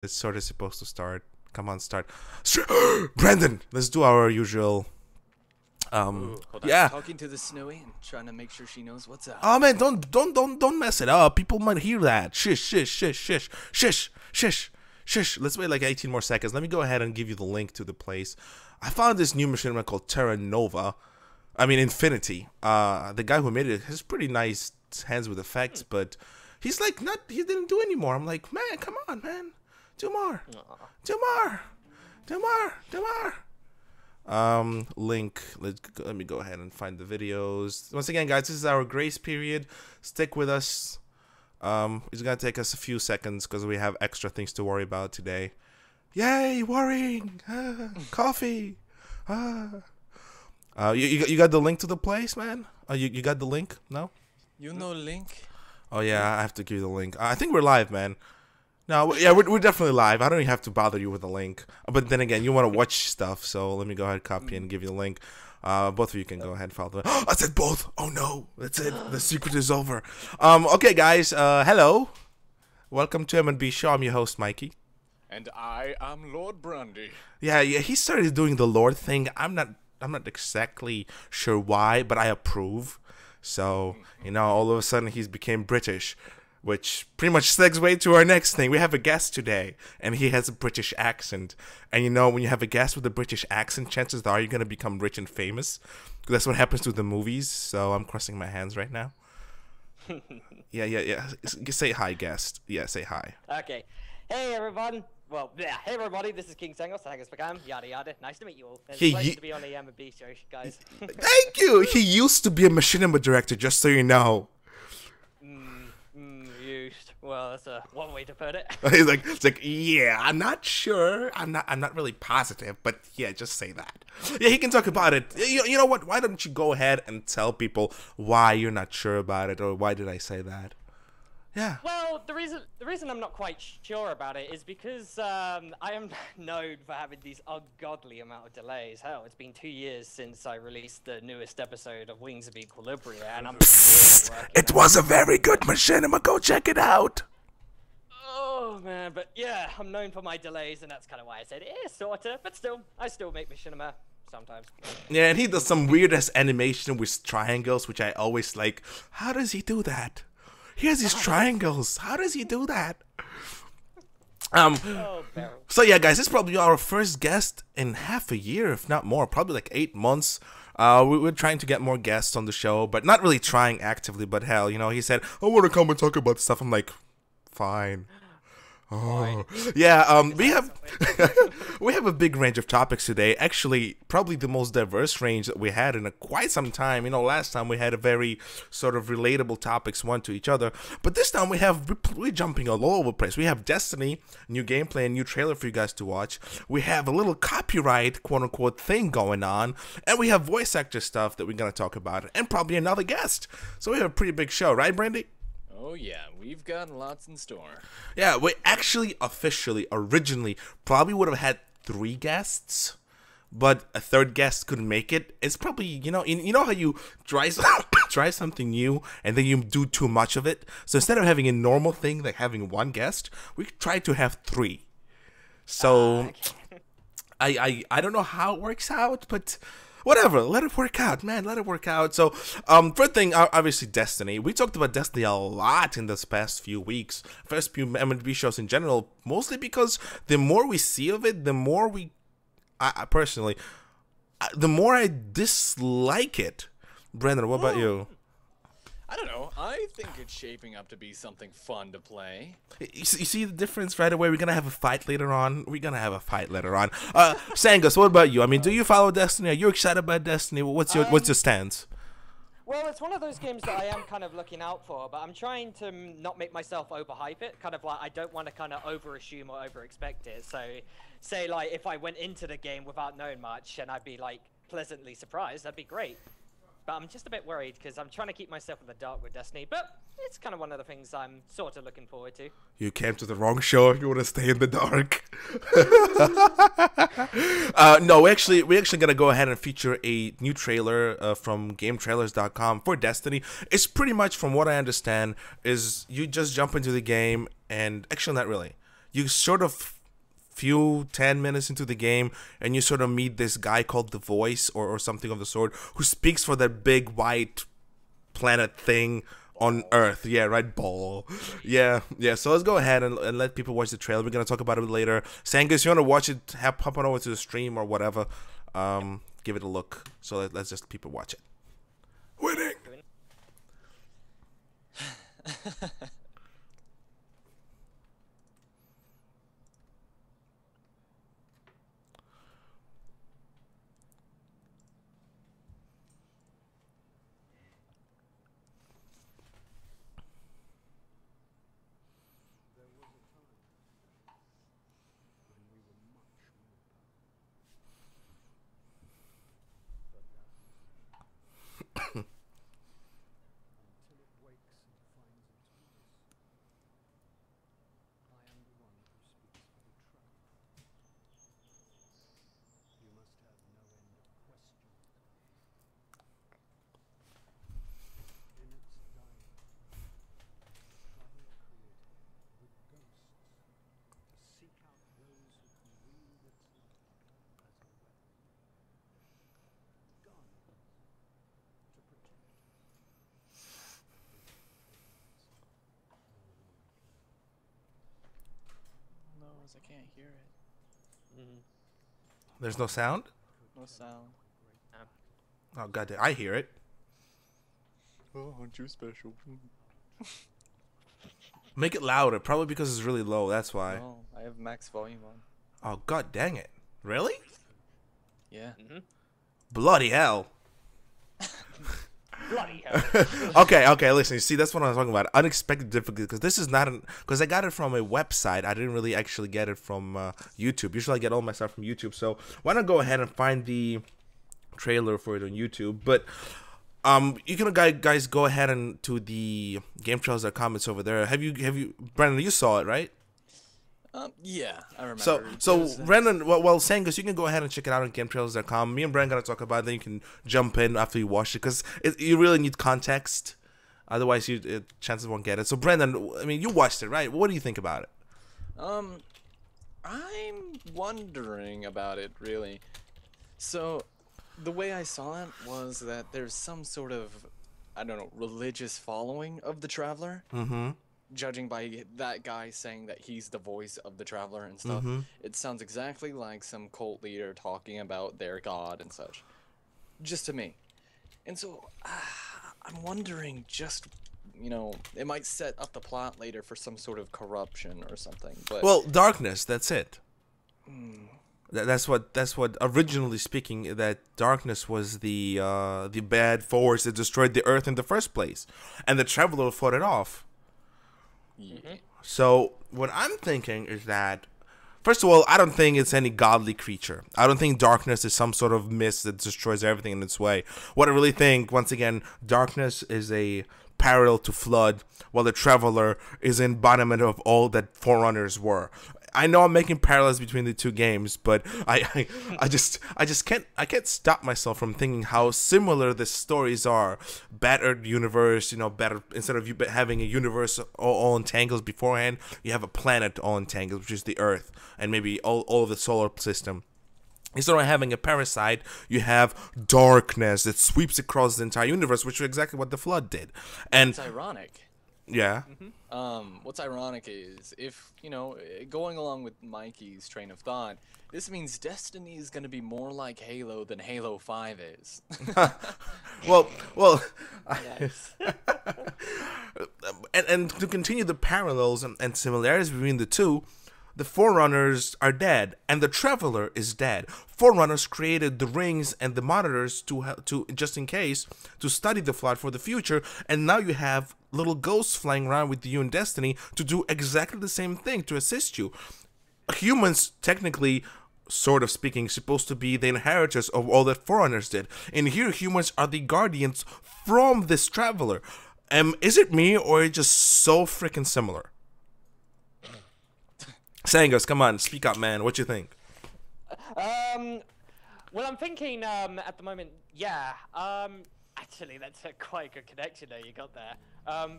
It's sort of supposed to start. Come on, start. Brandon, let's do our usual. Ooh, hold on. Yeah. Talking to the Snowy and trying to make sure she knows what's up. Oh man, don't mess it up. People might hear that. Shish, shish, shish, shish, shish, shish, shish. Let's wait like 18 more seconds. Let me go ahead and give you the link to the place. I found this new machinima called Terra Nova. I mean Infinity. The guy who made it has pretty nice hands with effects, but he's like he didn't do anymore. I'm like, man, come on, man. Do more. Do more. Do more. Do more. Link. Let me go ahead and find the videos. Once again, guys, this is our grace period. Stick with us. It's gonna take us a few seconds because we have extra things to worry about today. Yay, worrying. Coffee. You got the link to the place, man? You got the link? No? You know Link? Oh yeah, I have to give you the link. I think we're live, man. No, yeah, we're definitely live. I don't even have to bother you with the link. But then again, you want to watch stuff, so let me go ahead, copy and give you the link. Both of you can go ahead and follow the. I said both. Oh no, that's it. The secret is over. Okay, guys. Hello. Welcome to M&B Show. I'm your host, Mikey. And I am Lord Brandy. Yeah. He started doing the Lord thing. I'm not exactly sure why, but I approve. So all of a sudden he's became British. Which pretty much segues to our next thing. We have a guest today, and he has a British accent. And when you have a guest with a British accent, chances are you're going to become rich and famous. That's what happens to the movies, so I'm crossing my hands right now. Yeah. Say hi, guest. Yeah, say hi. Okay. Hey, everyone. Well, yeah, hey, everybody. This is King Sangos, Sangos Pagam, yada yada. Nice to meet you all. It's a pleasure to be on the M&B show, guys. Thank you! He used to be a machinima director, just so you know. Used. Well, that's one way to put it. It's like, yeah, I'm not sure. I'm not really positive, but yeah, just say that. Yeah, he can talk about it. You know what? Why don't you go ahead and tell people why you're not sure about it, or why did I say that? Yeah. Well, the reason I'm not quite sure about it is because I am known for having these ungodly amount of delays. Hell, it's been 2 years since I released the newest episode of Wings of Equilibria, and I'm still working It was a very good machinima. Go check it out. Oh man, but yeah, I'm known for my delays, and that's kind of why I said sorta. But still, I still make machinima sometimes. Yeah, and he does some weird ass animation with triangles, which I always like. How does he do that? He has these triangles. How does he do that? So yeah, guys, this is probably our first guest in half a year, if not more, probably like 8 months. We're trying to get more guests on the show, but not really trying actively. But hell, he said, I want to come and talk about stuff. I'm like, fine. Oh yeah, we have a big range of topics today. Actually, probably the most diverse range that we had in quite some time. Last time we had a very sort of relatable topics one to each other, but this time we're jumping all over the place. We have Destiny, new gameplay, and new trailer for you guys to watch. We have a little copyright quote unquote thing going on, and we have voice actor stuff that we're gonna talk about, and probably another guest. So we have a pretty big show, right, Brandy? Oh yeah, we've got lots in store. Yeah, we actually originally probably would have had 3 guests, but a third guest couldn't make it. It's probably, you know how you try something new and then you do too much of it. So instead of having a normal thing like having 1 guest, we tried to have 3. So I don't know how it works out, but whatever, let it work out, man. Let it work out. So, first thing, obviously, Destiny. We talked about Destiny a lot in this past few weeks. First few M&B shows in general, mostly because the more we see of it, the more I personally, the more I dislike it. Brandon, what about you? I don't know. I think it's shaping up to be something fun to play. You see the difference right away? We're going to have a fight later on. Sangos, what about you? I mean, do you follow Destiny? Are you excited about Destiny? What's your stance? Well, it's one of those games that I am kind of looking out for, but I'm trying to not make myself overhype it. Kind of like I don't want to kind of overassume or overexpect it. So, say like if I went into the game without knowing much and I'd be like pleasantly surprised, that'd be great. But I'm just a bit worried because I'm trying to keep myself in the dark with Destiny, but it's kind of one of the things I'm sort of looking forward to. You came to the wrong show. You want to stay in the dark. No, we're actually going to go ahead and feature a new trailer from GameTrailers.com for Destiny. It's pretty much, from what I understand, is you just jump into the game and, actually not really. you sort of few 10 minutes into the game, and you sort of meet this guy called the Voice or something of the sort, who speaks for that big white planet thing on Earth. Yeah, right, ball. Yeah. So let's go ahead and let people watch the trailer. We're gonna talk about it later. Sangos, you wanna watch it? Hop on over to the stream or whatever. Give it a look. So let's just people watch it. Winning. I can't hear it. There's no sound? No sound. Oh god, I hear it. Oh, aren't you special? Make it louder, probably because it's really low, that's why. No, I have max volume on. Oh god dang it. Really? Yeah. Bloody hell. Bloody hell. Okay, listen, you see, that's what I was talking about. Unexpected difficulty, because this is not because I got it from a website. I didn't really actually get it from YouTube. Usually I get all my stuff from YouTube, so why not go ahead and find the trailer for it on YouTube. But you can guys go ahead and to the GameTrailers.com. It's over there. Have you Brandon, you saw it, right? Yeah, I remember. So Brandon, well, Sangos, you can go ahead and check it out on GameTrailers.com. Me and Brandon gotta talk about it. Then you can jump in after you watch it, because you really need context. Otherwise, chances won't get it. So Brandon, I mean, you watched it, right? What do you think about it? I'm wondering about it, really. So, the way I saw it was that there's some sort of, I don't know, religious following of the Traveler. Mm-hmm. Judging by that guy saying that he's the voice of the Traveler and stuff, it sounds exactly like some cult leader talking about their god and such. Just to me. And so, I'm wondering just, it might set up the plot later for some sort of corruption or something. But Well, darkness, that's it. That's what originally speaking, that darkness was the bad force that destroyed the Earth in the first place, and the Traveler fought it off. yeah. So what I'm thinking is that, first of all, I don't think it's any godly creature. I don't think darkness is some sort of mist that destroys everything in its way. What I really think, once again, darkness is a parallel to flood, while the Traveler is embodiment of all that Forerunners were. I know I'm making parallels between the two games, but I just can't stop myself from thinking how similar the stories are. Battered universe, better, instead of you having a universe all entangled beforehand, you have a planet all entangled, which is the Earth, and maybe all of the solar system. Instead of having a parasite, you have darkness that sweeps across the entire universe, which is exactly what the Flood did. And It's ironic. yeah. What's ironic is, if, going along with Mikey's train of thought, this means Destiny is going to be more like Halo than Halo 5 is. Well, Nice. and to continue the parallels and similarities between the two, the Forerunners are dead, and the Traveler is dead. Forerunners created the rings and the monitors to just in case, to study the Flood for the future, and now you have little ghosts flying around with you in Destiny to do exactly the same thing, to assist you. Humans, technically, sort of speaking, supposed to be the inheritors of all that Forerunners did. And here, humans are the guardians from this Traveler. Is it me, or is it just so freaking similar? Sangos, come on, speak up, man. What you think? Well, I'm thinking at the moment, yeah. Actually, that's a quite good connection there you got there.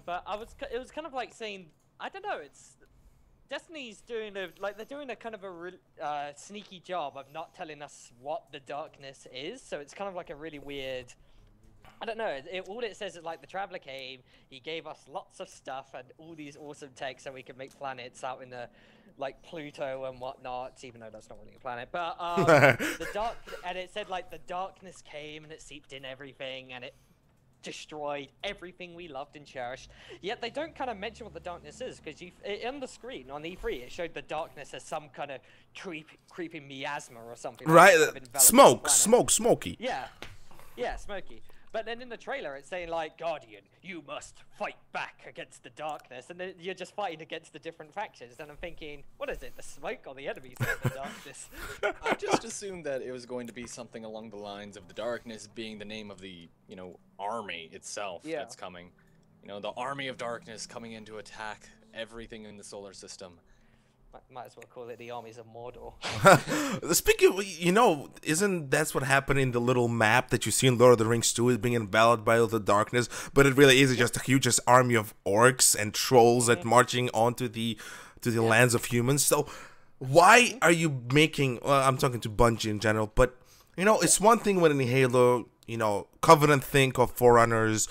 But it was kind of like saying, I don't know, it's Destiny's doing they're doing a kind of a sneaky job of not telling us what the darkness is. So it's kind of like a really weird. I don't know. All it says is like the Traveler came. He gave us lots of stuff and all these awesome tech, so we can make planets out in the like Pluto and whatnot. Even though that's not really a planet, but and it said like the darkness came and it seeped in everything and it destroyed everything we loved and cherished. Yet they don't kind of mention what the darkness is, because on the screen on E3 it showed the darkness as some kind of creeping miasma or something. Right, like smoky. Yeah, smoky. But then in the trailer, it's saying, like, Guardian, you must fight back against the darkness. And then you're just fighting against the different factions. And I'm thinking, what is it, the smoke or the enemies of the darkness? I just assumed that it was going to be something along the lines of the darkness being the name of the, army itself that's coming. The army of darkness coming in to attack everything in the solar system. Might as well call it the armies of Mordor. Speaking of, isn't that's what happened in the little map that you see in Lord of the Rings 2 is being enveloped by all the darkness, but it really is just a huge army of orcs and trolls that marching onto the lands of humans. So why are you making, I'm talking to Bungie in general, but it's one thing when in Halo, Covenant think of Forerunners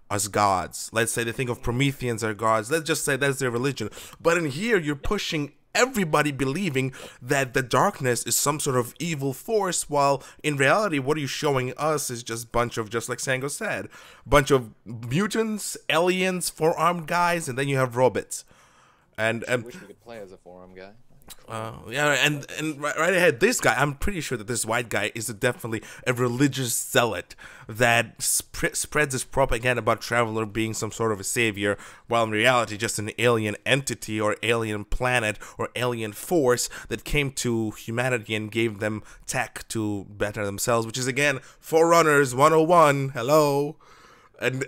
as gods. Let's say they think of Prometheans as gods. Let's just say that's their religion. But in here, you're pushing everybody believing that the darkness is some sort of evil force, while in reality, what are you showing us is just bunch of, just like Sangos said, bunch of mutants, aliens, four-armed guys, and then you have robots. And I wish we could play as a four-armed guy. and right ahead, this guy, I'm pretty sure that this white guy is definitely a religious zealot that spreads this propaganda about Traveler being some sort of a savior, while in reality just an alien entity or alien planet or alien force that came to humanity and gave them tech to better themselves, which is again Forerunners 101. Hello. And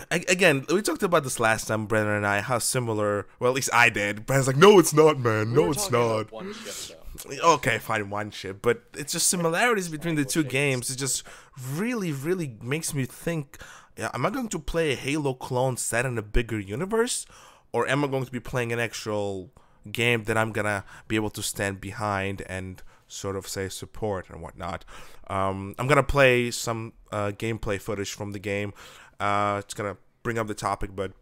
again, we talked about this last time, Brennan and I, how similar, well, at least I did. Brennan's like, no, it's not, man. No, it's not. One ship, okay, fine, one ship. But it's just similarities between the two games. It just really, really makes me think, am I going to play a Halo clone set in a bigger universe? Or am I going to be playing an actual game that I'm going to be able to stand behind and sort of say support and whatnot? I'm going to play some gameplay footage from the game. It's gonna bring up the topic, but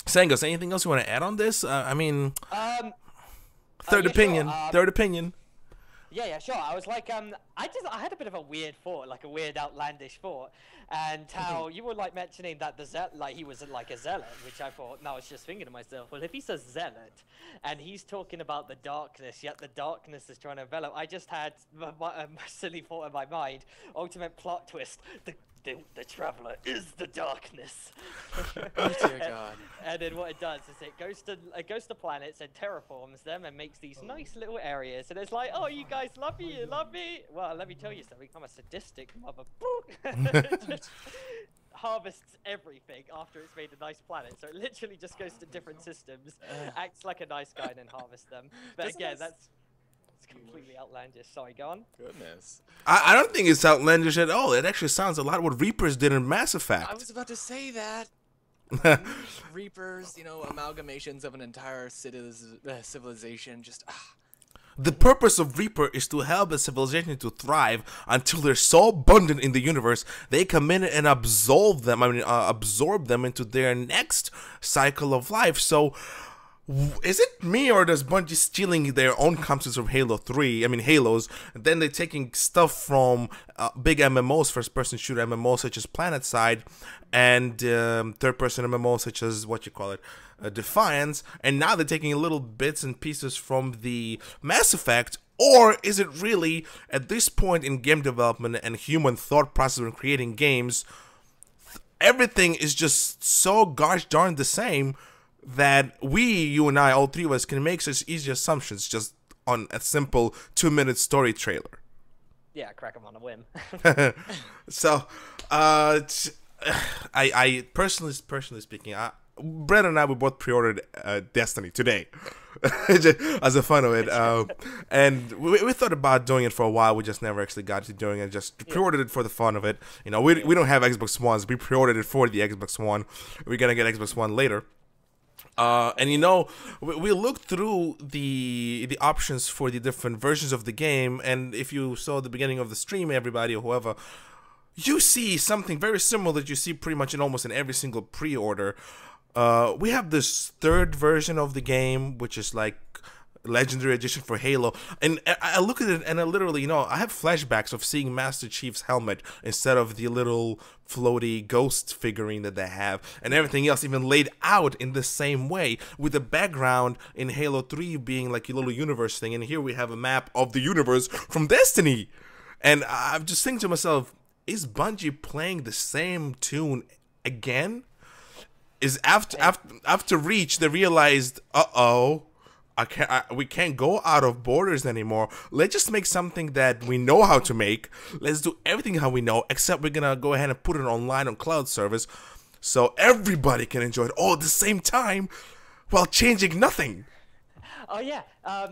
Sangos, anything else you want to add on this? Third opinion. Third opinion. Yeah, sure. I was like, I had a bit of a weird thought, like a weird outlandish thought, and how you were like mentioning that he was like a zealot, which I thought. Now I was just thinking to myself, well, if he's a zealot and he's talking about the darkness, yet the darkness is trying to envelop, I just had a silly thought in my mind. Ultimate plot twist: the Traveler is the darkness. Oh dear God. And then what it does is it goes to planets and terraforms them and makes these nice little areas. And it's like, oh, you guys love me, you love me. Well, let me tell you something. I'm a sadistic mother. Just harvests everything after it's made a nice planet. So it literally just goes to different systems, acts like a nice guy, and then harvests them. But again, that's completely outlandish. Sorry, go on. Goodness. I don't think it's outlandish at all. It actually sounds a lot what Reapers did in Mass Effect. I was about to say that. Reapers, amalgamations of an entire civilization, just The purpose of Reaper is to help a civilization to thrive until they're so abundant in the universe they come in and absorb them into their next cycle of life. So is it me, or does Bungie stealing their own concepts from Halos, and then they're taking stuff from big MMOs, first-person shooter MMOs such as PlanetSide, and third-person MMOs such as, Defiance, and now they're taking little bits and pieces from the Mass Effect? Or is it really, at this point in game development and human thought process when creating games, everything is just so gosh darn the same that you and I, all three of us, can make such easy assumptions just on a simple 2-minute story trailer? Yeah, crack them on a whim. So, I personally speaking, Brett and I, we both pre-ordered Destiny today, as a fun of it, and we thought about doing it for a while. We just never actually got to doing it. Just pre-ordered it for the fun of it. We don't have Xbox Ones. We pre-ordered it for the Xbox One. We're gonna get Xbox One later. And you know, we looked through the options for the different versions of the game, and if you saw the beginning of the stream, everybody or whoever, you see something very similar that you see pretty much in almost in every single pre-order. We have this third version of the game, which is like Legendary Edition for Halo, and I look at it and I literally, you know, I have flashbacks of seeing Master Chief's helmet instead of the little floaty ghost figurine that they have, and everything else even laid out in the same way, with the background in Halo 3 being like a little universe thing, and here we have a map of the universe from Destiny. And I'm just thinking to myself, is Bungie playing the same tune again? Is after Reach they realized, we can't go out of borders anymore. Let's just make something that we know how to make. Let's do everything how we know, except we're gonna go ahead and put it online on cloud service so everybody can enjoy it all at the same time while changing nothing. Oh yeah,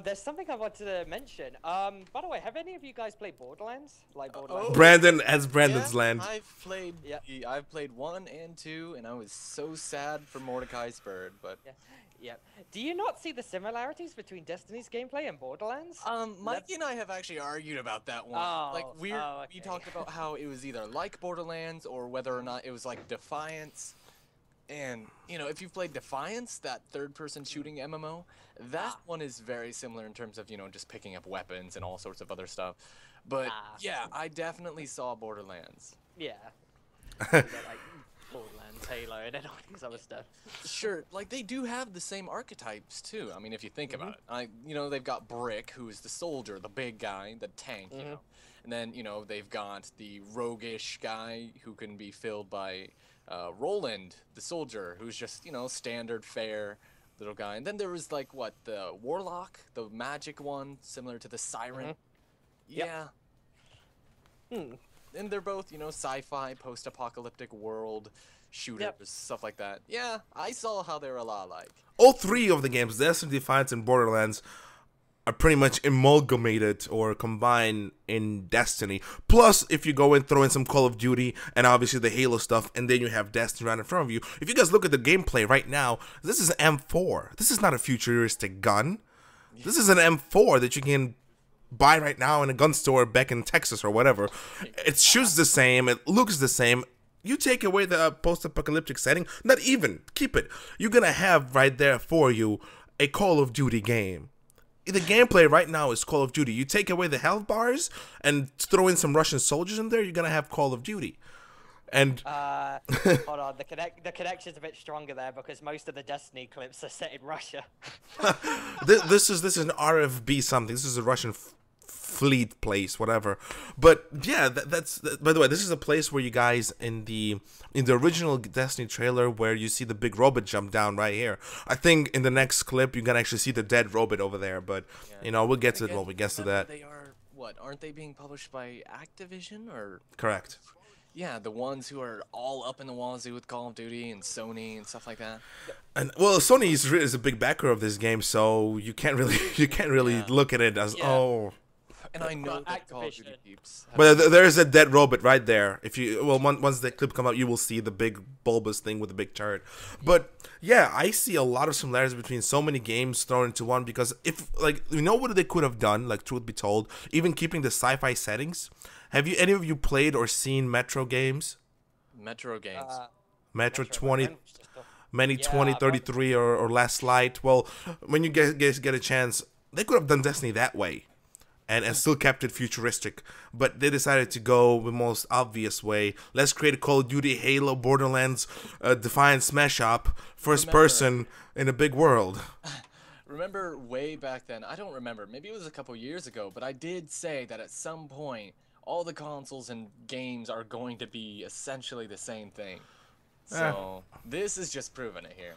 there's something I wanted to mention. By the way, have any of you guys played Borderlands? Like Borderlands? Brandon has Brandon's land. I've played 1 and 2, and I was so sad for Mordecai's bird, but Yeah. Do you not see the similarities between Destiny's gameplay and Borderlands? Mikey and I have actually argued about that one. We talked about how it was either like Borderlands or whether or not it was like Defiance. And, you know, if you've played Defiance, that third-person shooting MMO, that one is very similar in terms of, you know, just picking up weapons and all sorts of other stuff. But, yeah, I definitely saw Borderlands. Yeah. Like Borderlands, Halo, and all these other stuff. Sure, like, they do have the same archetypes, too. I mean, if you think about it. You know, they've got Brick, who is the soldier, the big guy, the tank, you know. And then, you know, they've got the roguish guy who can be filled by... Roland, the soldier, who's just, you know, standard fare little guy. And then there was, like, what, the warlock, the magic one, similar to the siren. Yeah. And they're both, you know, sci-fi, post-apocalyptic world shooters, stuff like that. Yeah, I saw how they're a lot alike. All three of the games, Destiny, Defiance, and Borderlands, are pretty much amalgamated or combined in Destiny. Plus, if you go and throw in some Call of Duty and obviously the Halo stuff, and then you have Destiny right in front of you. If you guys look at the gameplay right now, this is an M4. This is not a futuristic gun. This is an M4 that you can buy right now in a gun store back in Texas or whatever. It shoots the same. It looks the same. You take away the post-apocalyptic setting, not even. Keep it. You're going to have right there for you a Call of Duty game. The gameplay right now is Call of Duty. You take away the health bars and throw in some Russian soldiers in there, you're gonna have Call of Duty. And hold on, the connection's a bit stronger there because most of the Destiny clips are set in Russia. this is an RFB something. This is a Russian fleet place, whatever. But yeah, that's by the way, this is a place where you guys in the original Destiny trailer where you see the big robot jump down right here. I think in the next clip you can actually see the dead robot over there, but you know, we'll get to it when we get to that. They are aren't they being published by Activision or correct? Yeah, the ones who are all up in the wazoo with Call of Duty and Sony and stuff like that. And well, Sony is a big backer of this game, so you can't really look at it as And I know that Call of Duty peeps. But there's a dead robot right there. If you once the clip come out, you will see the big bulbous thing with the big turret. But yeah, I see a lot of similarities between so many games thrown into one because if you know what they could have done, like truth be told, even keeping the sci-fi settings. Have you any of you played or seen Metro games? Metro games. Metro 2033 or Last Light. Well, when you guys get a chance, they could have done Destiny that way. And still kept it futuristic, but they decided to go the most obvious way. Let's create a Call of Duty, Halo, Borderlands, Defiance smash up, first person in a big world. Remember way back then, I don't remember, maybe it was a couple years ago, but I did say that at some point, all the consoles and games are going to be essentially the same thing. So, this is just proving it here.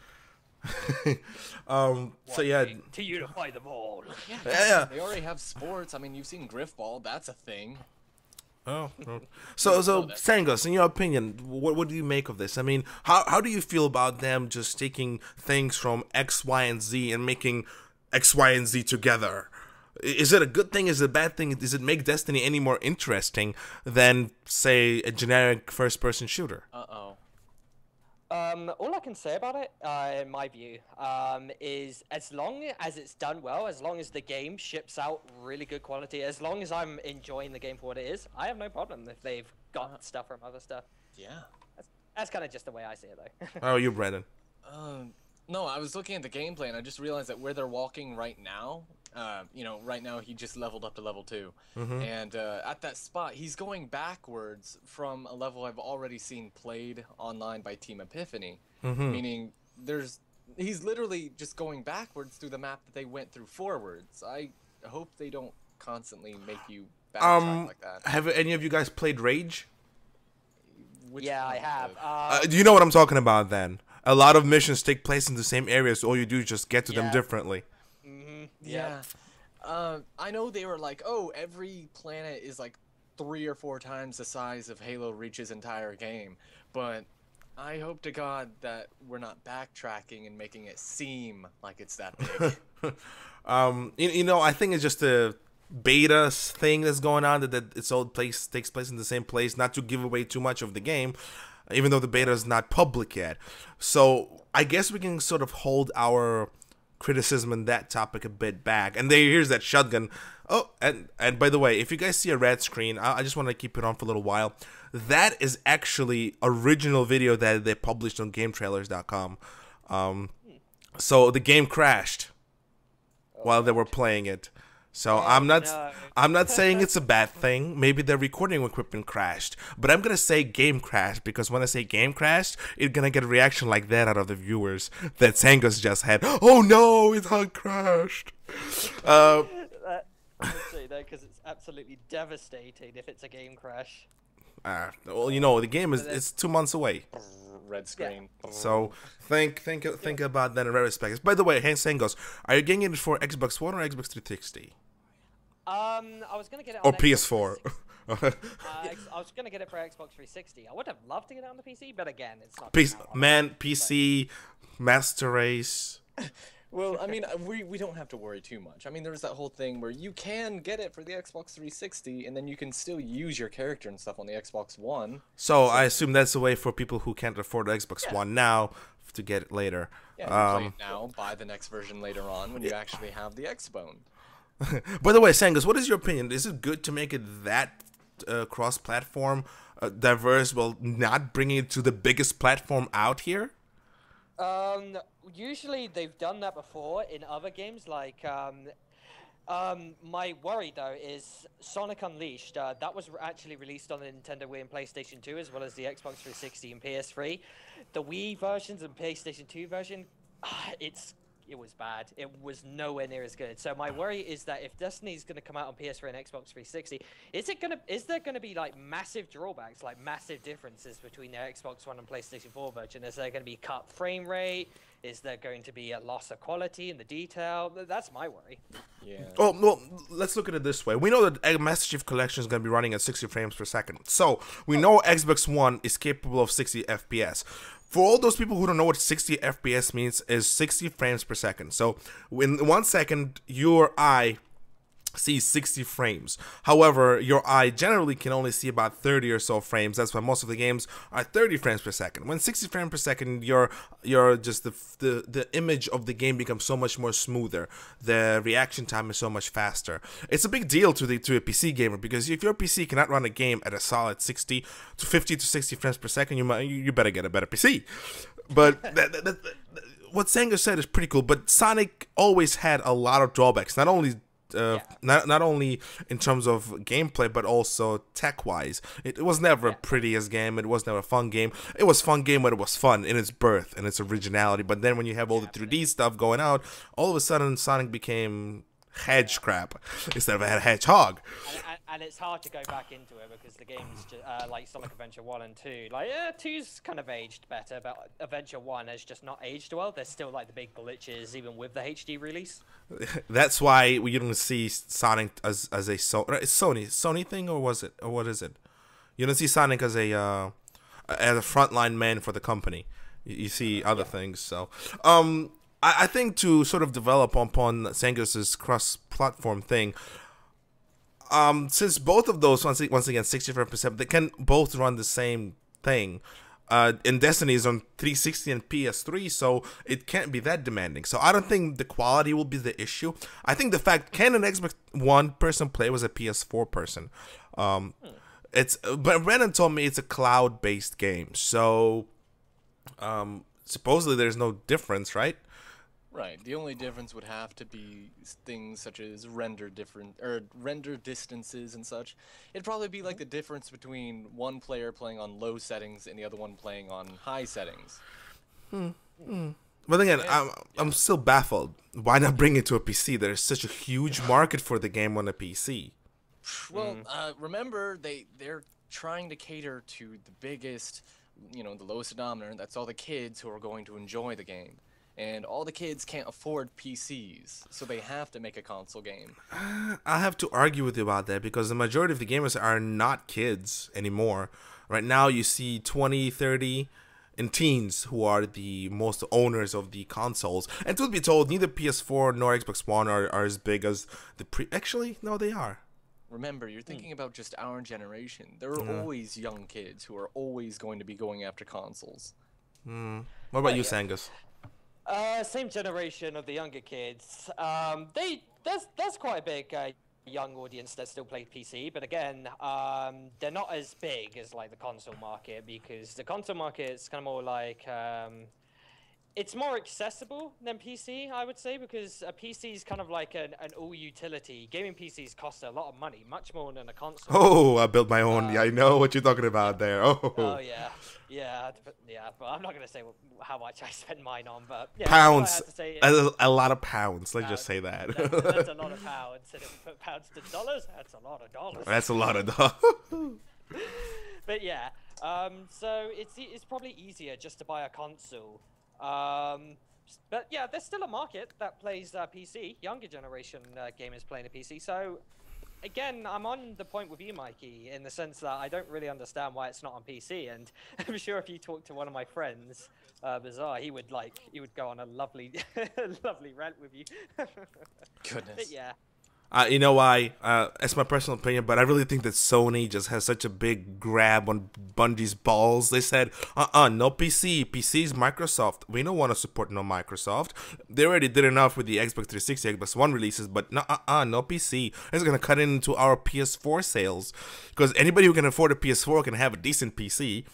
So yeah, to unify them all. Yeah. They already have sports. I mean, you've seen Griffball. That's a thing. So Sangos, in your opinion, what do you make of this? I mean, how do you feel about them just taking things from X, Y, and Z and making X, Y, and Z together? Is it a good thing? Is it a bad thing? Does it make Destiny any more interesting than, say, a generic first-person shooter? All I can say about it, in my view, is as long as it's done well, as long as the game ships out really good quality, as long as I'm enjoying the game for what it is, I have no problem if they've got stuff from other stuff. Yeah. That's kind of just the way I see it, though. Oh, you, Brandon. No, I was looking at the gameplay and I just realized that where they're walking right now, you know, right now he just leveled up to level 2. And at that spot, he's going backwards from a level I've already seen played online by Team Epiphany. Meaning he's literally just going backwards through the map that they went through forwards. I hope they don't constantly make you backtrack like that. Have any of you guys played Rage? Yeah, I have. Do you know what I'm talking about then? A lot of missions take place in the same areas, so all you do is just get to them differently. Yeah. I know they were like, oh, every planet is like 3 or 4 times the size of Halo Reach's entire game. But I hope to God that we're not backtracking and making it seem like it's that big. You know, I think it's just a beta thing that's going on, that it's all takes place in the same place, not to give away too much of the game, even though the beta is not public yet. So I guess we can sort of hold our criticism on that topic a bit back. And here's that shotgun. Oh, and by the way, if you guys see a red screen, I just want to keep it on for a little while. That is actually original video that they published on GameTrailers.com. So the game crashed while they were playing it. So I'm not saying it's a bad thing. Maybe their recording equipment crashed, but I'm gonna say game crashed, because when I say game crashed, it's gonna get a reaction like that out of the viewers that Sangos just had. Oh no, it had crashed. I'd say that because it's absolutely devastating if it's a game crash. Well, you know, the game is 2 months away. Red screen. So think about that in retrospect. By the way, hey Sangos, are you getting it for Xbox One or Xbox 360? I was gonna get it on Or PS4. I was gonna get it for Xbox 360. I would have loved to get it on the PC, but again, it's not. PC, Master Race. Well, I mean, we don't have to worry too much. I mean, there's that whole thing where you can get it for the Xbox 360, and then you can still use your character and stuff on the Xbox One. So I assume that's a way for people who can't afford the Xbox One now to get it later. Yeah, you play it now, buy the next version later on when you actually have the X-Bone. By the way, Sangos, what is your opinion? Is it good to make it that cross-platform, diverse, while not bringing it to the biggest platform out here? Usually they've done that before in other games, like, my worry, though, is Sonic Unleashed. That was actually released on the Nintendo Wii and PlayStation 2, as well as the Xbox 360 and PS3. The Wii versions and PlayStation 2 version, it was bad. It was nowhere near as good. So my worry is that if Destiny's going to come out on PS3 and Xbox 360, is there going to be like massive drawbacks, like massive differences between their Xbox One and PlayStation 4 version? Is there going to be cut frame rate? Is there going to be a loss of quality in the detail? That's my worry. Yeah. Oh, well, let's look at it this way. We know that Master Chief Collection is going to be running at 60 frames per second. So we know Xbox One is capable of 60 FPS. For all those people who don't know what 60 FPS means, is 60 frames per second. So in 1 second, your eye sees 60 frames. However, your eye generally can only see about 30 or so frames. That's why most of the games are 30 frames per second. When 60 frames per second, you're just the image of the game becomes so much more smoother. The reaction time is so much faster. It's a big deal to a PC gamer, because if your PC cannot run a game at a solid 50 to 60 frames per second, you better get a better PC. But what Sangos said is pretty cool. But Sonic always had a lot of drawbacks. Not only in terms of gameplay, but also tech-wise. It was never a prettiest game. It was never a fun game. It was a fun game when it was fun in its birth and its originality. But then when you have all the 3D stuff going out, all of a sudden Sonic became hedge crap instead of a hedgehog. And it's hard to go back into it because the game's just, like Sonic Adventure 1 and 2. Like, 2's kind of aged better, but Adventure 1 has just not aged well. There's still like the big glitches even with the HD release. That's why we don't see Sonic as a Sony thing, or was it, or what is it? You don't see Sonic as a frontline man for the company. You see other things. So I think to sort of develop upon Sangos' cross-platform thing, since both of those, once again, 65%, they can both run the same thing. and Destiny is on 360 and PS3, so it can't be that demanding. So I don't think the quality will be the issue. I think the fact, can an Xbox One person play with a PS4 person? But Brandon told me it's a cloud-based game, so supposedly there's no difference, right? Right. The only difference would have to be things such as render distances and such. It'd probably be like the difference between one player playing on low settings and the other one playing on high settings. But again, I'm still baffled. Why not bring it to a PC? There's such a huge market for the game on a PC. Well, remember, they're trying to cater to the biggest, the lowest denominator. That's all the kids who are going to enjoy the game. And all the kids can't afford PCs, so they have to make a console game. I have to argue with you about that because the majority of the gamers are not kids anymore. Right now, you see 20, 30, and teens who are the most owners of the consoles. And truth be told, neither PS4 nor Xbox One are as big as the Actually, no, they are. Remember, you're thinking about just our generation. There are always young kids who are always going to be going after consoles. What about you, Sangos? Same generation of the younger kids. There's quite a big young audience that still play PC, but again, they're not as big as like the console market because the console market is kind of more like it's more accessible than PC, I would say, because a PC is kind of like an all utility. Gaming PCs cost a lot of money, much more than a console. Oh, I built my own. Yeah, I know what you're talking about there. Oh yeah. But I'm not gonna say how much I spend mine on, but yeah, pounds. Say, a lot of pounds. Let's just say that. That's a lot of pounds. And if we put pounds to dollars, that's a lot of dollars. That's a lot of dollars. But yeah, so it's probably easier just to buy a console. But yeah, there's still a market that plays PC. Younger generation gamers playing a PC. So again, I'm on the point with you, Mikey, in the sense that I don't really understand why it's not on PC. And I'm sure if you talk to one of my friends, Bizarre, he would go on a lovely, lovely rant with you. Goodness. But yeah. You know why? That's my personal opinion, but I really think that Sony just has such a big grab on Bungie's balls. They said, no PC. PC's Microsoft. We don't want to support no Microsoft. They already did enough with the Xbox 360, Xbox One releases, but no PC. It's going to cut into our PS4 sales. Because anybody who can afford a PS4 can have a decent PC.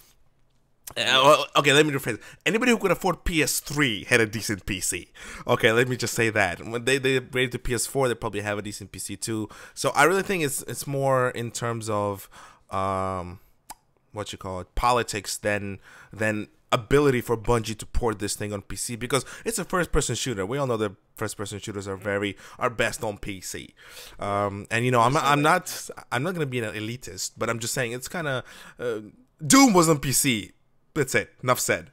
Okay, let me rephrase. Anybody who could afford PS3 had a decent PC. Okay, let me just say that. When they upgraded to PS4, they probably have a decent PC too. So I really think it's more in terms of politics than ability for Bungie to port this thing on PC because it's a first-person shooter. We all know that first-person shooters are best on PC. And I'm not gonna be an elitist, but I'm just saying it's kind of Doom was on PC. That's it. Enough said.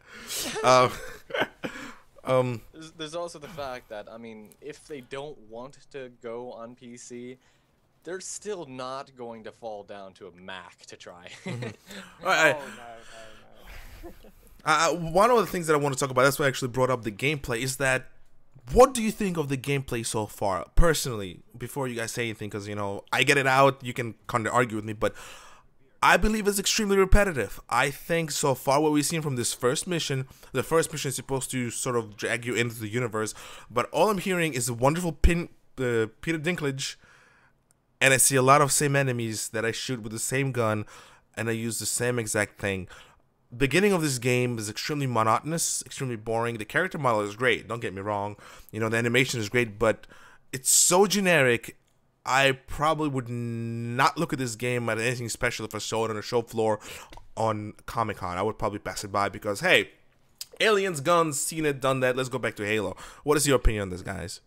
There's also the fact that, if they don't want to go on PC, they're still not going to fall down to a Mac to try. No. No. One of the things that I want to talk about, that's why I actually brought up the gameplay, is that what do you think of the gameplay so far? Personally, before you guys say anything, because, I get it out, you can kind of argue with me, but I believe it's extremely repetitive. I think so far what we've seen from this first mission, the first mission is supposed to sort of drag you into the universe, but all I'm hearing is a wonderful Peter Dinklage, and I see a lot of same enemies that I shoot with the same gun, and I use the same exact thing. Beginning of this game is extremely monotonous, extremely boring. The character model is great, don't get me wrong. The animation is great, but it's so generic. I probably would not look at this game at anything special if I saw it on a show floor on Comic-Con. I would probably pass it by because, hey, aliens, guns, seen it, done that. Let's go back to Halo. What is your opinion on this, guys?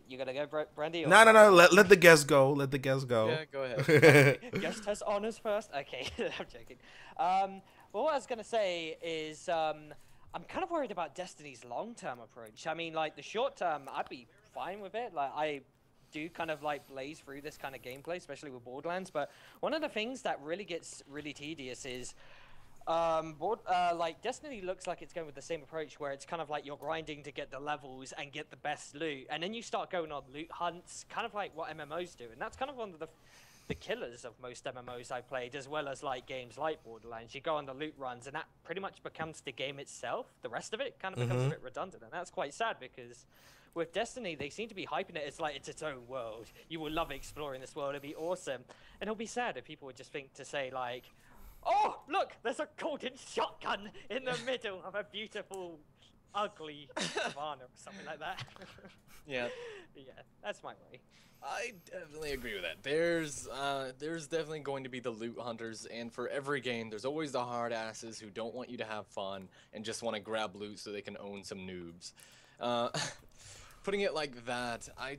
You gotta go, Brandy? No. Let the guest go. Let the guest go. Yeah, go ahead. Guest has honors first? Okay, I'm joking. Well, what I was gonna say is I'm kind of worried about Destiny's long-term approach. The short-term, I'd be fine with it. I do kind of blaze through this kind of gameplay, especially with Borderlands, but one of the things that really gets really tedious is Destiny looks like it's going with the same approach where it's kind of you're grinding to get the levels and get the best loot, and then you start going on loot hunts, kind of like what MMOs do, and that's kind of one of the the killers of most MMOs I played, as well as like games like Borderlands. You go on the loot runs, and that pretty much becomes the game itself. The rest of it kind of becomes a bit redundant, and that's quite sad because with Destiny, they seem to be hyping it as like it's its own world. You will love exploring this world; it'll be awesome. And it'll be sad if people would just think to say like, "Oh, look, there's a golden shotgun in the middle of a beautiful, ugly savannah," or something like that. Yeah. Yeah, that's my way. I definitely agree with that. There's definitely going to be the loot hunters, and for every game, there's always the hard asses who don't want you to have fun and just want to grab loot so they can own some noobs. Putting it like that, I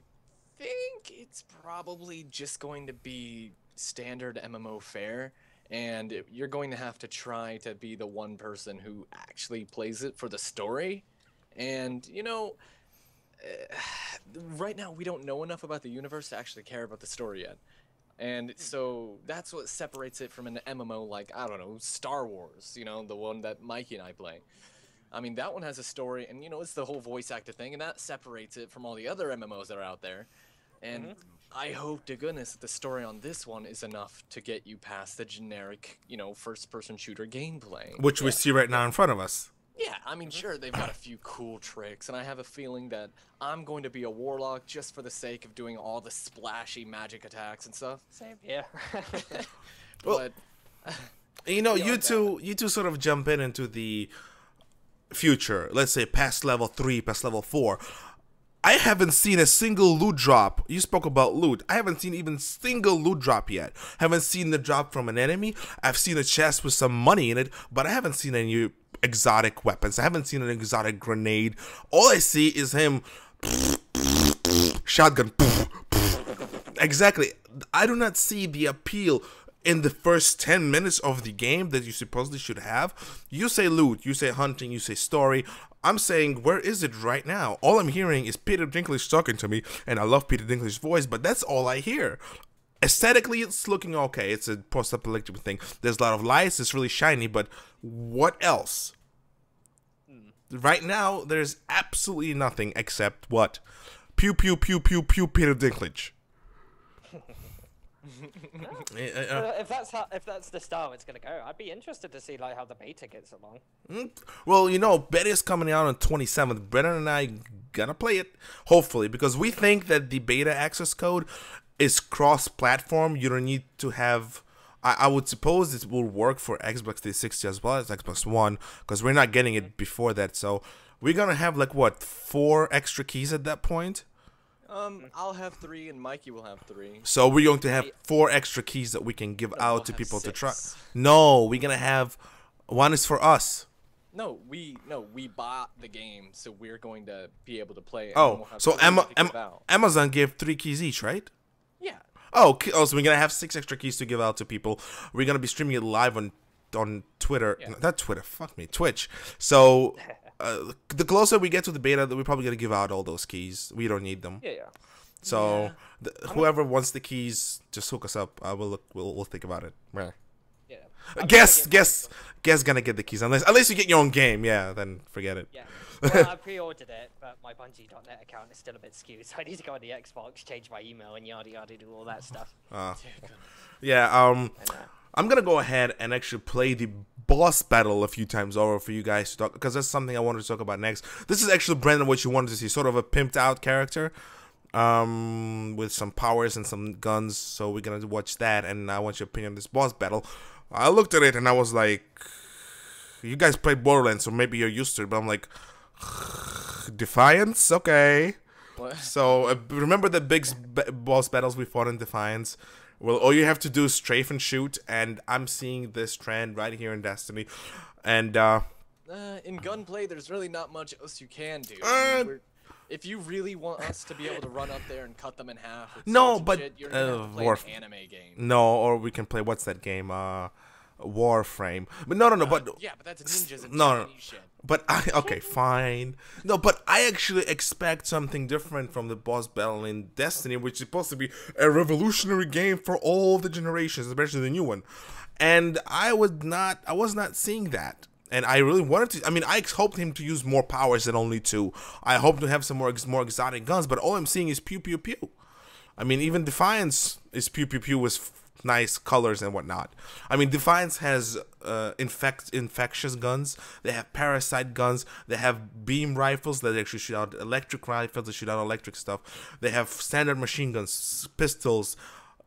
think it's probably just going to be standard MMO fare, and you're going to have to try to be the one person who actually plays it for the story. And, you know, right now we don't know enough about the universe to actually care about the story yet. And so that's what separates it from an MMO like, I don't know, Star Wars, you know, the one that Mikey and I play. I mean, that one has a story, and, you know, it's the whole voice actor thing, and that separates it from all the other MMOs that are out there. And I hope to goodness that the story on this one is enough to get you past the generic, you know, first-person shooter gameplay. Which we see right now in front of us. Yeah, I mean, sure, they've got a few cool tricks, and I have a feeling that I'm going to be a warlock just for the sake of doing all the splashy magic attacks and stuff. Same here. But you know, you two sort of jump into the future. Let's say past level 3, past level 4. I haven't seen a single loot drop. You spoke about loot. I haven't seen even single loot drop yet. Haven't seen the drop from an enemy. I've seen a chest with some money in it, but I haven't seen any exotic weapons. I haven't seen an exotic grenade. All I see is him shotgun. Exactly. I do not see the appeal in the first 10 minutes of the game that you supposedly should have. You say loot, you say hunting, you say story. I'm saying, where is it right now? All I'm hearing is Peter Dinklage talking to me, and I love Peter Dinklage's voice, but that's all I hear. Aesthetically, it's looking okay. It's a post-apocalyptic thing. There's a lot of lights, it's really shiny, but what else? Right now, there's absolutely nothing except what? Pew, pew, pew, pew, pew, Peter Dinklage. If that's the style it's gonna go, I'd be interested to see like how the beta gets along. Well, you know, beta is coming out on 27th. Brennan and I gonna play it, hopefully, because we think that the beta access code is cross-platform. You don't need to have. I would suppose it will work for Xbox 360 as well as Xbox One, because we're not getting it before that. So we're gonna have like what, 4 extra keys at that point. I'll have 3 and Mikey will have 3. So we're going to have 4 extra keys that we can give out to people to try. No, we're gonna have one is for us. No, we bought the game, so we're going to be able to play it. Oh, so Amazon gave 3 keys each, right? Yeah. Oh, so we're gonna have 6 extra keys to give out to people. We're gonna be streaming it live on Twitter. Yeah. Not Twitter. Fuck me, Twitch. So. The closer we get to the beta, we're probably gonna give out all those keys. We don't need them. Yeah. So whoever wants the keys, just hook us up. We'll think about it. Yeah. Guess gonna get the keys unless you get your own game. Yeah, then forget it. Yeah. Well, I pre-ordered it, but my Bungie.net account is still a bit skewed, so I need to go on the Xbox, change my email, and yada yada, do all that stuff. Yeah. I'm gonna go ahead and actually play the boss battle a few times over for you guys to talk, because that's something I wanted to talk about next. This is actually, Brandon, what you wanted to see, sort of a pimped out character, with some powers and some guns. So we're gonna watch that, and I want your opinion on this boss battle. I looked at it and I was like, you guys played Borderlands, so maybe you're used to it, but I'm like, Defiance, okay. What? So remember the big boss battles we fought in Defiance? Well, all you have to do is strafe and shoot, and I'm seeing this trend right here in Destiny. And in gunplay, there's really not much else you can do. If you really want us to be able to run up there and cut them in half, with no, but shit, you're gonna have to play an anime game. No, or we can play, what's that game? Warframe. But no. But yeah, but that's ninjas and no. shit. But okay, fine. No, but I actually expect something different from the boss battle in Destiny, which is supposed to be a revolutionary game for all the generations, especially the new one. And I was not seeing that. And I really wanted to. I mean, I hoped him to use more powers than only 2. I hope to have some more exotic guns, but all I'm seeing is pew pew pew. I mean, even Defiance is pew pew pew with nice colors and whatnot. I mean, Defiance has infectious guns. They have parasite guns. They have beam rifles that actually shoot out electric rifles that shoot out electric stuff. They have standard machine guns, pistols.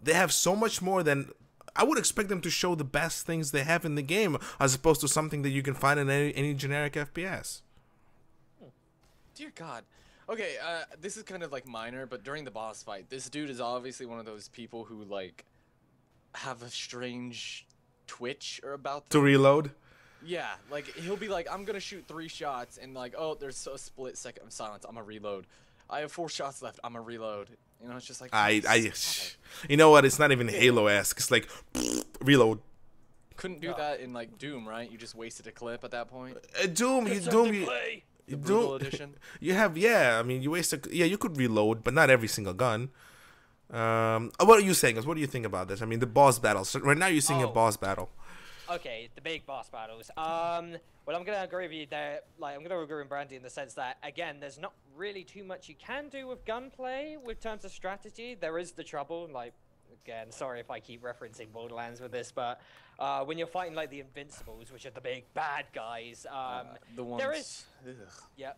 They have so much more than I would expect them to show the best things they have in the game, as opposed to something that you can find in any generic FPS. Dear God. Okay, this is kind of like minor, but during the boss fight, this dude is obviously one of those people who like have a strange twitch or about To reload? Yeah, like he'll be like, I'm gonna shoot 3 shots, and like, oh, there's a split second of silence. I'm gonna reload. I have 4 shots left. I'm gonna reload. You know, it's just like you know what? It's not even Halo-esque. It's like reload. Couldn't do that in like Doom, right? You just wasted a clip at that point. Doom, Brutal edition. You have, yeah. I mean, you wasted. Yeah, you could reload, but not every single gun. What are you saying? What do you think about this? I mean, the boss battles. So right now, you're seeing a boss battle. Okay, the big boss battles. Well, I'm gonna agree with you there. Like, I'm gonna agree with Brandy in the sense that, again, there's not really too much you can do with gunplay with terms of strategy. There is the trouble, like, again, sorry if I keep referencing Borderlands with this, but when you're fighting like the Invincibles, which are the big bad guys, the ones. there is, yeah,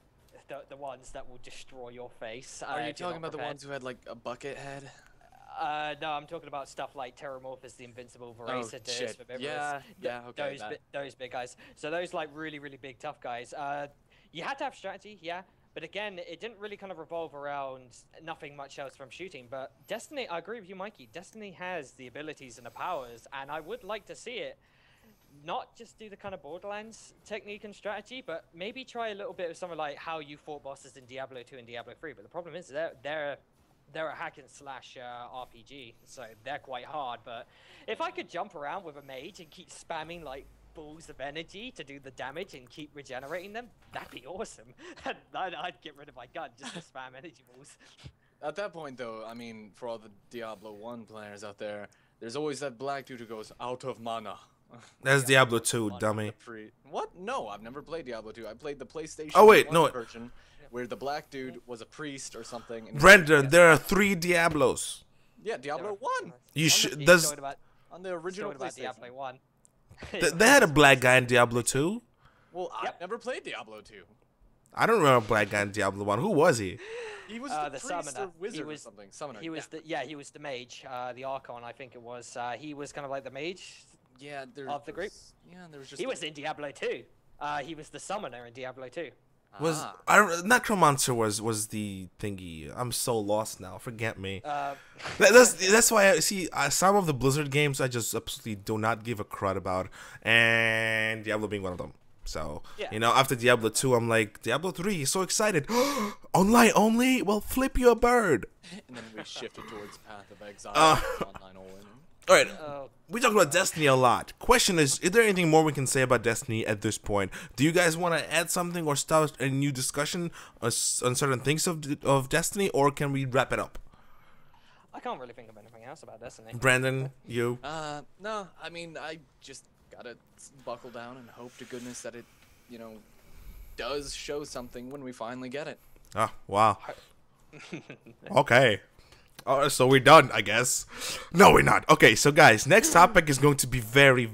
the ones that will destroy your face. Are you talking about the ones who had like a bucket head? No, I'm talking about stuff like Terramorphous, the Invincible, Voracitus, okay. Those big guys. So those like really big tough guys. You had to have strategy, yeah, but again, it didn't really kind of revolve around nothing much else from shooting. But Destiny, I agree with you, Mikey. Destiny has the abilities and the powers, and I would like to see it not just do the kind of Borderlands technique and strategy, but maybe try a little bit of something like how you fought bosses in Diablo 2 and Diablo 3. But the problem is they're a hack and slash RPG, so they're quite hard. But if I could jump around with a mage and keep spamming like balls of energy to do the damage and keep regenerating them, that'd be awesome. I'd get rid of my gun just to spam energy balls. At that point, though, I mean, for all the Diablo 1 players out there, there's always that black dude who goes out of mana. That's Diablo 2, dummy. What? No, I've never played Diablo 2. I played the PlayStation version, where the black dude was a priest or something. And Brendan, there are 3 Diablos. Yeah, Diablo 1. You should. On the original PlayStation. Diablo 1. They had a black guy in Diablo 2. Well, I've never played Diablo 2. I don't remember a black guy in Diablo 1. Who was he? He was the priest summoner. or wizard or something. Summoner. He was he was the mage, the Archon, I think it was. He was kind of like the mage. Yeah, of the group. Yeah, there was just. He was in Diablo 2. He was the summoner in Diablo 2. Necromancer was the thingy. I'm so lost now. Forget me. That's why I see some of the Blizzard games I just absolutely do not give a crud about, and Diablo being one of them. So you know, after Diablo 2, I'm like, Diablo 3, so excited. Online only? Well, flip you a bird. And then we shifted towards Path of Exile. Online only. All right, we talked about Destiny a lot. Question is there anything more we can say about Destiny at this point? Do you guys want to add something or start a new discussion on certain things of Destiny, or can we wrap it up? I can't really think of anything else about Destiny. Brandon, you? No, I mean, I just gotta buckle down and hope to goodness that it, you know, does show something when we finally get it. Oh, wow. Okay. So we're done, I guess. No, we're not. Okay, so guys, next topic is going to be very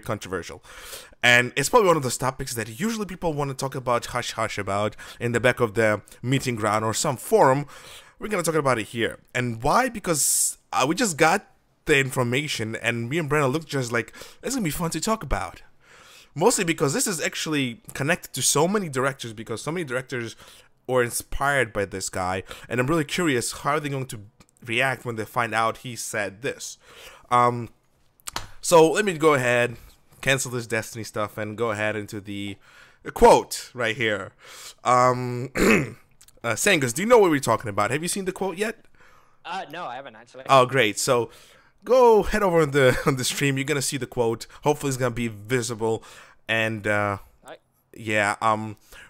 controversial. And it's probably one of those topics that usually people want to talk about hush-hush about in the back of the meeting ground or some forum. We're going to talk about it here. And why? Because we just got the information and me and Brenna looked just like, it's going to be fun to talk about. Mostly because this is actually connected to so many directors, because so many directors or inspired by this guy, and I'm really curious how are they going to react when they find out he said this. So let me go ahead, cancel this Destiny stuff, and go ahead into the quote right here. Sangos, do you know what we're talking about? Have you seen the quote yet? No, I haven't actually. Oh, great. So go head over on the stream. You're gonna see the quote. Hopefully, it's gonna be visible, and yeah,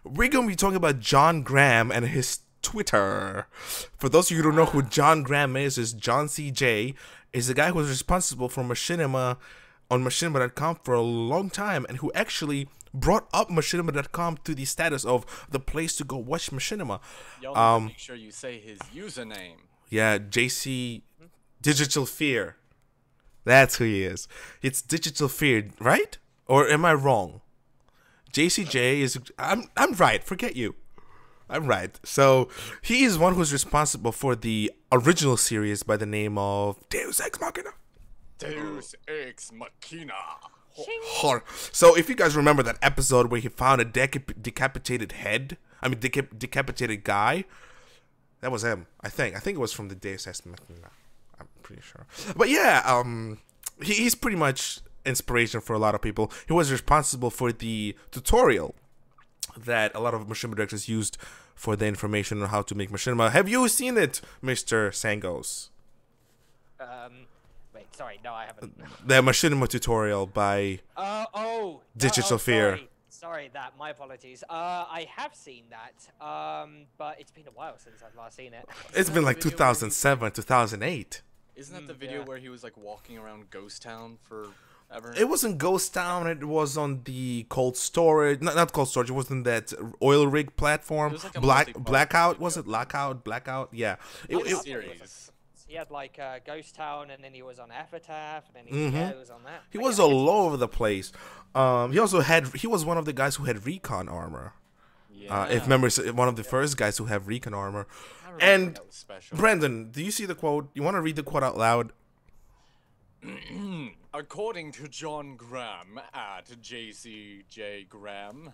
we're going to be talking about John Graham and his Twitter. For those of you who don't know who John Graham is John CJ is the guy who was responsible for Machinima on Machinima.com for a long time, and who actually brought up Machinima.com to the status of the place to go watch Machinima. Y'all make sure you say his username. Yeah, JC Digital Fear. That's who he is. It's Digital Fear, right? Or am I wrong? JCJ is... I'm right. Forget you. I'm right. So, he is one who's responsible for the original series by the name of Deus Ex Machina. Deus Ex Machina. So, if you guys remember that episode where he found a decapitated head, decapitated guy, that was him, I think. I think it was from the Deus Ex Machina. I'm pretty sure. But yeah, he's pretty much inspiration for a lot of people. He was responsible for the tutorial that a lot of machinima directors used for the information on how to make machinima. Have you seen it, Mr. Sangos? Wait, sorry, no, I haven't. The machinima tutorial by Digital Fear. Sorry, my apologies. I have seen that, but it's been a while since I've last seen it. It's been like 2007, 2008. Isn't that the video where he was like walking around Ghost Town forever? It wasn't Ghost Town. It was on the cold storage. Not cold storage. It was on that oil rig platform. It was like a Blackout. video. Was it Blackout? Yeah. Series. He had like Ghost Town, and then he was on Epitaph, and then he was on that. He was all over the place. He was one of the guys who had recon armor. Yeah. If members, one of the first guys who have recon armor. And that was special. Brendan, do you see the quote? You want to read the quote out loud? According to John Graham at JCJ Graham,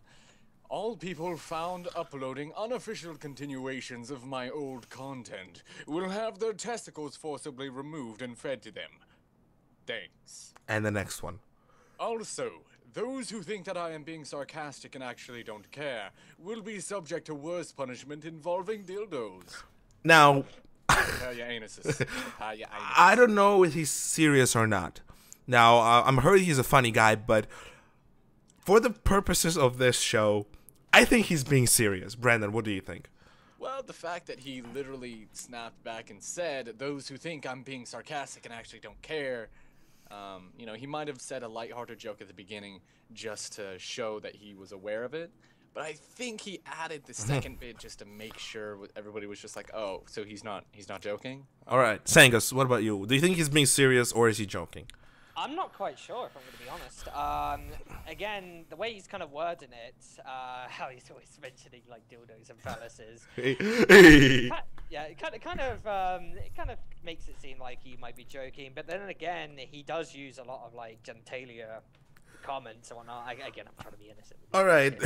all people found uploading unofficial continuations of my old content will have their testicles forcibly removed and fed to them. Thanks. And the next one. Also, those who think that I am being sarcastic and actually don't care will be subject to worse punishment involving dildos. Now, Prepare your anuses. Prepare your anuses. I don't know if he's serious or not. Now, I'm heard he's a funny guy, but for the purposes of this show, I think he's being serious. Brandon, what do you think? Well, the fact that he literally snapped back and said, those who think I'm being sarcastic and actually don't care, you know, he might have said a lighthearted joke at the beginning just to show that he was aware of it. But I think he added the second bit just to make sure everybody was just like, oh, so he's not joking? All right. Sangos, what about you? Do you think he's being serious or is he joking? I'm not quite sure, if I'm going to be honest. Again, the way he's kind of wording it, how he's always mentioning like dildos and phalluses. Yeah, it kind of makes it seem like he might be joking. But then again, he does use a lot of like genitalia comments and whatnot. Again, I'm trying to be innocent. All right.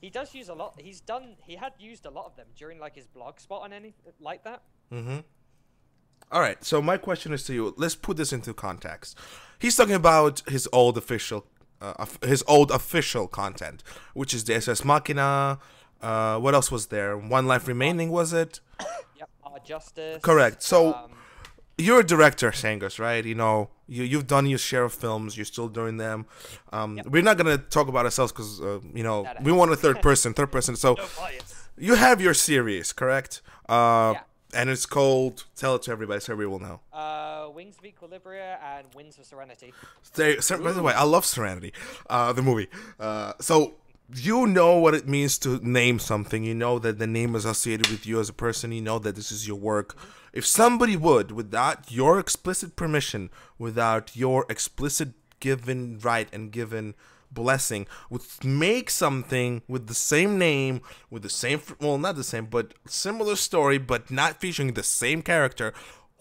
He does use a lot. He had used a lot of them during like his blog spot and anything like that. Mm-hmm. All right, so my question is to you. Let's put this into context. He's talking about his old official content, which is the SS Machina. What else was there? One Life Remaining, was it? Yep. Justice. Correct. So you're a director, Sangos, right? You know, you've done your share of films. You're still doing them. We're not gonna talk about ourselves because you know we want a third person. So No bias. you have your series, correct? Yeah. And it's called, tell it to everybody so everyone will know. Wings of Equilibria and Winds of Serenity. By the way, I love Serenity, the movie. So you know what it means to name something. You know that the name is associated with you as a person. You know that this is your work. If somebody would, without your explicit permission, without your explicit given right and given blessing, would make something with the same name, with the same, well, not the same, but similar story, but not featuring the same character,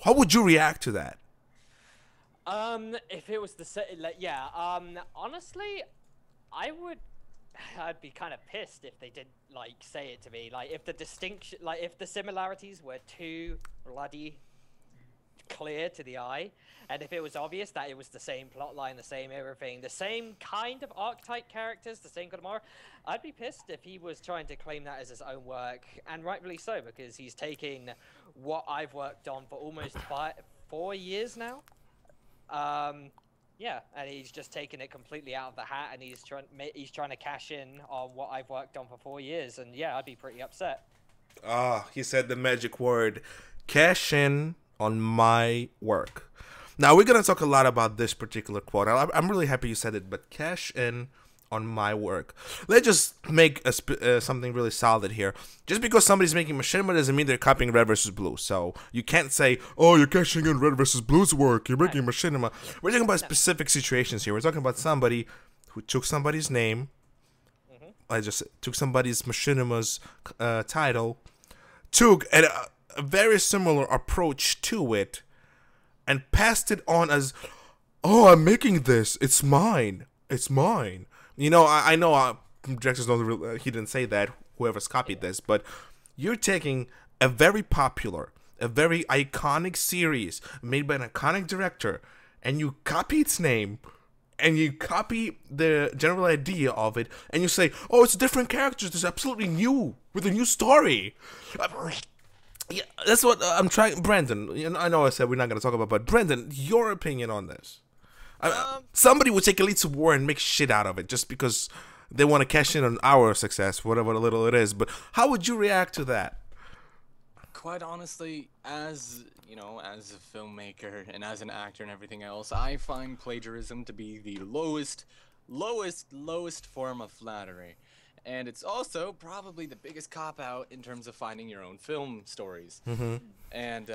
how would you react to that? If it was the same, like, yeah, honestly, I'd be kind of pissed if they did like say it to me, like if the distinction, like if the similarities were too bloody clear to the eye, and if it was obvious that it was the same plotline, the same everything, the same kind of archetype characters, the same kind of aura, I'd be pissed if he was trying to claim that as his own work, and rightfully so, because he's taking what I've worked on for almost 4 years now. Yeah, and he's just taking it completely out of the hat, and he's trying to cash in on what I've worked on for 4 years, and yeah, I'd be pretty upset. He said the magic word, cash in on my work. Now, we're going to talk a lot about this particular quote. I'm really happy you said it, but cash in on my work. Let's just make something really solid here. Just because somebody's making Machinima doesn't mean they're copying Red vs. Blue. So you can't say, oh, you're cashing in Red vs. Blue's work. You're making Machinima. We're talking about specific situations here. We're talking about somebody who took somebody's name. I just took somebody's Machinima's title. Took a very similar approach to it. And passed it on as, oh, I'm making this. It's mine. It's mine. You know, I know directors don't. He didn't say that. Whoever's copied this, but you're taking a very popular, a very iconic series made by an iconic director, and you copy its name, and you copy the general idea of it, and you say, "Oh, it's different characters. It's absolutely new with a new story." Yeah, that's what I'm trying. Brandon, I know I said we're not going to talk about, but Brandon, your opinion on this? Somebody would take Elites of War and make shit out of it just because they want to cash in on our success, whatever little it is. But how would you react to that? Quite honestly, as you know, as a filmmaker and as an actor and everything else, I find plagiarism to be the lowest form of flattery. And it's also probably the biggest cop-out in terms of finding your own film stories. And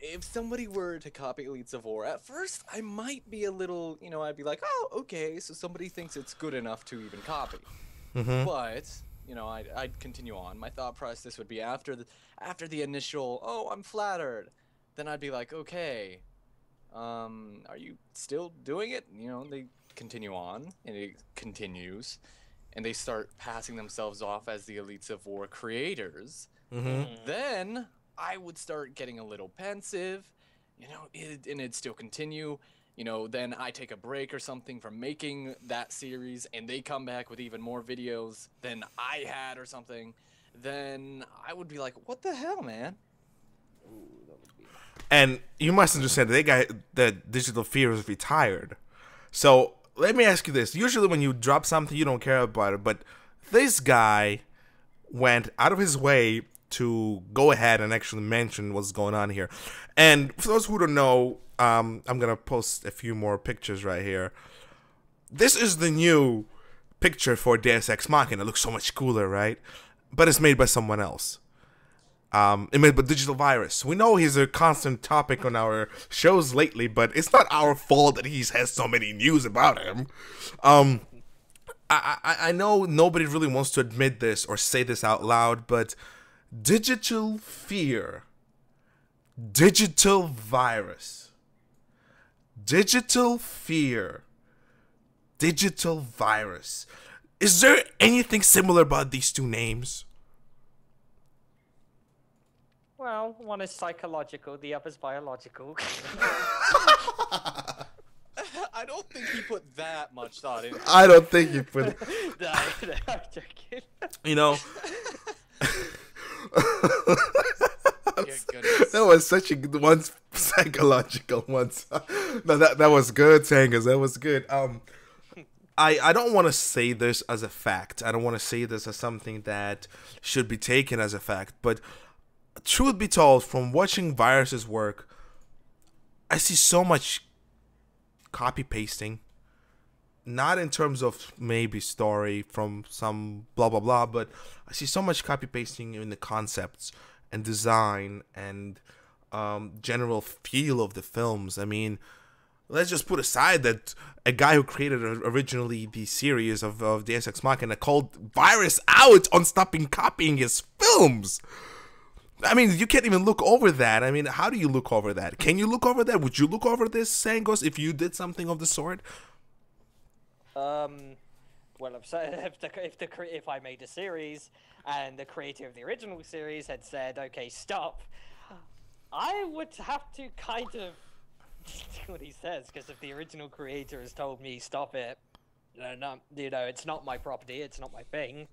if somebody were to copy Elites of War, at first I might be a little, you know, I'd be like, oh, okay, so somebody thinks it's good enough to even copy. But, you know, I'd continue on. My thought process would be after the initial, oh, I'm flattered, then I'd be like, okay, are you still doing it? You know, they continue on, and it continues, and they start passing themselves off as the Elites of War creators. Then I would start getting a little pensive, you know, and it'd still continue. You know, then I take a break or something from making that series, and they come back with even more videos than I had or something. Then I would be like, what the hell, man? And you must understand that Digital Fear is retired. So let me ask you this. Usually when you drop something, you don't care about it. But this guy went out of his way to go ahead and actually mention what's going on here. And for those who don't know, I'm going to post a few more pictures right here. This is the new picture for Deus Ex Machina. It looks so much cooler, right? But it's made by someone else. It made by Digital Virus. We know he's a constant topic on our shows lately, but it's not our fault that he has so many news about him. I know nobody really wants to admit this or say this out loud, but Digital Fear, Digital Virus, Digital Fear, Digital Virus. Is there anything similar about these two names? Well, one is psychological, the other's biological. I don't think he put that much thought into it. I don't think he put. No, I'm joking. You know. Goodness. That was such a good one, psychological once. No, that was good, Sangos. That was good. I don't want to say this as a fact. I don't want to say this as something that should be taken as a fact. But truth be told, from watching Virus's work, I see so much copy pasting. Not in terms of maybe story from some blah blah blah, but I see so much copy pasting in the concepts and design and general feel of the films. I mean, let's just put aside that a guy who created originally the series of Deus Ex Machina called Virus out on stopping copying his films. I mean, you can't even look over that. I mean, how do you look over that? Can you look over that? Would you look over this, Sangos, if you did something of the sort? Well, if I made a series and the creator of the original series had said, "Okay, stop," I would have to kind of do what he says, because if the original creator has told me stop it, no, you know, it's not my property, it's not my thing.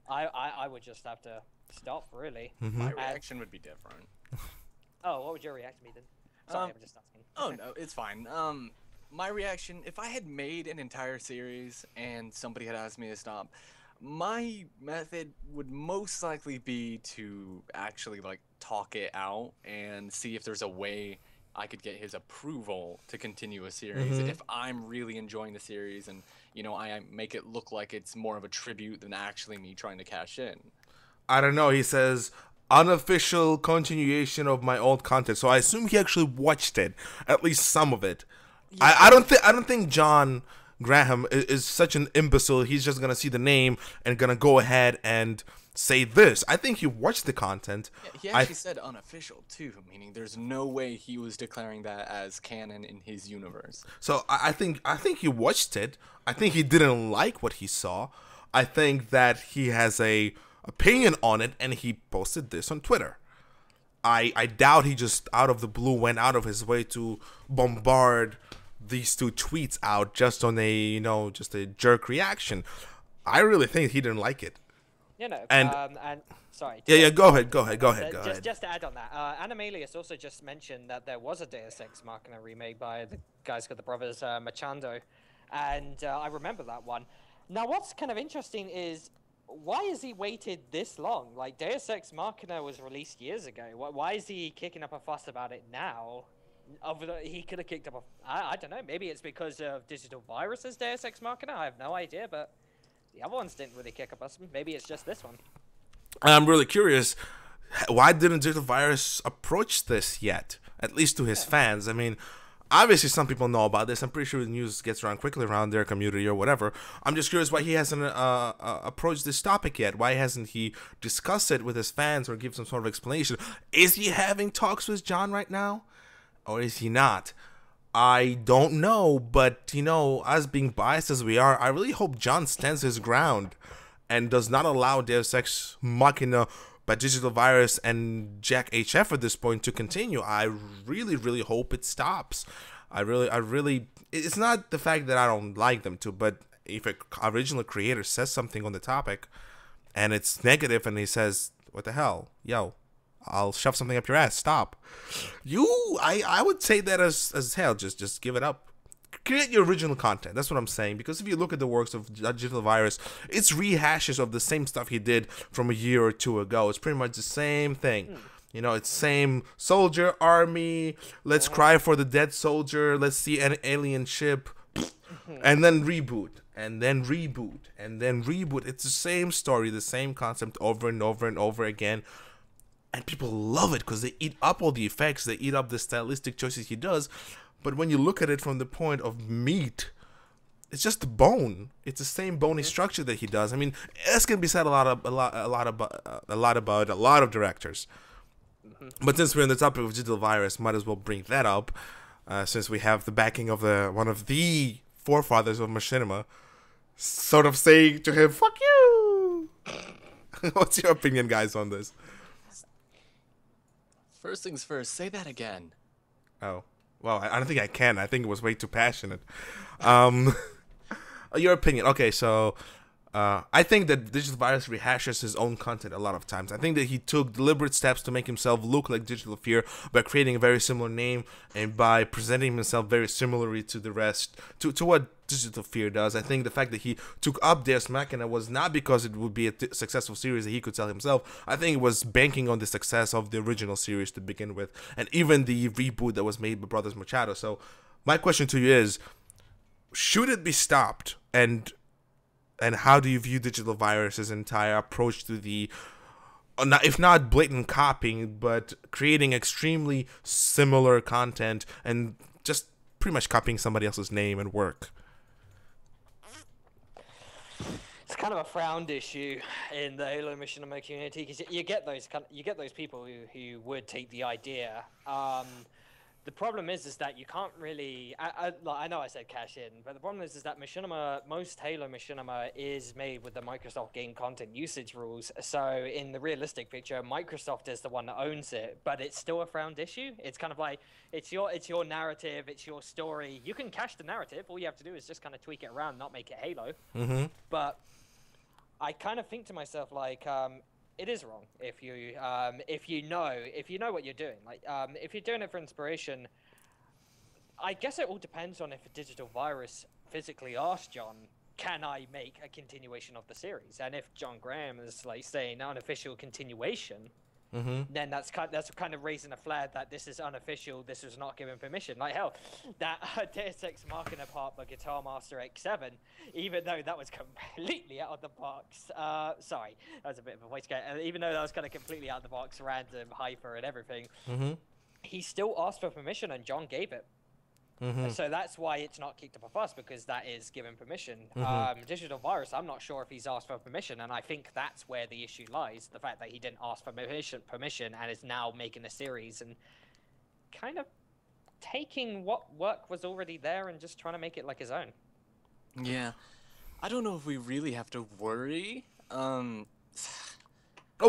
I would just have to stop, really. My reaction would be different. Oh, what would your reaction be then? Sorry, I'm just asking. Oh no, it's fine. My reaction, if I had made an entire series and somebody had asked me to stop, my method would most likely be to actually like talk it out and see if there's a way I could get his approval to continue a series if I'm really enjoying the series, and I make it look like it's more of a tribute than actually me trying to cash in. I don't know. He says unofficial continuation of my old content. So I assume he actually watched it, at least some of it. Yeah. I don't think John Graham is such an imbecile. He's just gonna see the name and gonna go ahead and say this. I think he watched the content. Yeah, he actually said unofficial too, meaning there's no way he was declaring that as canon in his universe. So I think he watched it. I think he didn't like what he saw. I think that he has a opinion on it, and he posted this on Twitter. I doubt he just out of the blue went out of his way to bombard these two tweets out just on a just a jerk reaction. I really think he didn't like it. And sorry. Yeah, go ahead. Just to add on that, Animalius also just mentioned that there was a Deus Ex Machina remake by the guys called the brothers Machado, and I remember that one. Now, what's kind of interesting is, why has he waited this long? Like, Deus Ex Machina was released years ago. Why is he kicking up a fuss about it now? He could have kicked up I don't know. Maybe it's because of Digital Virus's Deus Ex Machina. I have no idea, but the other ones didn't really kick up a fuss. Maybe it's just this one. I'm really curious. Why didn't Digital Virus approach this yet? At least to his fans. I mean, obviously some people know about this. I'm pretty sure the news gets around quickly around their community or whatever. I'm just curious why he hasn't approached this topic yet. Why hasn't he discussed it with his fans or give some sort of explanation? Is he having talks with John right now? Or is he not? I don't know, but us being biased as we are, I really hope John stands his ground and does not allow Deus Ex Machina by Digital Virus and Jack HF at this point to continue. I really, really hope it stops. I really, it's not the fact that I don't like them too, but if an original creator says something on the topic and it's negative and he says, what the hell, yo, I'll shove something up your ass. Stop. I would say that as hell. Just give it up. Create your original content. That's what I'm saying. Because if you look at the works of Digital Virus, it's rehashes of the same stuff he did from a year or two ago. It's pretty much the same thing. It's same soldier, army. Let's cry for the dead soldier. Let's see an alien ship. And then reboot. And then reboot. And then reboot. It's the same story, the same concept over and over and over again. And people love it because they eat up all the effects. They eat up the stylistic choices he does. But when you look at it from the point of meat, it's just the bone. It's the same bony structure that he does. I mean, this can be said a lot about a lot of directors. But since we're on the topic of Digital Virus, might as well bring that up, since we have the backing of one of the forefathers of Machinima, sort of saying to him, "Fuck you." What's your opinion, guys, on this? First things first, say that again. Oh, well, I don't think I can. I think it was way too passionate. Your opinion. Okay, so I think that Digital Virus rehashes his own content a lot of times. I think that he took deliberate steps to make himself look like Digital Fear by creating a very similar name and by presenting himself very similarly to the rest, to what Digital Fear does. I think the fact that he took up Deus Machina was not because it would be a successful series that he could sell himself. I think it was banking on the success of the original series to begin with, and even the reboot that was made by Brothers Machado. So my question to you is, should it be stopped? And how do you view Digital Virus's entire approach to the, if not blatant copying, but creating extremely similar content and just pretty much copying somebody else's name and work? It's kind of a frowned issue in the Halo Machinima community because you get those people who would take the idea. The problem is that you can't really. I know I said cash in, but the problem is that most Halo Machinima is made with the Microsoft game content usage rules. So in the realistic picture, Microsoft is the one that owns it, but it's still a frowned issue. It's kind of like it's your narrative, it's your story. You can cache the narrative. All you have to do is just kind of tweak it around, not make it Halo. But I kind of think to myself like. It is wrong if you know what you're doing. Like if you're doing it for inspiration, I guess it all depends on if Digital Virus physically asked John, "Can I make a continuation of the series?" And if John Graham is like saying unofficial continuation, then that's kind of raising a flag that this is unofficial. This was not given permission. Like hell, that Deus Ex Machina part by Guitar Master X7, even though that was completely out of the box. Sorry, that was a bit of a voice get. Even though that was kind of completely out of the box, random, hyper, and everything, he still asked for permission, and John gave it. So that's why it's not kicked up a fuss, because that is given permission. Digital Virus, I'm not sure if he's asked for permission, and I think that's where the issue lies. The fact that he didn't ask for permission and is now making a series and kind of taking what work was already there and just trying to make it like his own. Yeah. I don't know if we really have to worry. Oh,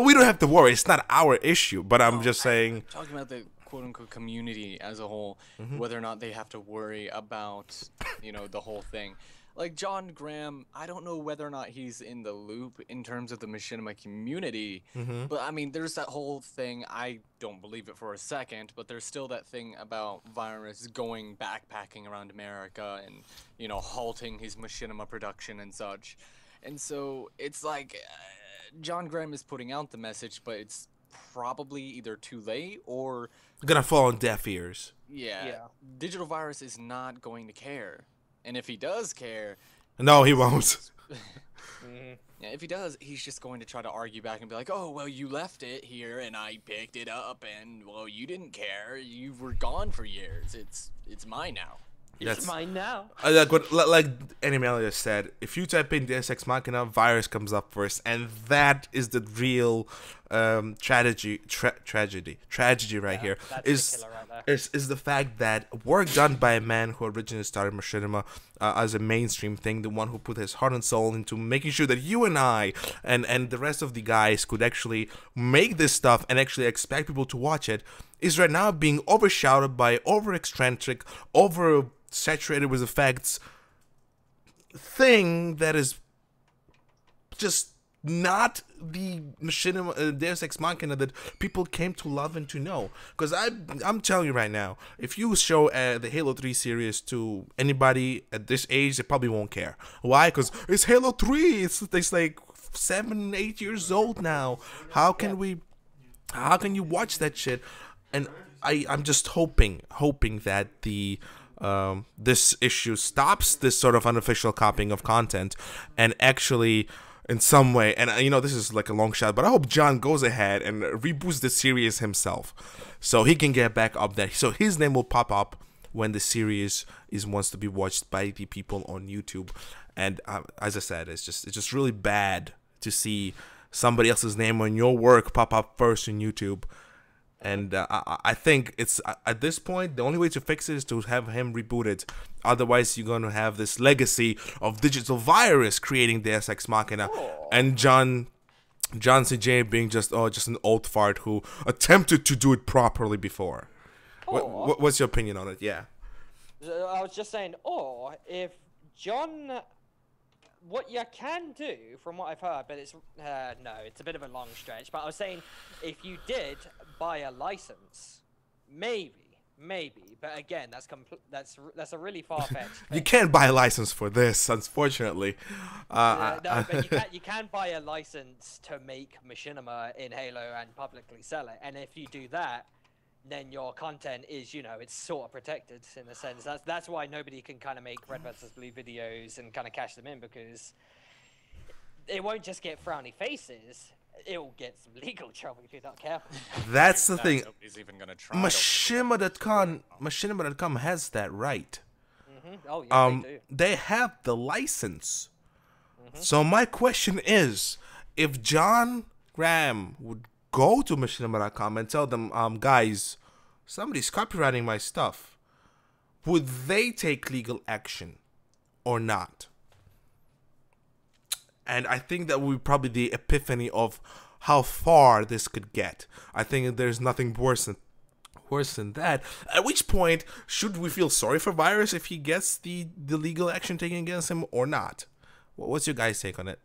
we don't have to worry. It's not our issue, but I'm just saying... Talking about the quote-unquote community as a whole, whether or not they have to worry about, you know, the whole thing. Like, John Graham, I don't know whether or not he's in the loop in terms of the Machinima community, but, I mean, there's that whole thing, I don't believe it for a second, but there's still that thing about Virus going backpacking around America and, you know, halting his Machinima production and such. And so, it's like, John Graham is putting out the message, but it's probably either too late or... gonna fall on deaf ears. Yeah. Digital Virus is not going to care. And if he does care... No, he won't. Yeah, if he does, he's just going to try to argue back and be like, oh, well, you left it here and I picked it up and, well, you didn't care. You were gone for years. It's mine now. It's mine now. Like Animalia said, if you type in Deus Ex Machina, Virus comes up first, and that is the real tragedy right here. Is the fact that work done by a man who originally started Machinima as a mainstream thing, the one who put his heart and soul into making sure that you and I and the rest of the guys could actually make this stuff and actually expect people to watch it, is right now being overshadowed by over-eccentric, over-saturated with effects thing that is just not the Machinima, Deus Ex Machina that people came to love and to know. Because I'm telling you right now, if you show the Halo 3 series to anybody at this age, they probably won't care. Why? Because it's Halo 3. It's like 7, 8 years old now. How can you watch that shit? And I'm just hoping that the this issue stops this sort of unofficial copying of content and actually in some way, and you know this is like a long shot, but I hope John goes ahead and reboots the series himself so he can get back up there, so his name will pop up when the series wants to be watched by the people on YouTube. And as I said, it's just really bad to see somebody else's name on your work pop up first on YouTube. And I think it's at this point the only way to fix it is to have him rebooted. Otherwise, you're gonna have this legacy of Digital Virus creating Deus Ex Machina, and John CJ being just an old fart who attempted to do it properly before. What's your opinion on it? Yeah. I was just saying, or if John. What you can do, from what I've heard, but it's no, it's a bit of a long stretch. But I was saying, if you did buy a license, maybe. But again, that's a really far-fetched. You can't buy a license for this, unfortunately. No, but you can buy a license to make Machinima in Halo and publicly sell it. And if you do that, then your content is, you know, it's sort of protected in a sense. That's why nobody can kind of make Red vs. Blue videos and kind of cash them in, because it won't just get frowny faces. It'll get some legal trouble if you're not careful. That's the thing. Nobody's even gonna try. Machinima.com has that right. Oh yeah, they do. They have the license. So my question is, if John Graham would go to Machinima.com and tell them, guys, somebody's copywriting my stuff, would they take legal action or not? And I think that would be probably the epiphany of how far this could get. I think there's nothing worse than that. At which point, should we feel sorry for Virus if he gets the legal action taken against him or not? What's your guys' take on it?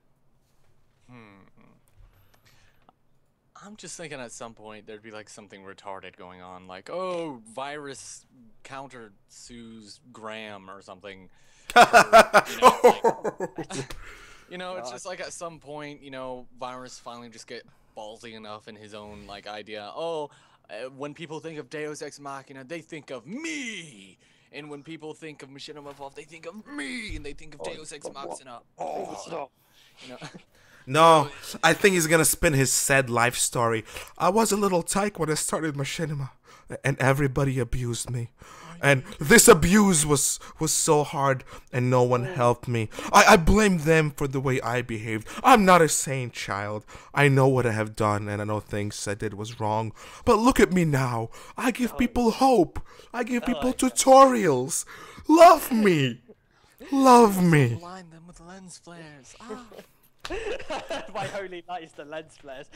I'm just thinking at some point there'd be like something retarded going on, like, oh, Virus counter sues Graham or something. You know, it's just like at some point, you know, Virus finally just get ballsy enough in his own like idea. Oh, when people think of Deus Ex Machina, they think of me. And when people think of Machinima Evolved, they think of me, and they think of Deus Ex Machina. Oh, you know. No, I think he's gonna spin his sad life story. I was a little tyke when I started Machinima, and everybody abused me. And this abuse was so hard, and no one helped me. I blame them for the way I behaved. I'm not a sane child. I know what I have done, and I know things I did was wrong. But look at me now. I give people hope. I give people tutorials. Love me. Love me. Blind them with lens flares. My holy light is the lens flares.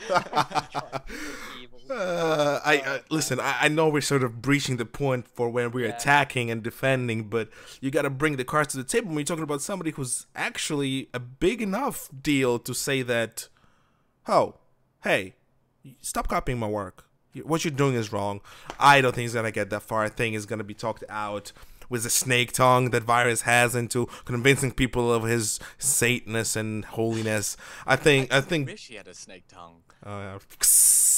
Listen. I know we're sort of breaching the point for when we're attacking and defending, but you got to bring the cards to the table when you're talking about somebody who's actually a big enough deal to say that, oh, hey, stop copying my work. What you're doing is wrong. I don't think he's gonna get that far. I think he's gonna be talked out with the snake tongue that Virus has into convincing people of his Satanness and holiness. I wish he had a snake tongue. Yeah.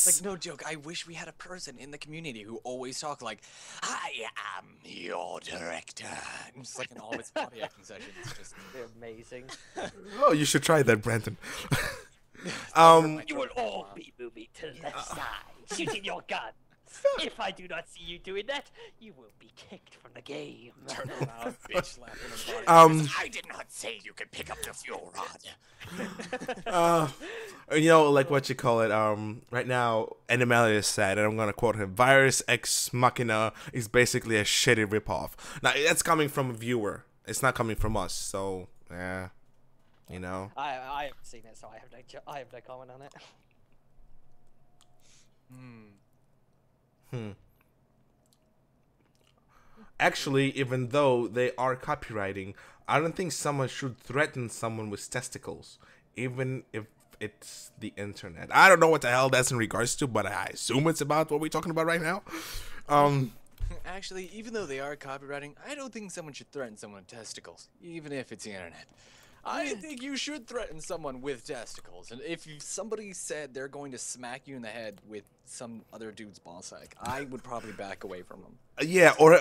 Like, no joke, I wish we had a person in the community who always talked like, I am your director. And just like in all his body acting sessions. Just amazing. Oh, you should try that, Brandon. You will all be moving to the left side, shooting your gun. If I do not see you doing that, you will be kicked from the game. Turn around, bitch, slap him in the body. I did not say you could pick up the fuel rod. You know, like what you call it. Right now, Animalia is sad, and I'm gonna quote him: "Virus Ex Machina is basically a shitty ripoff." Now, that's coming from a viewer. It's not coming from us. So, yeah, you know. I haven't seen it, so I have no comment on it. Actually, even though they are copywriting, I don't think someone should threaten someone with testicles, even if it's the internet. I don't know what the hell that's in regards to, but I assume it's about what we're talking about right now. Actually, even though they are copywriting, I don't think someone should threaten someone with testicles, even if it's the internet. I think you should threaten someone with testicles, and if somebody said they're going to smack you in the head with some other dude's ball sack, I would probably back away from them. Yeah, or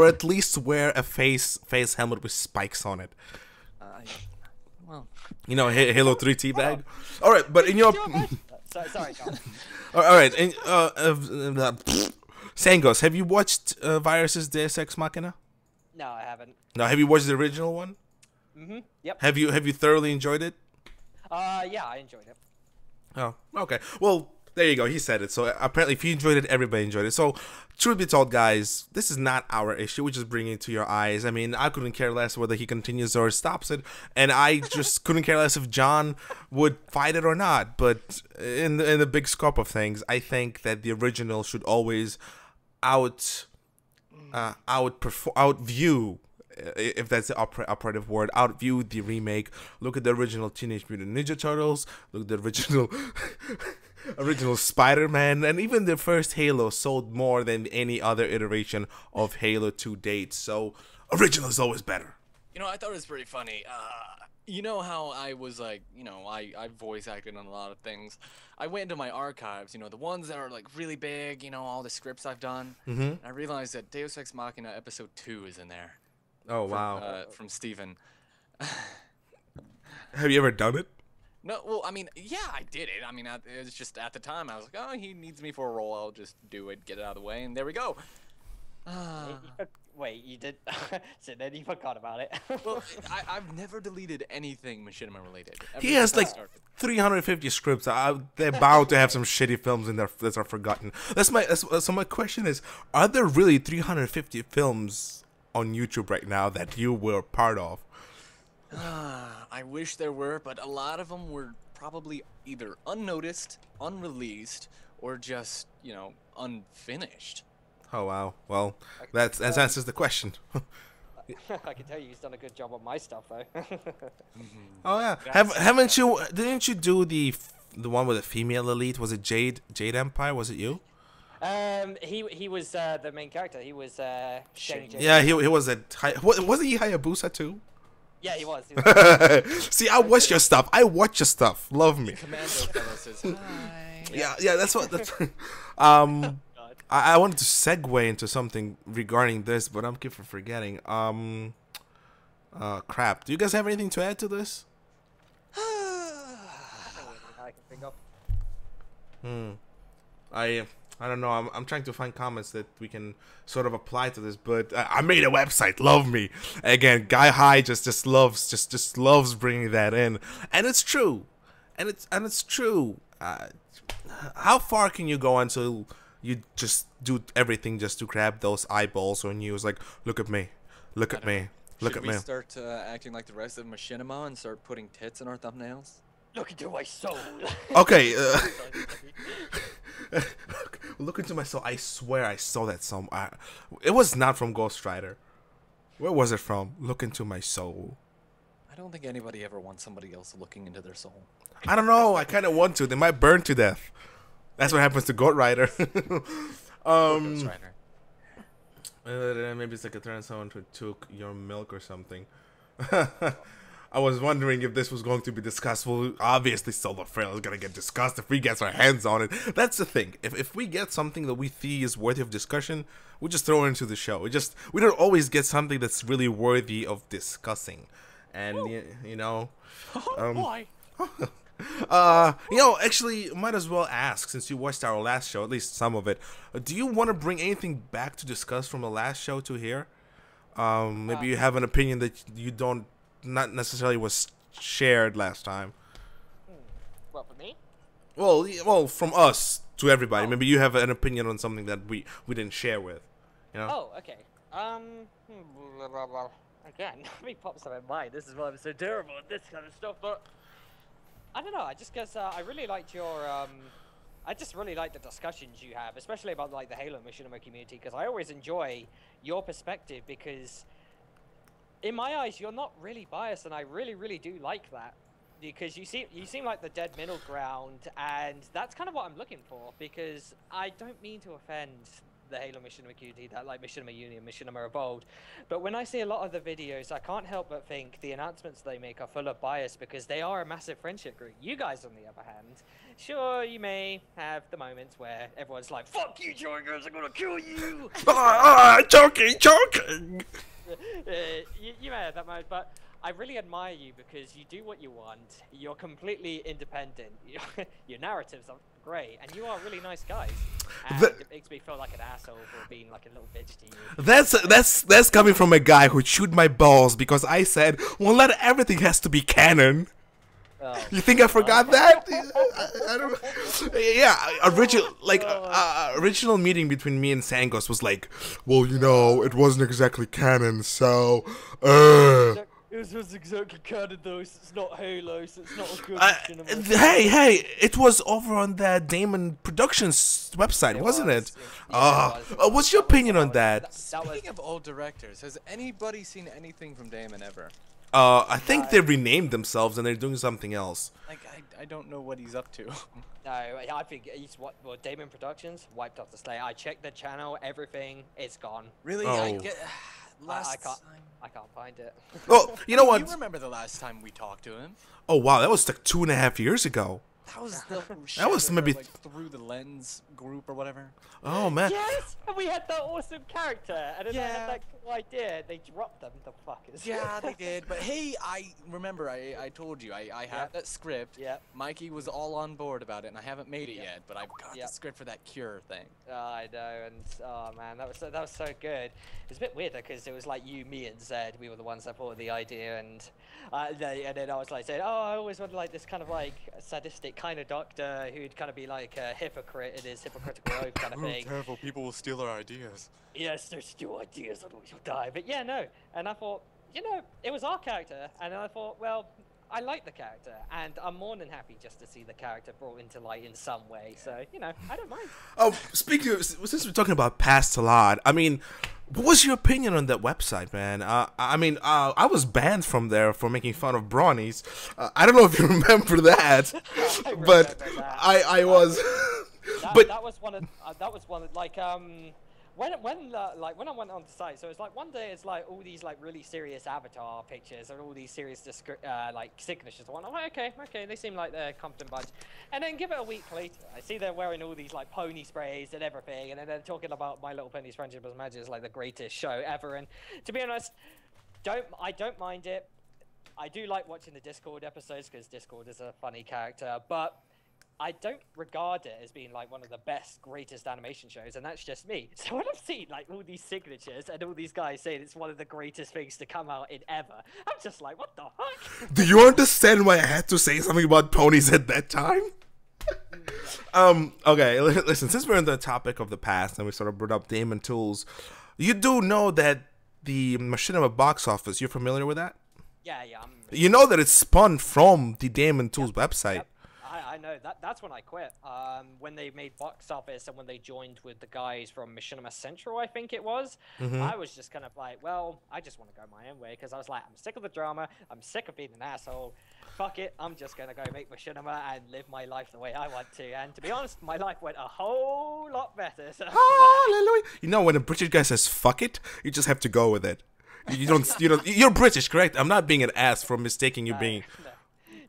at least wear a face helmet with spikes on it. Well, you know, Halo 3 teabag. All right, but in your sorry, John. all right, Sangos, have you watched Virus's Deus Ex Machina? No, I haven't. No, have you watched the original one? Yep. Have you thoroughly enjoyed it? Yeah, I enjoyed it. Oh, okay. Well, there you go. He said it. So apparently, if you enjoyed it, everybody enjoyed it. So, truth be told, guys, this is not our issue. We just bring it to your eyes. I mean, I couldn't care less whether he continues or stops it, and I just couldn't care less if John would fight it or not. But in the big scope of things, I think that the original should always outview, if that's the operative word, outview the remake. Look at the original Teenage Mutant Ninja Turtles. Look at the original Spider-Man, and even the first Halo sold more than any other iteration of Halo to date. So, original is always better. You know, I thought it was pretty funny. You know how I was like, you know, I voice acted on a lot of things. I went into my archives, you know, the ones that are like really big, you know, all the scripts I've done. And I realized that Deus Ex Machina Episode 2 is in there. Oh, wow. From Steven. Have you ever done it? No, well, I mean, yeah, I did it. I mean, it was just at the time, I was like, oh, he needs me for a role. I'll just do it, get it out of the way, and there we go. Wait, you did? So then you forgot about it. Well, I've never deleted anything Machinima related. He has like 350 scripts. They're bound to have some shitty films in there that are forgotten. So my question is, are there really 350 films on YouTube right now that you were part of? I wish there were, but a lot of them were probably either unnoticed, unreleased, or just, you know, unfinished. Oh, wow. Well, that answers the question. I can tell you he's done a good job on my stuff, though. Oh, yeah. Didn't you do the one with the female elite? Was it Jade Empire? Was it you? He was the main character. He was Shang. Yeah, he was wasn't he Hayabusa too? Yeah, he was. He was. See, I watch your stuff. I watch your stuff. Love me. Commando fellow says hi. Yeah, that's what. That's, God. I wanted to segue into something regarding this, but I'm keep forgetting. Crap. Do you guys have anything to add to this? I can think of. I don't know. I'm trying to find comments that we can sort of apply to this, but I made a website. Love me. Again, Guy High just loves bringing that in, and it's true, and it's true. How far can you go until you just do everything just to grab those eyeballs on you? It's like, look at me, look at me, look at me. Should we start acting like the rest of Machinima and start putting tits in our thumbnails? Look into my soul. Okay. Look into my soul. I swear I saw that somewhere. It was not from Ghost Rider. Where was it from? Look into my soul. I don't think anybody ever wants somebody else looking into their soul. I don't know. I kind of want to. They might burn to death. That's what happens to Ghost Rider. Ghost Rider. Maybe it's like a turn someone who took your milk or something. I was wondering if this was going to be discussed. Well, obviously Solar Frail is going to get discussed if we get our hands on it. That's the thing. If we get something that we see is worthy of discussion, we just throw it into the show. We don't always get something that's really worthy of discussing. And, you know... Why? Actually, might as well ask, since you watched our last show, at least some of it, do you want to bring anything back to discuss from the last show to here? Maybe you have an opinion that you don't... not necessarily was shared last time. What, for me? Well, from us to everybody. Maybe you have an opinion on something that we didn't share with. You know? Oh, okay. Again, let me pop something in mind. This is why I'm so terrible at this kind of stuff. But I don't know. I just guess I really liked your. I just really like the discussions you have, especially about like the Halo Machinima community, because I always enjoy your perspective because, in my eyes, you're not really biased, and I really do like that, because you seem like the dead middle ground, and that's kind of what I'm looking for, because I don't mean to offend the Halo Machinima community, that like Machinima Union, Machinima Evolved, but when I see a lot of the videos, I can't help but think the announcements they make are full of bias, because they are a massive friendship group. You guys, on the other hand, sure, you may have the moments where everyone's like, "Fuck you, Jorgers, I'm gonna kill you!" Joking! You may have that moment, but I really admire you because you do what you want. You're completely independent. Your narratives are great, and you are really nice guys. And it makes me feel like an asshole for being like a little bitch to you. That's coming from a guy who chewed my balls because I said, "Well, not everything has to be canon." Oh. You think I forgot that? I don't. Yeah, original meeting between me and Sangos was like, well, you know, it wasn't exactly canon, so. It was exactly canon though. So it's not Halo, so it's not a good. Hey! It was over on that Damon Productions website, wasn't it? What's your opinion on that? Speaking of old directors, has anybody seen anything from Damon ever? I think they renamed themselves and they're doing something else. Like, I don't know what he's up to. No, I think he's Damon Productions wiped off the slate. I checked the channel, everything, it's gone. Really? Oh. I can't find it. Oh, you know what? You remember the last time we talked to him? Oh wow, that was like 2.5 years ago. That was the That was maybe like, through the lens group or whatever. Oh man. Yes, and we had that awesome character, and then they had that cool idea. They dropped them, the fuckers. Yeah, they did. But hey, I remember I told you I have that script. Yeah. Mikey was all on board about it, and I haven't made it yet. But I've got the script for that Cure thing. I know, and oh man, that was so good. It was a bit weird because it was like you, me, and Zed. We were the ones that thought of the idea, and then I was like saying, oh, I always wanted like this kind of like sadistic kind of doctor who'd kind of be like a hypocrite in his hypocritical oath kind of thing. Careful, people will steal our ideas. Yes, there's still ideas, otherwise you'll die. But yeah, no. And I thought, you know, it was our character, and I thought, well, I like the character, and I'm more than happy just to see the character brought into light in some way. So, you know, I don't mind. Oh, speaking of, since we're talking about past a lot, I mean, what was your opinion on that website, man? I was banned from there for making fun of brownies. I don't know if you remember that, but I was. That was one of like when like when I went on the site, so it's like one day it's like all these like really serious avatar pictures and all these serious like signatures. I'm like, okay, they seem like they're competent bunch. And then give it a week later, I see they're wearing all these like pony sprays and everything, and then they're talking about My Little Pony's Friendship as Magic is like the greatest show ever. And to be honest, I don't mind it. I do like watching the Discord episodes because Discord is a funny character, but I don't regard it as being like one of the best, greatest animation shows, and that's just me. So when I've seen like all these signatures and all these guys saying it's one of the greatest things to come out in ever, I'm just like, what the fuck? Do you understand why I had to say something about ponies at that time? Okay, listen, since we're on the topic of the past and we sort of brought up Demon Tools, you do know that the Machinima box office, you're familiar with that? Yeah. You know that it's spun from the Demon Tools website. Yep. I know that's when I quit. When they made box office and when they joined with the guys from Machinima Central, I think it was. I was just kind of like, well, I just want to go my own way because I was like, I'm sick of the drama. I'm sick of being an asshole. Fuck it. I'm just gonna go make Machinima and live my life the way I want to. And to be honest, my life went a whole lot better. So hallelujah! You know, when a British guy says "fuck it," you just have to go with it. You don't. You're British, correct? I'm not being an ass for mistaking you being.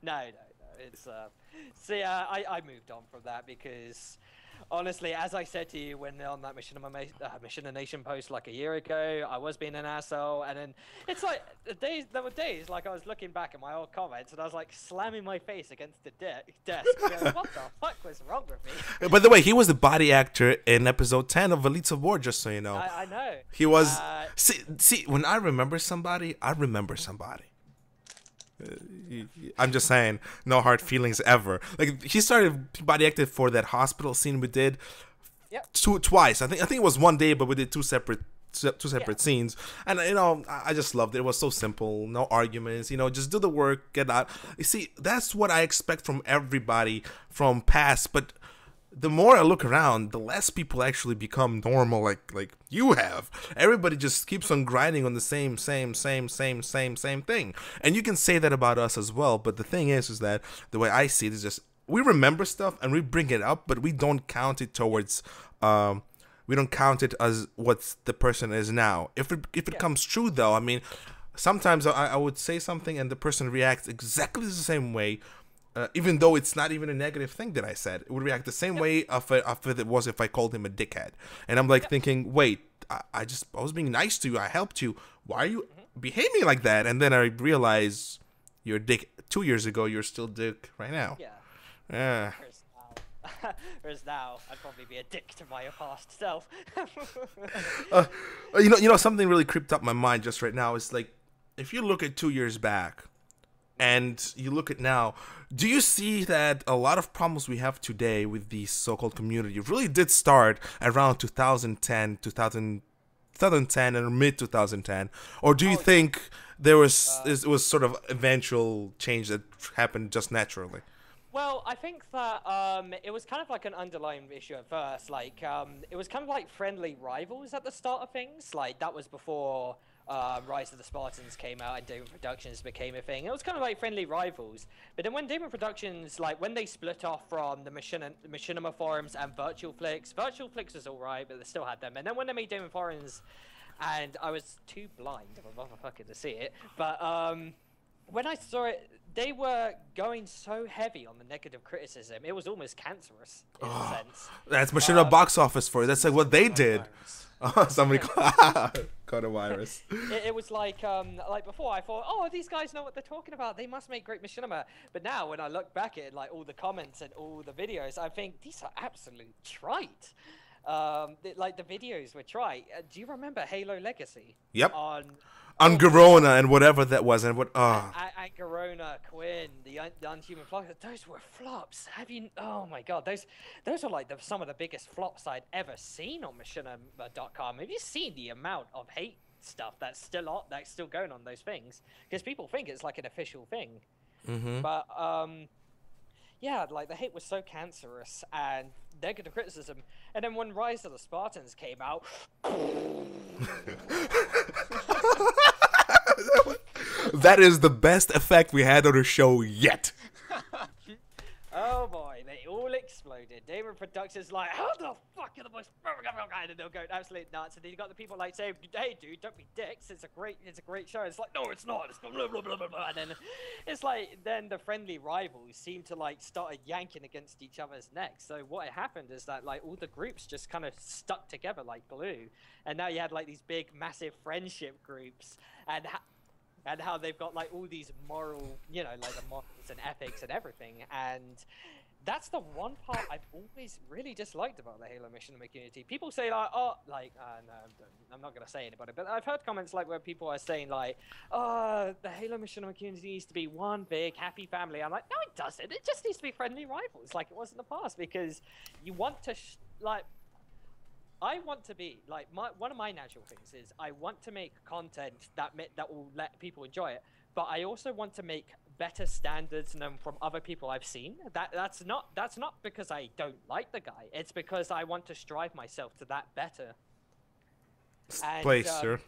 No. It's See, I moved on from that because, honestly, as I said to you when on that Machinima Nation post like a year ago, I was being an asshole, and then it's like there were days like I was looking back at my old comments and I was like slamming my face against the desk. Going, what the fuck was wrong with me? By the way, he was the body actor in episode 10 of Elites of War, just so you know. I know. He was. See, when I remember somebody, I remember somebody. I'm just saying, no hard feelings ever. Like he started body acted for that hospital scene we did, twice. I think it was one day, but we did two separate scenes. And I just loved it. It was so simple, no arguments. Just do the work, get out. You see, that's what I expect from everybody from past. But the more I look around, the less people actually become normal like you have. Everybody just keeps on grinding on the same thing. And you can say that about us as well, but the thing is that the way I see it is just we remember stuff and we bring it up, but we don't count it towards we don't count it as what the person is now. If it comes true though, I mean, sometimes I would say something and the person reacts exactly the same way. Even though it's not even a negative thing that I said, it would react the same way if it was if I called him a dickhead. And I'm like thinking, wait, I was being nice to you. I helped you. Why are you behaving like that? And then I realize you're a dick 2 years ago. You're still a dick right now. Yeah. Whereas now, I'd probably be a dick to my past self. Something really creeped up my mind just right now. Is like, if you look at 2 years back, and you look at now, do you see that a lot of problems we have today with the so-called community really did start around 2010 and mid-2010? Or do you think it was sort of eventual change that happened just naturally? Well, I think that it was kind of like an underlying issue at first. Like, it was kind of like friendly rivals at the start of things. Like, that was before Rise of the Spartans came out and Demon Productions became a thing. It was kind of like friendly rivals. But then when Demon Productions, like when they split off from the Machinima forums and Virtual Flicks was alright, but they still had them. And then when they made Demon Forums, and I was too blind of a motherfucker to see it, but when I saw it, they were going so heavy on the negative criticism. It was almost cancerous in a sense. That's Machinima box office for you. That's like what they did. Somebody caught a virus. It was like before I thought, oh, these guys know what they're talking about. They must make great machinima. But now when I look back at like all the comments and all the videos, I think these are absolute trite. Like the videos were trite. Do you remember Halo Legacy? Yep. On Garona and whatever that was, and what? And Garona, Quinn, the Unhuman Flock. Those were flops. Have you? Oh my God, those are like some of the biggest flops I'd ever seen on Machinima.com. Have you seen the amount of hate stuff that's still going on those things? Because people think it's like an official thing, but yeah, like the hate was so cancerous and negative criticism. And then when Rise of the Spartans came out, that is the best effect we had on the show yet. Oh boy, they all exploded. exploded. Damon Productions like, how the fuck are the most, and they'll go absolute nuts. And then you got the people like saying, hey dude, don't be dicks. It's a great show. It's like, no, it's not. It's blah blah blah blah blah. And then it's like, then the friendly rivals seem to like started yanking against each other's necks. So what happened is that like all the groups just kind of stuck together like glue. And now you had like these big, massive friendship groups, and how they've got like all these moral, you know, like the morals and ethics and everything. And that's the one part I've always really disliked about the Halo Machinima community. People say like, oh, like, no, I'm not gonna say anybody, but I've heard comments like where people are saying like, oh, the Halo Machinima community needs to be one big happy family. I'm like, no, it doesn't. It just needs to be friendly rivals, like it was in the past, because you want to like. I want to be like one of my natural things is I want to make content that will let people enjoy it, but I also want to make better standards than from other people I've seen. That's not because I don't like the guy. It's because I want to strive myself to that better. And, Place, sir.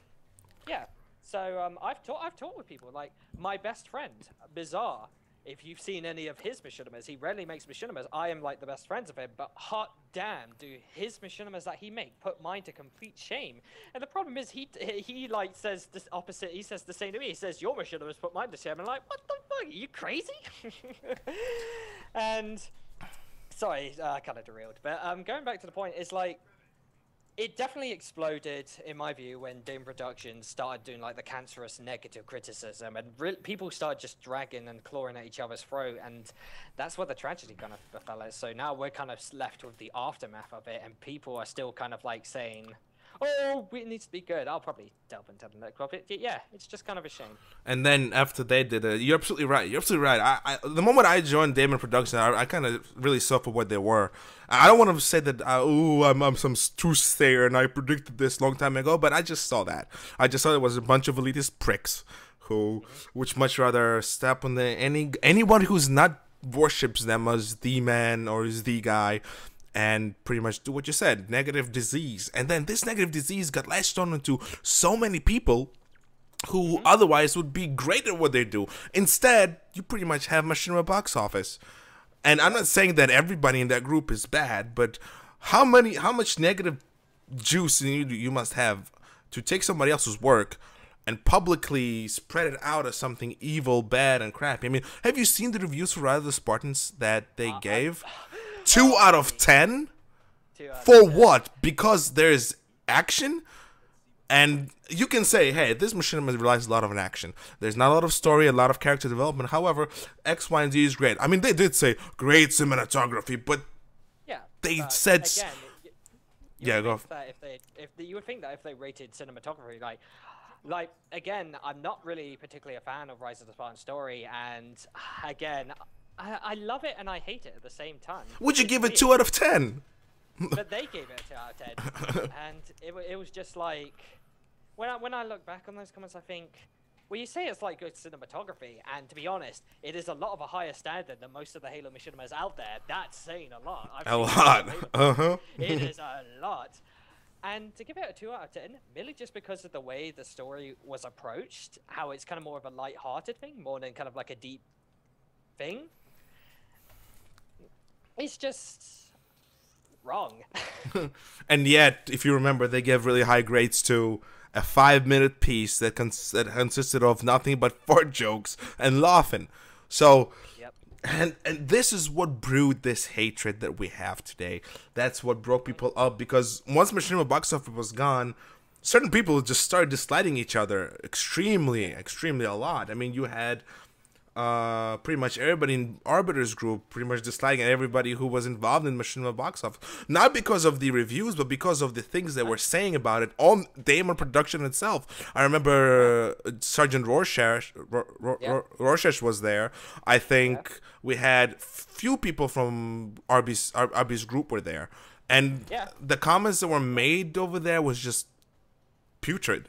Yeah. So I've talked with people like my best friend Bizarre. If you've seen any of his machinimas, he rarely makes machinimas. I am like the best friends of him, but hot damn, do his machinimas that he make put mine to complete shame. And the problem is he like says this opposite. He says the same to me. He says your machinimas put mine to shame. I'm like, what the fuck? Are you crazy? And sorry, I kind of derailed. But going back to the point is like. It definitely exploded, in my view, when Doom Productions started doing like the cancerous negative criticism, and people started just dragging and clawing at each other's throat, and that's where the tragedy kind of befell us. So now we're kind of left with the aftermath of it, and people are still kind of like saying, oh, it needs to be good. I'll probably delve into the next topic. Yeah, it's just kind of a shame. And then after they did it, you're absolutely right. You're absolutely right. The moment I joined Damon Production, I kind of really saw for what they were. I don't want to say that, I'm some truth-sayer and I predicted this long time ago, but I just saw that. I just saw it was a bunch of elitist pricks who would much rather step on anyone who's not worships them as the man or as the guy, and pretty much do what you said, negative disease. And then this negative disease got latched on into so many people who otherwise would be great at what they do. Instead, you pretty much have Machinima box office. And I'm not saying that everybody in that group is bad, but how much negative juice you must have to take somebody else's work and publicly spread it out as something evil, bad, and crappy. I mean, have you seen the reviews for Rise of the Spartans that they gave? 2 out of 10? For what? Because there's action? And you can say, hey, this Machinima relies a lot on action. There's not a lot of story, a lot of character development. However, X, Y, and Z is great. I mean, they did say great cinematography, but yeah, they said... Again, yeah, go. You would think that if they rated cinematography, like again, I'm not really particularly a fan of Rise of the Spartan story, and again, I love it and I hate it at the same time. Would you give it 2 out of 10? But they gave it a 2 out of 10, and it was just like when I look back on those comments, I think, well, you say it's like good cinematography, and to be honest, it is a lot of a higher standard than most of the Halo Machinimas out there. That's saying a lot. It is a lot. And to give it a 2 out of 10, merely just because of the way the story was approached, how it's kind of more of a light-hearted thing, more than kind of like a deep thing, it's just wrong. And yet, if you remember, they gave really high grades to a 5-minute piece that consisted of nothing but fart jokes and laughing. So, yep. and this is what brewed this hatred that we have today. That's what broke people up, because once Machinima box office was gone, certain people just started disliking each other extremely a lot. I mean, you had pretty much everybody in Arbiter's group pretty much disliking everybody who was involved in Machinima box office. Not because of the reviews, but because of the things they were saying about it on Damon production itself. I remember Sergeant Rorschach was there. I think we had few people from RB's group were there. And the comments that were made over there was just putrid.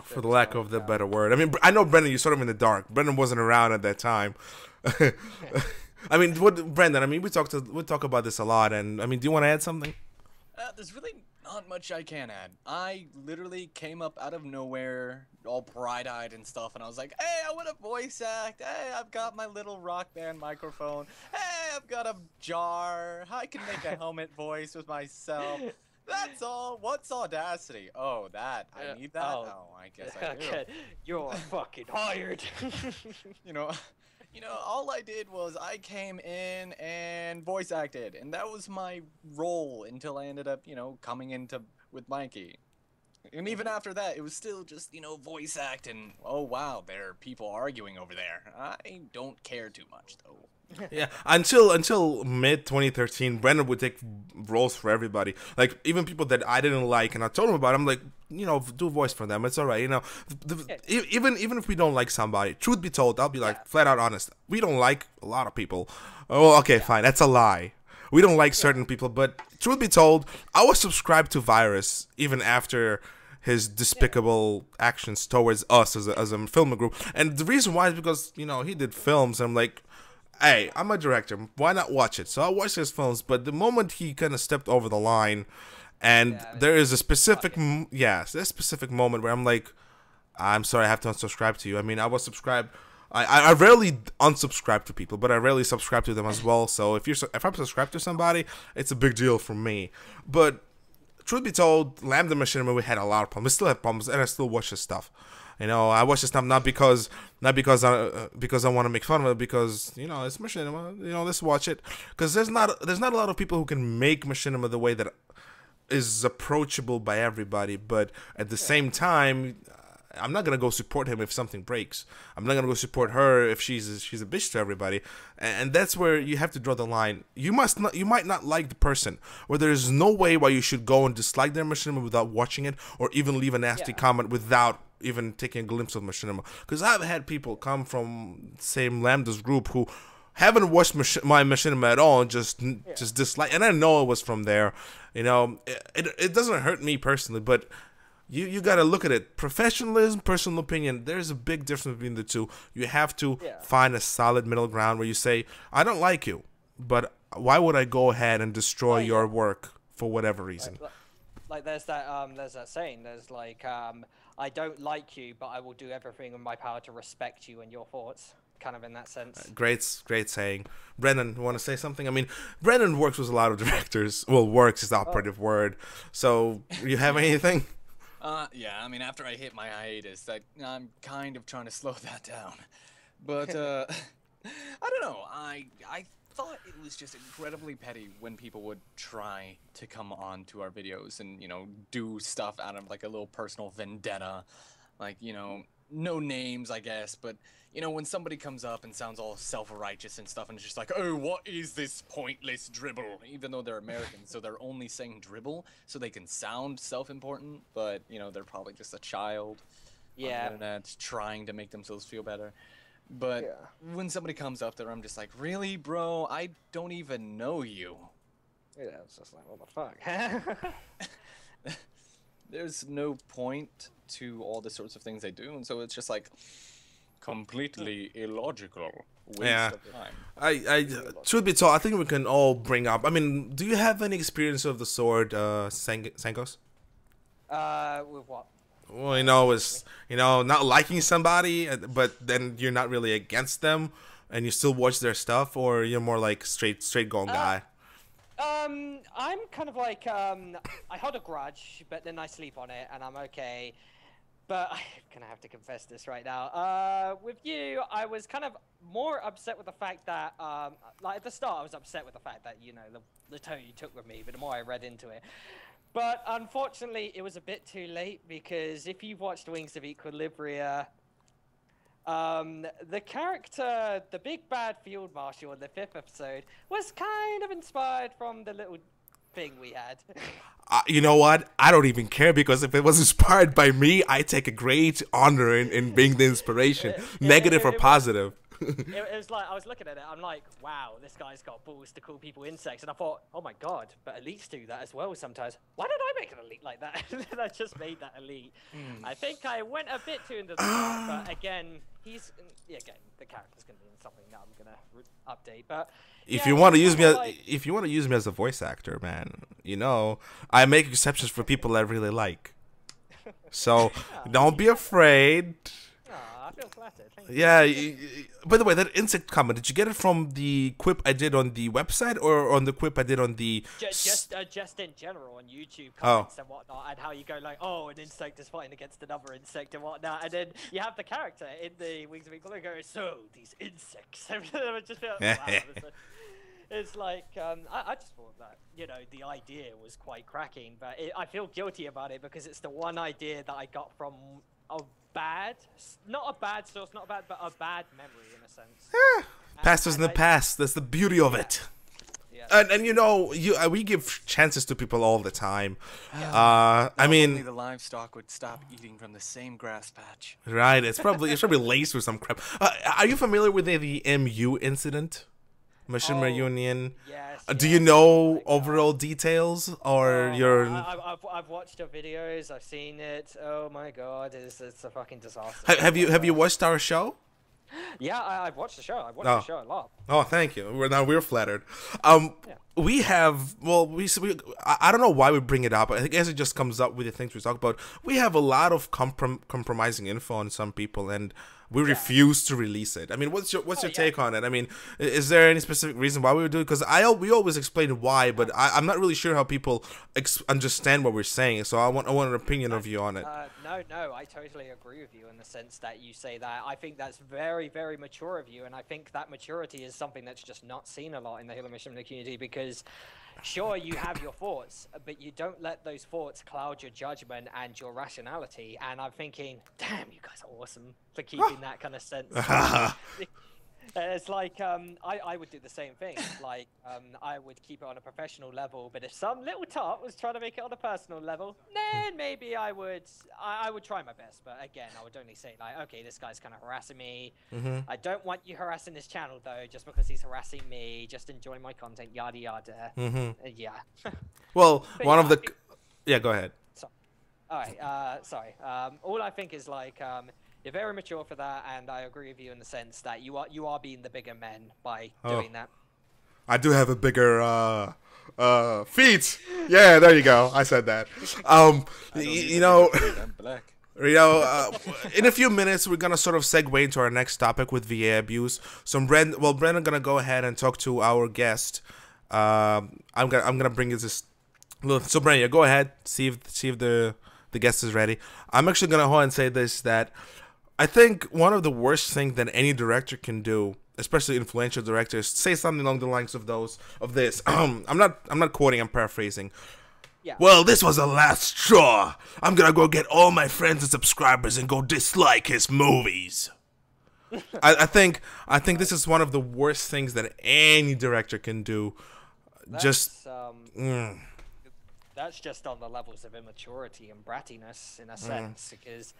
For the lack of the better word. I mean, I know, Brendan, you're sort of in the dark. Brendan wasn't around at that time. I mean, Brendan, I mean, we talk about this a lot, and I mean, do you want to add something? There's really Not much I can add. I literally came up out of nowhere, all bright-eyed and stuff, and I was like, hey, I want to voice act. Hey, I've got my little Rock Band microphone. Hey, I've got a jar. I can make a helmet voice with myself. That's all. What's Audacity? Oh, that. I need that? Oh, I guess I do. Okay, you're fucking hired. You know, all I did was I came in and voice acted, and that was my role until I ended up, coming into with Mikey. And even after that, it was still just, voice act, and oh wow, there are people arguing over there. I don't care too much though. Yeah, until mid 2013, Brendan would take roles for everybody. Like even people that I didn't like, and I told him about it, I'm like, do a voice for them. It's all right, Even if we don't like somebody, truth be told, I'll be like flat out honest. We don't like a lot of people. Oh, okay, fine, that's a lie. We don't like certain people, but truth be told, I was subscribed to Virus even after his despicable actions towards us as a film group. And the reason why is because he did films, and I'm like, hey, I'm a director. Why not watch it? So I watched his films, but the moment he kind of stepped over the line, and there is a specific, there's a specific moment where I'm like, I'm sorry, I have to unsubscribe to you. I mean, I was subscribed. I rarely unsubscribe to people, but I rarely subscribe to them as well. So if I'm subscribed to somebody, it's a big deal for me. But truth be told, Lambda Machinima, we had a lot of problems. We still have problems, and I still watch his stuff. I watch this stuff not because I want to make fun of it, because it's Machinima. Let's watch it, because there's not a lot of people who can make Machinima the way that is approachable by everybody. But at the same time, I'm not gonna go support him if something breaks. I'm not gonna go support her if she's a bitch to everybody. And that's where you have to draw the line. You might not like the person, or there's no way why you should go and dislike their Machinima without watching it, or even leave a nasty comment without even taking a glimpse of Machinima. Because I've had people come from same Lambda's group who haven't watched my Machinima at all and just dislike, and I know it was from there. It doesn't hurt me personally, but you gotta look at it. Professionalism, personal opinion, there's a big difference between the two. You have to find a solid middle ground where you say, I don't like you, but why would I go ahead and destroy your work for whatever reason? Like there's that saying, there's like, I don't like you, but I will do everything in my power to respect you and your thoughts. Kind of in that sense. Great saying. Brendan, you want to say something? I mean, Brendan works with a lot of directors. Well, works is the operative word. So, you have anything? Yeah, I mean, after I hit my hiatus, I'm kind of trying to slow that down. But, I don't know, I thought it was just incredibly petty when people would try to come on to our videos and, do stuff out of, like, a little personal vendetta. Like, no names, I guess, but, when somebody comes up and sounds all self-righteous and stuff, and it's just like, oh, what is this pointless dribble? Even though they're American, so they're only saying dribble, so they can sound self-important, but, they're probably just a child on the internet trying to make themselves feel better. But when somebody comes up there, I'm just like, really, bro? I don't even know you. Yeah, it's just like, what the fuck? There's no point to all the sorts of things they do, and so it's just like completely illogical waste of time. Truth be told, I think we can all bring up. I mean, do you have any experience of the sword, Sangos? With what? Well, it's not liking somebody, but then you're not really against them, and you still watch their stuff, or you're more like straight going guy. I'm kind of like I hold a grudge, but then I sleep on it, and I'm okay. But I'm gonna have to confess this right now. With you, I was kind of more upset with the fact that, like at the start, I was upset with the fact that the tone you took with me. But the more I read into it. But unfortunately, it was a bit too late, because if you've watched Wings of Equilibria, the character, the big bad field marshal in the 5th episode, was kind of inspired from the little thing we had. You know what? I don't even care, because if it was inspired by me, I take a great honor in being the inspiration, negative or positive. it was like I was looking at it. I'm like, wow, this guy's got balls to call people insects, and I thought, oh my god, but elites do that as well sometimes. Why did I make an elite like that? And I just made that elite. I think I went a bit too into the dark, but again, again, the character's gonna be in something that I'm gonna update. But if yeah, you want to use me, like, if you want to use me as a voice actor, man, you know, I make exceptions for people I really like. So don't be afraid. I feel flattered. Thank you. Yeah. By the way, that insect comment, did you get it from the quip I did on the website or on the quip I did on the... Just in general on YouTube comments and whatnot, and how you go like, oh, an insect is fighting against another insect and whatnot, and then you have the character in the Wings of Eagle go, so these insects. I would just feel like, wow, it's like, I just thought that, you know, the idea was quite cracking, but I feel guilty about it because it's the one idea that I got from not a bad source, but a bad memory in a sense. Past is in the past. That's the beauty of it. Yeah. And you know, we give chances to people all the time. Yeah. I mean, only the livestock would stop eating from the same grass patch. Right. It's probably laced with some crap. Are you familiar with the MU incident? Machinima Union. Yes. Do you know overall details, or you're? I've watched the videos. I've seen it. Oh my god, it's a fucking disaster. Have you watched our show? Yeah, I've watched the show. I've watched the show a lot. Oh, thank you. We're flattered. We have, I don't know why we bring it up. I guess it just comes up with the things we talk about. We have a lot of compromising info on some people, and we refuse to release it. I mean, what's your take on it? I mean, is there any specific reason why we would do it? Because we always explain why, but I'm not really sure how people understand what we're saying. So I want an opinion of you on it. No, I totally agree with you in the sense that you say that. I think that's very, very mature of you, and I think that maturity is something that's just not seen a lot in the Halo Machinima community, because sure, you have your thoughts, but you don't let those thoughts cloud your judgment and your rationality. And I'm thinking, damn, you guys are awesome for keeping that kind of sense. It's like, I would do the same thing. Like, I would keep it on a professional level, but if some little tot was trying to make it on a personal level, then maybe I would try my best. But again, I would only say like, okay, this guy's kind of harassing me. I don't want you harassing this channel though, just because he's harassing me. Just enjoy my content, yada yada. Yeah. Well, but go ahead. Sorry. All right. Sorry. All I think is like, you're very mature for that, and I agree with you in the sense that you are being the bigger men by doing that. I do have a bigger feet. Yeah, there you go. I said that. You know, I'm black. You know, in a few minutes we're gonna sort of segue into our next topic with VA abuse. So Brendan gonna go ahead and talk to our guest. I'm gonna bring you this. So Brendan, go ahead. See if the guest is ready. I'm actually gonna go ahead and say this, that I think one of the worst things that any director can do, especially influential directors, say something along the lines of this. I'm not quoting, I'm paraphrasing. Yeah. Well, this was the last straw. I'm gonna go get all my friends and subscribers and go dislike his movies. I think this is one of the worst things that any director can do. That's just on the levels of immaturity and brattiness in a sense, because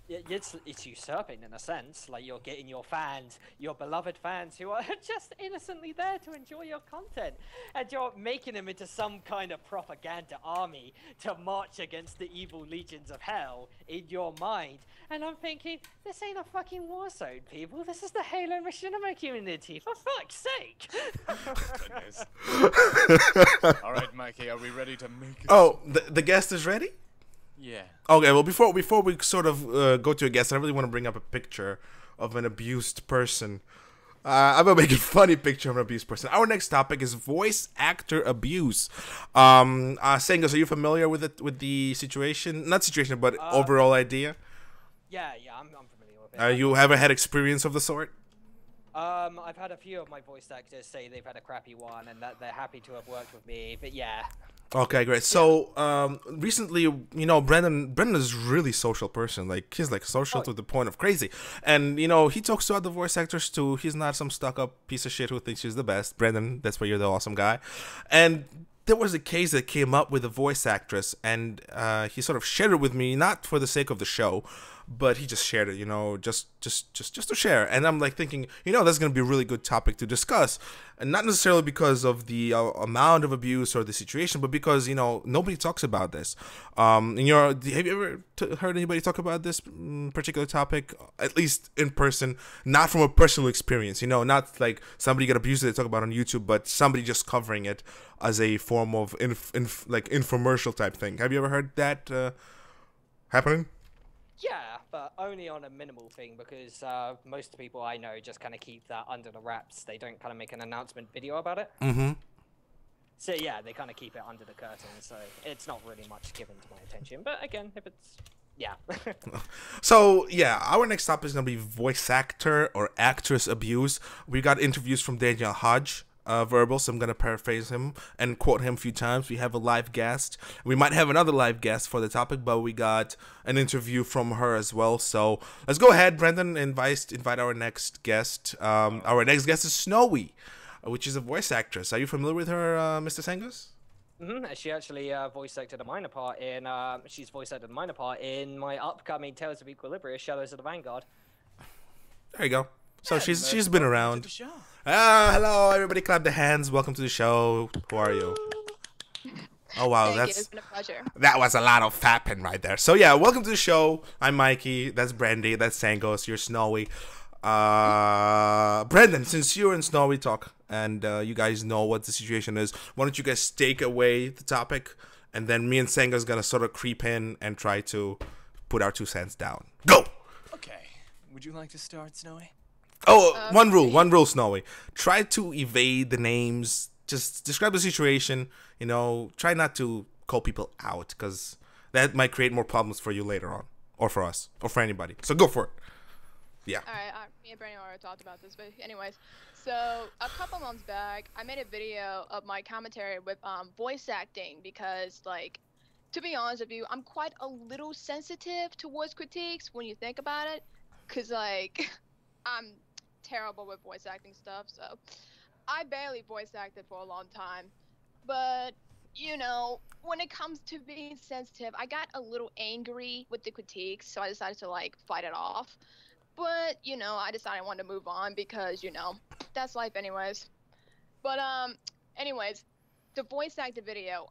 it's usurping in a sense. Like, you're getting your fans, your beloved fans, who are just innocently there to enjoy your content, and you're making them into some kind of propaganda army to march against the evil legions of hell in your mind. And I'm thinking, this ain't a fucking war zone, people. This is the Halo Machinima community, for fuck's sake. All right, Mikey, are we ready to make it? Oh, the guest is ready? Yeah. Okay, well, before we sort of go to a guest, I really want to bring up a picture of an abused person. I'm gonna make a funny picture of an abused person. Our next topic is voice actor abuse. Sangos, are you familiar with the situation? Not situation, but overall idea? Yeah, I'm familiar with it. You ever had experience of the sort? I've had a few of my voice actors say they've had a crappy one and that they're happy to have worked with me, but yeah. Okay, great. So, recently, you know, Brendan is a really social person. Like, he's like social to the point of crazy. And, you know, he talks to other voice actors too. He's not some stuck-up piece of shit who thinks he's the best. Brendan, that's why you're the awesome guy. And there was a case that came up with a voice actress, and he sort of shared it with me, not for the sake of the show, but he just shared it, you know, just to share. And I'm like thinking, you know, that's gonna be a really good topic to discuss, and not necessarily because of the amount of abuse or the situation, but because, you know, nobody talks about this. And have you ever heard anybody talk about this particular topic, at least in person, not from a personal experience, you know, not like somebody got abused they talk about on YouTube, but somebody just covering it as a form of like infomercial type thing. Have you ever heard that happening? Yeah, but only on a minimal thing, because most people I know just kind of keep that under the wraps. They don't kind of make an announcement video about it. Mm-hmm. So yeah, they kind of keep it under the curtain, so it's not really much given to my attention. But again, if it's... yeah. So yeah, our next topic is going to be voice actor or actress abuse. We got interviews from Daniel Hodge. Verbal, so I'm gonna paraphrase him and quote him a few times. We have a live guest. We might have another live guest for the topic, but we got an interview from her as well. So let's go ahead, Brendan. Invite our next guest. Our next guest is Snowy, which is a voice actress. Are you familiar with her, Mr. Sangos? She actually voice acted a minor part in. She's voice acted a minor part in my upcoming Tales of Equilibria: Shadows of the Vanguard. There you go. So she's been around. Hello, everybody! Clap the hands. Welcome to the show. Who are you? Oh wow, It's been a pleasure. That was a lot of fapping right there. So yeah, welcome to the show. I'm Mikey. That's Brandy. That's Sangos. You're Snowy. Brendan, since you and Snowy talk and you guys know what the situation is, why don't you guys take away the topic, and then me and Sangos gonna sort of creep in and try to put our 2 cents down. Go. Okay. Would you like to start, Snowy? Oh, one rule, Snowy. Try to evade the names. Just describe the situation. You know, try not to call people out, because that might create more problems for you later on, or for us, or for anybody. So go for it. Yeah. All right, me and Brandon already talked about this, but anyways, so a couple months back, I made a video of my commentary with voice acting, because, like, to be honest with you, I'm quite a little sensitive towards critiques when you think about it, because, like, I'm terrible with voice acting stuff, so I barely voice acted for a long time. But, you know, when it comes to being sensitive, I got a little angry with the critiques, so I decided to, like, fight it off. But, you know, I decided I wanted to move on because, you know, that's life anyways. But, anyways, the voice acted video,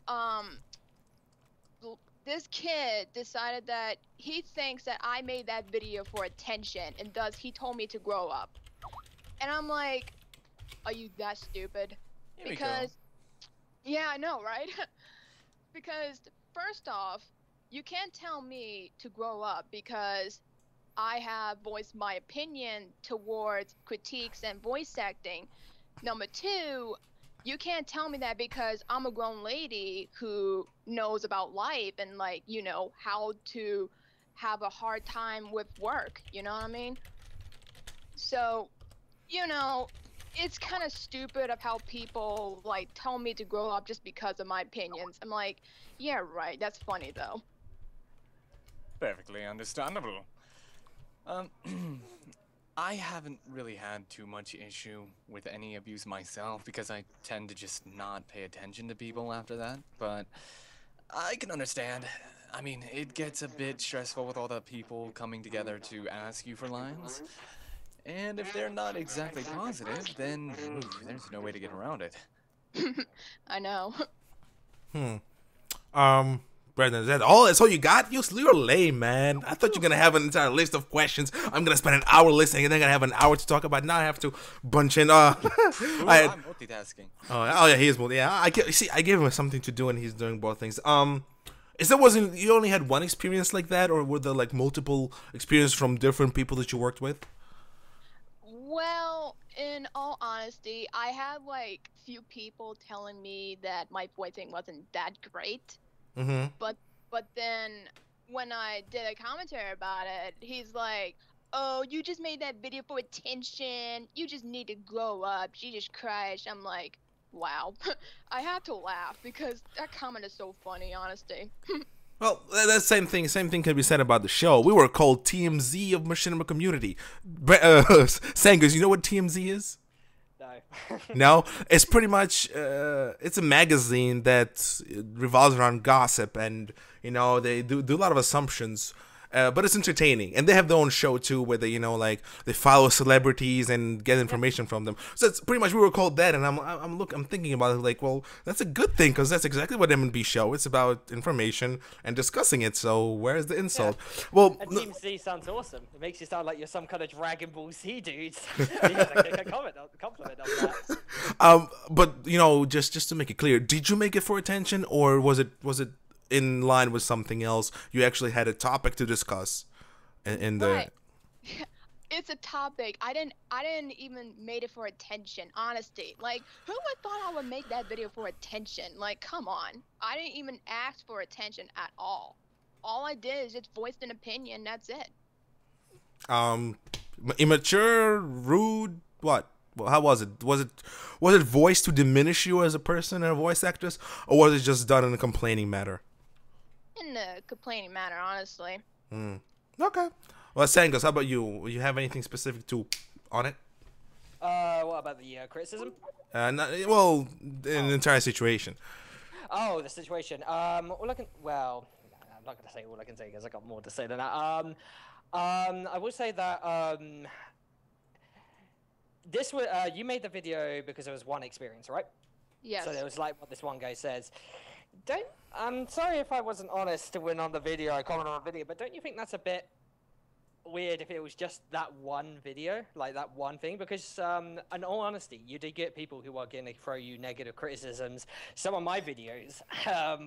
this kid decided that he thinks that I made that video for attention, and thus he told me to grow up. And I'm like, are you that stupid? Because, yeah, I know, right? Because, first off, you can't tell me to grow up because I have voiced my opinion towards critiques and voice acting. Number two, you can't tell me that because I'm a grown lady who knows about life and, like, you know, how to have a hard time with work, you know what I mean? So, you know, it's kind of stupid of how people, like, tell me to grow up just because of my opinions. I'm like, yeah, right, that's funny, though. Perfectly understandable. I haven't really had too much issue with any abuse myself because I tend to just not pay attention to people after that, but I can understand. I mean, it gets a bit stressful with all the people coming together to ask you for lines, and if they're not exactly positive, then there's no way to get around it. I know. Brendan, is that all? That's all you got? You're lame, man. I thought you were gonna have an entire list of questions. I'm gonna spend an hour listening, and then gonna have an hour to talk about. Now I have to bunch in. I'm multitasking. Oh yeah, he is multi. Yeah, I gave him something to do, and he's doing both things. Is that wasn't you only had one experience like that, or were there like multiple experiences from different people that you worked with? Well, in all honesty, I had like few people telling me that my voicing wasn't that great. Mm-hmm. But then when I did a commentary about it, he's like, "Oh, you just made that video for attention. You just need to grow up. Jesus Christ." I'm like, wow. I had to laugh because that comment is so funny, honestly. Well, that same thing can be said about the show. We were called TMZ of Machinima community. Sangos, you know what TMZ is? No, it's pretty much it's a magazine that revolves around gossip, and you know they do a lot of assumptions, but it's entertaining, and they have their own show too, where they, you know, like they follow celebrities and get information from them. So it's pretty much we were called that, and I'm thinking about it like, well, that's a good thing because that's exactly what M&B show. It's about information and discussing it. So where's the insult? Yeah. Well, and Team C sounds awesome. It makes you sound like you're some kind of Dragon Ball Z dude. A compliment on that. But you know, just to make it clear, did you make it for attention, or was it in line with something else? You actually had a topic to discuss in the right. It's a topic. I didn't even made it for attention, honesty. Like, who would thought I would make that video for attention? Like, come on. I didn't even ask for attention at all. All I did is just voiced an opinion, that's it. Immature, rude, what? Well, how was it? Was it voiced to diminish you as a person and a voice actress, or was it just done in a complaining manner? In a complaining manner, honestly. Okay. Well, Sangos, how about you? Will you have anything specific on it? What about the criticism? Well, in the entire situation. Oh, the situation. I'm not going to say all I can say because I got more to say than that. I will say that this was you made the video because it was one experience, right? Yes. So it was like what this one guy says. I'm sorry if I wasn't honest when on the video, I commented on the video, but don't you think that's a bit weird if it was just that one video, like that one thing? Because in all honesty, you do get people who are going to throw you negative criticisms. Some of my videos,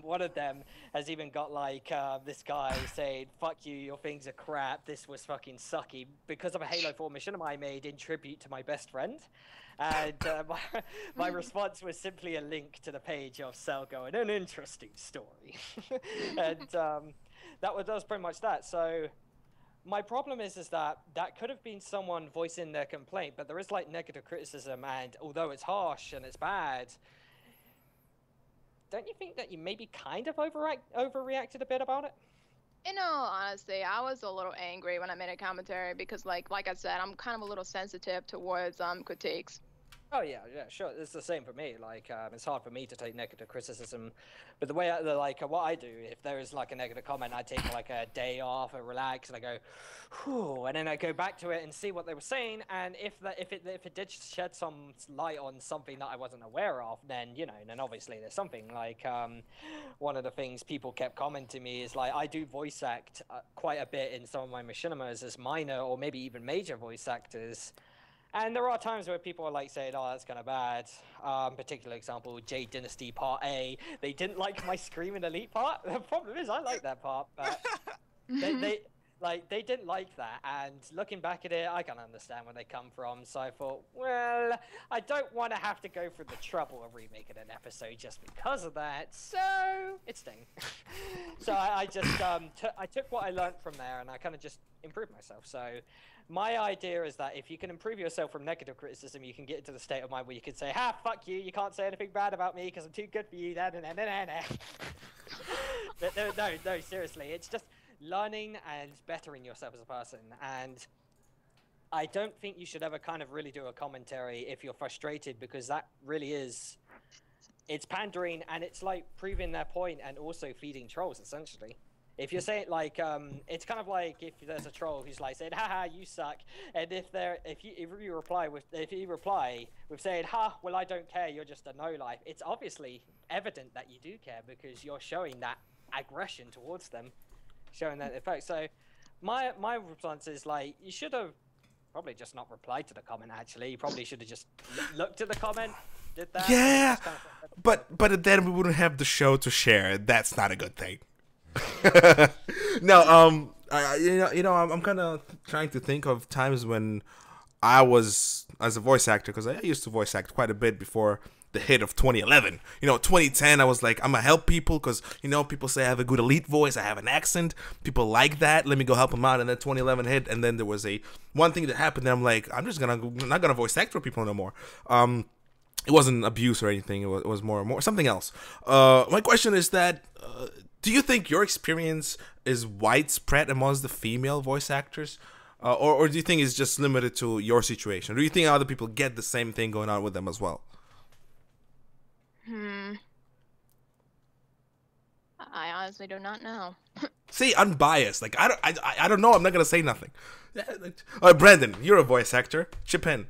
one of them has even got like this guy saying, fuck you, your things are crap, this was fucking sucky, because of a Halo 4 machinima I made in tribute to my best friend. And my response was simply a link to the page of Cell going, an interesting story. And that was pretty much that. So my problem is that could have been someone voicing their complaint, but there is like negative criticism, and although it's harsh and it's bad, don't you think that you maybe kind of overreacted a bit about it? In all honesty, I was a little angry when I made a commentary because, like I said, I'm kind of a little sensitive towards critiques. Oh yeah, sure. It's the same for me. Like, it's hard for me to take negative criticism, but the way what I do, if there is like a negative comment, I take like a day off, I relax, and I go, whew, and then I go back to it and see what they were saying, and if it did shed some light on something that I wasn't aware of, then then obviously there's something. Like, one of the things people kept commenting to me is like I do voice act quite a bit in some of my machinimas as minor or maybe even major voice actors. And there are times where people are like saying, oh, that's kind of bad. Particular example, Jade Dynasty Part A. They didn't like my Screaming Elite part. The problem is I like that part, but they didn't like that. And looking back at it, I can understand where they come from. So I thought, well, I don't want to have to go through the trouble of remaking an episode just because of that. So it's sting. So I just I took what I learned from there and I kind of just improved myself. So my idea is that if you can improve yourself from negative criticism, you can get into the state of mind where you can say, ha, fuck you, you can't say anything bad about me because I'm too good for you. No, seriously, it's just learning and bettering yourself as a person. And I don't think you should ever kind of really do a commentary if you're frustrated, because that really is, it's pandering and it's like proving their point and also feeding trolls, essentially. If you're saying like, it's kind of like if there's a troll who's like saying, haha, you suck, and if you reply with saying, ha, well, I don't care, you're just a no-life, it's obviously evident that you do care because you're showing that aggression towards them, showing that effect. So my response is like, you should have probably just not replied to the comment. Actually, you probably should have just looked at the comment, did that. Yeah, but then we wouldn't have the show to share. That's not a good thing. No, I'm kind of trying to think of times when I was, as a voice actor, because I used to voice act quite a bit before the hit of 2011. 2010, I was like, I'm gonna help people because, people say I have a good elite voice, I have an accent, people like that, let me go help them out. And then 2011 hit, and then there was one thing that happened, and I'm like, I'm not gonna voice act for people no more. It wasn't abuse or anything, it was more something else. My question is that, do you think your experience is widespread amongst the female voice actors? Or do you think it's just limited to your situation? Or do you think other people get the same thing going on with them as well? I honestly do not know. say unbiased. Like I don't know. I'm not gonna say nothing. All right, Brandon, you're a voice actor. Chip in.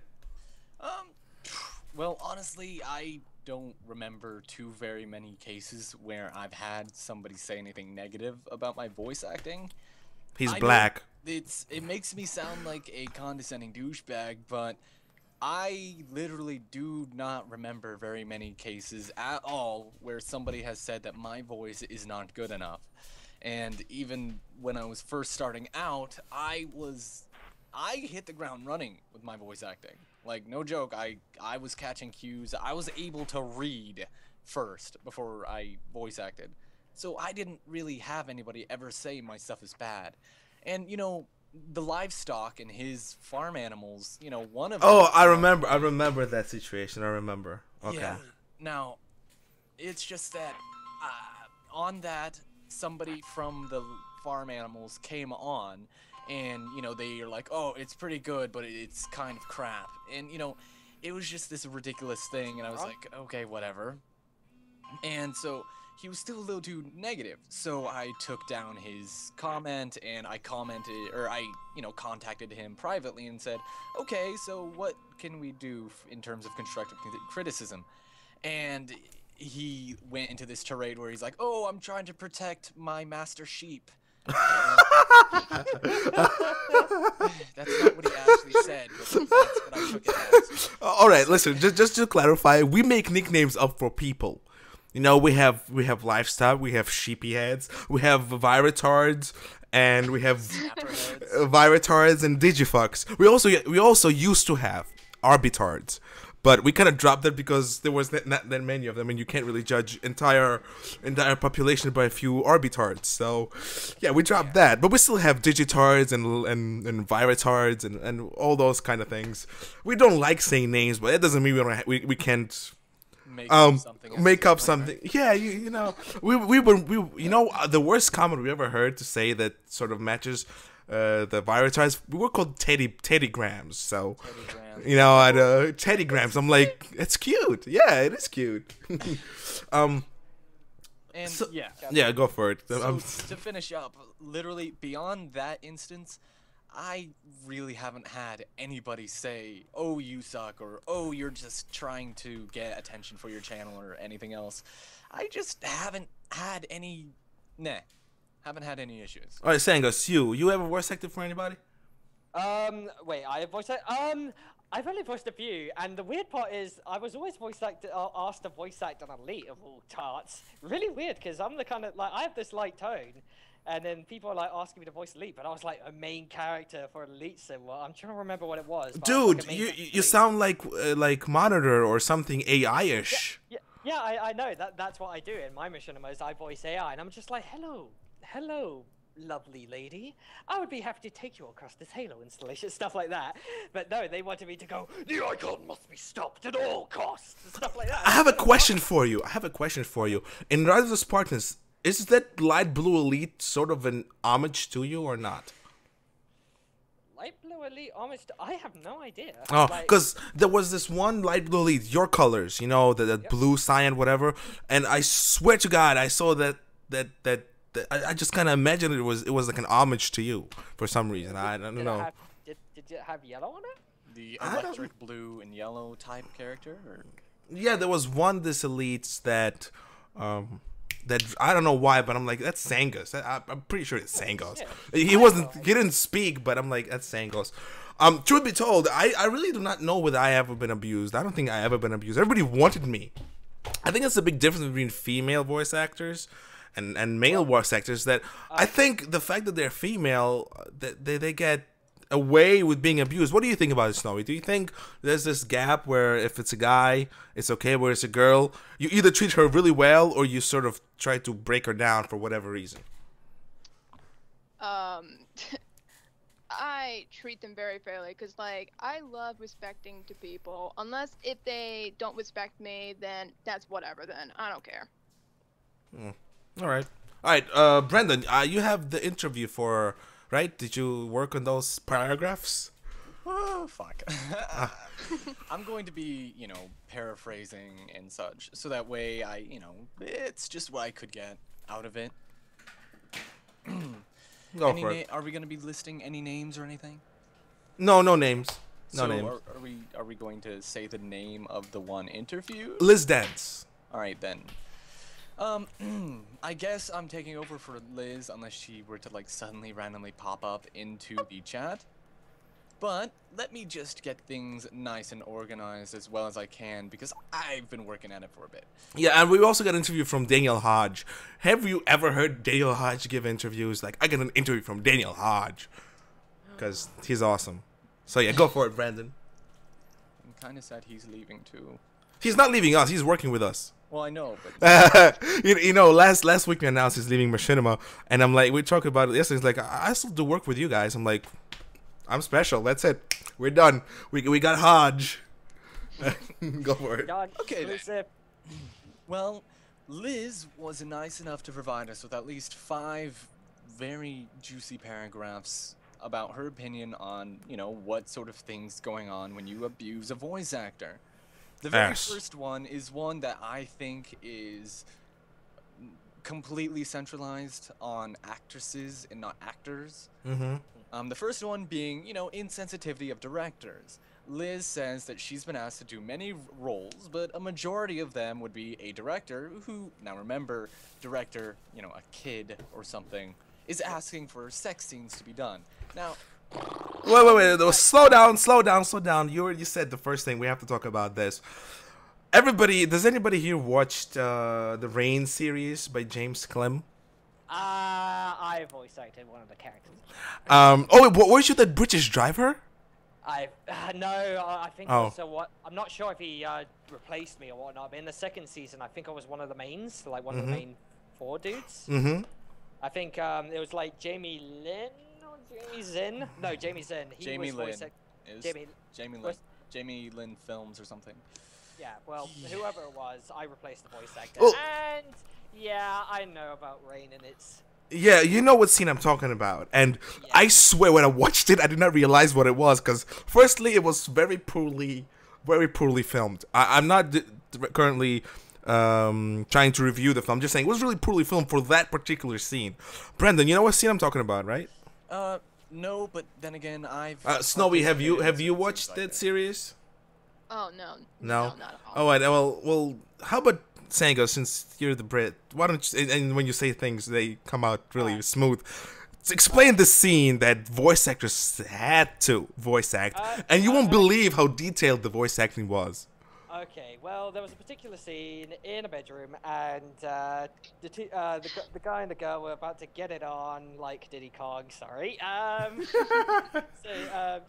Well, honestly, I don't remember too very many cases where I've had somebody say anything negative about my voice acting. He's black. It makes me sound like a condescending douchebag, but I literally do not remember very many cases at all where somebody has said that my voice is not good enough. And even when I was first starting out, I hit the ground running with my voice acting. Like, no joke, I was catching cues. I was able to read first before I voice acted. So I didn't really have anybody ever say my stuff is bad. And, you know, the livestock and his farm animals, you know, one of them... Oh, I remember that situation. I remember. Okay. Yeah. Now, it's just that on that, somebody from the farm animals came on, and, you know, they are like, oh, it's pretty good, but it's kind of crap. And, you know, it was just this ridiculous thing, and I was like, okay, whatever. And so he was still a little too negative, so I took down his comment, and I contacted him privately and said, okay, so what can we do in terms of constructive criticism? And he went into this tirade where he's like, oh, I'm trying to protect my master sheep. That's not what he actually said, but that's what I took it as. All right, listen, just to clarify, we make nicknames up for people. You know, we have livestock, we have sheepy heads, we have viretards, and we have viretards and digifucks. We also used to have arbitards, but we kind of dropped that because there was not that many of them, and you can't really judge entire population by a few arbitards. So, yeah, we dropped that, but we still have digitards and viretards and all those kind of things. We don't like saying names, but it doesn't mean we can't. Make up something. Yeah, you know, we you know, the worst comment we ever heard to say that sort of matches the viretards, we were called teddygrams. So you know, at teddygrams, I'm like, it's cute. Yeah, it is cute. And so, yeah, go for it. So, to finish up, literally beyond that instance, I really haven't had anybody say, oh, you suck, or oh, you're just trying to get attention for your channel, or anything else. I just haven't had any issues. All right, Sangos, you ever voice acted for anybody? Wait, I have voice act. I've only voiced a few, and the weird part is I was always asked to voice act on Elite of all tarts. Really weird, because I'm the kind of, like, I have this light tone. And then people are like asking me to voice Elite, but I was like a main character for Elite symbol. I'm trying to remember what it was. Dude, you sound like Monitor or something AI-ish. Yeah, I know that's what I do in my Machinima is I voice AI, and I'm just like, hello, lovely lady. I would be happy to take you across this Halo installation, stuff like that. But no, they wanted me to go, the icon must be stopped at all costs, stuff like that. I have a question for you. In Rise of the Spartans, is that light blue Elite sort of an homage to you or not? Light blue Elite homage? I have no idea. Oh, because there was this one light blue Elite, your colors, you know, the blue, cyan, whatever. And I swear to God, I saw that I just kind of imagined it was like an homage to you for some reason. I don't know. Did it have yellow on it? The electric blue and yellow type character? Or? Yeah, there was one this Elites that I don't know why, but I'm like, that's Sangos. I'm pretty sure it's Sangos. Yeah. He didn't speak, but I'm like, that's Sangos. Truth be told, I really do not know whether I ever been abused. I don't think I ever been abused. Everybody wanted me. I think that's a big difference between female voice actors and male voice actors. That I think the fact that they're female, that they get away with being abused. What do you think about it, Snowy? Do you think there's this gap where if it's a guy, it's okay, where it's a girl, you either treat her really well or you sort of try to break her down for whatever reason? I treat them very fairly because, like, I love respecting to people. Unless if they don't respect me, then that's whatever. Then I don't care. All right, Brendan, you have the interview for. Right? Did you work on those paragraphs? Oh, fuck. I'm going to be, you know, paraphrasing and such, so that way it's just what I could get out of it. Go for it. Are we gonna be listing any names or anything? No, no names. No So names. are we going to say the name of the one interview? Liz Dance. All right then. I guess I'm taking over for Liz unless she were to like suddenly randomly pop up into the chat. But let me just get things nice and organized as well as I can because I've been working at it for a bit. Yeah, and we also got an interview from Daniel Hodge. Have you ever heard Daniel Hodge give interviews? Like, I got an interview from Daniel Hodge because he's awesome. So yeah, go for it, Brandon. I'm kind of sad he's leaving too. He's not leaving us. He's working with us. Well, I know, but you know, last week we announced he's leaving Machinima, and I'm like, we talked about it yesterday. He's like, I still do work with you guys. I'm like, I'm special. That's it. We're done. We got Hodge. Go for it. God, Okay, then. exclusive. well, Liz was nice enough to provide us with at least 5 very juicy paragraphs about her opinion on, you know, what sort of things going on when you abuse a voice actor. The very Yes. first one is one that I think is completely centralized on actresses and not actors. Mm-hmm. The first one being, you know, insensitivity of directors. Liz says that she's been asked to do many roles, but a majority of them would be a director who, now remember, director, you know, a kid or something, is asking for sex scenes to be done. Now, Wait. Slow down. You already said the first thing. We have to talk about this. Does anybody here watched the Rain series by James Clem? I voice acted one of the characters. Was you that British driver? No, I think Oh. also what I'm not sure if he replaced me or whatnot. But in the second season, I think I was one of the mains, like one of the main 4 dudes. Mm-hmm. I think it was like Jamie Lynn or Jamie Zinn. No, Jamie Zinn. He Jamie was Lynn. voice Is Jamie Lynn. Jamie Lynn Films or something. Yeah, well, whoever it was, I replaced the voice actor. Well- And yeah, I know about Rain and it's. Yeah, you know what scene I'm talking about. And Yeah. I swear when I watched it, I did not realize what it was. Because firstly, it was very poorly filmed. I'm not currently trying to review the film. I'm just saying it was really poorly filmed for that particular scene. Brendan, you know what scene I'm talking about, right? No, but then again, I've... Snowy, have you participated in watched scenes like that that. series? Oh no. No? Not at all. Oh, right. Well, how about Sangos, since you're the Brit? Why don't you, and when you say things, they come out really smooth. Explain the scene that voice actors had to voice act, and you won't believe how detailed the voice acting was. Okay, well, there was a particular scene in a bedroom, and the guy and the girl were about to get it on, like Diddy Kong. Sorry.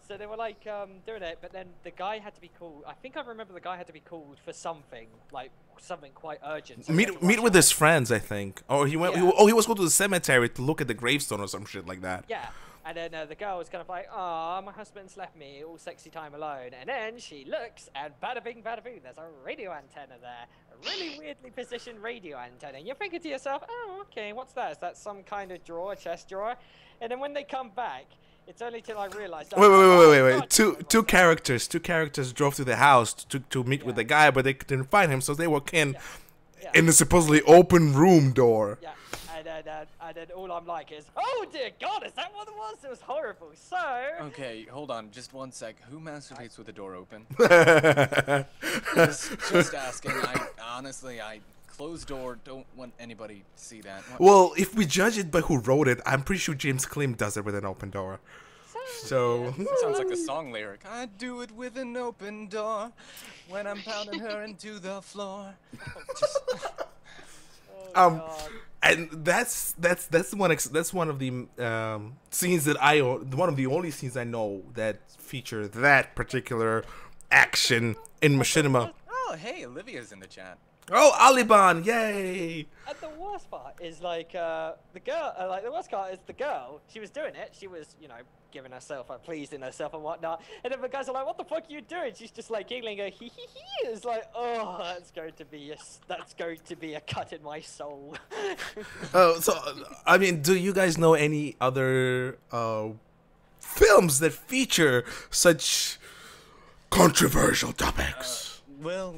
So they were like doing it, but then the guy had to be called. I think I remember the guy had to be called for something, like something quite urgent. So he had to Meet rush with away. his friends, I think. Or he went. Yeah. He was going to the cemetery to look at the gravestone or some shit like that. Yeah. And then the girl was kind of like, "Ah, my husband's left me, all sexy time alone." And then she looks, and bada bing, bada boo, there's a radio antenna there, a really weirdly positioned radio antenna. And you're thinking to yourself, "Oh, okay, what's that? Is that some kind of drawer, chest drawer?" And then when they come back, it's only till I realized. Wait. Two characters drove to the house to meet with the guy, but they couldn't find him, so they walk in in the supposedly open room door. Yeah. And then all I'm like is, "Oh dear God, is that what it was? It was horrible." So. Okay, hold on, just one sec. Who masturbates with the door open? Well, just asking. I closed door, don't want anybody to see that. What- if we judge it by who wrote it, I'm pretty sure James Clem does it with an open door. So That sounds like a song lyric. I do it with an open door when I'm pounding her into the floor. Oh, God. and that's one of the scenes that one of the only scenes I know that feature that particular action in Machinima. Oh, hey, Olivia's in the chat. Oh, Olliban, yay! And the worst part is like the girl. The worst part is the girl. She was doing it. She was, giving herself, pleasing herself and whatnot. And then the guys are like, "What the fuck are you doing?" She's just like giggling, hee hee hee. It's like, oh, that's going to be a cut in my soul. Oh, so I mean, do you guys know any other films that feature such controversial topics? Well,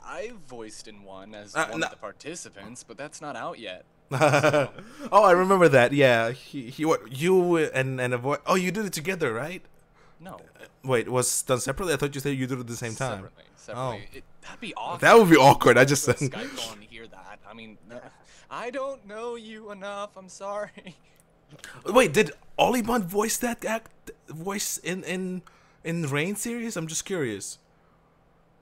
I voiced in one as one no. of the participants, but that's not out yet. Oh, I remember that. Yeah, he what you and a boy. Oh, you did it together, right? No. Wait, was done separately? I thought you said you did it at the same time. Separately. Oh. That'd be awkward. That would be awkward. I just Skype call and hear that. I mean, I don't know you enough. I'm sorry. Wait, did Olliban voice that voice in Rain series? I'm just curious.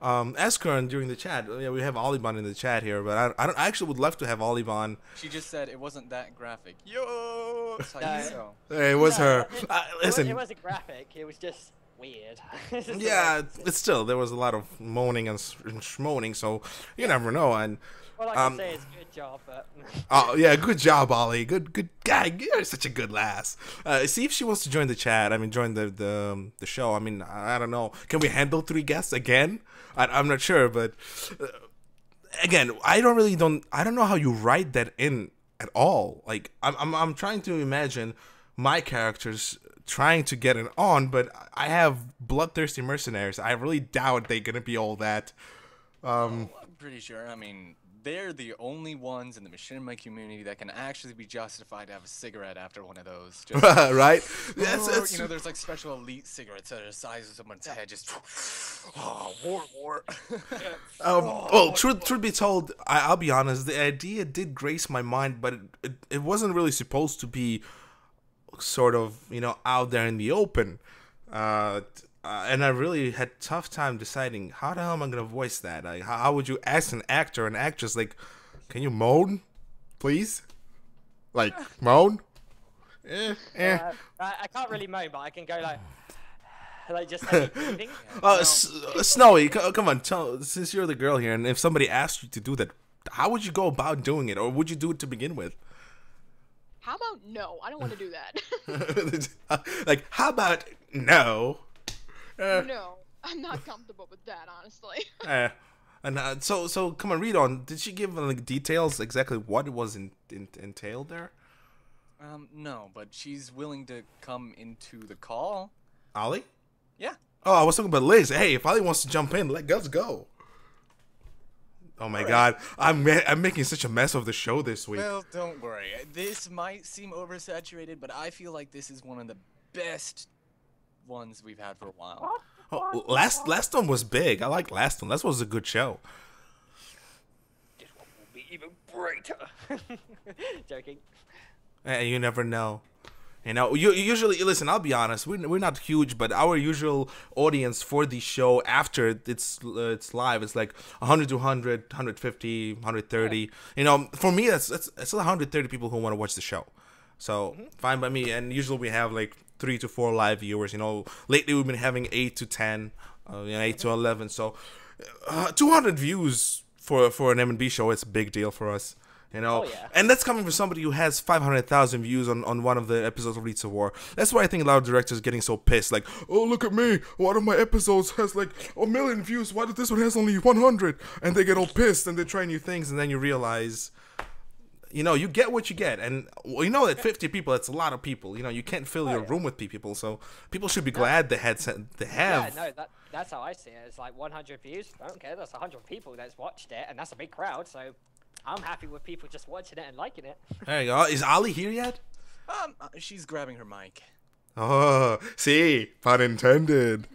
Ask her during the chat. Yeah, we have Olliban in the chat here, but I actually would love to have Olliban. She just said it wasn't that graphic. Yo, that's how you know. It was her. Listen, it wasn't graphic. It was just weird. Yeah, it's still there was a lot of moaning and schmoaning, so you never know. And all I can say is good job, but. Oh yeah, good job, Ollie. Good guy. You're such a good lass. See if she wants to join the chat. I mean, join the show. I mean, I don't know. Can we handle 3 guests again? I'm not sure, but again, I don't know how you write that in at all. Like I'm trying to imagine my characters trying to get it on, but I have bloodthirsty mercenaries. I really doubt they're gonna be all that. I'm pretty sure. I mean, they're the only ones in the Machinima community that can actually be justified to have a cigarette after one of those. Just, right? You know, there's like special elite cigarettes that are the size of someone's head. Just, war. Well, truth be told, I'll be honest. The idea did grace my mind, but it wasn't really supposed to be sort of, you know, out there in the open. And I really had tough time deciding how the hell am I gonna voice that. Like, how would you ask an actor, an actress, like, can you moan, please? Like moan? I can't really moan, but I can go like just breathing. Snowy, come on, since you're the girl here, and if somebody asked you to do that, how would you go about doing it, or would you do it to begin with? How about no? I don't want to do that. Like, how about no? No, I'm not comfortable with that, honestly. And so come on, read on. Did she give like details exactly what it was entailed there? No, but she's willing to come into the call. Ollie? Yeah. Oh, I was talking about Liz. Hey, if Ollie wants to jump in, let's go. Oh my God, I'm making such a mess of the show this week. Well, don't worry. This might seem oversaturated, but I feel like this is one of the best ones we've had for a while. Oh, last one was big. I like last one. That was a good show. This one will be even greater. Joking. You never know. You know, you usually listen. I'll be honest. We're not huge, but our usual audience for the show after it's live, it's like 100 to 100, 150, 130. Yeah. You know, for me, that's 130 people who want to watch the show. So fine by me. And usually we have like 3 to 4 live viewers. You know, lately we've been having 8 to 10, 8 to 11. So 200 views for an M&B show, it's a big deal for us. You know, and that's coming from somebody who has 500,000 views on one of the episodes of Leads of War. That's why I think a lot of directors are getting so pissed. Like, oh, look at me. One of my episodes has like 1 million views. Why did this one has only 100? And they get all pissed and they try new things. And then you realize, you know, you get what you get. And you know that 50 people, that's a lot of people. You know, you can't fill your room with people. So people should be glad they have. Yeah, no, that's how I see it. It's like 100 views. I don't care. That's 100 people that's watched it. And that's a big crowd. So I'm happy with people just watching it and liking it. There you go. Is Ollie here yet? She's grabbing her mic. Oh, see, pun intended.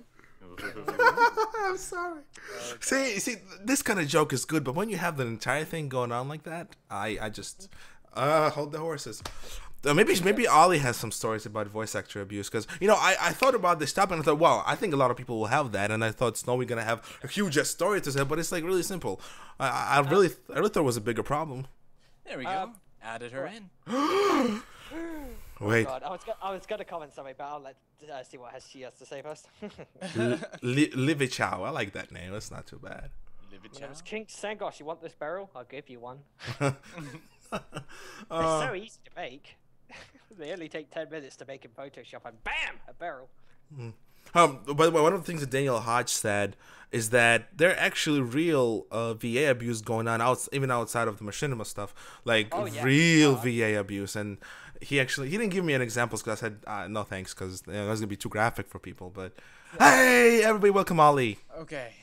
I'm sorry. Okay. See, this kind of joke is good, but when you have the entire thing going on like that, I just hold the horses. Maybe Ollie has some stories about voice actor abuse, because you know I thought about this topic and I thought, wow, I think a lot of people will have that, and I thought Snowy gonna have a huge story to say, but it's like really simple. I really thought it was a bigger problem. There we go. Added her in. Wait. Oh God, I was gonna comment something, but I'll let see what she has to say first. Livichow, I like that name. That's not too bad. Livichow. King Sangos, you want this barrel? I'll give you one. It's so easy to make. They only take 10 minutes to make in Photoshop, and bam, a barrel. By the way, one of the things that Daniel Hodge said is that there are actually real VA abuse going on even outside of the Machinima stuff, like real VA abuse. And he didn't give me an example because I said no thanks, because that's gonna be too graphic for people. But hey, everybody, welcome Ollie. Okay.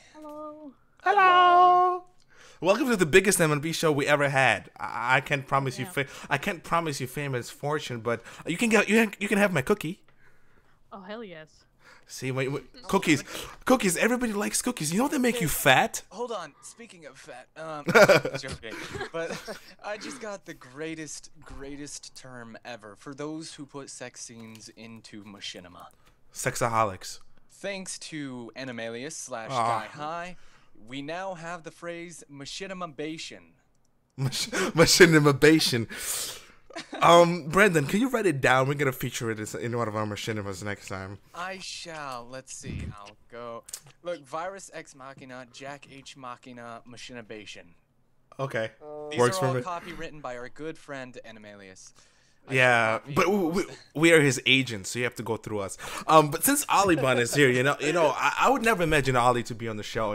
Hello. Welcome to the biggest MLB show we ever had. I can't promise you. Yeah. I can't promise you fame and fortune, but you can have my cookie. Oh, hell yes. See, wait, cookies. Everybody likes cookies. You know they make you fat. Hold on. Speaking of fat, joking, but I just got the greatest term ever for those who put sex scenes into Machinima. Sexaholics. Thanks to Animalius / Guy High, we now have the phrase machinimabation. Machinimabation. Brandon, can you write it down? We're gonna feature it in one of our machinimas next time. I shall. Let's see. I'll go. Look, Virus Ex Machina, Jack H Machina, machinibation. Okay, These works are for all me. copywritten by our good friend Animalius. Yeah, but we are his agents, so you have to go through us. But since Ollyban is here, I would never imagine Ollie to be on the show.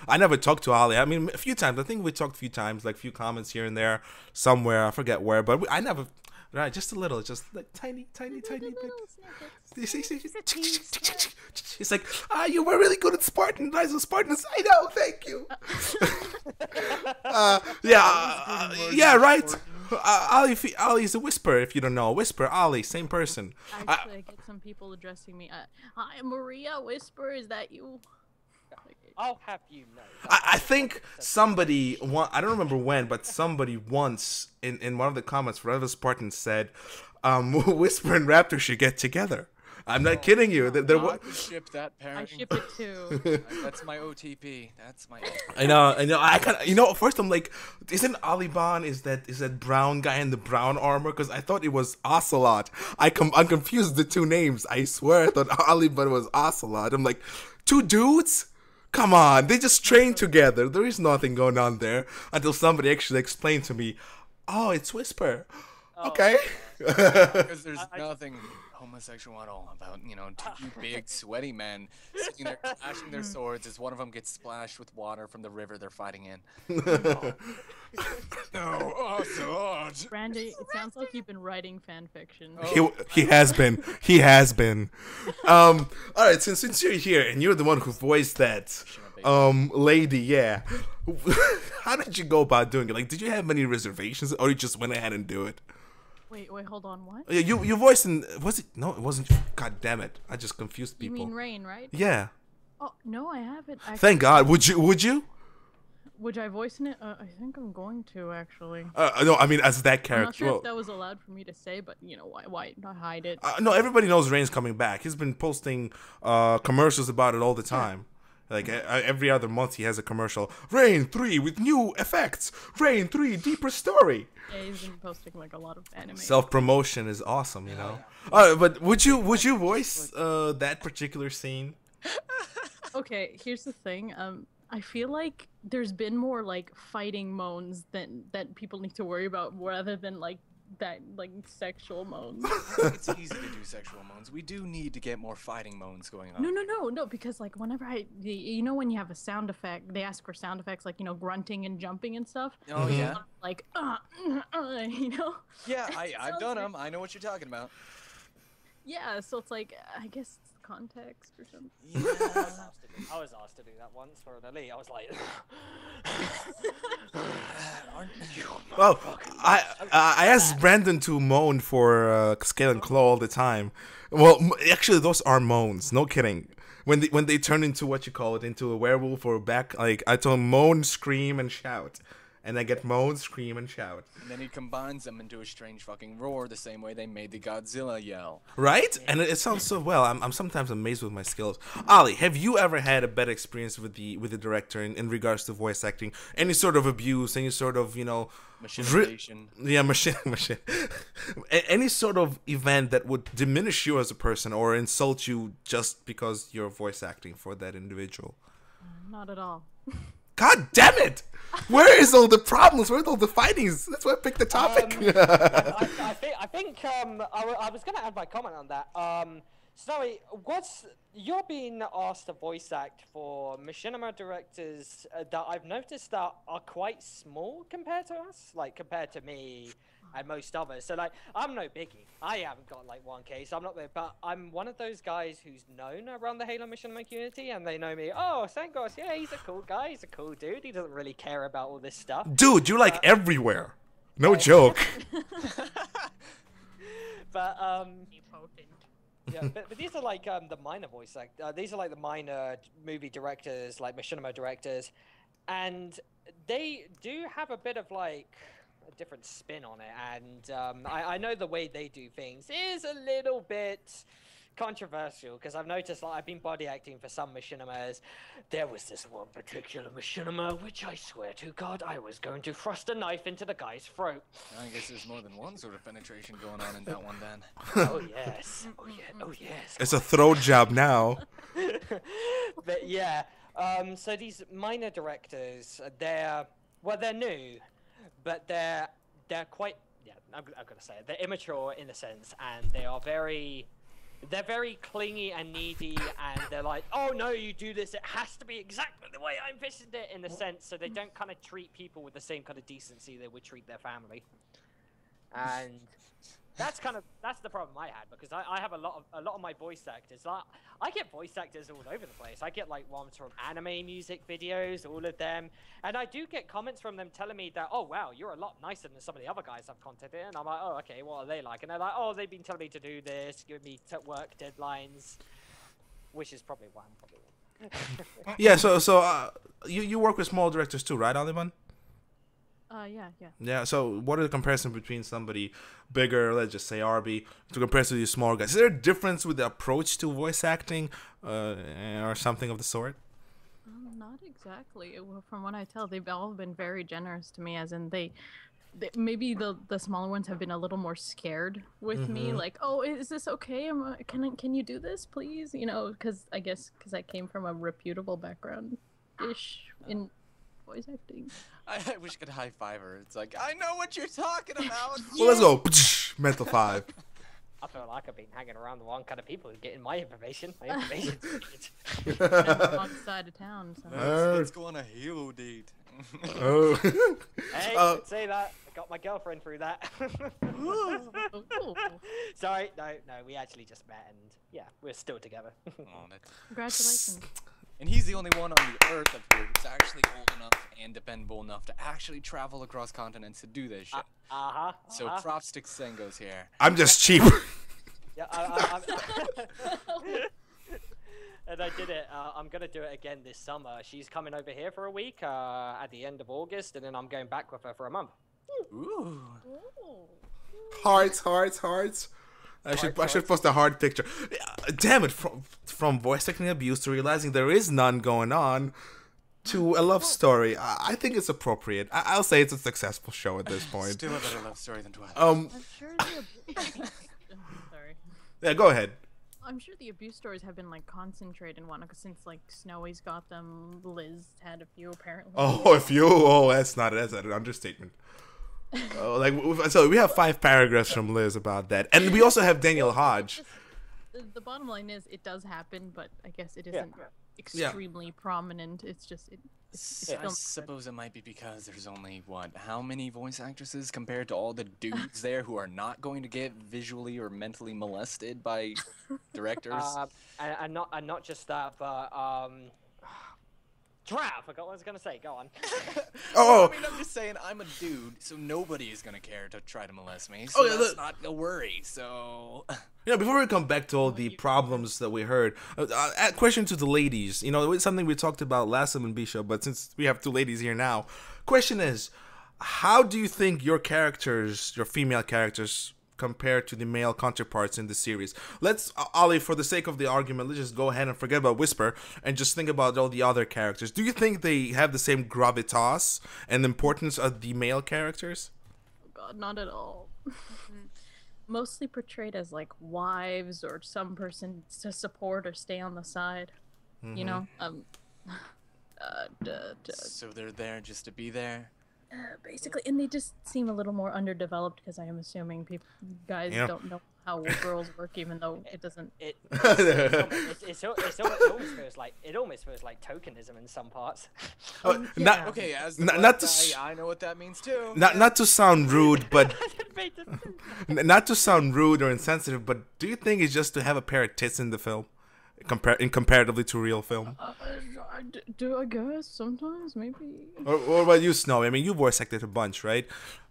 I never talked to Ollie. I mean, a few times. I think we talked a few times, like a few comments here and there, somewhere. I forget where, but I never. Right, just a little, just like tiny bit. He's like, you were really good at Spartan. Rise of Spartans. I know, thank you. Yeah, right. Ollie's a whisper. If you don't know, whisper Ollie, same person. Actually, I get some people addressing me. Hi, Maria. Whisper, is that you? I'll have you know. I think somebody, I don't remember when, but somebody once in one of the comments, Rise of Spartans said, Whisper and Raptor should get together. I'm not kidding you. I could ship that pairing. I ship it too. That's my OTP. That's my. I know. First I'm like, isn't Olliban is that brown guy in the brown armor? Because I thought it was Ocelot. I confused the two names. I swear I thought Olliban was Ocelot. I'm like, two dudes? Come on, they just train together. There is nothing going on there until somebody actually explained to me. Oh, it's Whisper. Okay. Because there's nothing homosexual at all about, two big sweaty men sitting there clashing their swords as one of them gets splashed with water from the river they're fighting in. No, Ocelot. Brandy, it sounds like you've been writing fan fiction. He has been. He has been. All right, since you're here and you're the one who voiced that lady, yeah. How did you go about doing it? Like, did you have many reservations, or you just went ahead and do it? Wait, hold on, what? Yeah, you voiced in. Was it? No, it wasn't. God damn it! I just confused people. You mean Rain, right? Yeah. Oh no, I haven't. Actually. Thank God. Would you? Would I voice in it? I think I'm going to actually. No, I mean as that I'm character. not sure if that was allowed for me to say, but why not hide it? No, everybody knows Rain's coming back. He's been posting commercials about it all the time. Like every other month, he has a commercial. Rain 3 with new effects. Rain 3 deeper story. Yeah, he's been posting like a lot of anime. Self promotion is awesome, But would you voice that particular scene? Okay, here's the thing. I feel like there's been more like fighting moans that people need to worry about rather than like that like sexual moans. It's easy to do sexual moans. We do need to get more fighting moans going on. No, because like whenever when you have a sound effect, they ask for sound effects like grunting and jumping and stuff. Oh yeah. Like Yeah, I've done them. I know what you're talking about. Yeah, so it's like I guess it's context or something. Yeah. I was asked to do that once for an elite. I was like, Aren't you? Well, I asked Brandon to moan for Scale and Claw all the time. Well, actually, those are moans. No kidding. When they turn into into a werewolf or back, like I told him moan, scream, and shout. And I get moan, scream, and shout. And then he combines them into a strange fucking roar, the same way they made the Godzilla yell. Right? And it sounds so well. I'm sometimes amazed with my skills. Ollie, have you ever had a bad experience with the director in regards to voice acting? Any sort of abuse? Any sort of machination? Machine. Any sort of event that would diminish you as a person or insult you just because you're voice acting for that individual? Not at all. God damn it! Where is all the problems? Where are all the fightings? That's why I picked the topic. I think I was gonna add my comment on that. Snowy, you're being asked to voice act for machinima directors that I've noticed that are quite small compared to us, like compared to me and most others. So like, I'm no biggie. I haven't got like 1K, so I'm not there. But I'm one of those guys who's known around the Halo Machinima community, and they know me. Oh, Sangos, yeah, he's a cool guy. He's a cool dude. He doesn't really care about all this stuff. Dude, you're like everywhere. No joke. But yeah, but these are like the minor voice these are like the minor movie directors, like machinima directors, and they do have a bit of like a different spin on it. And I know the way they do things is a little bit controversial, because I've noticed, like, I've been body acting for some machinimas. There was this one particular machinima which I swear to God I was going to thrust a knife into the guy's throat. I guess there's more than one sort of penetration going on in that one then. Oh yes, oh yeah, oh yes. It's a throat job now. But yeah, so these minor directors, they're new, but they're quite, yeah, I'm gonna say it, they're immature in a sense, and they are they're very clingy and needy, and they're like, oh no, you do this, it has to be exactly the way I envisioned it, in a sense, so they don't kind of treat people with the same kind of decency they would treat their family. And that's the problem I had, because I have a lot of my voice actors. Like, I get voice actors all over the place. I get like ones from anime music videos, all of them, and I do get comments from them telling me that, oh wow, you're a lot nicer than some of the other guys I've contacted. And I'm like, oh okay, what are they like? And they're like, oh, they've been telling me to do this, giving me work deadlines, which is probably why I'm probably. Yeah. So you work with small directors too, right, Olliban? Yeah. Yeah, so what are the comparisons between somebody bigger, let's just say RB, to compare to these small guys? Is there a difference with the approach to voice acting or something of the sort? Not exactly. Well, from what I tell, they've all been very generous to me, as in they maybe the smaller ones have been a little more scared with me, like, oh, is this okay? Can you do this, please? You know, because I came from a reputable background-ish in voice acting. I wish I could high five her. It's like, I know what you're talking about. Well, let's go. Mental 5. I feel like I've been hanging around the wrong kind of people who getting my information. My information's good. Wrong side of town. So. Let's go on a Halo date. Oh. Hey, don't say that. I got my girlfriend through that. Sorry, no, we actually just met, and yeah, we're still together. Congratulations. And he's the only one on the earth up here who's actually old enough and dependable enough to actually travel across continents to do this shit. So props to Sangos here. I'm just cheap. Yeah, and I did it. I'm gonna do it again this summer. She's coming over here for a week at the end of August, and then I'm going back with her for a month. Ooh. Hearts. I should post a heart picture. Damn it! From voice acting abuse to realizing there is none going on, to a love story. I think it's appropriate. I'll say it's a successful show at this point. Still a better love story than 12. I'm sure sorry. Yeah, go ahead. I'm sure the abuse stories have been like concentrated in one, since like Snowy's got them. Liz had a few apparently. That's an understatement. So we have 5 paragraphs from Liz about that, and we also have Daniel Hodge. The bottom line is, it does happen, but I guess it isn't extremely prominent. It's just I suppose it might be because there's only how many voice actresses compared to all the dudes there who are not going to get visually or mentally molested by directors. And not just that, but Trav, I forgot what I was gonna say. Go on. I mean, I'm just saying, I'm a dude, so nobody is gonna care to try to molest me. So that's not a worry. So. Before we come back to all the problems that we heard, a question to the ladies. It's something we talked about last time in B Show, but since we have 2 ladies here now, question is, how do you think your female characters, compare to the male counterparts in the series? Let's, Ollie, for the sake of the argument, let's just go ahead and forget about Whisper and just think about all the other characters. Do you think they have the same gravitas and importance as the male characters? Oh God, not at all. Mostly portrayed as like wives or some person to support or stay on the side. You know? So they're there just to be there? Basically, and they just seem a little more underdeveloped because I am assuming guys don't know how girls work, even though it doesn't. It almost feels like tokenism in some parts. Not Okay, as not to I know what that means too. not to sound rude, but not to sound rude or insensitive, but do you think it's just to have a pair of tits in the film, comparatively to real film? Do I guess sometimes maybe. Or what about you, Snow? I mean, you voice acted a bunch, right?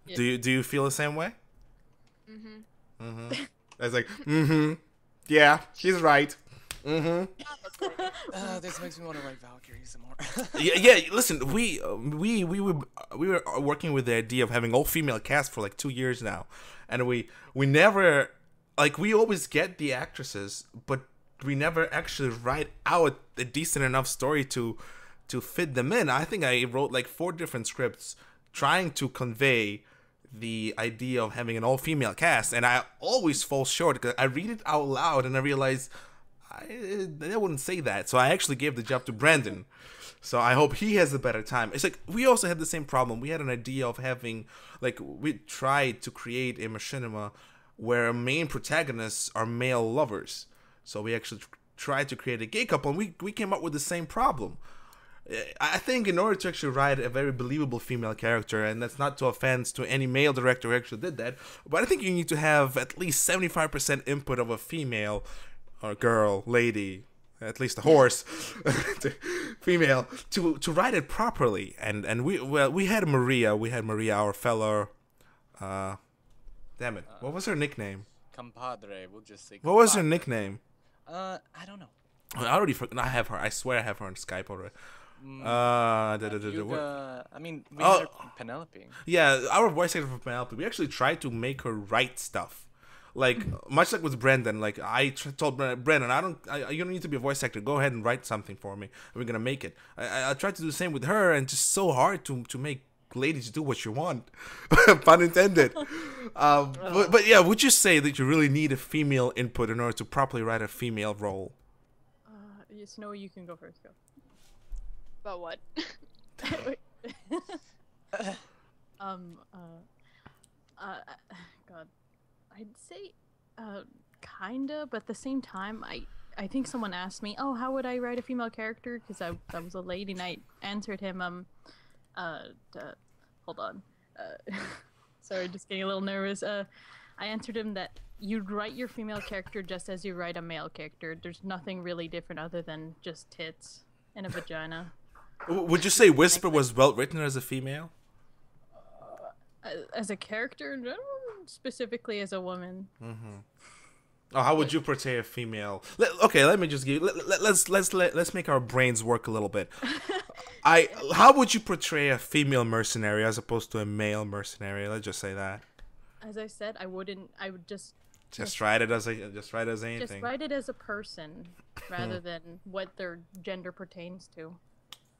Yeah. Do you feel the same way? Mm-hmm. I was like, yeah, she's right. This makes me want to write Valkyrie some more. Yeah. Listen, we were working with the idea of having all female cast for like 2 years now, and we never, like, we always get the actresses, but we never actually write out a decent enough story to fit them in. I think I wrote like 4 different scripts trying to convey the idea of having an all-female cast, and I always fall short because I read it out loud and I realize I wouldn't say that. So I actually gave the job to Brandon. So I hope he has a better time. It's like we also had the same problem. We had an idea of having, like, we tried to create a machinima where main protagonists are male lovers. So we actually tried to create a gay couple, and we came up with the same problem. I think in order to actually write a very believable female character, and that's not to offense to any male director who actually did that, but I think you need to have at least 75% input of a female or girl, lady, at least a horse, female, to write it properly. And we had Maria, our fellow, damn it, what was her nickname? Compadre, we'll just say. What was her nickname? I don't know. I already forgot. I have her. I swear I have her on Skype already. I mean, we had her Penelope. Yeah, our voice actor for Penelope. We actually tried to make her write stuff, like much like with Brendan. Like I told Brendan, you don't need to be a voice actor. Go ahead and write something for me. We're gonna make it. I tried to do the same with her, and just so hard to make ladies do what you want, pun intended. But yeah, would you say that you really need a female input in order to properly write a female role? Snow, you can go first. Go. About what? God, I'd say, kinda, but at the same time, I think someone asked me, oh, how would I write a female character? Because I was a lady, and I answered him, hold on, sorry, just getting a little nervous. I answered him that you'd write your female character just as you write a male character. There's nothing really different other than just tits and a vagina. Would you say Whisper was well written as a female? As a character, no, specifically as a woman. Oh, how would you portray a female? Let me just give. Let's make our brains work a little bit. How would you portray a female mercenary as opposed to a male mercenary? Let's just say that. As I said, I would just write it as anything. Just write it as a person rather than what their gender pertains to.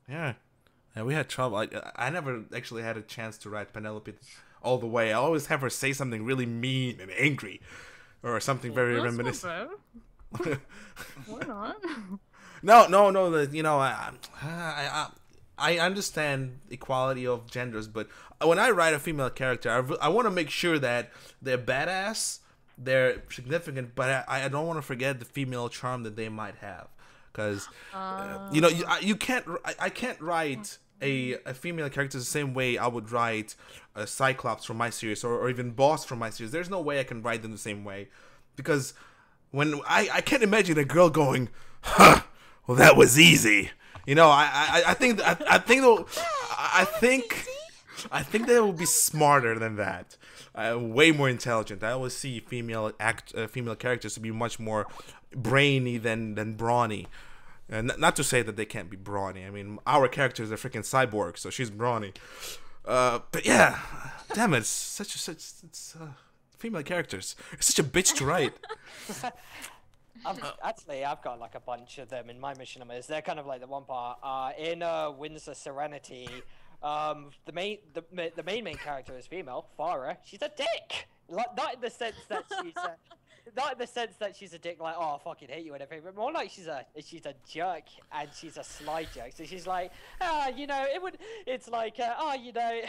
Yeah, we had trouble. I never actually had a chance to write Penelope all the way. I always have her say something really mean and angry, or something very reminiscent. Why not? No. I understand equality of genders, but when I write a female character, I want to make sure that they're badass, they're significant, but I don't want to forget the female charm that they might have, because I can't write a female character the same way I would write a Cyclops from my series, or even Boss from my series. There's no way I can write them the same way, because when I can't imagine a girl going, "Huh, well that was easy." I think they will be smarter than that, way more intelligent. I always see female characters to be much more brainy than brawny, and not to say that they can't be brawny. I mean, our character is a freaking cyborg, so she's brawny. But yeah, damn it, it's female characters. It's such a bitch to write. I've got like a bunch of them in my Machinimas. They're kind of like the one part. In Windsor Serenity, the main character is female, Farah. She's a dick. Like, not in the sense that not in the sense that she's a dick, like, oh, I fucking hate you and everything, but more like she's a jerk and she's a sly jerk. So she's like, you know, it's like, you know,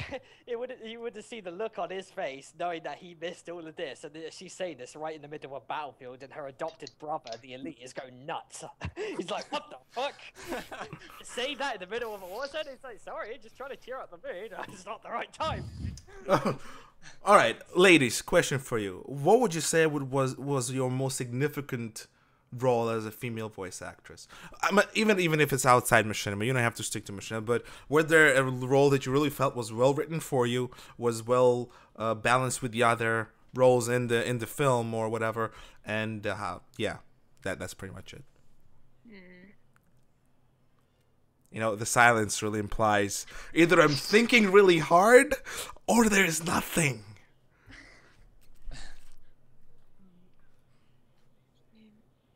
you would have seen the look on his face knowing that he missed all of this, and she's saying this right in the middle of a battlefield, and her adopted brother, the elite, is going nuts. He's like, what the fuck? Saying that in the middle of a war zone? It's like, sorry, just trying to cheer up the mood. It's not the right time. All right, ladies, question for you. What would you say was your most significant role as a female voice actress? Even if it's outside Machinima, you don't have to stick to Machinima, but was there a role that you really felt was well written for you, was well balanced with the other roles in the film or whatever? And yeah, that's pretty much it. You know, the silence really implies either I'm thinking really hard or there is nothing.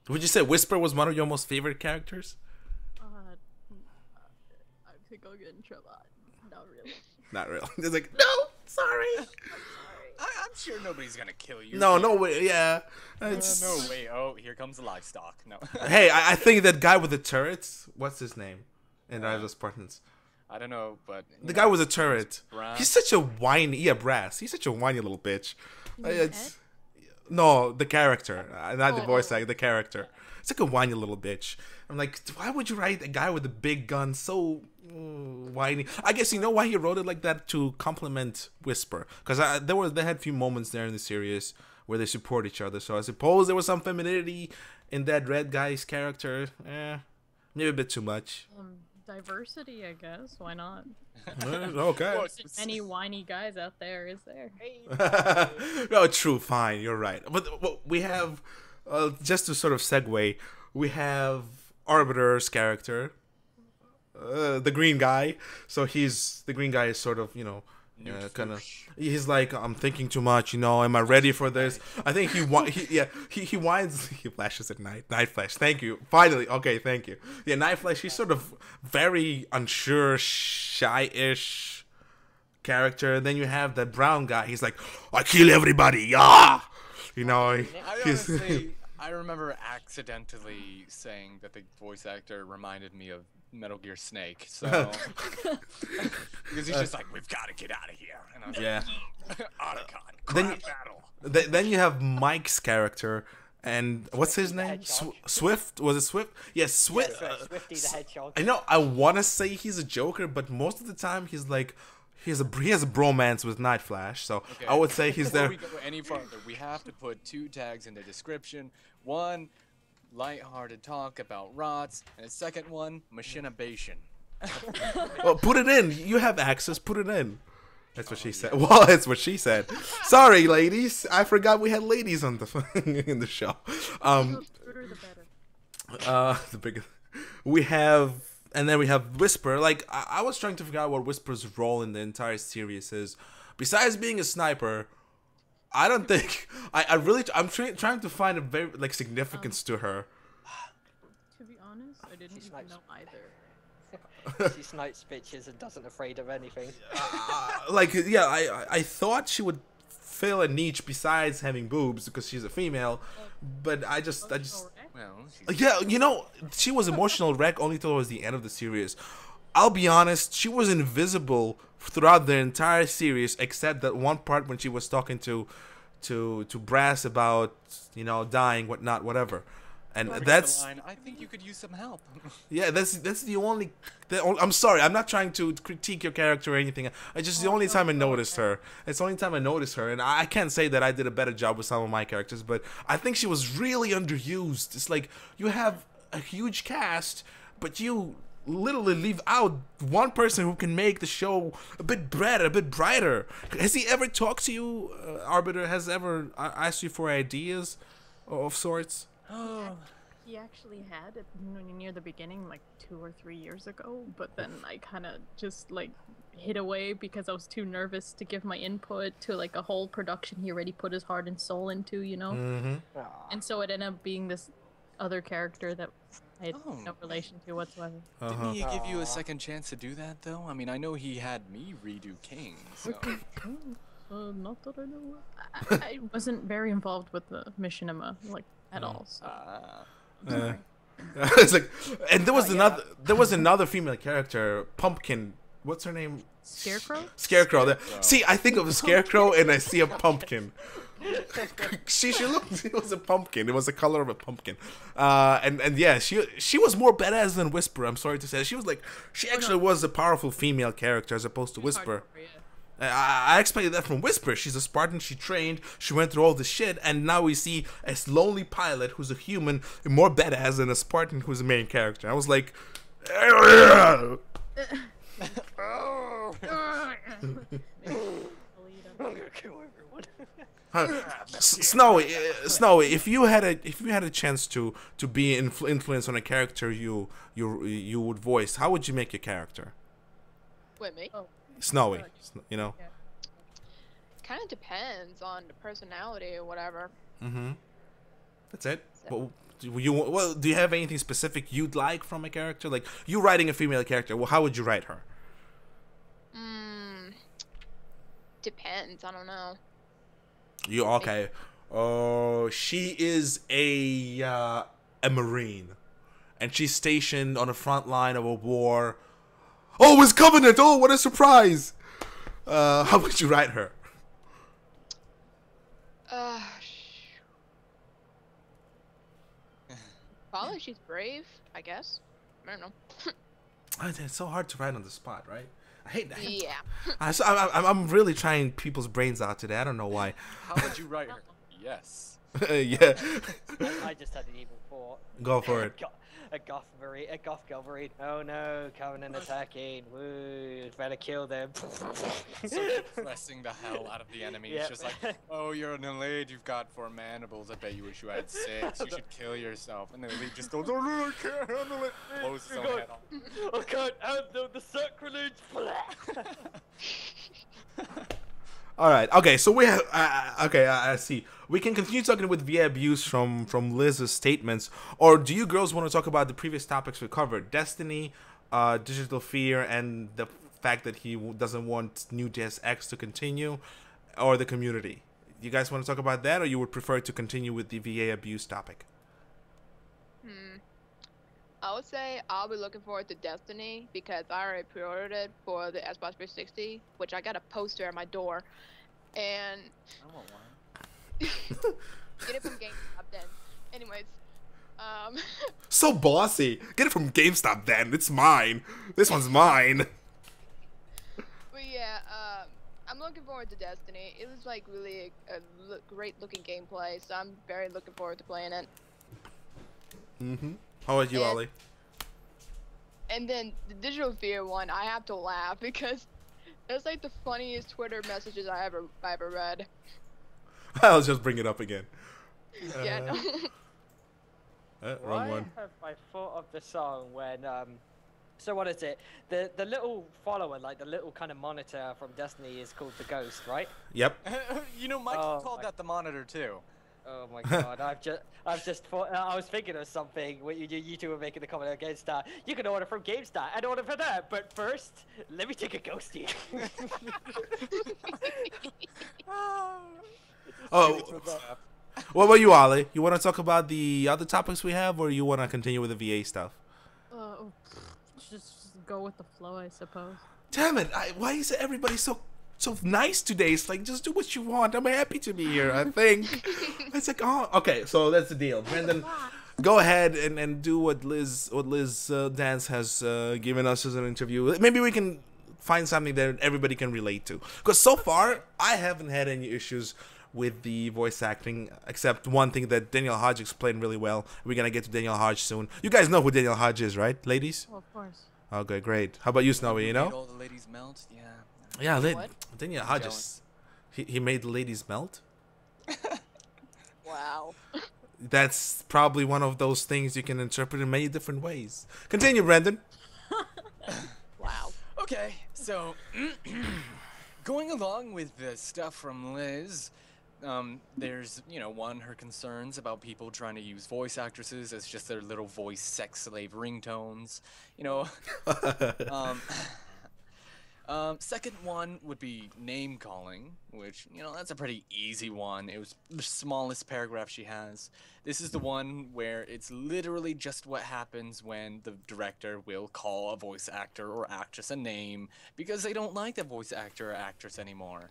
Would you say Whisper was one of your most favorite characters? I think I'll get in trouble. Not really. Not really. It's like, no, sorry. I'm sure nobody's gonna kill you. No way. Yeah. No way. Oh, here comes the livestock. No. Hey, I think that guy with the turrets. What's his name? In Rise of Spartans. I don't know, but the guy with the turret. Brass. He's such a whiny. Yeah, Brass. He's such a whiny little bitch. Ed? No, the character, not the voice actor. The character. It's like a whiny little bitch. I'm like, why would you write a guy with a big gun so whiny? I guess you know why he wrote it like that, to compliment Whisper, because they had a few moments there in the series where they support each other. So I suppose there was some femininity in that red guy's character. Maybe a bit too much. Diversity, I guess. Why not? Okay. Any whiny guys out there, is there? No, true, fine, you're right. But we have, just to sort of segue, we have Arbiter's character, the green guy. So the green guy is sort of, you know, kind of, he's like, I'm thinking too much, you know, am I ready for this? I think he whines, he flashes at night flash, thank you, finally, okay, thank you. Yeah, night flash, he's sort of very unsure, shy-ish character. And then you have that brown guy, he's like, I kill everybody, yeah, you know. I remember accidentally saying that the voice actor reminded me of Metal Gear Snake, so because he's just like, we've got to get out of here, and I was like, Otacon, battle. Then you have Mike's character, and what's his name? Swift? Was it Swift? Yes, Swift. Yeah, Swifty the Hedgehog. I know. I want to say he's a Joker, but most of the time he's like, he has a bromance with Night Flash. So okay. I would say he's there. Before we go any further, we have to put 2 tags in the description. One, lighthearted talk about rots, and the second one, machinibation. Well, put it in. You have access. Put it in. That's what she said. Well, that's what she said. Sorry, ladies. I forgot we had ladies on the in the show. The bigger we have, and then we have Whisper. Like I was trying to figure out what Whisper's role in the entire series is. Besides being a sniper, I don't think I'm trying to find a very significance to her. To be honest, I didn't even know either. She snipes bitches and doesn't afraid of anything. I thought she would fill a niche besides having boobs because she's a female, but I just yeah, you know, she was emotional wreck only towards the end of the series. I'll be honest, she was invisible throughout the entire series except that one part when she was talking to Brass about, you know, dying, whatnot, whatever. And that's I think you could use some help. Yeah, that's the only I'm sorry, I'm not trying to critique your character or anything. It's just the only time I noticed her. It's the only time I noticed her, and I can't say that I did a better job with some of my characters, but I think she was really underused. It's like you have a huge cast, but you literally leave out one person who can make the show a bit better, a bit brighter. Has he ever talked to you, Arbiter? Has ever asked you for ideas of sorts? Oh. He actually had it near the beginning, like 2 or 3 years ago, but then I kind of just hid away because I was too nervous to give my input to a whole production he already put his heart and soul into, you know? Mm-hmm. And so it ended up being this other character that I had no relation to whatsoever. Didn't he give you a second chance to do that, though? I mean, I know he had me redo King, so... Not that I know. I wasn't very involved with the Machinima, like, at all. So. It's like, and there was another female character, Pumpkin. What's her name? Scarecrow? Scarecrow. See, I think of a scarecrow and I see a pumpkin. she looked. It was a pumpkin. It was the color of a pumpkin. And yeah, she was more badass than Whisper. I'm sorry to say. She actually was a powerful female character as opposed to Whisper. I expected that from Whisper. She's a Spartan. She trained. She went through all this shit, and now we see a lonely pilot who's a human, more badass than a Spartan who's the main character. I was like, I'm gonna kill everyone. Snowy, if you had a chance to be influenced on a character you would voice, how would you make your character? With me? Oh. Snowy, you know. Yeah. Kind of depends on the personality or whatever. Mm-hmm. That's it. Well, do you have anything specific you'd like from a character? Like, you writing a female character, well, how would you write her? Depends. I don't know. You okay? Oh, she is a Marine, and she's stationed on the front line of a war. Oh, it's Covenant! Oh, what a surprise! How would you write her? Probably she's brave, I guess. I don't know. It's so hard to write on the spot, right? I hate that. Yeah. I'm really trying people's brains out today. I don't know why. How would you write her? Yes. Yeah. I just had an evil thought. Go for it. A goth Marine. Oh no, Covenant attacking. Woo, better kill them. So pressing the hell out of the enemy. Yep. It's just like, oh, you're an elite. You've got 4 mandibles. I bet you wish you had 6. You should kill yourself. And the elite just goes, oh no, I can't handle it. Blows his own head off. I can't handle the sacrilege. All right. Okay. So we have. Okay. I see. We can continue talking with VA abuse from Liz's statements, or do you girls want to talk about the previous topics we covered? Destiny, digital fear, and the fact that he doesn't want New JSX to continue, or the community. You guys want to talk about that, or you would prefer to continue with the VA abuse topic? I would say I'll be looking forward to Destiny because I already pre-ordered it for the Xbox 360, which I got a poster at my door, and I want one. get it from GameStop then. Anyways, So bossy. Get it from GameStop then. It's mine. This one's mine. but yeah, I'm looking forward to Destiny. It was like really a great looking gameplay, so I'm very looking forward to playing it. Mm-hmm. How about you, Ollie? And then the digital fear one, I have to laugh because that's like the funniest Twitter messages I ever read. I'll just bring it up again. Yeah, no. Wrong Why one. have I thought of the song when so what is it? The little follower, like the little kind of monitor from Destiny, is called the Ghost, right? Yep. You know, Mike called that the monitor too. Oh my god, I've just thought, I was thinking of something when you two were making the comment against that. You can order from GameStop and order for that, but first, let me take a ghosty. Oh, what about you, Ollie? You want to talk about the other topics we have, or you want to continue with the VA stuff? Just go with the flow, I suppose. Damn it! Why is everybody so nice today? It's like, just do what you want. I'm happy to be here, I think. It's like, oh, okay, so that's the deal. Brandon, go ahead and do what Liz Dance has given us as an interview. Maybe we can find something that everybody can relate to. Because so far, I haven't had any issues with the voice acting, except one thing that Daniel Hodge explained really well. We're going to get to Daniel Hodge soon. You guys know who Daniel Hodge is, right, ladies? Oh, of course. Okay, great. How about you, Snowy, you know? All the ladies melt? Yeah. Yeah, Daniel Hodges. He made the ladies melt. Wow. That's probably one of those things you can interpret in many different ways. Continue, Brandon. Wow. Okay, so going along with the stuff from Liz, there's, her concerns about people trying to use voice actresses as just their little voice sex slave ringtones, Second one would be name calling, which, you know, that's a pretty easy one. It was the smallest paragraph she has. This is the one where it's literally just what happens when the director will call a voice actor or actress a name because they don't like the voice actor or actress anymore.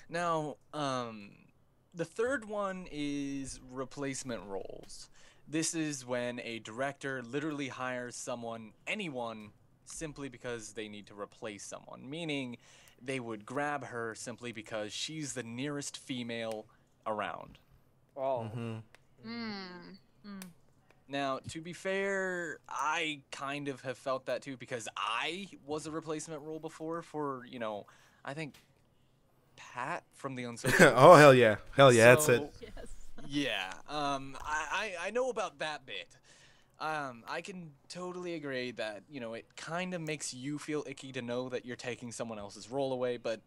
Now, the third one is replacement roles. This is when a director literally hires someone, anyone, simply because they need to replace someone, meaning they would grab her simply because she's the nearest female around. Oh. Now, to be fair, I kind of have felt that too because I was a replacement role before for, you know, I think Pat from the Unsocial. Oh, hell yeah. Hell yeah, that's it. Yes. Yeah, I know about that bit. I can totally agree that, you know, it kind of makes you feel icky to know that you're taking someone else's role away, but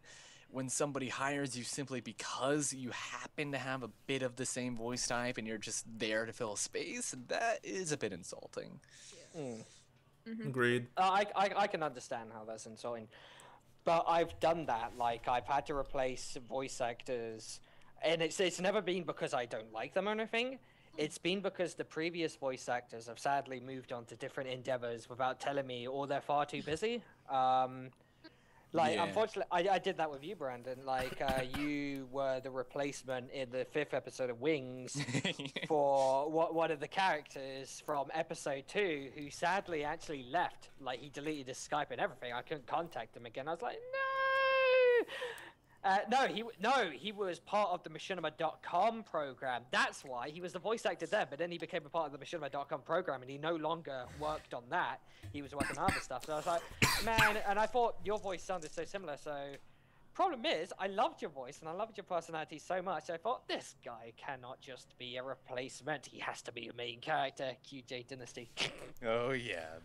when somebody hires you simply because you happen to have a bit of the same voice type and you're just there to fill a space, that is a bit insulting. Agreed. I can understand how that's insulting, but I've done that. Like, I've had to replace voice actors, and it's never been because I don't like them or anything. It's been because the previous voice actors have sadly moved on to different endeavors without telling me, or they're far too busy. Unfortunately, I did that with you, Brandon. Like, you were the replacement in the 5th episode of Wings for one of the characters from episode 2, who sadly actually left. Like, he deleted his Skype and everything. I couldn't contact him again. I was like, no! He was part of the Machinima.com program. That's why he was the voice actor there, but then he became a part of the Machinima.com program, and he no longer worked on that. He was working on other stuff. So I was like, man, and I thought your voice sounded so similar. So, problem is, I loved your voice and I loved your personality so much. I thought, this guy cannot just be a replacement. He has to be a main character. QJ Dynasty. Oh yeah.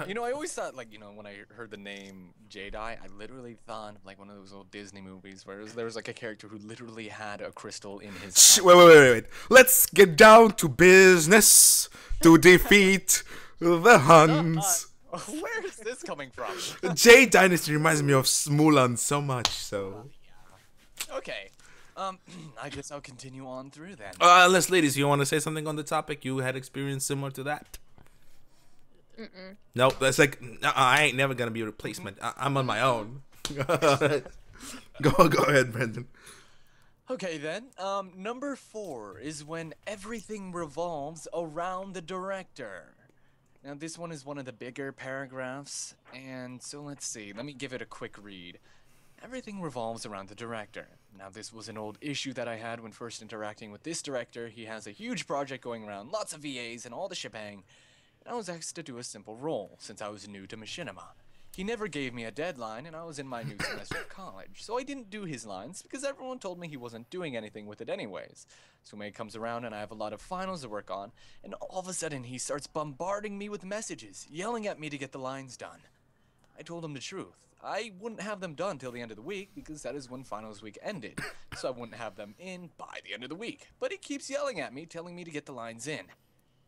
You know, I always thought, like, you know, when I heard the name Jedi, I literally thought of, like, one of those old Disney movies where there was like, a character who literally had a crystal in his eye. Wait. Let's get down to business to defeat the Huns. Where is this coming from? J Dynasty reminds me of Smulan so much, so... Okay. I guess I'll continue on through then. Unless, ladies, you want to say something on the topic? You had experience similar to that? Nope, that's like, I ain't never gonna be a replacement. I'm on my own. Go ahead, Brendan. Okay then, number 4 is when everything revolves around the director. Now this one is one of the bigger paragraphs, and so let's see, let me give it a quick read. Everything revolves around the director. Now this was an old issue that I had when first interacting with this director. He has a huge project going around, lots of VAs and all the shebang. I was asked to do a simple role, since I was new to Machinima. He never gave me a deadline, and I was in my new semester of college, so I didn't do his lines, because everyone told me he wasn't doing anything with it anyways. So May comes around, and I have a lot of finals to work on, and all of a sudden he starts bombarding me with messages, yelling at me to get the lines done. I told him the truth. I wouldn't have them done till the end of the week, because that is when finals week ended, so I wouldn't have them in by the end of the week. But he keeps yelling at me, telling me to get the lines in.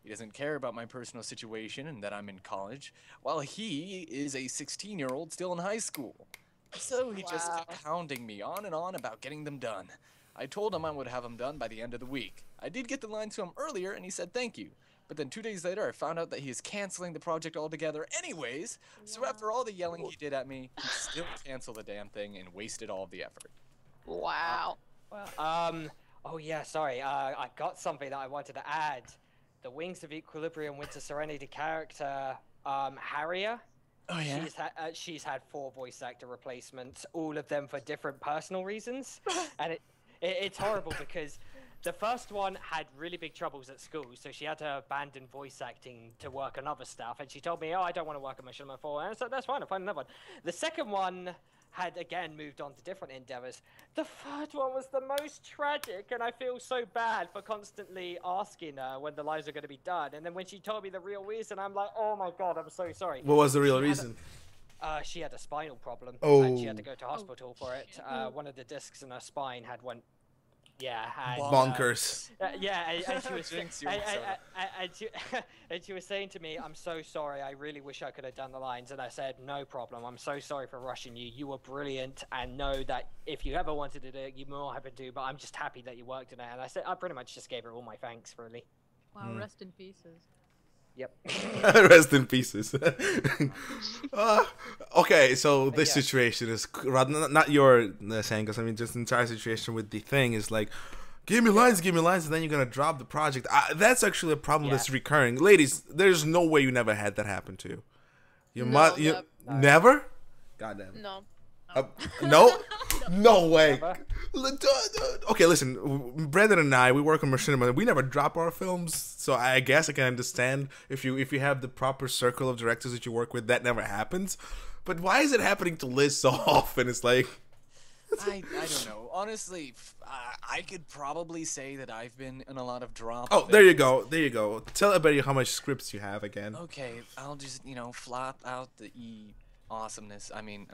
He doesn't care about my personal situation and that I'm in college, while he is a 16-year-old still in high school. So he just kept hounding me on and on about getting them done. I told him I would have them done by the end of the week. I did get the line to him earlier and he said thank you. But then 2 days later I found out that he is canceling the project altogether anyways, so after all the yelling he did at me, he still canceled the damn thing and wasted all of the effort. Wow. Oh yeah, sorry, I got something that I wanted to add. The Wings of Equilibrium Winter Serenity character, Harrier. Oh yeah? She's had 4 voice actor replacements, all of them for different personal reasons. And it's horrible because the first one had really big troubles at school, so she had to abandon voice acting to work on other stuff. And she told me, oh, I don't want to work on Machinima 4. And I said, that's fine, I'll find another one. The second one had again moved on to different endeavors. The third one was the most tragic, and I feel so bad for constantly asking her when the lines are going to be done. And then when she told me the real reason, I'm like, oh my god, I'm so sorry. What was the real reason? She had a spinal problem, Oh. and she had to go to hospital for it. One of the discs in her spine had went Yeah, and, Bonkers. yeah, and she was Jinx, you're so- and she was saying to me, "I'm so sorry. I really wish I could have done the lines." And I said, "No problem. I'm so sorry for rushing you. You were brilliant, and know that if you ever wanted to do it, you more happy to. But I'm just happy that you worked on it." And I said, I pretty much just gave her all my thanks, really. Wow, rest in pieces. Yep. Rest in pieces. Okay, so this situation is rather not your Sangos. I mean, just the entire situation with the thing is like, give me lines, and then you're gonna drop the project. That's actually a problem that's recurring. Ladies, there's no way you never had that happen to you. You never? Goddamn. No. No? No way. Okay, listen. Brandon and I, we work on Machinima. We never drop our films, so I guess I can understand if you have the proper circle of directors that you work with, that never happens. But why is it happening to Liz so often? It's like... I don't know. Honestly, I could probably say that I've been in a lot of drop. Oh, there you go. There you go. Tell everybody how much scripts you have again. Okay, I'll just, flop out the awesomeness. I mean,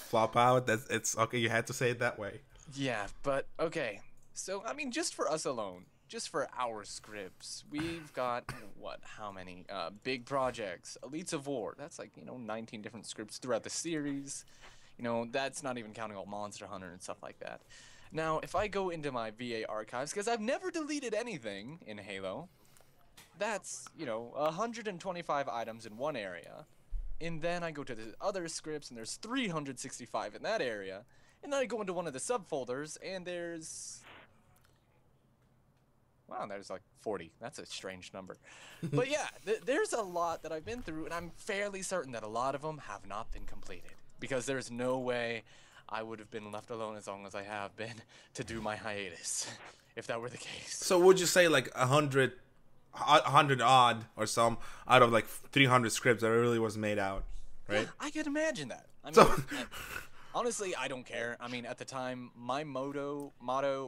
Flop out. It's okay. You had to say it that way. Yeah, but okay. So, I mean, just for us alone, just for our scripts, we've got how many big projects, Elites of War. That's like 19 different scripts throughout the series. That's not even counting all Monster Hunter and stuff like that. Now, if I go into my VA archives, because I've never deleted anything in Halo, that's 125 items in one area. And then I go to the other scripts, and there's 365 in that area. And then I go into one of the subfolders, and there's... Wow, there's like 40. That's a strange number. But yeah, there's a lot that I've been through, and I'm fairly certain that a lot of them have not been completed. Because there's no way I would have been left alone as long as I have been to do my hiatus, if that were the case. So would you say like 100 odd or some out of like 300 scripts that really was made out, right? Yeah, I could imagine that. I mean, honestly, I don't care. I mean, at the time, my motto,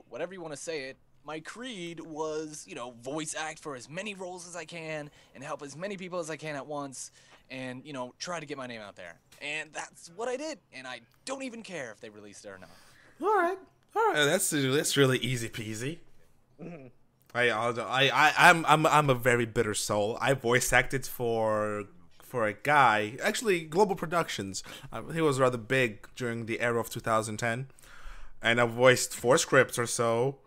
whatever you want to say it, my creed was, voice act for as many roles as I can and help as many people as I can at once and, try to get my name out there. And that's what I did. And I don't even care if they released it or not. All right. That's really easy peasy. I'm a very bitter soul. I voice acted for a guy, actually Global Productions. He was rather big during the era of 2010, and I voiced 4 scripts or so,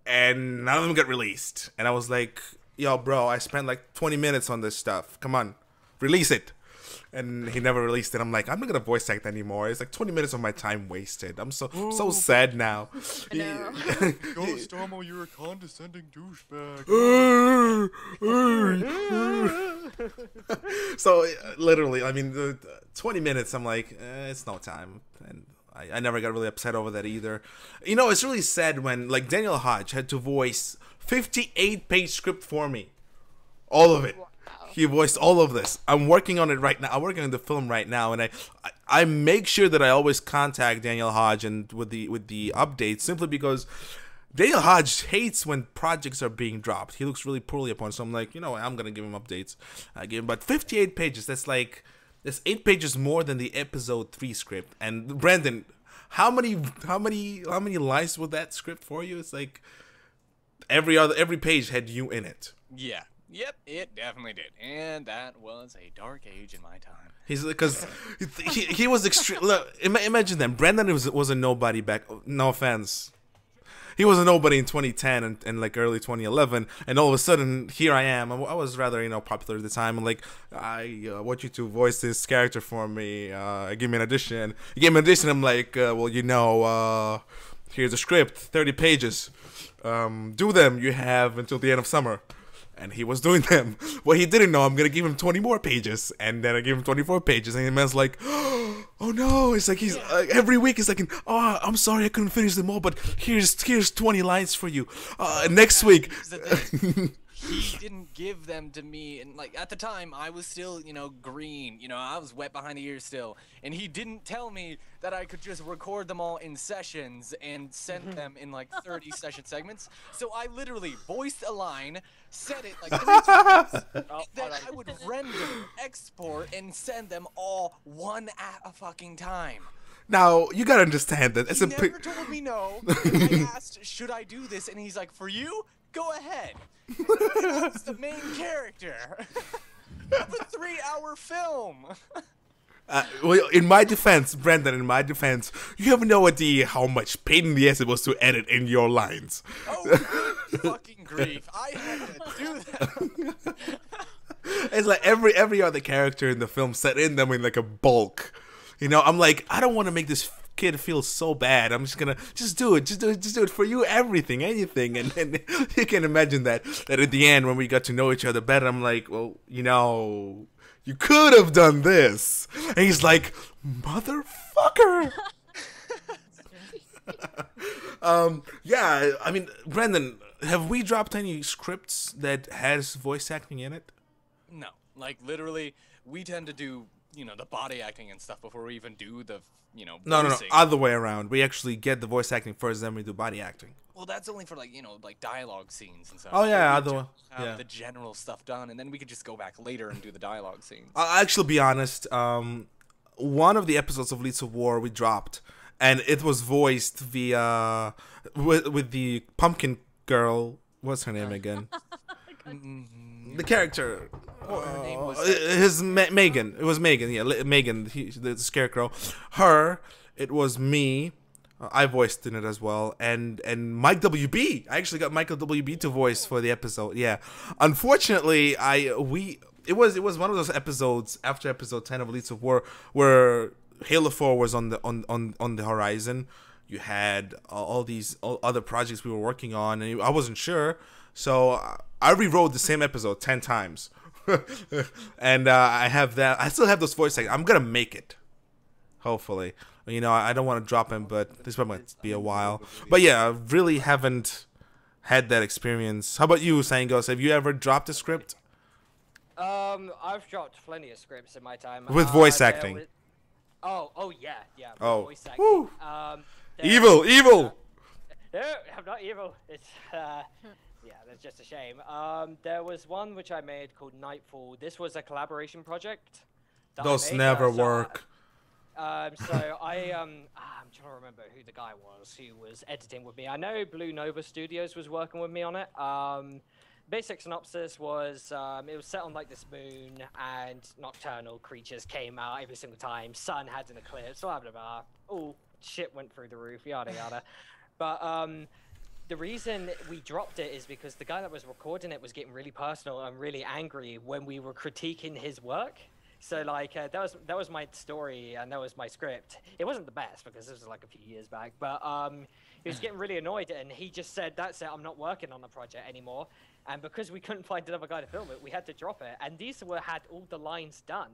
and none of them got released. And I was like, "Yo, bro, I spent like 20 minutes on this stuff. Come on, release it." And he never released it. I'm like, I'm not gonna voice act anymore. It's like 20 minutes of my time wasted. I'm so sad now. I know. Ghost Tomo, you're a condescending douchebag. So literally, I mean, the 20 minutes. I'm like, it's no time, and I never got really upset over that either. It's really sad when like Daniel Hodge had to voice 58-page script for me, all of it. He voiced all of this. I'm working on it right now. I'm working on the film right now, and I make sure that I always contact Daniel Hodge and with the updates, simply because Daniel Hodge hates when projects are being dropped. He looks really poorly upon. So I'm like, I'm gonna give him updates. I give him about 58 pages. That's 8 pages more than the episode 3 script. And Brandon, how many lines was that script for you? It's like every page had you in it. Yeah. Yep, it definitely did, and that was a dark age in my time. He's because he was extreme. Look, imagine that Brandon was a nobody back. No offense, he was a nobody in 2010 and like early 2011, and all of a sudden here I am. I was rather popular at the time. I'm like, I want you to voice this character for me. Give me an audition. You gave me an audition. I'm like, here's a script, 30 pages. Do them. You have until the end of summer. And he was doing them. Well, he didn't know I'm going to give him 20 more pages. And then I gave him 24 pages. And the man's like, oh no. It's like he's every week he's like, oh, I'm sorry I couldn't finish them all. But here's 20 lines for you. Next week. He didn't give them to me, and like at the time I was still, green, I was wet behind the ears still, and he didn't tell me that I could just record them all in sessions and send them in like 30 session segments. So I literally voiced a line, said it like 3 times, then I would render, export, and send them all one at a fucking time. Now you gotta understand that it's He a never told me no. I asked, should I do this? And he's like, for you, go ahead. I was the main character. Of a 3-hour film. Well, in my defense, Brendan, in my defense, you have no idea how much pain in the ass it was to edit in your lines. Oh, good fucking grief. I had to do that. It's like every other character in the film set in them in like a bulk. You know, I'm like, I don't want to make this kid feel so bad. I'm just gonna do it for you, anything. And then you can imagine that at the end when we got to know each other better, I'm like, well, you know, you could have done this. And he's like, motherfucker. Yeah, I mean, Brendan, have we dropped any scripts that has voice acting in it? No, like literally, we tend to do, you know, the body acting and stuff before we even do the, you know, No, voicing. other way around. We actually get the voice acting first, then we do body acting. Well, that's only for like, you know, like dialogue scenes and stuff. Oh yeah, But we other just have yeah. the general stuff done, and then we could just go back later and do the dialogue scenes. I'll actually be honest. One of the episodes of Leads of War we dropped, and it was voiced via with the pumpkin girl. What's her name again? The character. Her name was Megan. It was Megan. Yeah, Megan, the scarecrow. Her. It was me. I voiced in it as well, and Mike WB. I actually got Michael WB to voice for the episode. Yeah, unfortunately, it was one of those episodes after episode 10 of Leads of War where Halo 4 was on the horizon. You had all these other projects we were working on, and I wasn't sure, so I rewrote the same episode 10 times. And I have that. I still have those voice acting. I'm gonna make it, hopefully. You know, I don't want to drop him, but this probably might be a while. But yeah, I really haven't had that experience. How about you, Sangos? Have you ever dropped a script? I've dropped plenty of scripts in my time. With voice there acting. was- Oh yeah. With Oh. voice acting. Woo. There- Evil! No, I'm not evil. It's yeah, that's just a shame. There was one which I made called Nightfall. This was a collaboration project. that I Those made, never so work. I'm trying to remember who the guy was who was editing with me. I know Blue Nova Studios was working with me on it. Basic synopsis was it was set on like this moon, and nocturnal creatures came out every single time. Sun had an eclipse, blah blah blah. Oh, shit went through the roof, yada yada. But the reason we dropped it is because the guy that was recording it was getting really personal and really angry when we were critiquing his work. So like that was my story and that was my script. It wasn't the best because this was like a few years back, but he was getting really annoyed and he just said, "That's it, I'm not working on the project anymore." And because we couldn't find another guy to film it, we had to drop it. And these had all the lines done,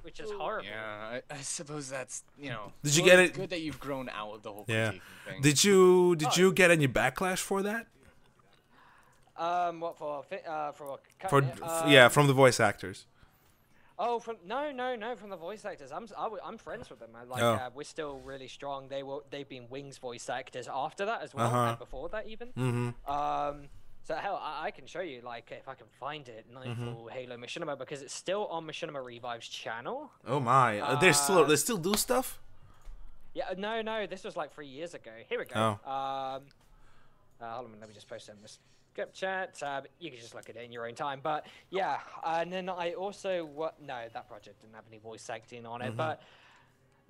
which is horrible. Yeah, I suppose that's, you know. Did you get it? It's good that you've grown out of the whole Yeah. critiquing thing. Did you get any backlash for that? What for? For yeah, from the voice actors. Oh, from the voice actors. I'm friends with them. We're still really strong. They've been Wings voice actors after that as well, and before that even. So hell, I can show you like if I can find it, Nightfall Halo Machinima, because it's still on Machinima Revive's channel. Oh my, they still do stuff. Yeah, no, this was like 3 years ago. Here we go. Oh. Hold on, let me just post it in this script chat. You can just look at it in your own time. But yeah, and then I also no, that project didn't have any voice acting on it, but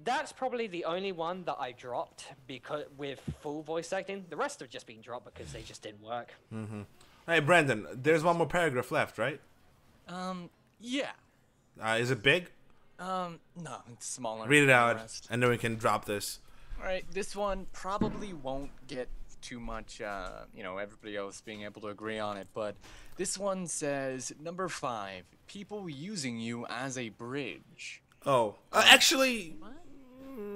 that's probably the only one that I dropped because with full voice acting. The rest have just been dropped because they just didn't work. Hey, Brandon, there's one more paragraph left, right? Yeah. Is it big? No, it's smaller. Read it than the out, rest. and then we can drop this. All right, this one probably won't get too much, everybody else being able to agree on it, but this one says, number 5, people using you as a bridge. Oh, actually...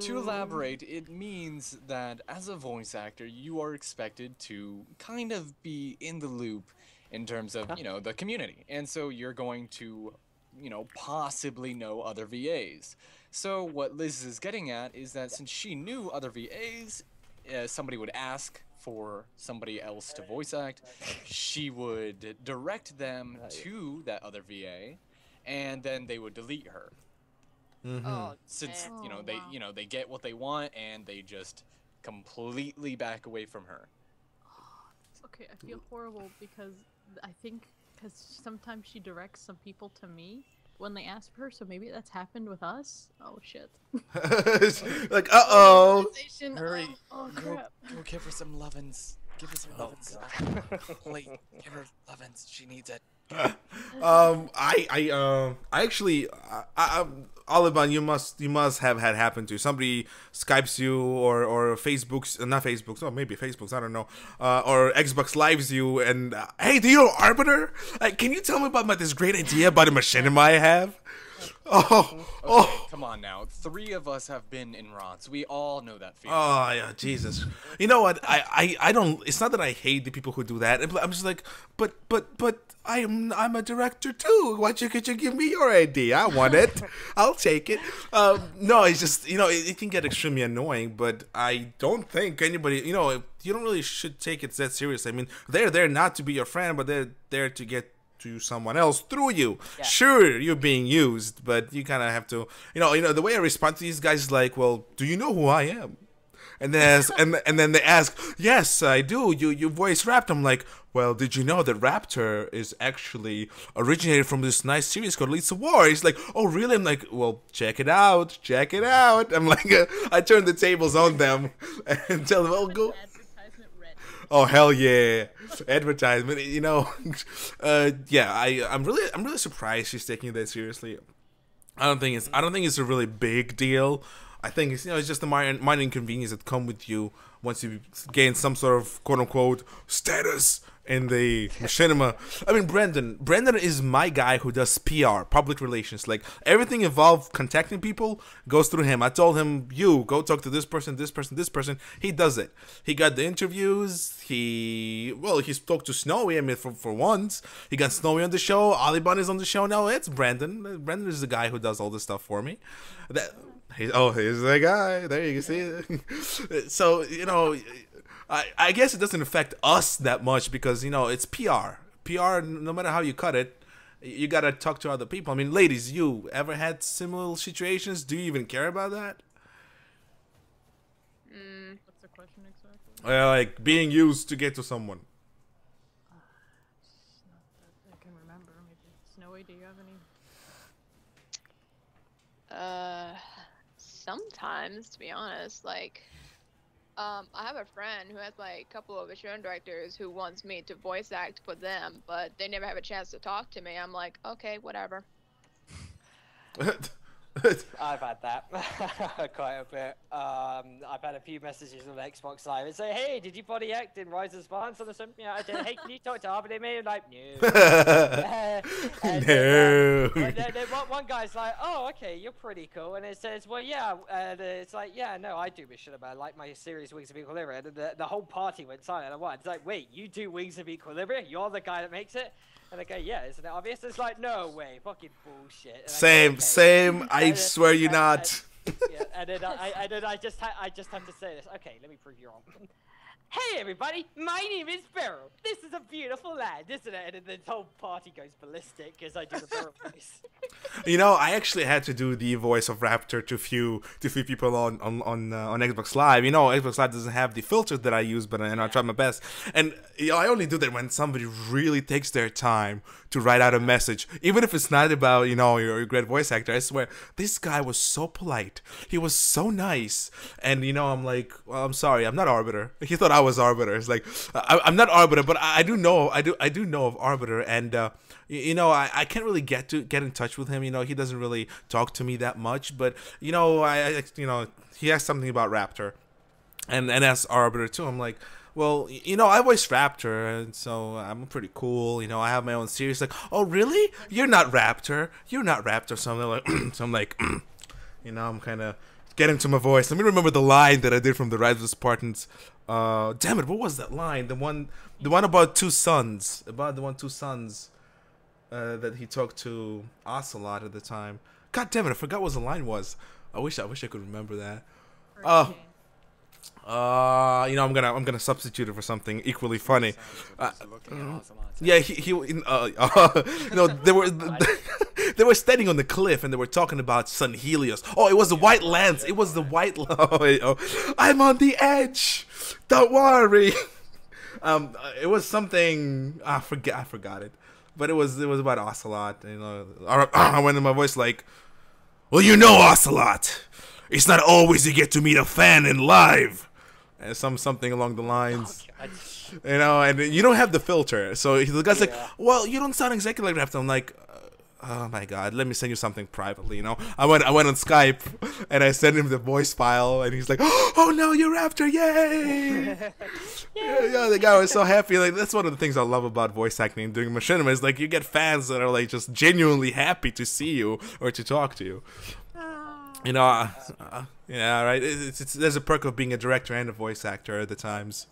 To elaborate, it means that as a voice actor, you are expected to kind of be in the loop in terms of, the community. And so you're going to, possibly know other VAs. So what Liz is getting at is that since she knew other VAs, somebody would ask for somebody else to voice act, she would direct them to that other VA, and then they would delete her. Oh, Since man. you know Oh, they wow. they get what they want and they just completely back away from her. Okay, I feel horrible because I think because sometimes she directs some people to me when they ask for her, so maybe that's happened with us. Oh shit. Like, uh-oh. Realization. Hurry, Oh go crap. give her some lovin's. Give her some lovin's. Please, give her lovin's. She needs it. I actually, Olliban, you must have had happen to you. Somebody Skypes you or Facebook's, not Facebook's, oh maybe Facebook's, I don't know, or Xbox Lives you, and hey, do you know Arbiter? Can you tell me about this great idea about a machinima I have? Oh, Okay, come on now. 3 of us have been in rods. We all know that feeling. Oh yeah, Jesus. You know what? I don't. It's not that I hate the people who do that. I'm just like, but I'm a director too. Why could you give me your idea? I want it. I'll take it. No, it's just it can get extremely annoying. But I don't think anybody you don't really should take it that seriously. I mean, they're there not to be your friend, but they're there to get to someone else through you. Yeah. Sure, you're being used, but you kind of have to, the way I respond to these guys is like, well, do you know who I am? And then and then they ask, yes, I do. You voice rapped. I'm like, well, did you know that Raptor is actually originated from this nice series called Leads of War? He's like, oh, really? I'm like, well, check it out. Check it out. I'm like, I turn the tables on them and tell them, oh, go. Advertisement ready. Oh hell yeah, advertisement. Yeah. I'm really surprised she's taking that seriously. I don't think it's a really big deal. I think it's just the minor inconvenience that come with you once you gain some sort of quote unquote status in the machinima. I mean, Brendan is my guy who does PR, public relations. Like everything involved contacting people goes through him. I told him, you go talk to this person, this person, this person. He does it. He got the interviews. He spoke to Snowy. I mean, for once, he got Snowy on the show. Ollyban is on the show now. It's Brendan. Brendan is the guy who does all this stuff for me. Here's the guy. There you can see it. So I guess it doesn't affect us that much because it's PR. PR, no matter how you cut it, you gotta talk to other people. I mean, ladies, you ever had similar situations? Do you even care about that? What's the question exactly? Like being used to get to someone. It's not that I can remember. Maybe Snowy, do you have any? Sometimes, to be honest, like, I have a friend who has like a couple of assurance directors who wants me to voice act for them, but they never have a chance to talk to me. I'm like, okay, whatever. I've had that quite a bit. I've had a few messages on Xbox Live and say, "Hey, did you body act in Rise of Spans or something?" Yeah, I did. Hey, can you talk to Arbiter me? I'm like, no. And then one guy's like, "Oh, okay, you're pretty cool," and it says, "Well, yeah," and it's like, "Yeah, no, I do Machinima. I like my series Wings of Equilibrium." And the whole party went silent at once. It's like, "Wait, you do Wings of Equilibrium? You're the guy that makes it?" And I go, "Yeah, isn't it obvious?" It's like, "No way, fucking bullshit." And I go, Same. I And swear you not. yeah, and then I just have to say this. Okay, let me prove you wrong. Hey everybody, my name is Beryl. This is a beautiful land, isn't it? And then the whole party goes ballistic because I do the Beryl voice. I actually had to do the voice of Raptor to few people on Xbox Live. Xbox Live doesn't have the filter that I use, but I try my best. And I only do that when somebody really takes their time to write out a message, even if it's not about your great voice actor. I swear, this guy was so polite. He was so nice, and I'm like, well, I'm sorry, I'm not Arbiter. He thought I was Arbiter. It's like I'm not Arbiter, but I do know of Arbiter, and I can't really get in touch with him. He doesn't really talk to me that much, but he has something about Raptor, and as Arbiter too. I'm like, well, I voice Raptor, and so I'm pretty cool. I have my own series. Like, oh, really? You're not Raptor. You're not Raptor. So I'm like, I'm kind of getting to my voice. Let me remember the line that I did from the Rise of the Spartans. Damn it, what was that line? The one about two sons. About the two sons that he talked to Ocelot at the time. God damn it, I forgot what the line was. I wish I could remember that. I'm gonna substitute it for something equally funny. Yeah, there were They were standing on the cliff and they were talking about Sun Helios. Oh, it was the White Lands. It was the White. I'm on the edge. Don't worry. It was something. I forgot it. But it was about Ocelot. You know, I went in my voice like, well, you know, Ocelot. It's not always you get to meet a fan in live. And something along the lines. You know, and you don't have the filter. So the guy's like, well, you don't sound exactly like that. I'm like, oh my god, let me send you something privately, you know. I went on Skype and I sent him the voice file and he's like, oh no, you're after, yay! yeah, the guy was so happy. Like, that's one of the things I love about voice acting during Machinima is like you get fans that are like just genuinely happy to see you or to talk to you. You know, yeah, right. There's a perk of being a director and a voice actor at the times.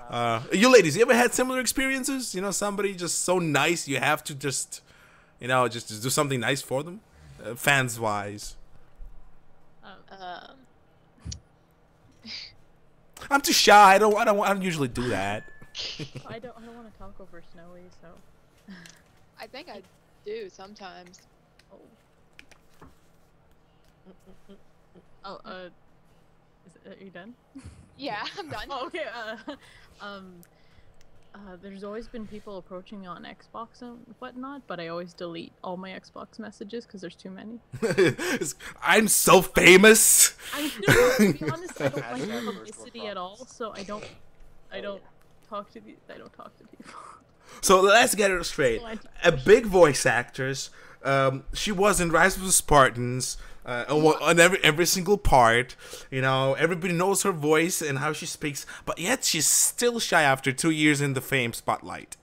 You ladies, you ever had similar experiences? You know, somebody just so nice you have to just, you know, just do something nice for them, fans wise. I'm too shy. I don't usually do that. I don't want to talk over Snowy, so. I think I do sometimes. Are you done? Yeah, I'm done. Oh, okay. There's always been people approaching me on Xbox and whatnot, but I always delete all my Xbox messages because there's too many. I'm so famous. To be honest, I don't like publicity at all, so I don't talk to people. So let's get it straight. A big voice actress. She was in Rise of the Spartans. On every single part, you know, everybody knows her voice and how she speaks, but yet she's still shy after 2 years in the fame spotlight.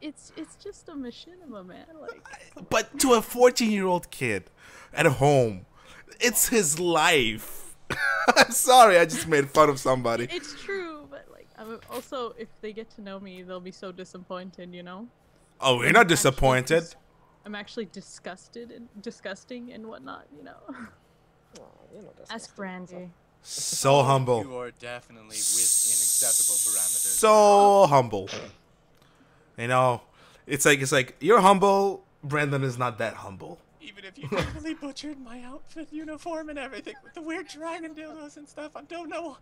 It's just a machinima, man. Like, but to a 14-year-old kid at home, it's his life. I'm sorry, I just made fun of somebody. It's true, but like, also if they get to know me, they'll be so disappointed, you know. Oh, you're not disappointed. I'm actually disgusting and whatnot, you know. Oh, you're not Ask Brandy. So humble. You are definitely within acceptable parameters. So humble. You know, it's like you're humble. Brandon is not that humble. Even if you totally butchered my outfit, uniform, and everything with the weird dragon dildos and stuff, I don't know.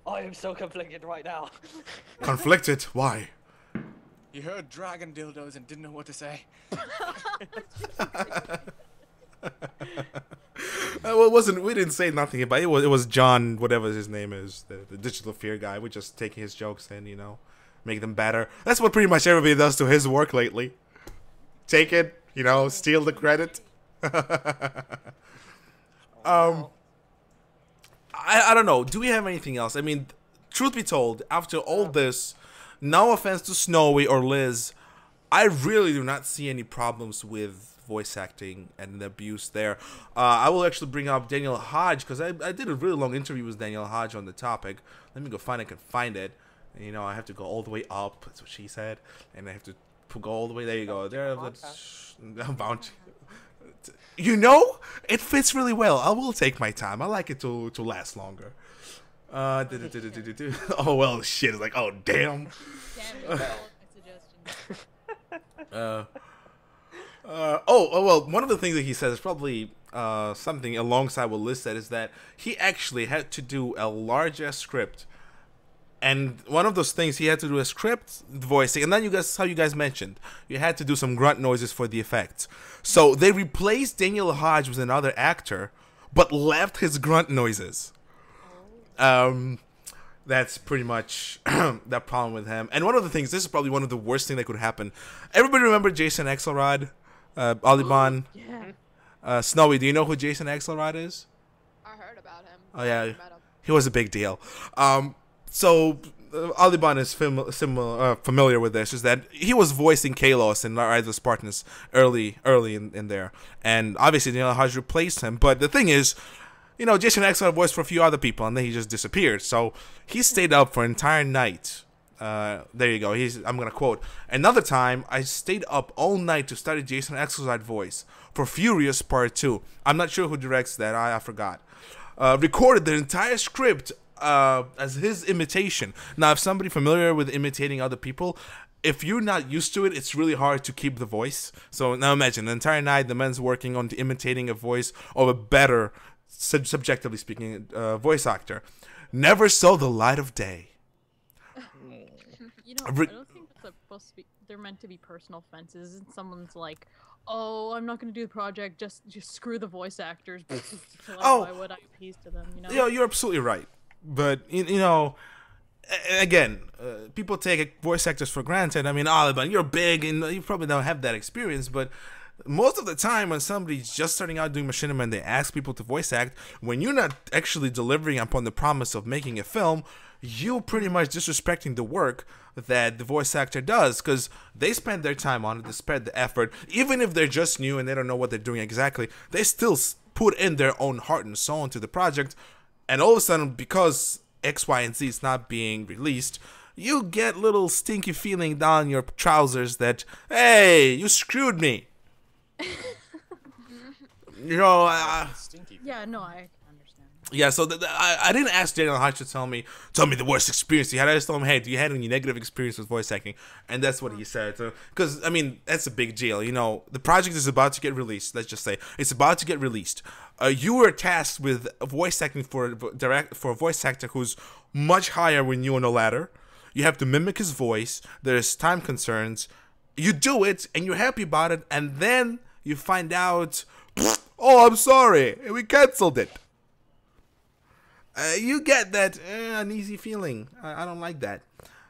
I am so conflicted right now. Conflicted? Why? You heard dragon dildos and didn't know what to say. Well, we didn't say nothing about it. It was John, whatever his name is, the digital fear guy. We're just taking his jokes and, you know, make them better. That's what pretty much everybody does to his work lately. Take it, you know, steal the credit. I don't know. Do we have anything else? I mean, truth be told, after all this, no offense to Snowy or Liz, I really do not see any problems with voice acting and the abuse there. I will actually bring up Daniel Hodge because I did a really long interview with Daniel Hodge on the topic. Let me go find it. I can find it. And, you know, I have to go all the way up. That's what she said. And I have to go all the way. There you go. There. Bounty. You know, it fits really well. I will take my time. I like it to last longer. Oh well, shit. It's like, oh damn. Well, one of the things that he says is probably something alongside what Liz said is that he actually had to do a larger script, and one of those things he had to do a script voicing, and then how you guys mentioned you had to do some grunt noises for the effects. So they replaced Daniel Hodge with another actor, but left his grunt noises. That's pretty much that problem with him. And one of the things, this is probably one of the worst things that could happen. Everybody remember Jason Axelrod, Olliban? Yeah. Snowy, do you know who Jason Axelrod is? I heard about him. Oh yeah, he was a big deal. So Olliban is familiar with this. Is that he was voicing Kalos in Rise of the Spartans early in there, and obviously Daniel Hodge replaced him. But the thing is, you know, Jason Axelrod voiced for a few other people, and then he just disappeared. So he stayed up for an entire night. There you go. I'm gonna quote. Another time, I stayed up all night to study Jason Axelrod's voice for Furious Part 2. I'm not sure who directs that. I forgot. Recorded the entire script as his imitation. Now, if somebody familiar with imitating other people, if you're not used to it, it's really hard to keep the voice. So now imagine the entire night the man's working on imitating a voice of a better, subjectively speaking, voice actor. Never saw the light of day. You know, I don't think that's supposed to be. They're meant to be personal offenses. And someone's like, "Oh, I'm not going to do the project. Just screw the voice actors." Why would I appease to them? You know. Yeah, you're absolutely right. But you know. Again, people take voice actors for granted. I mean, Olliban, you're big and you probably don't have that experience, but most of the time when somebody's just starting out doing machinima and they ask people to voice act, when you're not actually delivering upon the promise of making a film, you're pretty much disrespecting the work that the voice actor does, because they spend their time on it, they spend the effort. Even if they're just new and they don't know what they're doing exactly, they still put in their own heart and soul into the project, and all of a sudden, because X, Y, and Z is not being released, you get little stinky feeling down your trousers that, hey, you screwed me. You know, yeah, no, I understand. Yeah, so I didn't ask Daniel Hodge to tell me the worst experience you had. I just told him, hey, do you have any negative experience with voice acting? And that's what he said. Because, I mean, that's a big deal. You know, the project is about to get released. Let's just say it's about to get released. You were tasked with voice acting for a voice actor who's much higher than you on the ladder. You have to mimic his voice. There's time concerns. You do it, and you're happy about it, and then you find out, oh, I'm sorry, we canceled it. You get that uneasy feeling. I don't like that.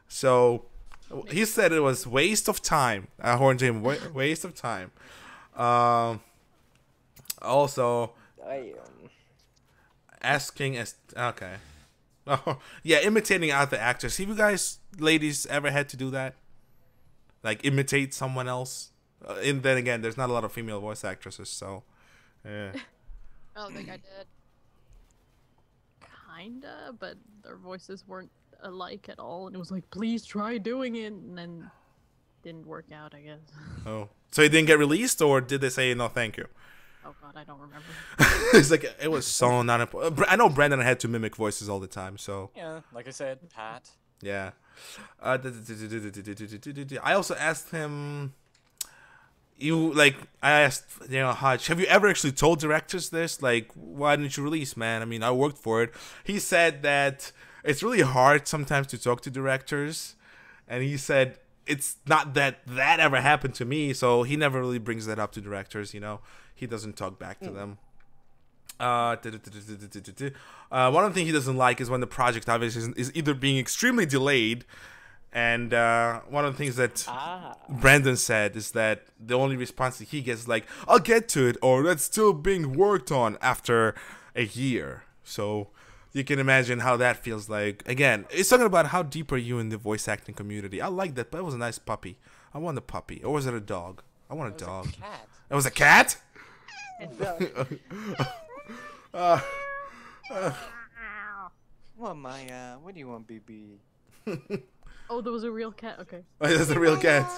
So he said it was waste of time. I warned him, waste of time. Also, asking as okay. Oh yeah, imitating other actors. Have you guys, ladies, ever had to do that? Like imitate someone else? And then again, there's not a lot of female voice actresses, so yeah. I don't think I did. Kinda, but their voices weren't alike at all, and it was like, please try doing it, and then didn't work out, I guess. Oh, so it didn't get released, or did they say no, thank you? Oh god, I don't remember. It's like it was so not important. I know Brandon had to mimic voices all the time, so yeah, like I said, Pat. Yeah. I also asked him. I asked, you know, Hodge, have you ever actually told directors this? Like, why didn't you release, man? I mean, I worked for it. He said that it's really hard sometimes to talk to directors, and he said it's not that ever happened to me, so he never really brings that up to directors. You know, he doesn't talk back to them. One of the things he doesn't like is when the project obviously is either being extremely delayed, and one of the things that Brandon said is that the only response that he gets is like, I'll get to it, or that's still being worked on after a year. So you can imagine how that feels like. Again, it's talking about how deep are you in the voice acting community. I like that, but it was a nice puppy. I want a puppy. Or was it a dog? I want a dog. Cat. It was a cat? What Maya? What do you want, BB? Oh, there was a real cat. Okay. Oh, that's a real cat.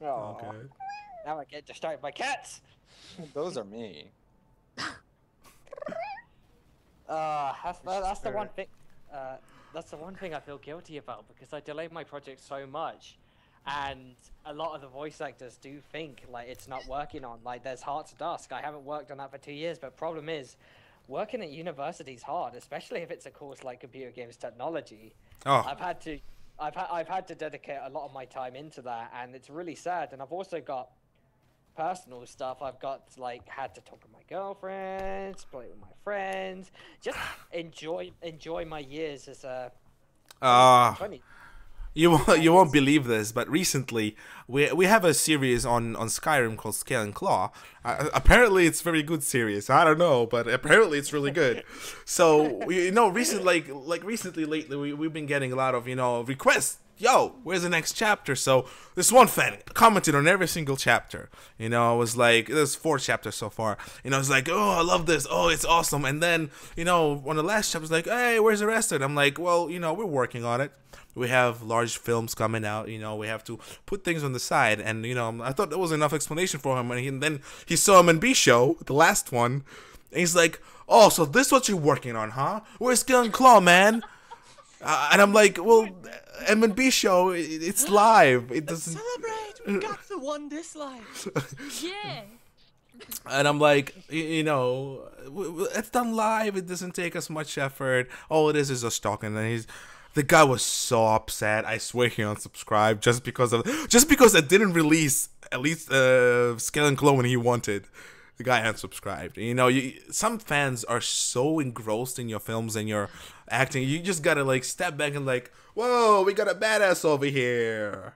Okay. Now I get distracted by cats. Those are me. That's the one thing. That's the one thing I feel guilty about, because I delayed my project so much, and a lot of the voice actors do think like it's not working on. Like, there's Hearts of Dusk. I haven't worked on that for 2 years, but problem is, working at university is hard, especially if it's a course like computer games technology. Oh. I've had to dedicate a lot of my time into that, and it's really sad. And I've also got personal stuff. I've got had to talk with my girlfriends, play with my friends, just enjoy my years as a 20. You won't believe this, but recently we have a series on Skyrim called Scale and Claw. Apparently, it's a very good series. I don't know, but apparently it's really good. So recently, lately, we've been getting a lot of requests. Yo, where's the next chapter? So this one fan commented on every single chapter. It was like, there's 4 chapters so far. It's like, oh, I love this. Oh, it's awesome. And then one of the last chapters like, hey, where's the rest of it? I'm like, well, we're working on it. We have large films coming out, we have to put things on the side, and I thought that was enough explanation for him, and then he saw MNB show, the last one, And he's like, "Oh, so this is what you're working on, huh? Where's Skill and Claw, man?" And I'm like, "Well, M&B show, it's live. It doesn't Celebrate! We got the one dislike. Yeah. And I'm like, you know, it's done live. It doesn't take us much effort. All it is us talking." And the guy was so upset. I swear he unsubscribed just because it didn't release at least Scale and Glow when he wanted. The guy unsubscribed. You know, some fans are so engrossed in your films and your acting. You just gotta like step back and like, whoa, we got a badass over here.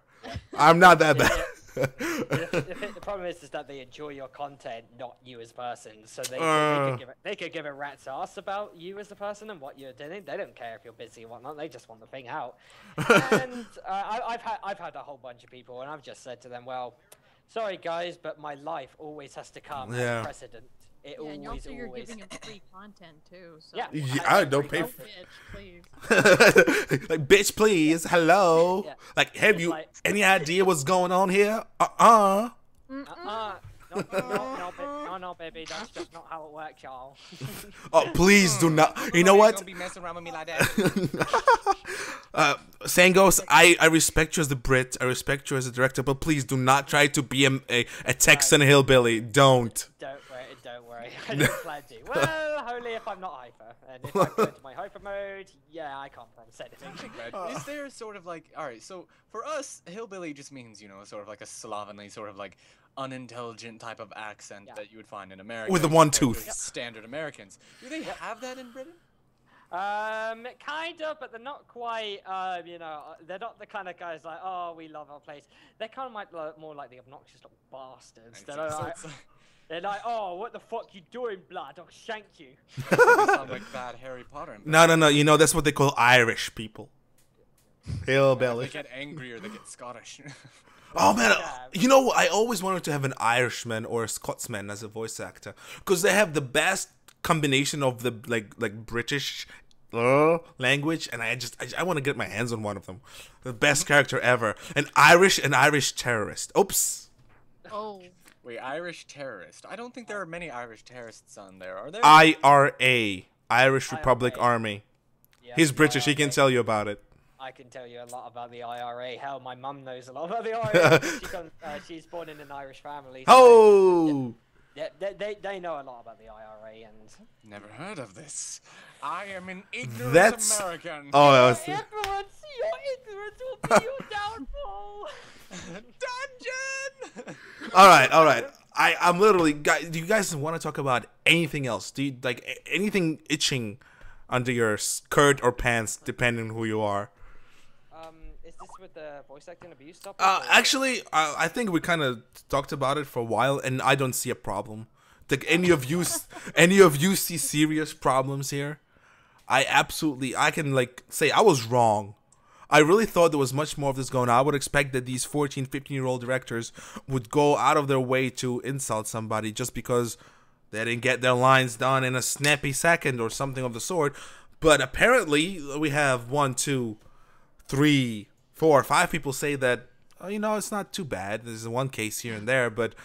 I'm not that bad. The problem is that they enjoy your content, not you as person. So they could give a rat's ass about you as a person and what you're doing. They don't care if you're busy or whatnot. They just want the thing out. And I've had a whole bunch of people, and I've just said to them, well, sorry guys, but my life always has to come as precedent. It always, and also you're giving him free content too. So yeah, I don't pay for bitch, please. Like, bitch, please, hello. Yeah. Like, have you any idea what's going on here? No, baby, that's just not how it works, y'all. Oh, please do not. You know what? Don't be messing around with me like that. Sangos, I respect you as a Brit. I respect you as a director, but please do not try to be a Texan hillbilly. Don't. Don't worry. I don't plan to. Well, only if I'm not hyper. And if I go into my hyper mode, yeah, I can't promise anything. Is there sort of like, alright, so for us, hillbilly just means, you know, sort of like a slovenly, sort of like unintelligent type of accent that you would find in America. With the one tooth. Standard Americans. Do they have that in Britain? Kind of, but they're not quite, you know, they're not the kind of guys like, oh, we love our place. They're kind of like, more like the obnoxious little bastards. They're like, oh, what the fuck you doing, blood? I'll shank you. They sound like bad Harry Potter. No. You know, that's what they call Irish people. Hillbilly. They get angry or they get Scottish. Oh man, you know, I always wanted to have an Irishman or a Scotsman as a voice actor because they have the best combination of the like British language, and I want to get my hands on one of them. The best character ever, an Irish terrorist. Oops. Oh. Wait, Irish terrorist? I don't think there are many Irish terrorists on there, are there? IRA, Irish Republic Army. Yeah, He's British. He can tell you about it. I can tell you a lot about the IRA. Hell, my mum knows a lot about the IRA. She's born in an Irish family. So Oh! yeah, they know a lot about the IRA and... Never heard of this. I am an ignorant American. Oh, I was... Your ignorance will be your downfall. Dungeon! All right. I'm literally... Do you guys want to talk about anything else? Do you, like, anything itching under your skirt or pants, depending on who you are? Is this with the voice acting abuse topic? Actually, I think we kind of talked about it for a while, and I don't see a problem. Like, any of you see serious problems here? I can like say I was wrong. I really thought there was much more of this going on. I would expect that these 14, 15-year-old directors would go out of their way to insult somebody just because they didn't get their lines done in a snappy second or something of the sort. But apparently, we have 1, 2, 3, 4, 5 people say that, oh, you know, it's not too bad. There's one case here and there, but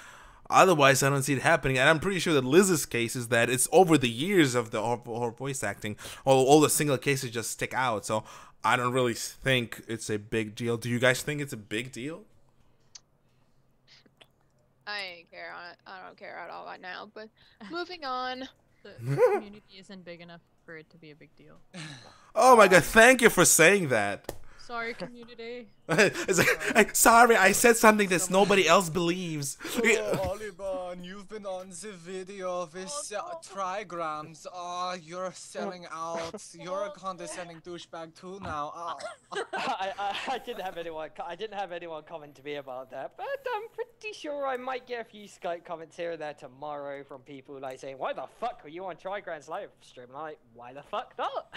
otherwise, I don't see it happening. And I'm pretty sure that Liz's case is that it's over the years of her voice acting. All the single cases just stick out. So I don't really think it's a big deal. Do you guys think it's a big deal? I ain't care on it. I don't care at all right now. But moving on. The community isn't big enough for it to be a big deal. Oh my god, thank you for saying that. Sorry, community. It's like, sorry, I said something that nobody else believes. Oh, Olliban, you've been on the video with trigrams. Oh, you're selling out. You're a condescending douchebag too now. Oh. I didn't have anyone comment to me about that, but I'm pretty sure I might get a few Skype comments here and there tomorrow from people like saying, "Why the fuck were you on Trigrams live stream?" I'm like, why the fuck not?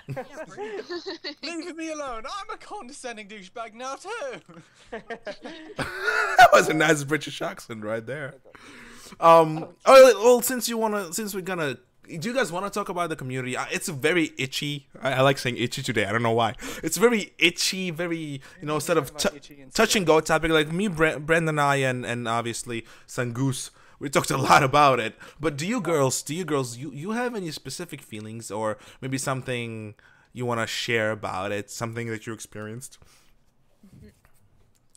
Leave me alone. I'm a condescending douchebag now too. That was a nice British accent right there. Well, since we're gonna, do you guys want to talk about the community? It's very itchy. I like saying itchy today. I don't know why. It's very itchy, very, you know, sort of touch and go topic. Like me, Brendan and I, and obviously Sangos, we talked a lot about it. But do you girls, you have any specific feelings or maybe something you want to share about it? Something that you experienced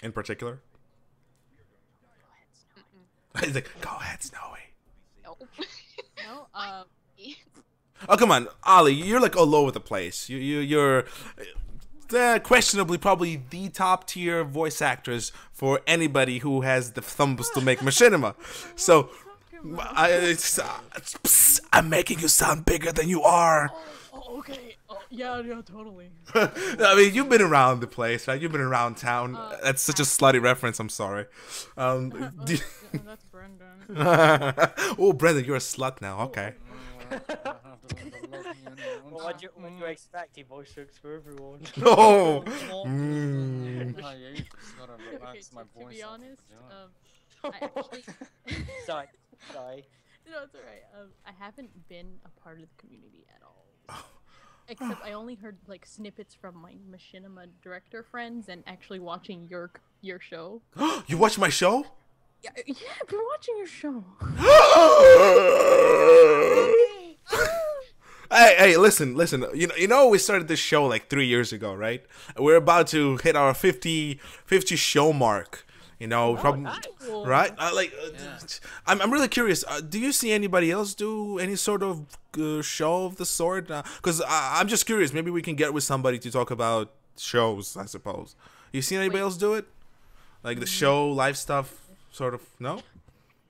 in particular? He's like, go ahead, Snowy. No. No, Oh, come on, Ollie, you're like all over the place. You're questionably probably the top tier voice actors for anybody who has the thumbs to make machinima. So, I'm making you sound bigger than you are. Oh, okay. Oh, yeah, totally. I mean, you've been around the place, right? You've been around town. That's such a slutty reference. I'm sorry. That's Brendan. Oh, Brendan, you're a slut now. Okay. Well, what do you expect? He voice works for everyone. No. Okay, to be honest, I actually... Sorry. No, it's alright. I haven't been a part of the community at all. Except I only heard like snippets from my Machinima director friends and actually watching your show. You watch my show? Yeah, I've been watching your show. Hey, listen. You know, we started this show like 3 years ago, right? We're about to hit our 50 show mark. You know, probably, cool. right? I'm really curious. Do you see anybody else do any sort of show of the sort? Because I'm just curious. Maybe we can get with somebody to talk about shows, I suppose. You seen anybody else do it? Like the show, live stuff, sort of? No?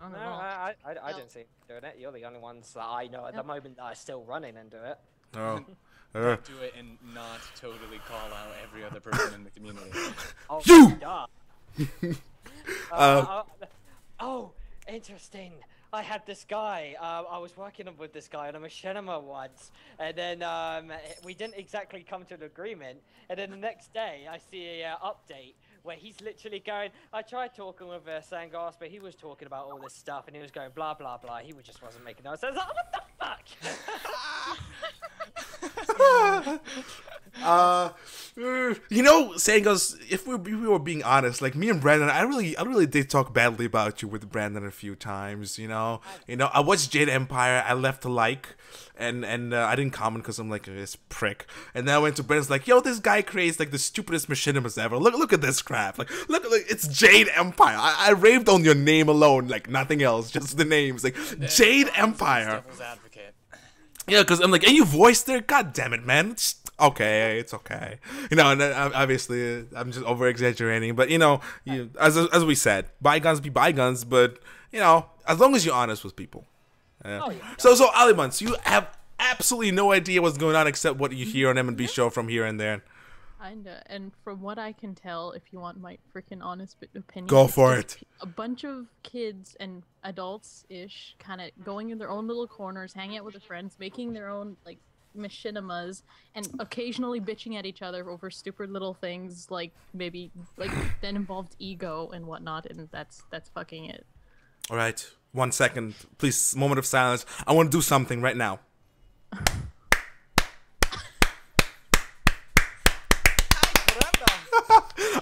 No, I didn't see doing it. You're the only ones that I know at the moment that are still running and do it. Oh. Don't do it and not totally call out every other person in the community. Oh, You! Oh, interesting. I had this guy. I was working with this guy on a machinima once, and then we didn't exactly come to an agreement. And then the next day, I see a update where he's literally going. I tried talking with Sangos, but he was talking about all this stuff, and he was going blah blah blah. He just wasn't making no sense. I was like, what the fuck? You know, Sangos, if we were being honest, like me and Brandon, I really did talk badly about you with Brandon a few times. You know, I watched Jade Empire. I left a like, and I didn't comment because I'm like this prick. And then I went to Brandon's like, yo, this guy creates like the stupidest machinimas ever. Look at this crap. Like look, it's Jade Empire. I raved on your name alone, like nothing else, just the names, like Jade Empire. Devil's advocate. Yeah, because I'm like, and you voiced there? God damn it, man. It's okay. You know, and obviously, I'm just over-exaggerating. But, you know, as we said, bygones be bygones. But, you know, as long as you're honest with people. Yeah. So Olliban, so you have absolutely no idea what's going on except what you hear on M&B show from here and there. Kinda, and from what I can tell, if you want my freaking honest opinion, Go it's for just it. A bunch of kids and adults-ish, kind of going in their own little corners, hanging out with their friends, making their own like machinimas, and occasionally bitching at each other over stupid little things, like maybe like that involved ego and whatnot, and that's fucking it. All right, 1 second, please. Moment of silence. I want to do something right now.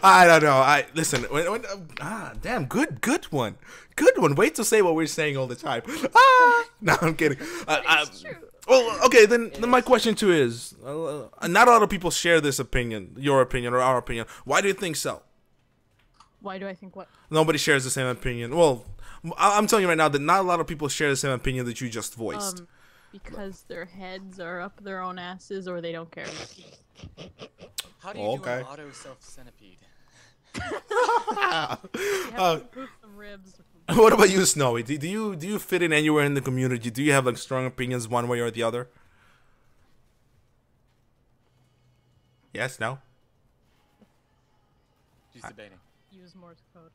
I don't know. Listen. Damn. Good one. Wait to say what we're saying all the time. No, I'm kidding. Well, okay. Then my question too is, not a lot of people share this opinion, your opinion or our opinion. Why do you think so? Why do I think what? Nobody shares the same opinion. Well, I'm telling you right now that not a lot of people share the same opinion that you just voiced. Because their heads are up their own asses, or they don't care. How do you do an auto self-centipede? You have to improve some ribs. What about you, Snowy? Do you fit in anywhere in the community? Do you have like strong opinions one way or the other? Yes, no? She's debating. Use Morse code.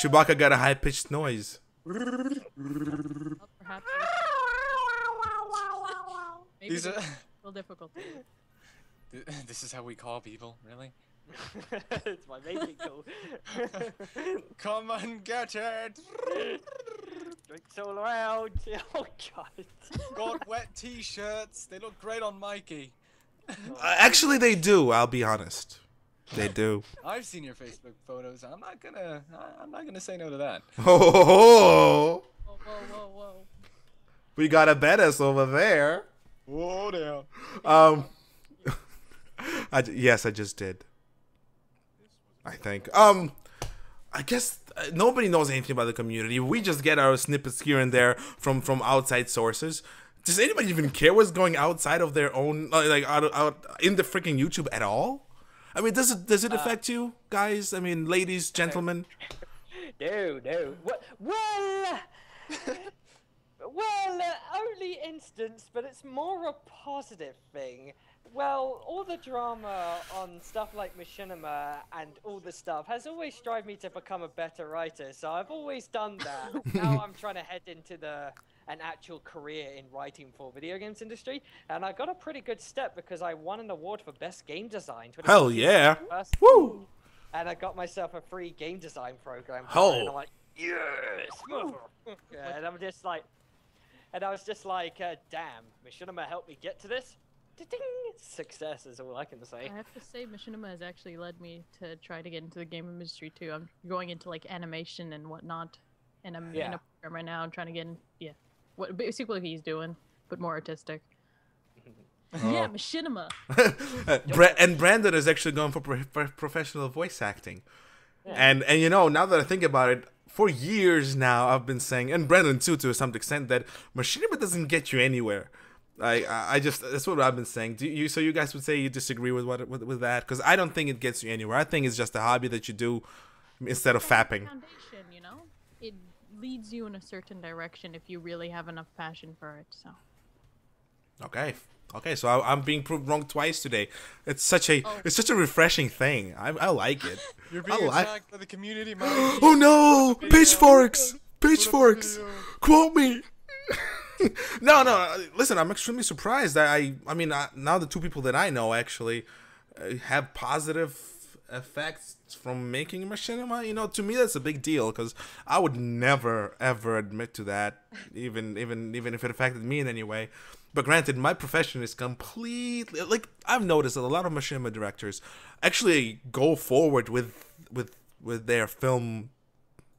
Chewbacca got a high-pitched noise. Perhaps. Maybe These are... a little difficult. This is how we call people, really? It's my baby call. Come and get it! Drinks all around. Oh god. Got wet t-shirts. They look great on Mikey. Actually, they do. I'll be honest. They do. I've seen your Facebook photos. I'm not gonna say no to that. Oh, Whoa, whoa, whoa, whoa. we got a Bettis over there. Whoa, damn. Yes, I just did. I think. I guess nobody knows anything about the community. We just get our snippets here and there from outside sources. Does anybody even care what's going outside of their own, like out in the freaking YouTube at all? I mean, does it affect you guys? I mean, ladies, gentlemen. No. Well, only instance, but it's more a positive thing. Well, all the drama on stuff like Machinima and all the stuff has always strived me to become a better writer, so I've always done that. Now I'm trying to head into an actual career in writing for video games industry, and I got a pretty good step because I won an award for best game design. Hell yeah! Woo! And I got myself a free game design program. Oh. And I'm like, yes! Yeah, and I'm just like, and I was just like, damn, Machinima helped me get to this. Ding! Success is all I can say. I have to say, Machinima has actually led me to try to get into the game industry too. I'm going into like animation and whatnot, and I'm in a program right now. I'm trying to get in, basically what he's doing, but more artistic. Yeah, Machinima. And Brandon is actually going for professional voice acting. Yeah. And you know, now that I think about it, for years now I've been saying, and Brandon too to some extent, that Machinima doesn't get you anywhere. I just, that's what I've been saying. So you guys would say you disagree with with that? Because I don't think it gets you anywhere. I think it's just a hobby that you do instead of fapping. Foundation, you know, it leads you in a certain direction if you really have enough passion for it. So. Okay. So I'm being proved wrong twice today. It's such a refreshing thing. I like it. You're being attacked by the community. Oh no! Pitchforks! Quote me. No. Listen, I'm extremely surprised. I mean, now the two people that I know actually have positive effects from making Machinima. You know, to me that's a big deal because I would never ever admit to that, even if it affected me in any way. But granted, my profession is completely, like, I've noticed that a lot of Machinima directors actually go forward with their film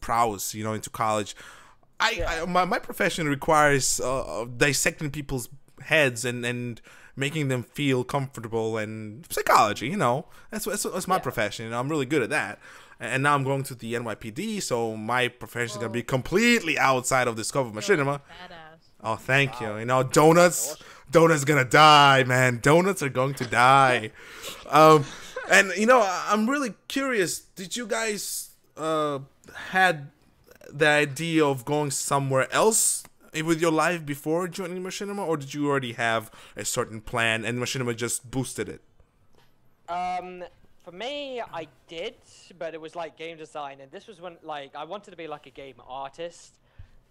prowess, you know, into college. My profession requires dissecting people's heads and making them feel comfortable, and psychology, you know. That's my profession, and I'm really good at that. And now I'm going to the NYPD, so my profession is going to be completely outside of the scope of Machinima. Oh, thank you. You know, Donuts gonna die, man. Donuts are going to die. And, you know, I'm really curious. Did you guys had the idea of going somewhere else with your life before joining Machinima, or did you already have a certain plan and Machinima just boosted it? For me, I did, but it was like game design, and this was when, like, I wanted to be like a game artist,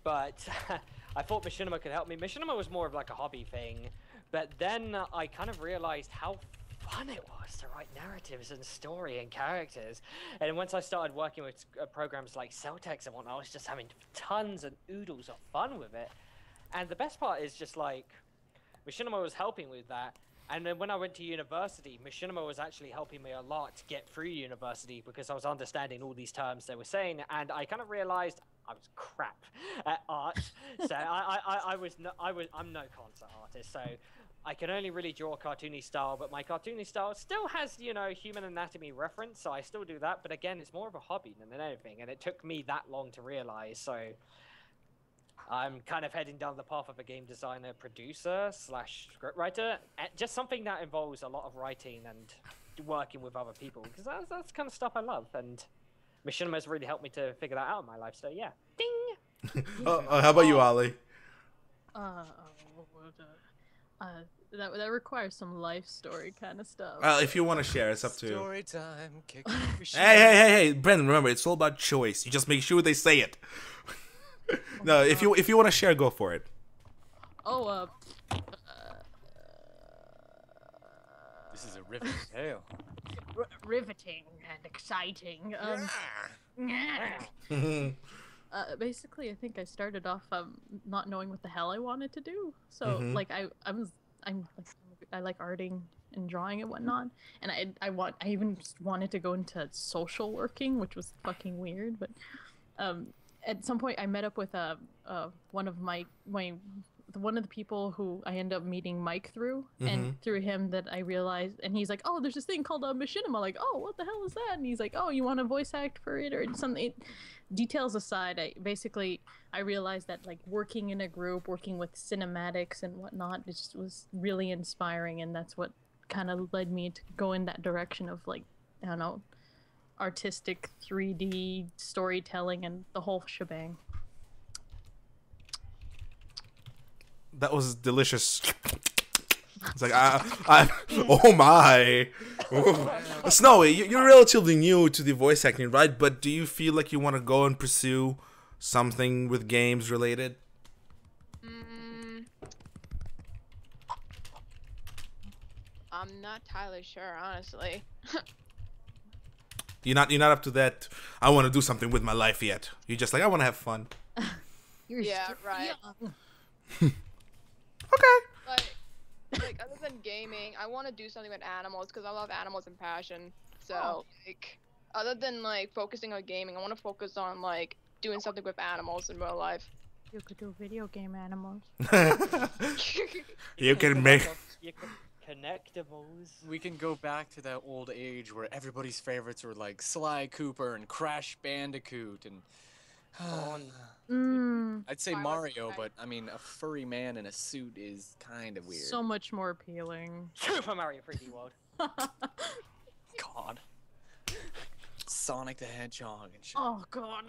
but I thought Machinima could help me. Machinima was more of like a hobby thing, but then I kind of realized how fun it was to write narratives and story and characters. And once I started working with programs like Celtex and whatnot, I was just having tons and oodles of fun with it. And the best part is just like, Machinima was helping with that. And then when I went to university, Machinima was actually helping me a lot to get through university because I was understanding all these terms they were saying. And I kind of realized I was crap at art. So I'm no concert artist. So I can only really draw a cartoony style, but my cartoony style still has, you know, human anatomy reference, so I still do that. But again, it's more of a hobby than anything, and it took me that long to realize. So I'm kind of heading down the path of a game designer, producer / scriptwriter, just something that involves a lot of writing and working with other people, because that's kind of stuff I love, and Machinima has really helped me to figure that out in my life. So yeah, ding. How about you, Ollie? That requires some life story kind of stuff. If you want to share, it's up to you. Story time. Hey, Brendan, remember, it's all about choice. You just make sure they say it. No, if you want to share, go for it. This is a riveting tale. Riveting and exciting. Basically, I think I started off not knowing what the hell I wanted to do. So like I like arting and drawing and whatnot. And I even wanted to go into social working, which was fucking weird. But at some point, I met up with one of one of the people who I ended up meeting Mike through, and through him that I realized, and he's like, oh, there's this thing called Machinima. Like, oh, what the hell is that? And he's like, oh, you want to voice act for it or something? Details aside, I realized that like working in a group, working with cinematics and whatnot, it just was really inspiring, and that's what kind of led me to go in that direction of like, I don't know, artistic 3D storytelling and the whole shebang. That was delicious. It's like, oh my. Snowy, you're relatively new to the voice acting, right? But do you feel like you want to go and pursue something with games related? I'm not entirely sure, honestly. You're not up to that. I want to do something with my life yet. You're just like, I want to have fun. Yeah, right. Okay. Like other than gaming, I want to do something with animals because I love animals and passion. So like, other than like focusing on gaming, I want to focus on like doing something with animals in real life. You could do video game animals. You can make. You can connectables. We can go back to that old age where everybody's favorites were like Sly Cooper and Crash Bandicoot and. I'd say Mario, but I mean, a furry man in a suit is kind of weird. So much more appealing. Super Mario 3D World. God. Sonic the Hedgehog and shit. Oh god.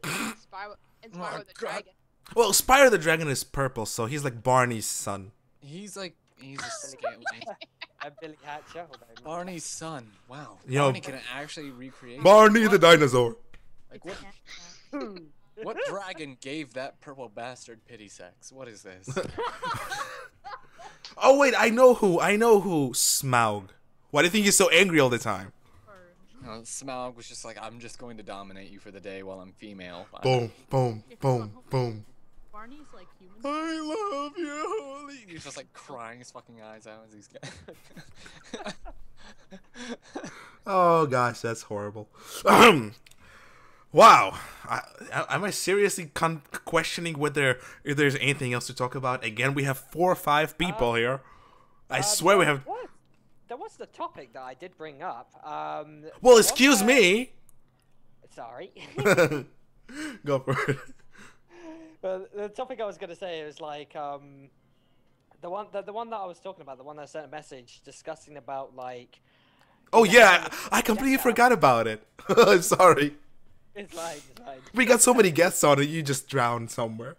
Spyro the Dragon. Well, Spyro the Dragon is purple, so he's like Barney's son. He's a scantling. I'm Billy Hatcher. Barney's son. Wow. Yo. Barney can actually recreate. Barney the dinosaur. Like what? What dragon gave that purple bastard pity sex? What is this? Oh wait, I know who. Smaug. Why do you think he's so angry all the time? Smaug was just like, I'm just going to dominate you for the day while I'm female. Boom, boom, boom, boom. Barney's like human. I love you, Holy. He's just like crying his fucking eyes out as he's getting. Oh gosh, that's horrible. Wow, am I seriously questioning whether if there's anything else to talk about? Again, we have 4 or 5 people here. I swear we have. There was the topic that I did bring up. Well, excuse me. Sorry. Go for it. Well, the topic I was going to say was like the one that I was talking about, the one that sent a message discussing about like. Oh yeah, I completely forgot about it. Sorry. It's fine. We got so many guests on it, you just drowned somewhere.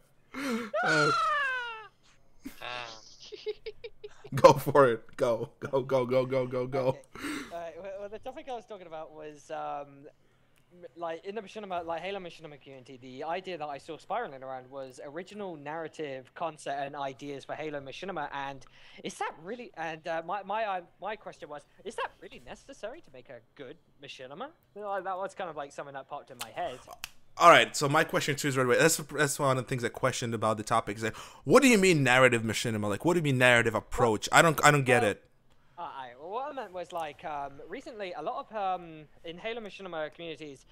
Go for it. Go. Okay. Well, the topic I was talking about was like in the Machinima, like Halo Machinima community, the idea that I saw spiraling around was original narrative concept and ideas for Halo Machinima, and is that really? And my question was, is that really necessary to make a good Machinima? That was kind of like something that popped in my head. All right, so my question too is right away. That's one of the things I questioned about the topic. Is like, what do you mean narrative Machinima? Like, what do you mean narrative approach? I don't get it. Well, what I meant was like recently a lot of in Halo Machinima communities,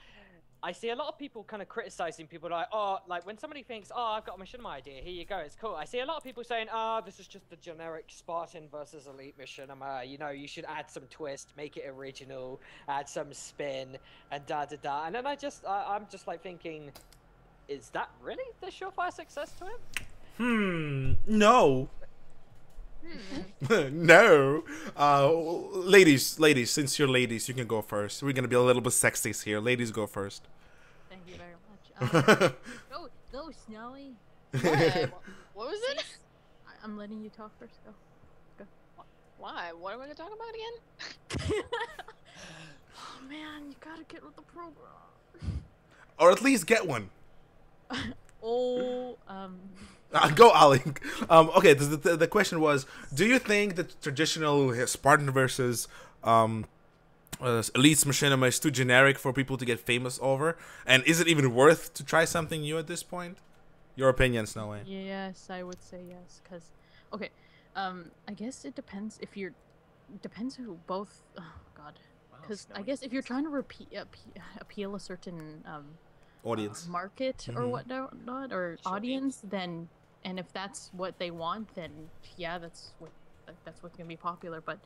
I see a lot of people kind of criticizing people like, oh, like when somebody thinks, oh, I've got a Machinima idea, here you go, it's cool. I see a lot of people saying, oh, this is just the generic Spartan versus Elite Machinima. You know, you should add some twist, make it original, add some spin, and da-da-da. And then I'm just like thinking, is that really the surefire success to it? No. No. Ladies, since you're ladies, you can go first. We're gonna be a little bit sexist here. Ladies, go first. Thank you very much. Go, Snowy. What was it? I'm letting you talk first. Go. Why? What are we gonna talk about again? Oh man, you gotta get with the program. Or at least get one. Go, Ollie. Okay, the question was, do you think the traditional Spartan versus Elite Machinima is too generic for people to get famous over? And is it even worth to try something new at this point? Your opinion, Snowy. Yes, I would say yes, because, okay, I guess it depends if you're depends who both. Oh God, Wow, because I Snowy. guess if you're trying to appeal a certain Audience. market or whatnot or audience, then and if that's what they want, then yeah, that's what's gonna be popular. But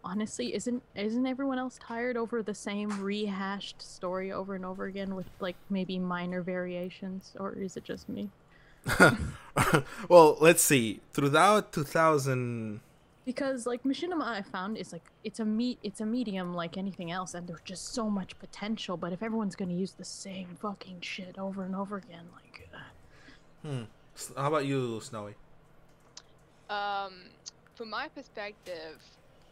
honestly, isn't everyone else tired over the same rehashed story over and over again with like maybe minor variations, or is it just me? Well, let's see. Throughout 2000. Because like Machinima, I found is like it's a medium like anything else, and there's just so much potential. But if everyone's gonna use the same fucking shit over and over again, like, How about you, Snowy? From my perspective,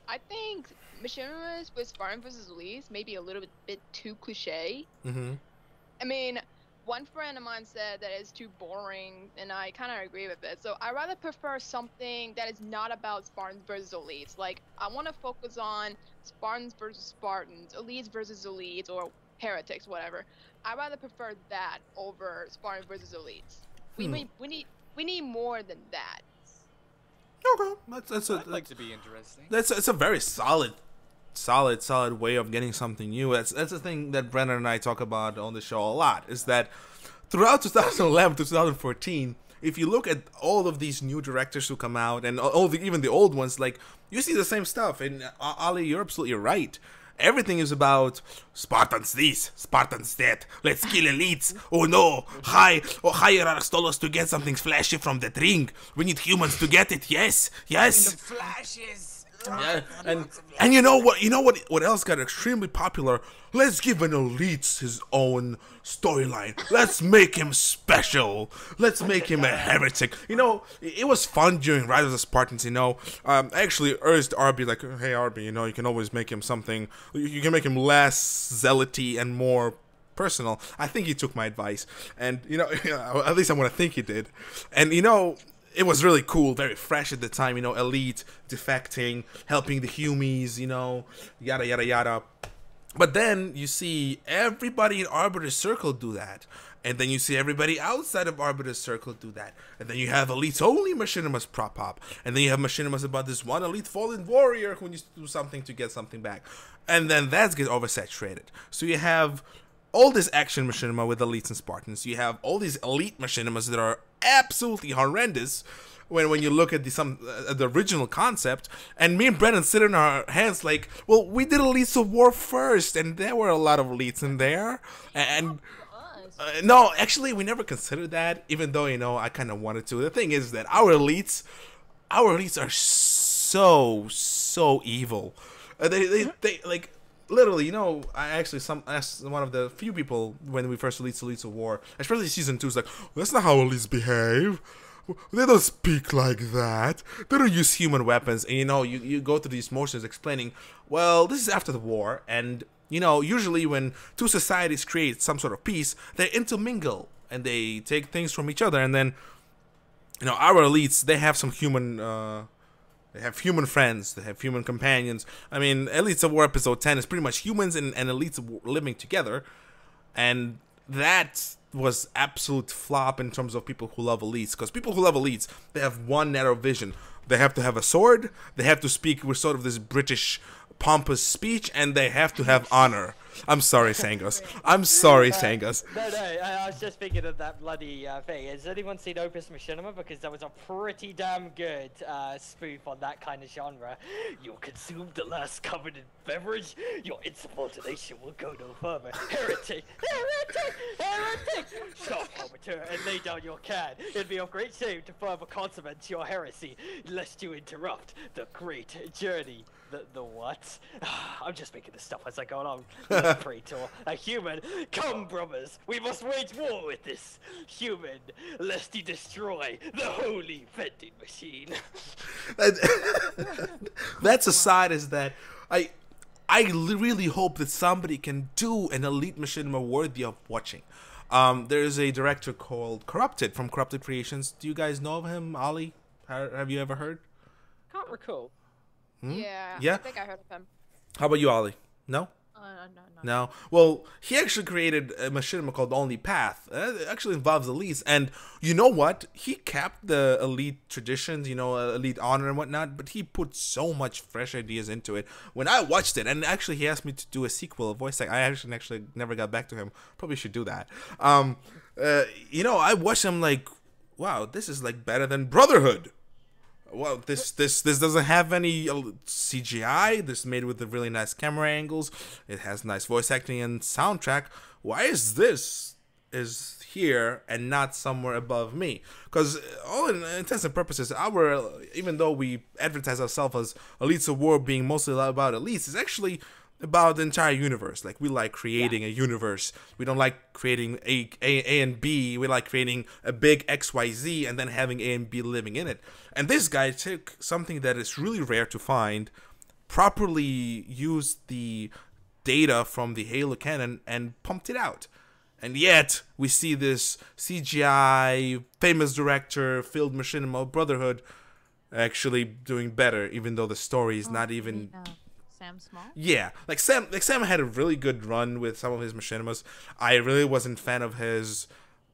I think Machinima's with Spartan vs. Elise maybe a little bit too cliche. I mean, one friend of mine said that it's too boring, and I kind of agree with it. So I rather prefer something that is not about Spartans versus Elites. Like, I want to focus on Spartans versus Spartans, Elites versus Elites, or heretics, whatever. I rather prefer that over Spartans versus Elites. We need more than that. Okay, that's I'd like to be interesting. It's a very solid way of getting something new. That's the thing that Brennan and I talk about on the show a lot, is that throughout 2011 to 2014, if you look at all of these new directors who come out, and even the old ones, like, you see the same stuff. And Ali, you're absolutely right. Everything is about Spartans this, Spartans that. Let's kill elites. Oh no, hire Aristolos to get something flashy from that ring. We need humans to get it. Yes. Flashes. Yeah, and you know what else got extremely popular? Let's give an elite his own storyline. Let's make him special. Let's make him a heretic. You know, it was fun during Rise of the Spartans, you know. I actually urged RB, like, hey RB, you know, you can always make him something, you can make him less zealoty and more personal. I think he took my advice, and you know, at least I want to think he did. And you know, it was really cool, very fresh at the time, you know, elite, defecting, helping the humies, you know, yada, yada, yada. But then you see everybody in Arbiter's Circle do that. And then you see everybody outside of Arbiter's Circle do that. And then you have elites only Machinimas prop up. And then you have Machinimas about this one elite fallen warrior who needs to do something to get something back. And then that gets oversaturated. So you have all this action Machinima with elites and Spartans. You have all these elite Machinimas that are absolutely horrendous when you look at the original concept. And me and Brennan sit in our hands like, well, we did Elites of War first, and there were a lot of elites in there. And no, actually, we never considered that, even though, you know, I kind of wanted to. The thing is that our elites are so evil. They like, literally, you know, I actually asked one of the few people when we first released Elites of War, especially season 2, is like, that's not how elites behave. They don't speak like that. They don't use human weapons. And you know, you go through these motions explaining, well, this is after the war, and you know, usually when two societies create some sort of peace, they intermingle and they take things from each other. And then, you know, our elites, they have some human they have human friends, they have human companions. I mean, Elites of War episode 10 is pretty much humans and elites living together. And that was absolute flop in terms of people who love elites. Because people who love elites, they have one narrow vision. They have to have a sword, they have to speak with sort of this British pompous speech, and they have to have honor. I'm sorry, Sangos. I'm sorry, Sangos. No, I was just thinking of that bloody thing. Has anyone seen Opus Machinima? Because that was a pretty damn good spoof on that kind of genre. You consumed the last coveted beverage, your insubordination will go no further. Heretic! Heretic! Heretic! Stop, Arbiter, and lay down your can. It'd be of great shame to further consummate your heresy, lest you interrupt the great journey. The what? I'm just making this stuff as I go along. Praetor, a human. Come, brothers, we must wage war with this human, lest he destroy the holy vending machine. That's aside, is that I really hope that somebody can do an Elite Machinima worthy of watching. There's a director called Corrupted from Corrupted Creations. Do you guys know of him, Ollie? Have you ever heard? Can't recall. Yeah, Yeah? I think I heard of him. How about you, Ollie? No? No. Well, he actually created a machinima called Only Path. It actually involves elites, and you know what? He kept the elite traditions, you know, elite honor and whatnot, but he put so much fresh ideas into it. When I watched it, and actually he asked me to do a sequel, a voice act. I actually never got back to him. Probably should do that. You know, I watched him like, wow, this is like better than Brotherhood. Well, this doesn't have any CGI. This is made with the really nice camera angles. It has nice voice acting and soundtrack. Why is this here and not somewhere above me? Because all in intents and purposes, even though we advertise ourselves as Elites of War being mostly about elites, it's actually about the entire universe. Like, we like creating a universe. We don't like creating A and B. We like creating a big XYZ and then having A and B living in it. And this guy took something that is really rare to find, properly used the data from the Halo canon and pumped it out. And yet, we see this CGI, famous director, Field Machinima Brotherhood actually doing better, even though the story is not even... Sam Small? Yeah, like Sam had a really good run with some of his machinimas. I really wasn't a fan of his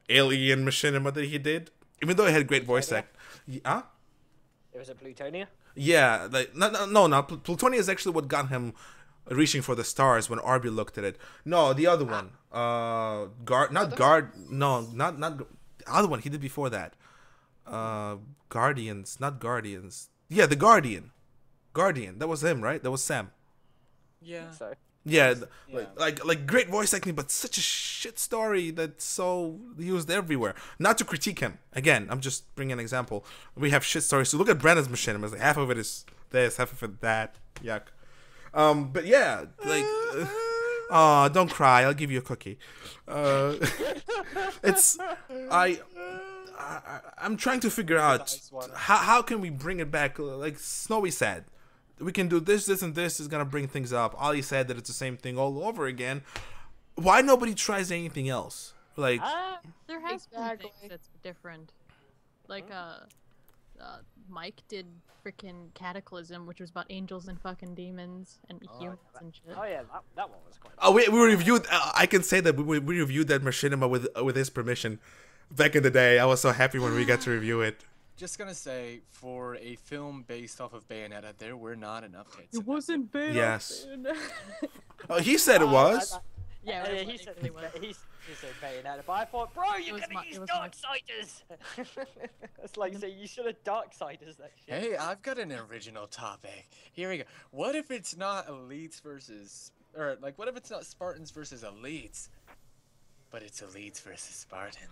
Alien machinima that he did, even though he had great voice act. Huh? It was a Plutonia? Yeah, like no. Plutonia is actually what got him reaching for the stars when Arby looked at it. No, the other one. The other one he did before that. Guardians, not Guardians. Yeah, the Guardian. That was him, right? That was Sam. Yeah. So. Yeah, like great voice acting, but such a shit story that's so used everywhere. Not to critique him. Again, I'm just bringing an example. We have shit stories. So look at Brandon's machinima. Like, half of it is this, half of it that. Yuck. But yeah, like, don't cry. I'll give you a cookie. I'm trying to figure out how can we bring it back. Like Snowy said, we can do this, and this is gonna bring things up. Ollie said that it's the same thing all over again. Why nobody tries anything else? Like, there has been things that's different. Like, Mike did freaking Cataclysm, which was about angels and fucking demons and humans and shit. Oh yeah, that one was quite. Oh, we reviewed. I can say that we reviewed that machinima with his permission. Back in the day, I was so happy when we got to review it. Just gonna say, for a film based off of Bayonetta, there were not enough tits. It wasn't Bayonetta. Yes. Oh, he said it was. Yeah, he said Bayonetta, but I thought, bro, you're gonna use Darksiders! It's like saying you should have Darksiders that shit. Hey, I've got an original topic. Here we go. What if it's not elites versus... Or, like, what if it's not Spartans versus elites? But it's elites versus Spartans.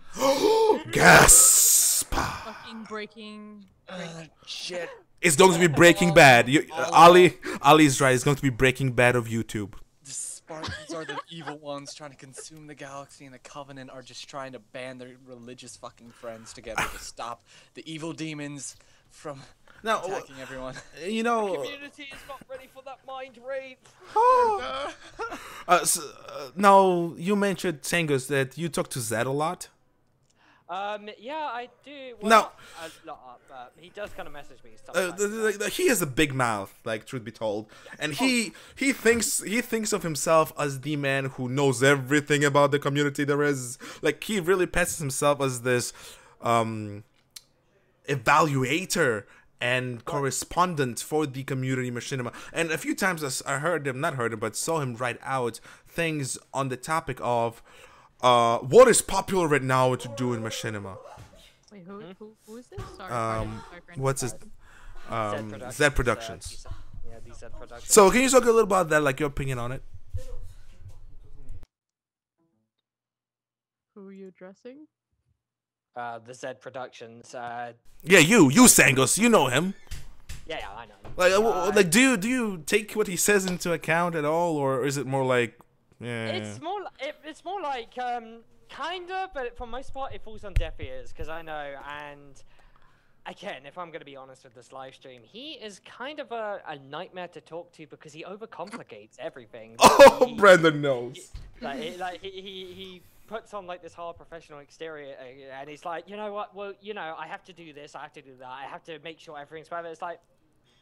Gasp! Fucking breaking... Shit. It's going to be Breaking Bad. Ollie's right. It's going to be Breaking Bad of YouTube. The Spartans are the evil ones trying to consume the galaxy, and the Covenant are just trying to band their religious fucking friends together to stop the evil demons from attacking everyone. You know, the community is not ready for that mind rape. Now, you mentioned, Sangos, that you talk to Zed a lot. Yeah, I do. Well, No. He does kind of message me sometimes. He has a big mouth, like, truth be told, and he thinks of himself as the man who knows everything about the community there is. Like, he really passes himself as this evaluator and correspondent for the community machinima. And a few times I saw him write out things on the topic of what is popular right now to do in machinima. Wait, who is this? Sorry, what's his Zed Productions. Yeah, these Zed Productions. So can you talk a little about that, like your opinion on it? Who are you addressing? The Zed Productions. Yeah, you Sangos, you know him. Yeah, I know. Like, do you take what he says into account at all, or is it more like? Yeah. It's more like kinda, but for most part it falls on deaf ears because I know. And again, if I'm gonna be honest with this live stream, he is kind of a nightmare to talk to because he overcomplicates everything. Oh, Brandon knows. He puts on like this hard professional exterior, and he's like, you know what? Well, you know, I have to do this, I have to do that, I have to make sure everything's perfect. It's like,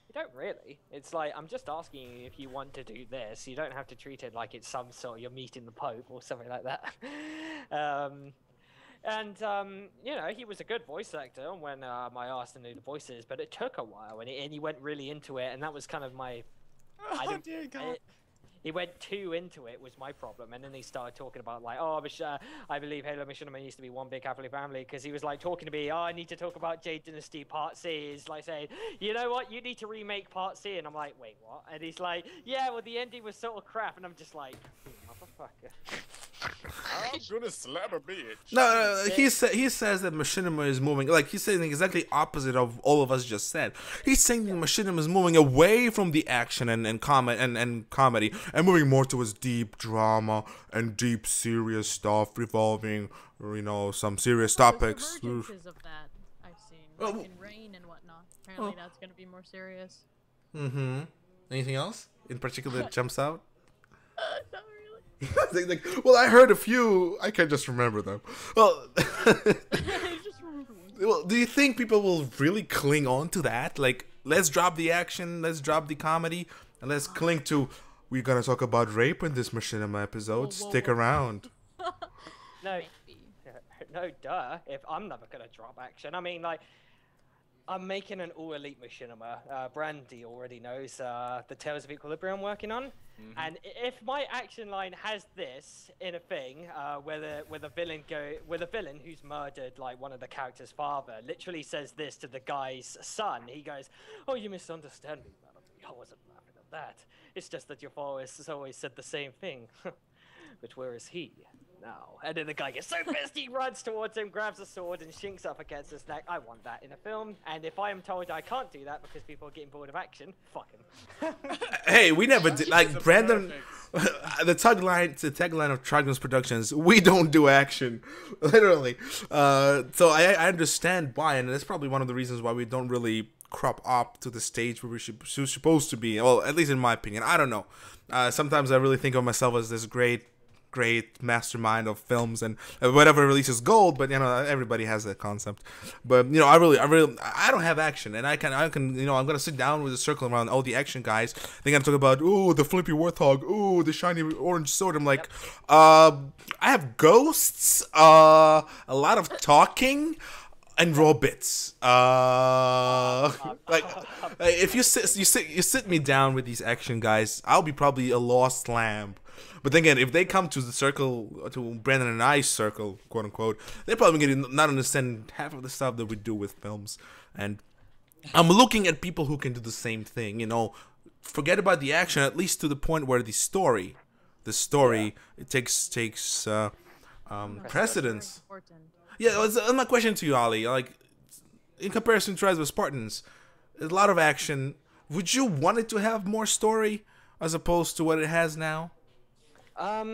You don't really. It's like, I'm just asking you if you want to do this. You don't have to treat it like it's some sort of you're meeting the Pope or something like that. You know, he was a good voice actor when I asked him to do the voices, but it took a while, and he went really into it, and that was kind of my... Oh, dear God. He went too into it was my problem, and then he started talking about like, oh, I believe Halo Machinima used to be one big happily family, because he was like talking to me, oh, I need to talk about Jade Dynasty Part C. He's like saying, you know what, you need to remake Part C, and I'm like, wait, what? And he's like, yeah, well, the ending was sort of crap, and I'm just like, motherfucker. I'm gonna slap a bitch. No, he says that Machinima is moving, like he's saying exactly opposite of all of us just said. He's saying that Machinima is moving away from the action and comedy and moving more towards deep drama and deep serious stuff revolving, you know, some serious topics. There's emergences of that I've seen, like in Rain and whatnot. Apparently that's gonna be more serious. Mm-hmm. Anything else in particular that jumps out? Not really. like, well, I heard a few. I can't just remember them. Well, Just remember one. well, do you think people will really cling on to that? Like, let's drop the action, let's drop the comedy, and let's cling to. We're gonna talk about rape in this Machinima episode. Whoa, whoa, Stick whoa. around. No, Maybe. no, duh. If I'm never gonna drop action, I mean, like, I'm making an all-elite Machinima. Brandy already knows the Tales of Equilibrium I'm working on, and if my action line has this in a thing, where the villain who's murdered like one of the characters' father literally says this to the guy's son. He goes, "Oh, you misunderstand me, Melody. I wasn't laughing at that. It's just that your father has always said the same thing." But where is he now? And then the guy gets so pissed he runs towards him, grabs a sword, and shinks up against his neck. I want that in a film, and if I am told I can't do that because people are getting bored of action, fuck him. Hey, we never did. Like Brandon, the tagline of Trigon's Productions. We don't do action, literally. So I understand why, and that's probably one of the reasons why we don't really crop up to the stage where we're supposed to be. Well, at least in my opinion. I don't know. Sometimes I really think of myself as this great mastermind of films, and whatever releases gold, but you know, everybody has that concept. But you know, I don't have action, and I can you know, I'm gonna sit down with a circle around all the action guys. They're gonna talk about, ooh, the flippy warthog, ooh, the shiny orange sword. I'm like, I have ghosts, a lot of talking, and raw bits. Like, if you sit me down with these action guys, I'll be probably a lost lamb. But then again, if they come to the circle, to Brandon and I's circle, quote unquote, they're probably going to not understand half of the stuff that we do with films. And I'm looking at people who can do the same thing. You know, forget about the action, at least to the point where the story, it takes precedence. Yeah, that's my question to you, Ollie. Like, in comparison to Rise of the Spartans, there's a lot of action. Would you want it to have more story as opposed to what it has now? Oh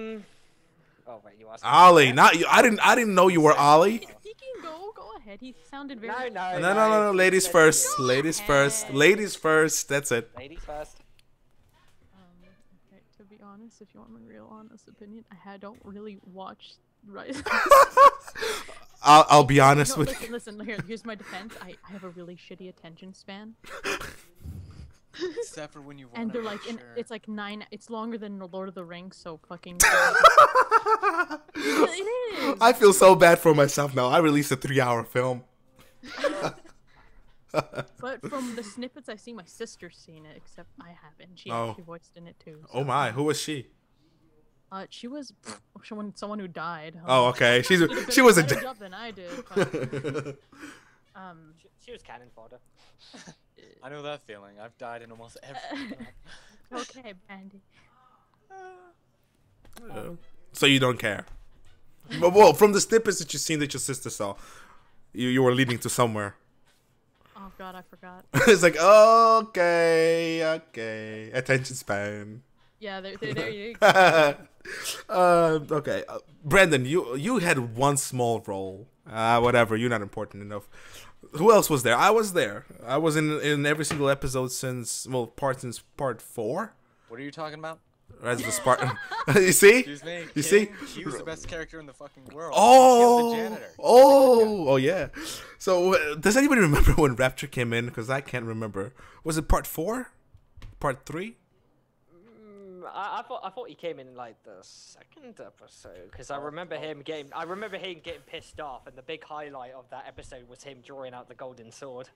wait, you asked me. Ollie, not you. I didn't know you were Ollie. He can go ahead. He sounded very. No. Ladies first. Ladies first. Ladies first. That's it. Ladies first. Okay, to be honest, if you want my real honest opinion, I don't really watch Rise. I'll be honest with you. Listen, here's my defense. I have a really shitty attention span. Except for when you want. And they're like, it's like 9. It's longer than the Lord of the Rings, so fucking. It is. I feel so bad for myself now. I released a 3-hour film. But from the snippets I see, my sister's seen it, except I haven't. She actually voiced in it too. So. Oh my, who was she? She was someone who died. Oh, okay. She was a better job than I did. But, She was cannon fodder. I know that feeling. I've died in almost every film. okay, Bandy. So you don't care. But well, from the snippets that you've seen that your sister saw, you were leading to somewhere. Oh God, I forgot. It's like, okay, attention span. Yeah, there you go. Okay, Brandon, you had one small role. Whatever, you're not important enough. Who else was there? I was there. I was in every single episode since part 4. What are you talking about? Rise of the Spartan. You see? Excuse me. You King, see? He was the best character in the fucking world. Oh, He killed the janitor. oh, yeah. So, does anybody remember when Rapture came in? Because I can't remember. Was it part 4? Part 3? I thought he came in like the second episode because I remember him getting pissed off, and the big highlight of that episode was him drawing out the golden sword.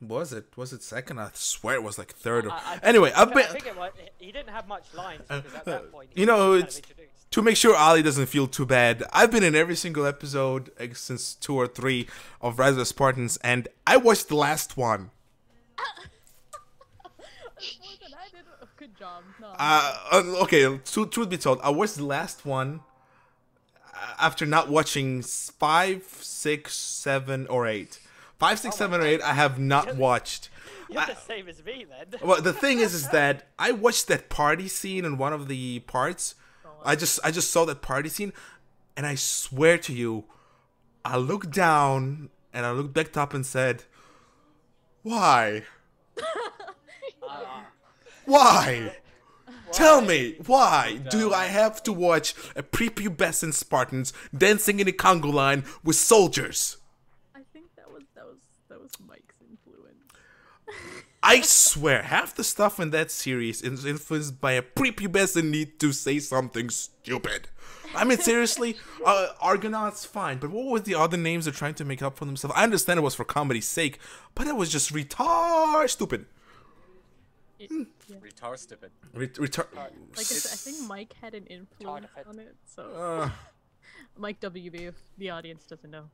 Was it second? I swear it was like third. Anyway, I've been. I think he didn't have much lines because at that point, You know, he was it's kind of introduced. to make sure Ollie doesn't feel too bad. I've been in every single episode since 2 or 3 of Rise of the Spartans, and I watched the last one. Good job. No. Okay, truth be told, I watched the last one after not watching 5, 6, 7, or 8. 5, 6, 7, or 8, I have not watched. You're the same as me then. Well, the thing is that I watched that party scene in one of the parts. I just saw that party scene, and I swear to you, I looked down and I looked back up and said, "Why? Why? Tell me, why do I have to watch a prepubescent Spartans dancing in a Congo line with soldiers?" I think that was Mike's influence. I swear, half the stuff in that series is influenced by a prepubescent need to say something stupid. I mean, seriously, Argonauts, fine, but what were the other names they're trying to make up for themselves? I understand it was for comedy's sake, but it was just retard stupid. Retard stupid. Retard. Like I said, I think Mike had an influence on it, so. Mike WB, if the audience doesn't know.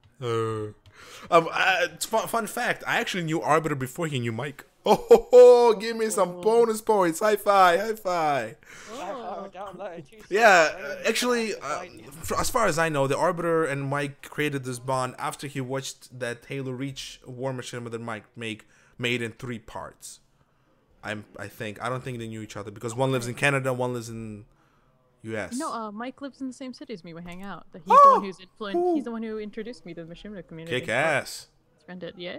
Fun fact, I actually knew Arbiter before he knew Mike. Oh, give me some bonus points. High five, high five. Oh, down low, Yeah, actually, as far as I know, the Arbiter and Mike created this bond after he watched that Halo Reach War Machinima that Mike made in 3 parts. I think. I don't think they knew each other because one lives in Canada, one lives in U.S. No, Mike lives in the same city as me. We hang out. He's the one who's influenced. He's the one who introduced me to the Machinima community. Kick ass. Friended, yeah.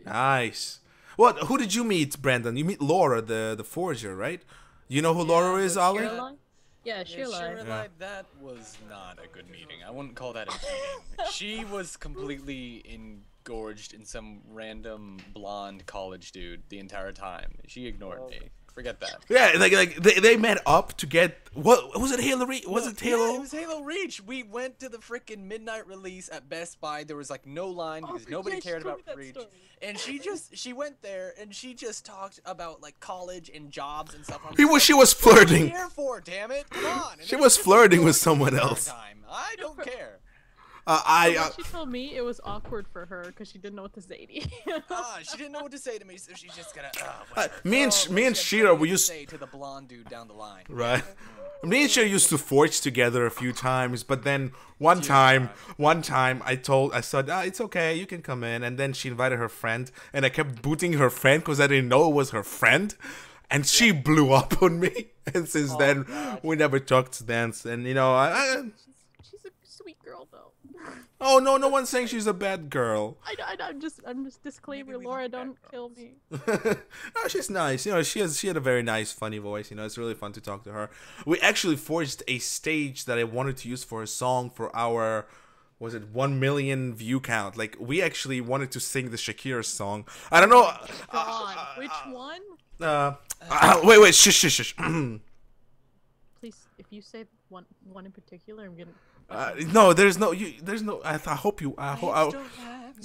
Nice. What? Who did you meet, Brandon? You meet Laura, the forger, right? You know who Laura is, Ollie? Sheila? Yeah, Sheila. Yeah. That was not a good meeting. I wouldn't call that a meeting. She was completely engorged in some random blonde college dude the entire time. She ignored me. Forget that. Yeah, like they met up to get what was it? Halo Reach? Was it Halo? Yeah, it was Halo Reach. We went to the freaking midnight release at Best Buy. There was like no line because nobody cared about Reach. And she went there and she just talked about like college and jobs and stuff. She was flirting. What are you here for? Damn it! Come on. And she was flirting with someone else. I don't care. She told me it was awkward for her because she didn't know what to say to you. She didn't know what to say to me, so she's just gonna. Me and Shira, we used to say to the blonde dude down the line. Right. Me and Shira used to forge together a few times, but then one time I said, it's okay, you can come in, and then she invited her friend, and I kept booting her friend because I didn't know it was her friend, and she blew up on me, and since then we never talked to dance, and you know She's a sweet girl though. Oh no one's saying she's a bad girl. I'm just disclaimer, Laura, don't kill me. No, she's nice. You know, she had a very nice, funny voice. You know, it's really fun to talk to her. We actually forged a stage that I wanted to use for a song for our, was it 1 million view count? Like we actually wanted to sing the Shakira song. I don't know. Which one? Wait, shush. Please, if you say one in particular, I'm gonna. No, there's no. I hope you.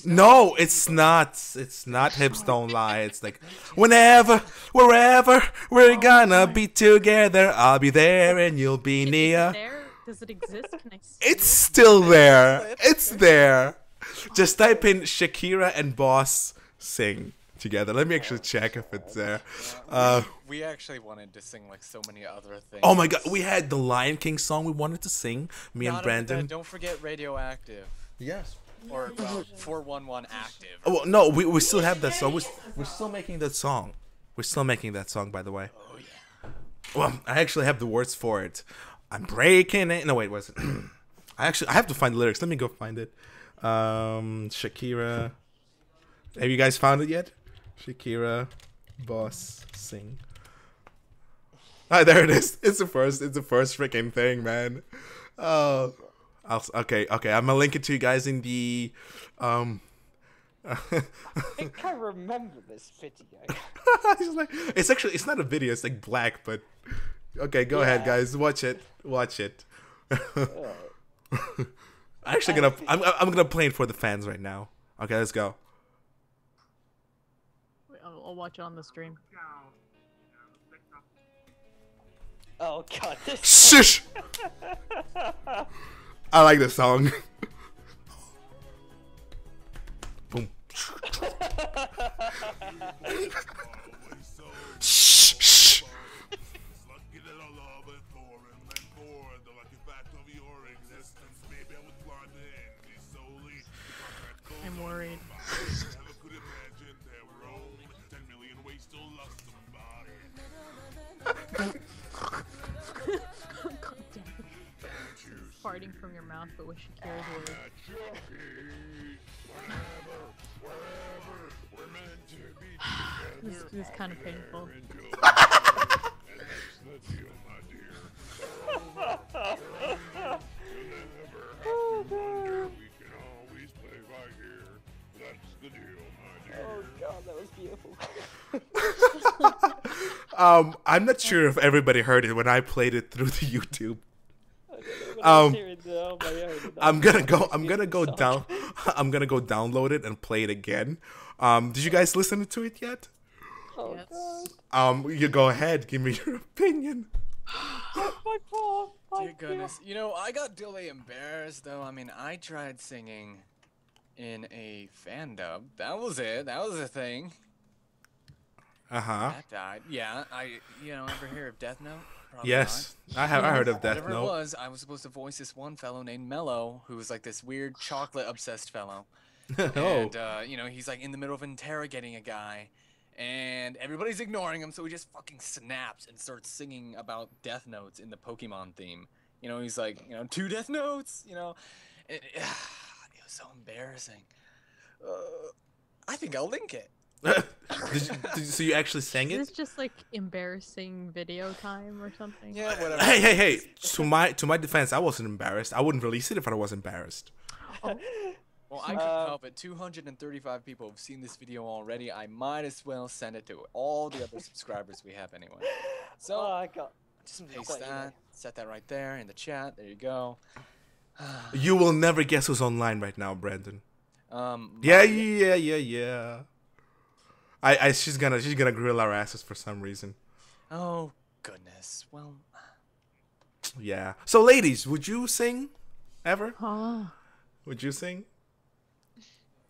No, it's not. It's not. Hips don't lie. It's like, whenever, wherever we're gonna be together, I'll be there and you'll be near. Does it exist? Can I see it's still there. It's there. Just type in Shakira and Boss sing together. Let me actually check if it's there. We actually wanted to sing like so many other things. Oh my god, we had the Lion King song we wanted to sing. Me and Brandon. Don't forget Radioactive. Yes. Or 411 Active. Oh well, no, we still have that song. We're still making that song. We're still making that song, by the way. Oh yeah. Well, I actually have the words for it. I'm breaking it. No, wait, was it? I have to find the lyrics. Let me go find it. Shakira. Have you guys found it yet? Shakira, Boss, sing. Ah, there it is. It's the first freaking thing, man. Oh, okay. I'm gonna link it to you guys in the I think I remember this video. it's not a video. It's like black, but okay. Go ahead, guys. Watch it. I'm gonna play it for the fans right now. Okay, let's go. I'll watch it on the stream. Oh god, this Shush! I like this song. Boom. Shh, shh. I'm worried. God damn it. Farting from your mouth, but with Shakira's words. This is kind of painful. Oh god, that was beautiful. I'm not sure if everybody heard it when I played it through the YouTube. I'm gonna go download it and play it again. Did you guys listen to it yet? Oh Yes. god. You go ahead, give me your opinion. My poor. Dear goodness. You know, I got really embarrassed though. I mean, I tried singing in a fan dub. That was it. That was a thing. Uh-huh. That died. Yeah, ever hear of Death Note? Probably Yes. I heard of Death Whatever it Note. was, I was supposed to voice this one fellow named Mello, who was like this weird chocolate-obsessed fellow. Oh. And, he's like in the middle of interrogating a guy, and everybody's ignoring him, so he just fucking snaps and starts singing about Death Notes in the Pokemon theme. He's like, 2 Death Notes, It was so embarrassing. I think I'll link it. So you actually sang Is it? this just like embarrassing video time or something? Yeah, whatever. Hey! To my defense, I wasn't embarrassed. I wouldn't release it if I was embarrassed. Well, I couldn't help it. 235 people have seen this video already. I might as well send it to all the other subscribers we have anyway. So, Oh, I got. just paste that, set that right there in the chat. There you go. You will never guess who's online right now, Brandon. Yeah. Yeah. She's gonna grill our asses for some reason. Oh, goodness. Well, Yeah. So, ladies, would you sing ever? Huh? Would you sing?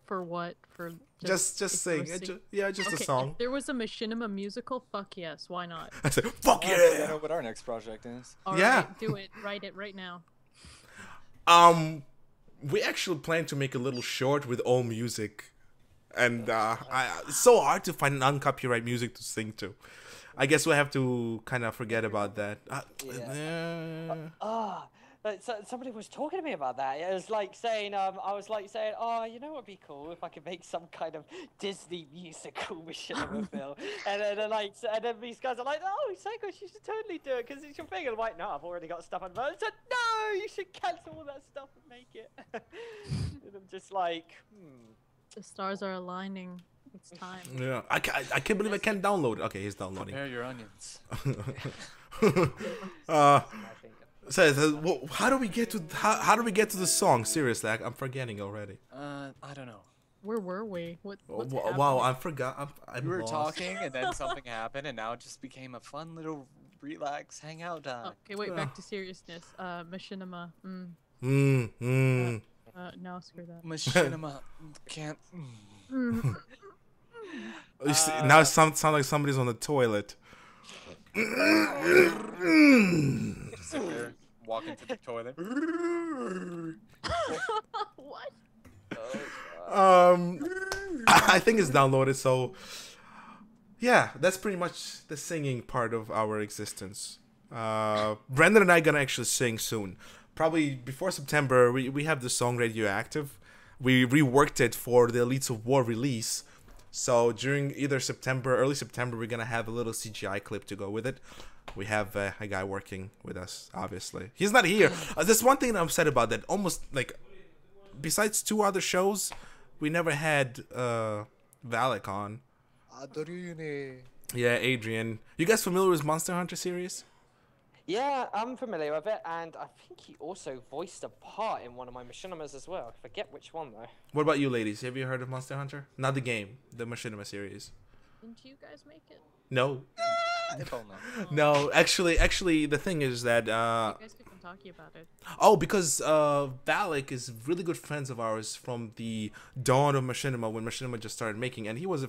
For what? For Just if sing. you were Just Okay, a song. if there was a Machinima musical, fuck yes, why not? I said, fuck I yeah. know what our next project is. All Yeah. right, do it. Write it right now. We actually plan to make a little short with all music, and it's so hard to find non-copyright music to sing to. I guess we'll have to kind of forget about that. Somebody was talking to me about that. It was like saying, oh, you know what'd be cool if I could make some kind of Disney musical Machinima film. And then these guys are like, oh, Sangos, you should totally do it because it's your thing. And I'm like, no, I've already got stuff on my. I said, no, you should cancel all that stuff and make it. And I'm just like, The stars are aligning. It's time. Yeah, I can't believe I can't download it. Okay, he's downloading. Prepare your onions. So how do we get to the song? Seriously, I'm forgetting already. I don't know. Where were we? What's Wow, happening? I forgot. I'm We were lost. talking, and then something happened, and now it just became a fun little relax hangout time. Okay, wait. Back to seriousness. Machinima. No, screw that. Machinima can't. You see, now it sounds like somebody's on the toilet. Just sit there, walk into the toilet. What? I think it's downloaded. So yeah, that's pretty much the singing part of our existence. Brandon and I gonna actually sing soon. Probably before September. We have the song Radioactive. We reworked it for the Elites of War release. So during either September, early September, we're gonna have a little CGI clip to go with it. we have a guy working with us. Obviously, he's not here. There's one thing that I'm upset about, that almost like, besides 2 other shows, we never had Valak on. Yeah, Adrian. You guys familiar with Monster Hunter series? Yeah, I'm familiar with it, and I think he also voiced a part in one of my Machinimas as well. I forget which one though. What about you, ladies? Have you heard of Monster Hunter? Not the game, the Machinima series. Didn't you guys make it? No. No. No, actually, the thing is that You guys keep on talking about it. oh, because Valak is really good friends of ours from the dawn of Machinima, when Machinima just started making, and he was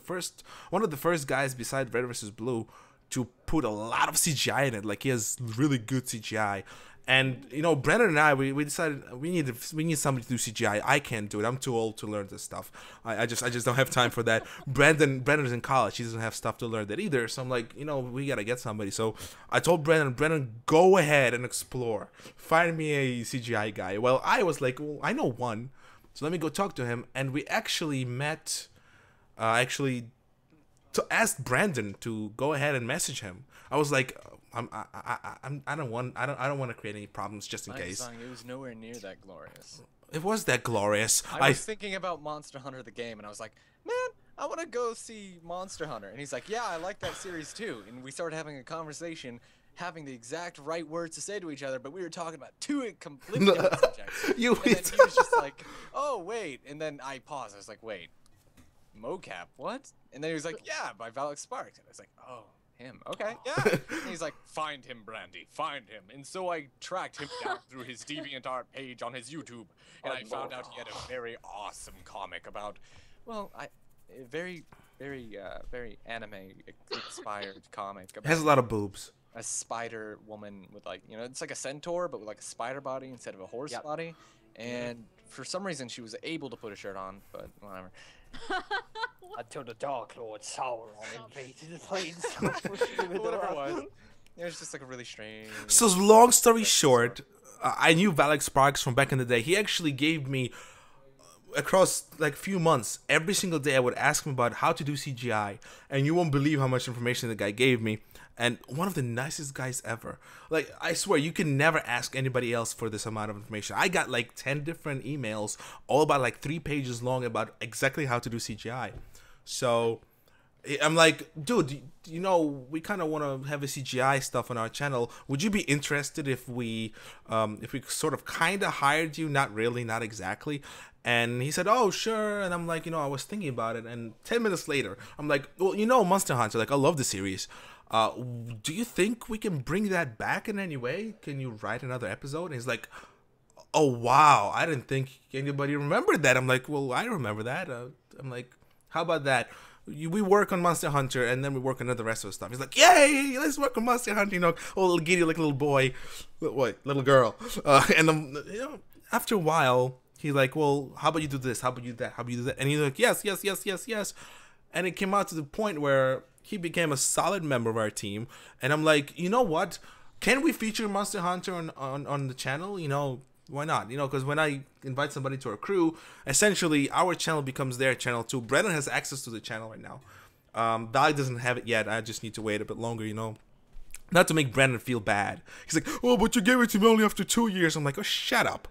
one of the first guys beside Red vs. Blue to put a lot of CGI in it. Like, he has really good CGI. And you know, Brennan and I, we decided we need somebody to do CGI. I can't do it. I'm too old to learn this stuff. I just don't have time for that. Brennan's in college. He doesn't have stuff to learn that either. So I'm like, you know, we gotta get somebody. So I told Brennan, go ahead and explore. Find me a CGI guy. Well, I was like, well, I know one. So let me go talk to him. And we actually met. To ask Brandon to go ahead and message him. I was like, I don't want to create any problems just in case. It was nowhere near that glorious. It was that glorious. I was thinking about Monster Hunter the game, and I was like, man, I want to go see Monster Hunter. And he's like, yeah, I like that series too. And we started having a conversation, having the exact right words to say to each other, but we were talking about 2 completely different subjects. And then he was just like, oh, wait. And then I paused. I was like, wait, mocap, what? And then he was like, yeah, by Valak Sparks. And I was like, oh, him. Okay, yeah. And he's like, find him, Brandy, find him. And so I tracked him down through his DeviantArt page on his YouTube, and I found out he had a very awesome comic about, well, a very anime-inspired comic. It has a lot of boobs. A spider woman with, like, you know, it's like a centaur, but with like a spider body instead of a horse body. And for some reason, she was able to put a shirt on, but whatever. Until the Dark Lord Sauron invaded the plains. Whatever it was. It was just like a really strange... So long story short, I knew Valak Sparks from back in the day. He actually gave me, across like few months, every single day I would ask him about how to do CGI. And you won't believe how much information the guy gave me. And one of the nicest guys ever. Like, I swear, you can never ask anybody else for this amount of information. I got like 10 different emails, all about like 3 pages long, about exactly how to do CGI. So I'm like, dude, you know, we kind of want to have a CGI stuff on our channel. Would you be interested if we sort of kind of hired you? Not really, not exactly. And he said, oh, sure. And I'm like, you know, I was thinking about it. And 10 minutes later, I'm like, well, you know, Monster Hunter, like, I love the series. Do you think we can bring that back in any way? Can you write another episode? And he's like, oh, wow, I didn't think anybody remembered that. I'm like, well, I remember that. I'm like, how about that? We work on Monster Hunter, and then we work on the rest of the stuff. He's like, yay, let's work on Monster Hunter. You know, oh, little giddy like a little boy, little girl. And you know, after a while, he's like, well, how about you do this? How about you do that? How about you do that? And he's like, yes. And it came out to the point where he became a solid member of our team. And I'm like, you know what? Can we feature Monster Hunter on the channel? You know, why not? You know, because when I invite somebody to our crew, essentially our channel becomes their channel too. Brennan has access to the channel right now. Valak doesn't have it yet. I just need to wait a bit longer, you know. Not to make Brennan feel bad. He's like, oh, but you gave it to me only after 2 years. I'm like, oh, shut up.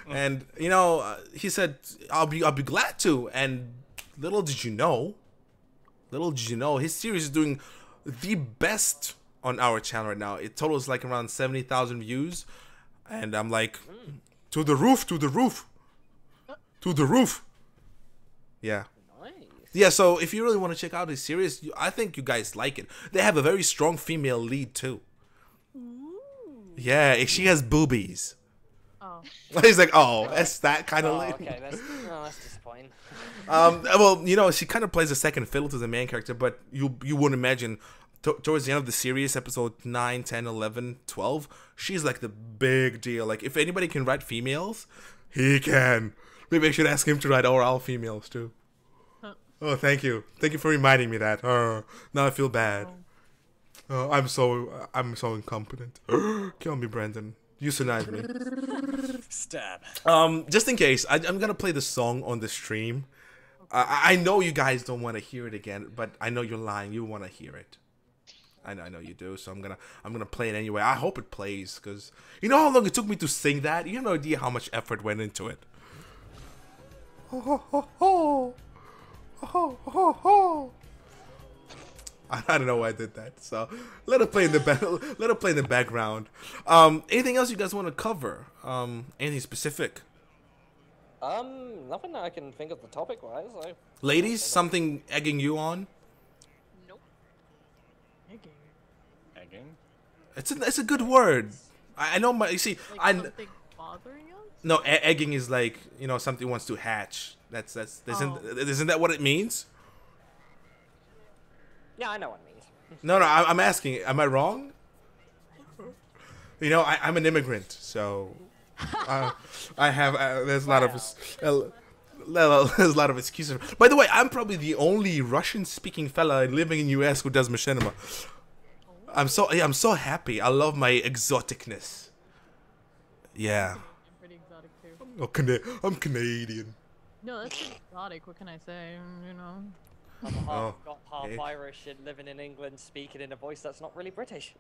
And, you know, he said, I'll be glad to. And little did you know, his series is doing the best on our channel right now. It totals like around 70,000 views. And I'm like, to the roof. Yeah. Nice. Yeah, so if you really want to check out his series, I think you guys like it. They have a very strong female lead, too. Ooh. Yeah, she has boobies. Oh. He's like, oh, that's that kind of lady. Okay, that's disappointing. Well, you know, she kind of plays a second fiddle to the main character, but you wouldn't imagine towards the end of the series, episode 9, 10, 11, 12, she's like the big deal. Like, if anybody can write females, he can. Maybe I should ask him to write all females, too. Huh. Oh, thank you. Thank you for reminding me that. Now I feel bad. Oh, I'm so incompetent. Kill me, Brandon. Euthanize me. Stab. Just in case, I'm gonna play the song on the stream. I know you guys don't want to hear it again, but I know you're lying. You want to hear it. I know you do. So I'm gonna play it anyway. I hope it plays, cause you know how long it took me to sing that. You have no idea how much effort went into it. Ho ho ho ho, ho ho ho. I don't know why I did that. So let it play in the let it play in the background. Anything else you guys want to cover? Anything specific? Nothing that I can think of the topic wise. Ladies, something egging you on? Nope. Egging? It's a good word. I know you see Like something bothering us? no egging is like, you know, something wants to hatch. That's isn't that what it means? Yeah, I know what it means. No, I'm asking. Am I wrong? You know, I'm an immigrant, so I have there's a lot of there's a lot of excuses. By the way, I'm probably the only Russian-speaking fella living in U.S. who does machinima. I'm so happy. I love my exoticness. Yeah. I'm pretty exotic too. Oh, I'm Canadian. No, that's exotic. What can I say? You know. I'm half, Oh, got half okay. Irish and living in England, speaking in a voice that's not really British.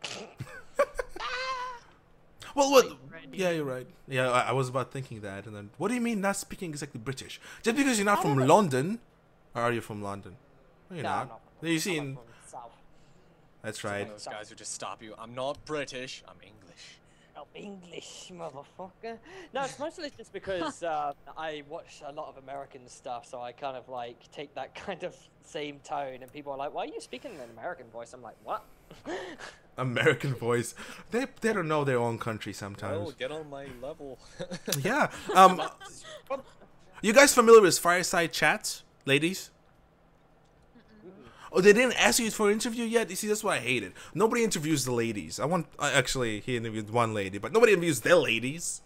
Well, what? Right, Yeah, you're right. Yeah, I was about thinking that, and then what do you mean not speaking exactly British? Just because you're not from London, or are you from London? No, you're No, not. I'm not from- You see, I'm from South. that's One right. of those guys who just stop you. I'm not British. I'm English. Oh, English, motherfucker. No, it's mostly just because I watch a lot of American stuff, so I kind of like take that kind of same tone, and people are like, "Why are you speaking in an American voice?" I'm like, "What?" American voice. They don't know their own country sometimes. Oh, get on my level. Yeah. You guys familiar with fireside chats, ladies? Oh, they didn't ask you for an interview yet? You see, that's what I hated. Nobody interviews the ladies. Actually, he interviewed one lady, but nobody interviews their ladies.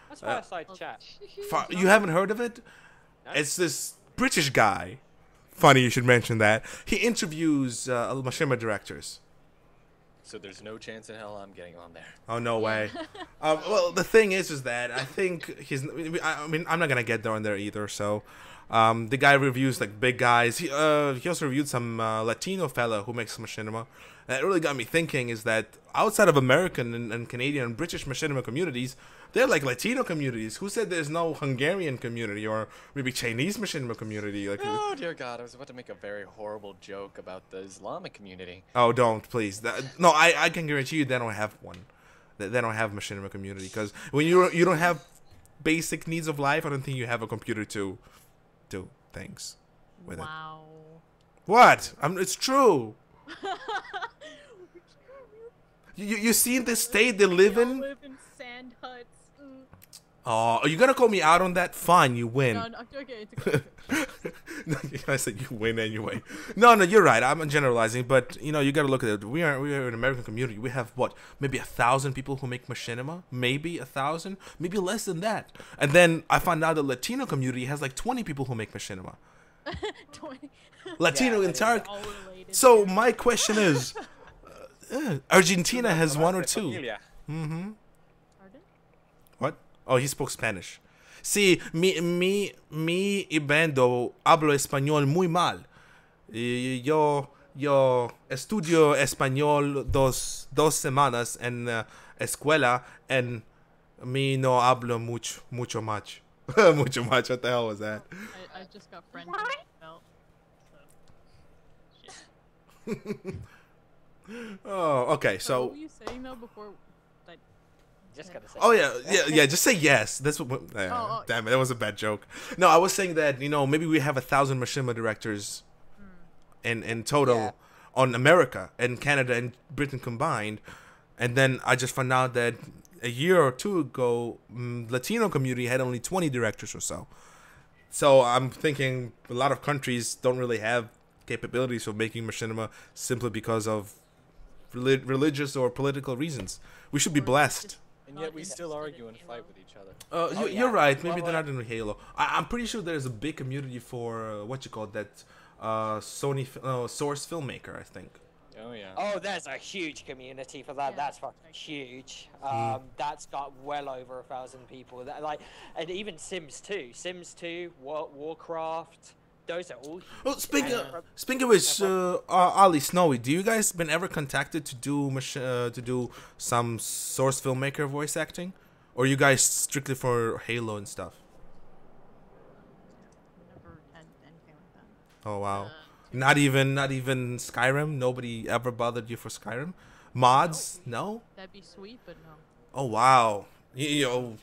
That's fireside chat. You haven't heard of it? No. It's this British guy. Funny you should mention that. He interviews Machinima directors. So there's no chance in hell I'm getting on there. Oh, no way. Well, the thing is that I think I mean, I'm not gonna get on there either. So, the guy reviews like big guys. He also reviewed some Latino fella who makes machinima. And it really got me thinking is that outside of American and Canadian and British machinima communities, they're like Latino communities. Who said there's no Hungarian community or maybe Chinese machinima community? Like, Oh dear God, I was about to make a very horrible joke about the Islamic community. oh, don't please. No, I can guarantee you they don't have one. They don't have machinima community because when you don't have basic needs of life, I don't think you have a computer to do things with it. Wow. What? It's true. You see the state they live We all in? live in sand huts. Mm. Oh, are you gonna call me out on that? Fine, you win. No, no, okay, it's okay. I said you win anyway. No, you're right. I'm generalizing, but you know you gotta look at it. We are an American community. We have what, maybe 1,000 people who make machinima, maybe 1,000, maybe less than that. And then I found out the Latino community has like 20 people who make machinima. 20. Latino Yeah, entire. All related. So my question is, Argentina has one or two. Familia. Mm-hmm. Pardon? What? Oh, he spoke Spanish. Sí, mi ibendo hablo español muy mal. Yo estudio español dos semanas en escuela en mi no hablo mucho mucho much. Mucho much. What the hell was that? I just got French in my belt. So. Shit. Oh, okay. So what So, were you saying though before? Like, Just gotta say. oh yeah. Just say yes. That's what. Oh. Damn it, that was a bad joke. No, I was saying that maybe we have 1,000 machinima directors in total Yeah. on America and Canada and Britain combined, and then I just found out that a year or two ago, Latino community had only 20 directors or so. So I'm thinking a lot of countries don't really have capabilities of making machinima simply because of religious or political reasons. We should be blessed. And yet we still argue and fight with each other. You're right. Maybe Well, they're not in Halo. I'm pretty sure there's a big community for what you call that Source filmmaker. I think. Oh yeah. Oh, there's a huge community for that. Yeah. That's fucking huge. That's got well over 1,000 people. And even Sims 2, Warcraft, those are all. Well, speaking of which, Ollie, Snowy, do you guys been ever contacted to do some source filmmaker voice acting, or you guys strictly for Halo and stuff? Never had anything like that. Oh wow, not even Skyrim. Nobody ever bothered you for Skyrim mods? No. That'd be sweet, but no. Oh wow, you know.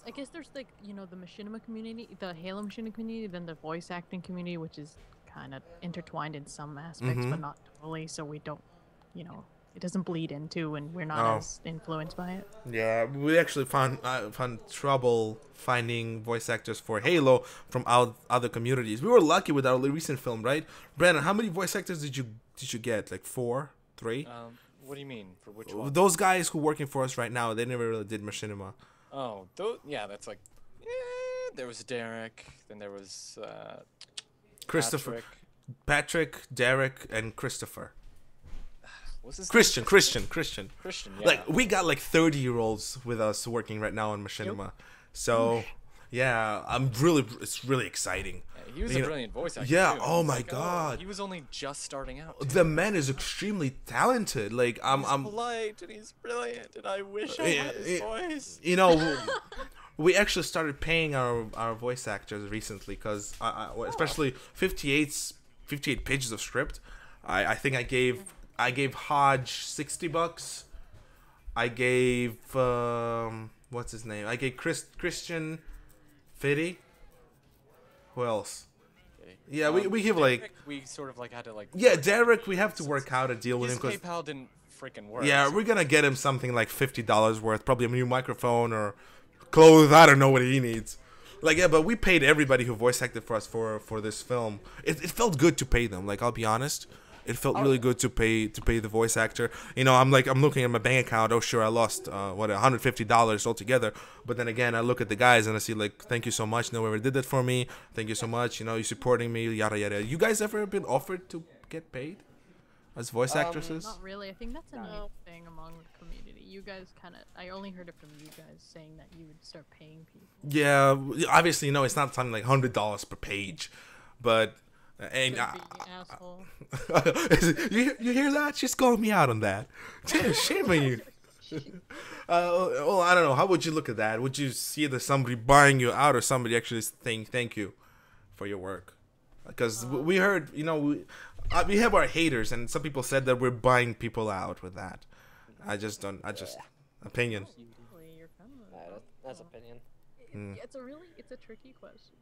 I guess there's like, the Machinima community, the Halo Machinima community, then the voice acting community, which is kind of intertwined in some aspects, but not totally. So we don't, it doesn't bleed into, and we're not as influenced by it. Yeah, we actually found trouble finding voice actors for Halo from other communities. We were lucky with our recent film, right? Brandon, how many voice actors did you get? Like 4, 3? What do you mean? For which one? Those guys who are working for us right now, they never really did Machinima. Oh, yeah, that's like, there was Derek, then there was Christopher, Patrick, Derek, and Christopher. What's his Christian. name? Christian, yeah. Like, we got like 30-year-olds with us working right now on Machinima. So, yeah, it's really exciting. Yeah, he was a brilliant voice actor. Yeah, too. oh my like, god. He was only just starting out. Too. The man is extremely talented. Like, He's polite and he's brilliant, and I wish I had his voice. We actually started paying our voice actors recently because, especially 58 pages of script. I think I gave Hodge $60. I gave what's his name? I gave Christian 50. Who else? Okay. Yeah, we give like we sort of like had to like. Yeah, Derek, we have to work out a deal with him because PayPal didn't freaking work. Yeah, we're gonna get him something like $50 worth, probably a new microphone or clothes. I don't know what he needs. Like, yeah, but we paid everybody who voice acted for us for this film. It felt good to pay them. Like, I'll be honest. It felt really good to pay the voice actor. I'm looking at my bank account. Oh, sure, I lost $150 altogether. But then again, I look at the guys and I see like, thank you so much. No one ever did that for me. Thank you so much. You're supporting me. Yada yada. You guys ever been offered to get paid as voice actresses? Not really. I think that's a new thing among the community. You guys I only heard it from you guys saying that you would start paying people. Yeah, obviously, it's not something like $100 per page, but. And asshole. you hear that? She's calling me out on that. Shame on you. Well, I don't know. How would you look at that? Would you see that somebody buying you out or somebody actually saying thank you for your work? Because we heard, we have our haters, and some people said that we're buying people out with that. Opinion. That's opinion. It's a tricky question.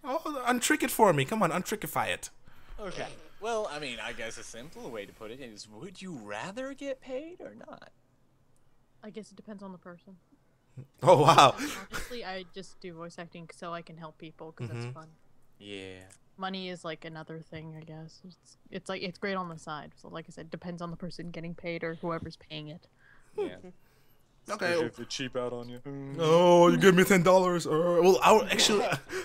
Oh, untrick it for me. Come on, untrickify it. Okay. Well, I mean, I guess a simple way to put it is, would you rather get paid or not? I guess it depends on the person. Oh, wow. Honestly, I just do voice acting so I can help people because that's fun. Yeah. Money is like another thing, I guess. It's great on the side. So like I said, depends on the person getting paid or whoever's paying it. Yeah. Okay. If they cheap out on you. Oh, you give me $10. Well,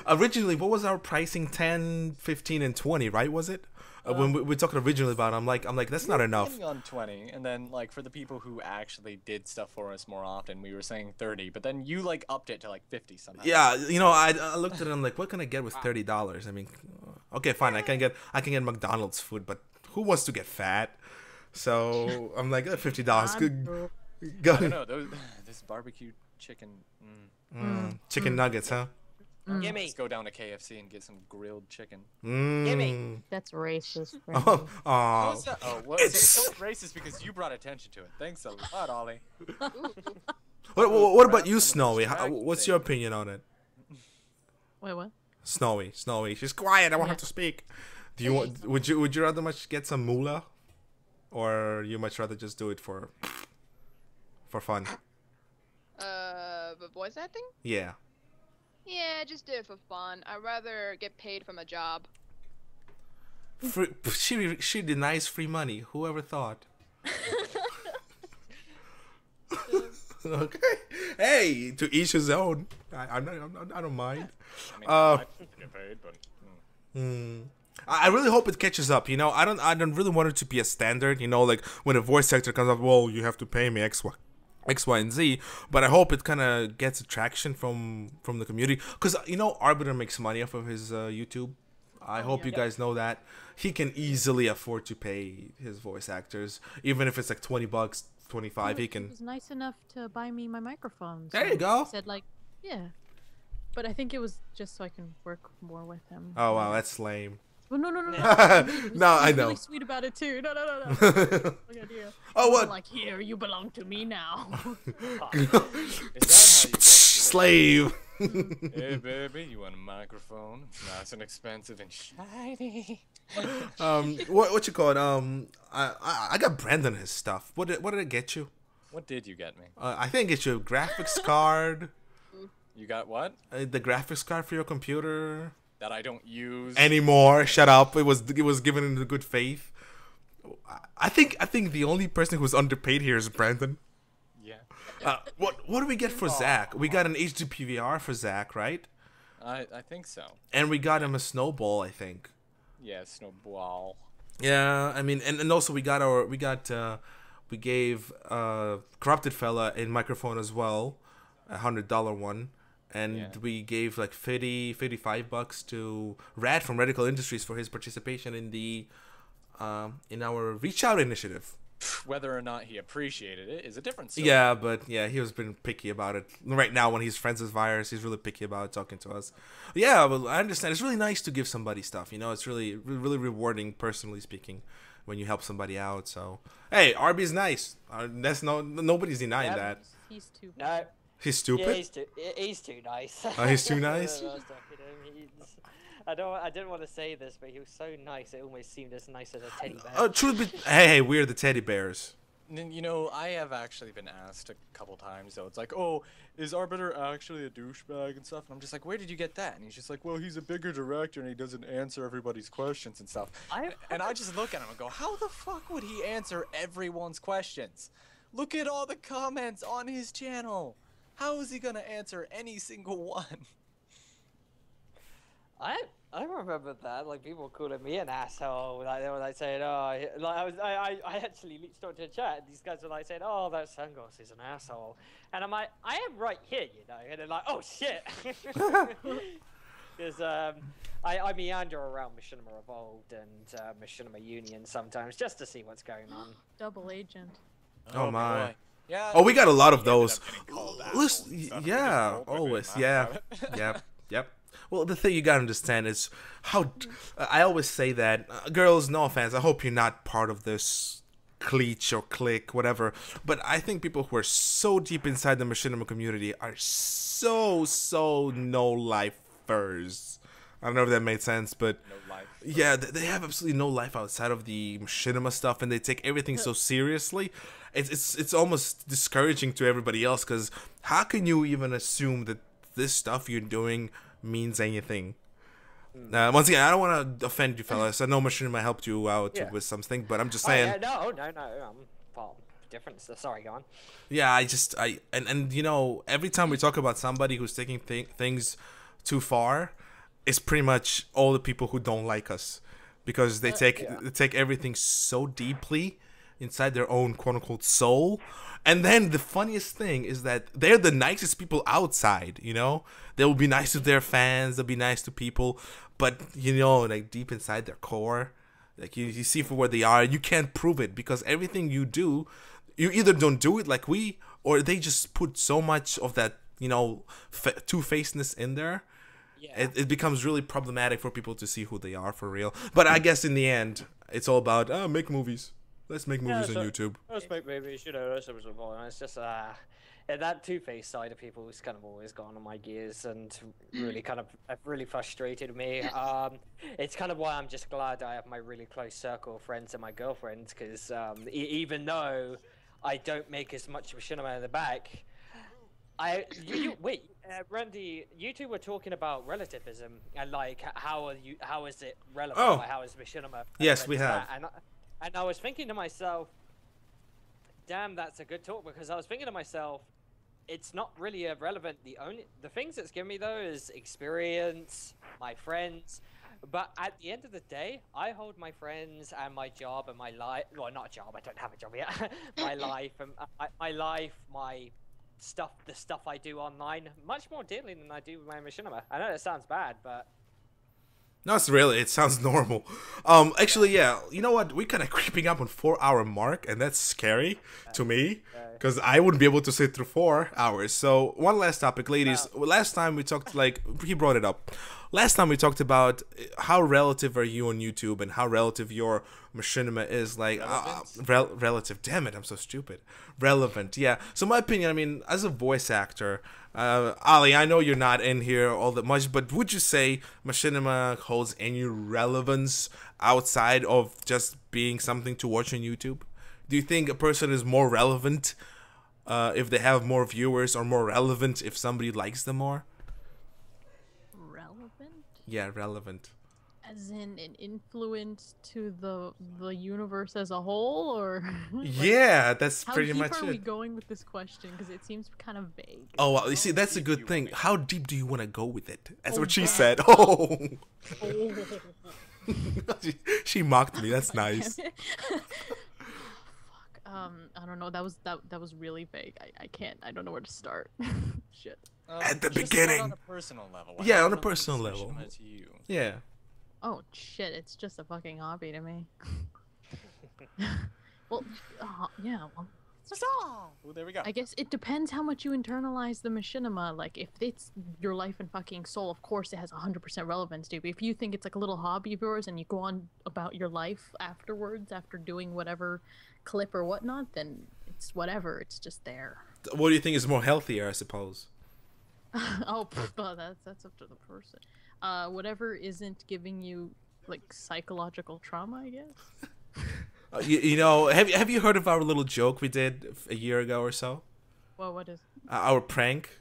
originally, what was our pricing? 10, 15, and 20, right? Was it? When we talked originally about it, I'm like, that's not enough. On 20, and then like for the people who actually did stuff for us more often, we were saying 30, but then you like upped it to like 50 somehow. Yeah, I looked at it. I'm like, what can I get with $30? I mean, okay, fine, I can get McDonald's food, but who wants to get fat? So I'm like, $50. Good. I don't know. This barbecue chicken. Chicken nuggets, huh? Gimme. Let's go down to KFC and get some grilled chicken. Gimme. That's racist. Oh, It's so racist because you brought attention to it. Thanks a lot, Ollie. What about you, Snowy? What's your opinion on it? Wait, what? Snowy. She's quiet. I want her to speak. Would you rather much get some moolah, or you much rather just do it for fun? But voice acting? Yeah. Yeah, just do it for fun. I'd rather get paid from a job. She denies free money. Whoever thought? Okay. Hey, to each his own. I don't mind. I get paid, but. I really hope it catches up. I don't really want it to be a standard. Like when a voice actor comes up, well, you have to pay me X, Y, and Z. But I hope it kind of gets traction from the community, because Arbiter makes money off of his YouTube. I hope you guys know that. He can easily afford to pay his voice actors, even if it's like $20, 25. He He can. was nice enough to buy me my microphone. There you go. He said like, yeah. But I think it was just so I can work more with him. Oh wow, that's lame. Well, no. No, I know. Really sweet about it too. No. Good idea. Oh, what? Like, here, you belong to me now. Is that how you get Slave. Hey baby, you want a microphone? Nice and expensive and shiny. What you call it? I got Brandon his stuff. What did I get you? What did you get me? I think I get you a graphics card. You got what? The graphics card for your computer. That I don't use. Anymore. Shut up. It was given in good faith. I think the only person who's underpaid here is Brandon. Yeah. What do we get for Zach? We got an HD PVR for Zach, right? I think so. And we got him a snowball, I think. Yeah, snowball. Yeah, I mean, and also we gave Corrupted Fella a microphone as well, $100 one. And we gave like $55 to Rad from Radical Industries for his participation in the in our Reach Out initiative. Whether or not he appreciated it is a different story. Yeah, but yeah, he was been picky about it. Right now, when he's friends with Virus, he's really picky about talking to us. Yeah, well, I understand. It's really nice to give somebody stuff. You know, it's really rewarding, personally speaking, when you help somebody out. So, hey, Arby's nice. That's nobody's denying that. He's too. No. He's stupid. Yeah, he's too nice. Oh, he's too nice. I didn't want to say this, but he was so nice. It almost seemed as nice as a teddy bear. Truth be, hey, we're the teddy bears. You know, I have actually been asked a couple times, though. It's like, oh, is Arbiter actually a douchebag and stuff? And I'm just like, where did you get that? And he's just like, well, he's a bigger director and he doesn't answer everybody's questions and stuff. And I just look at him and go, how the fuck would he answer everyone's questions? Look at all the comments on his channel. How is he gonna answer any single one? I remember that, like, people calling me an asshole, like, they were like saying, oh, like, I actually started to chat, and these guys were like saying, oh, that Sangos is an asshole, and I'm like, I am right here, you know, and they're like, oh shit, because I meander around Machinima Evolved and Machinima Union sometimes, just to see what's going on. Double agent. Oh my. Boy. Yeah. Oh, we got a lot of those. Listen, Yeah, always. Yeah. Yep. Well, the thing you gotta understand is how I always say that girls, no offense, I hope you're not part of this clique or clique, whatever. But I think people who are so deep inside the Machinima community are so no lifers. I don't know if that made sense, but No life. yeah, they have absolutely no life outside of the Machinima stuff, and they take everything so seriously. It's almost discouraging to everybody else, because how can you even assume that this stuff you're doing means anything? Once again, I don't want to offend you fellas. I know Machinima helped you out with something, but I'm just saying. No, well, different. Sorry, go on. Yeah, and you know, every time we talk about somebody who's taking things too far, it's pretty much all the people who don't like us, because they take everything so deeply inside their own quote-unquote soul. And then the funniest thing is that they're the nicest people outside, you know? They'll be nice to their fans, they'll be nice to people, but, you know, like, deep inside their core, like, you see for where they are, you can't prove it, because everything you do, you either don't do it like we, or they just put so much of that, you know, two-facedness in there. Yeah. It becomes really problematic for people to see who they are for real. But I guess in the end, it's all about, make movies. Let's make movies on YouTube. Let's make movies, you know, it's just, that two-faced side of people has kind of always gone on my gears and really kind of really frustrated me. It's kind of why I'm just glad I have my really close circle of friends and my girlfriend, because even though I don't make as much Machinima in the back, wait, Randy, you two were talking about relativism and like how is it relevant? Oh, like, how is Machinima? Yes, we have. And I was thinking to myself, damn, that's a good talk, because I was thinking to myself, it's not really irrelevant. The things it's given me though is experience, my friends. But at the end of the day, I hold my friends and my job and my life. Well, not a job. I don't have a job yet. My life and my stuff, the stuff I do online, much more dearly than I do with my Machinima. I know that sounds bad, but No, it's really. It sounds normal. Actually, yeah. You know what? We're kind of creeping up on 4-hour mark, and that's scary to me because I wouldn't be able to sit through 4 hours. So one last topic, ladies. Last time we talked, like he brought it up. Last time we talked about how relative are you on YouTube and how relative your machinima is. Like relative. Damn it, I'm so stupid. Relevant. Yeah. So my opinion. I mean, as a voice actor. Ali, I know you're not in here all that much, but would you say Machinima holds any relevance outside of just being something to watch on YouTube? Do you think a person is more relevant if they have more viewers, or more relevant if somebody likes them more? Relevant? Yeah, relevant. As in an influence to the universe as a whole, or Yeah, that's pretty much How deep are we it. going with this question? Because it seems kind of vague. Oh, well, you see, that's a good thing. How deep do you want to go with it? That's what she God. said. Oh, Oh. she mocked me. That's nice. Fuck. I don't know. That was really vague. I can't. I don't know where to start. Shit. At the just beginning. On a personal level. Yeah, how on a relevant personal is level. Machinima to you? Yeah. Oh shit! It's just a fucking hobby to me. Well, yeah. Well, Oh, there we go. I guess it depends how much you internalize the machinima. Like, if it's your life and fucking soul, of course it has 100% relevance, dude. But if you think it's like a little hobby of yours and you go on about your life afterwards, after doing whatever clip or whatnot, then it's whatever. It's just there. What do you think is more healthier, I suppose? Oh, that's up to the person. Whatever isn't giving you like psychological trauma, I guess. You know, have you heard of our little joke we did a year ago or so? Well, what is? Our prank?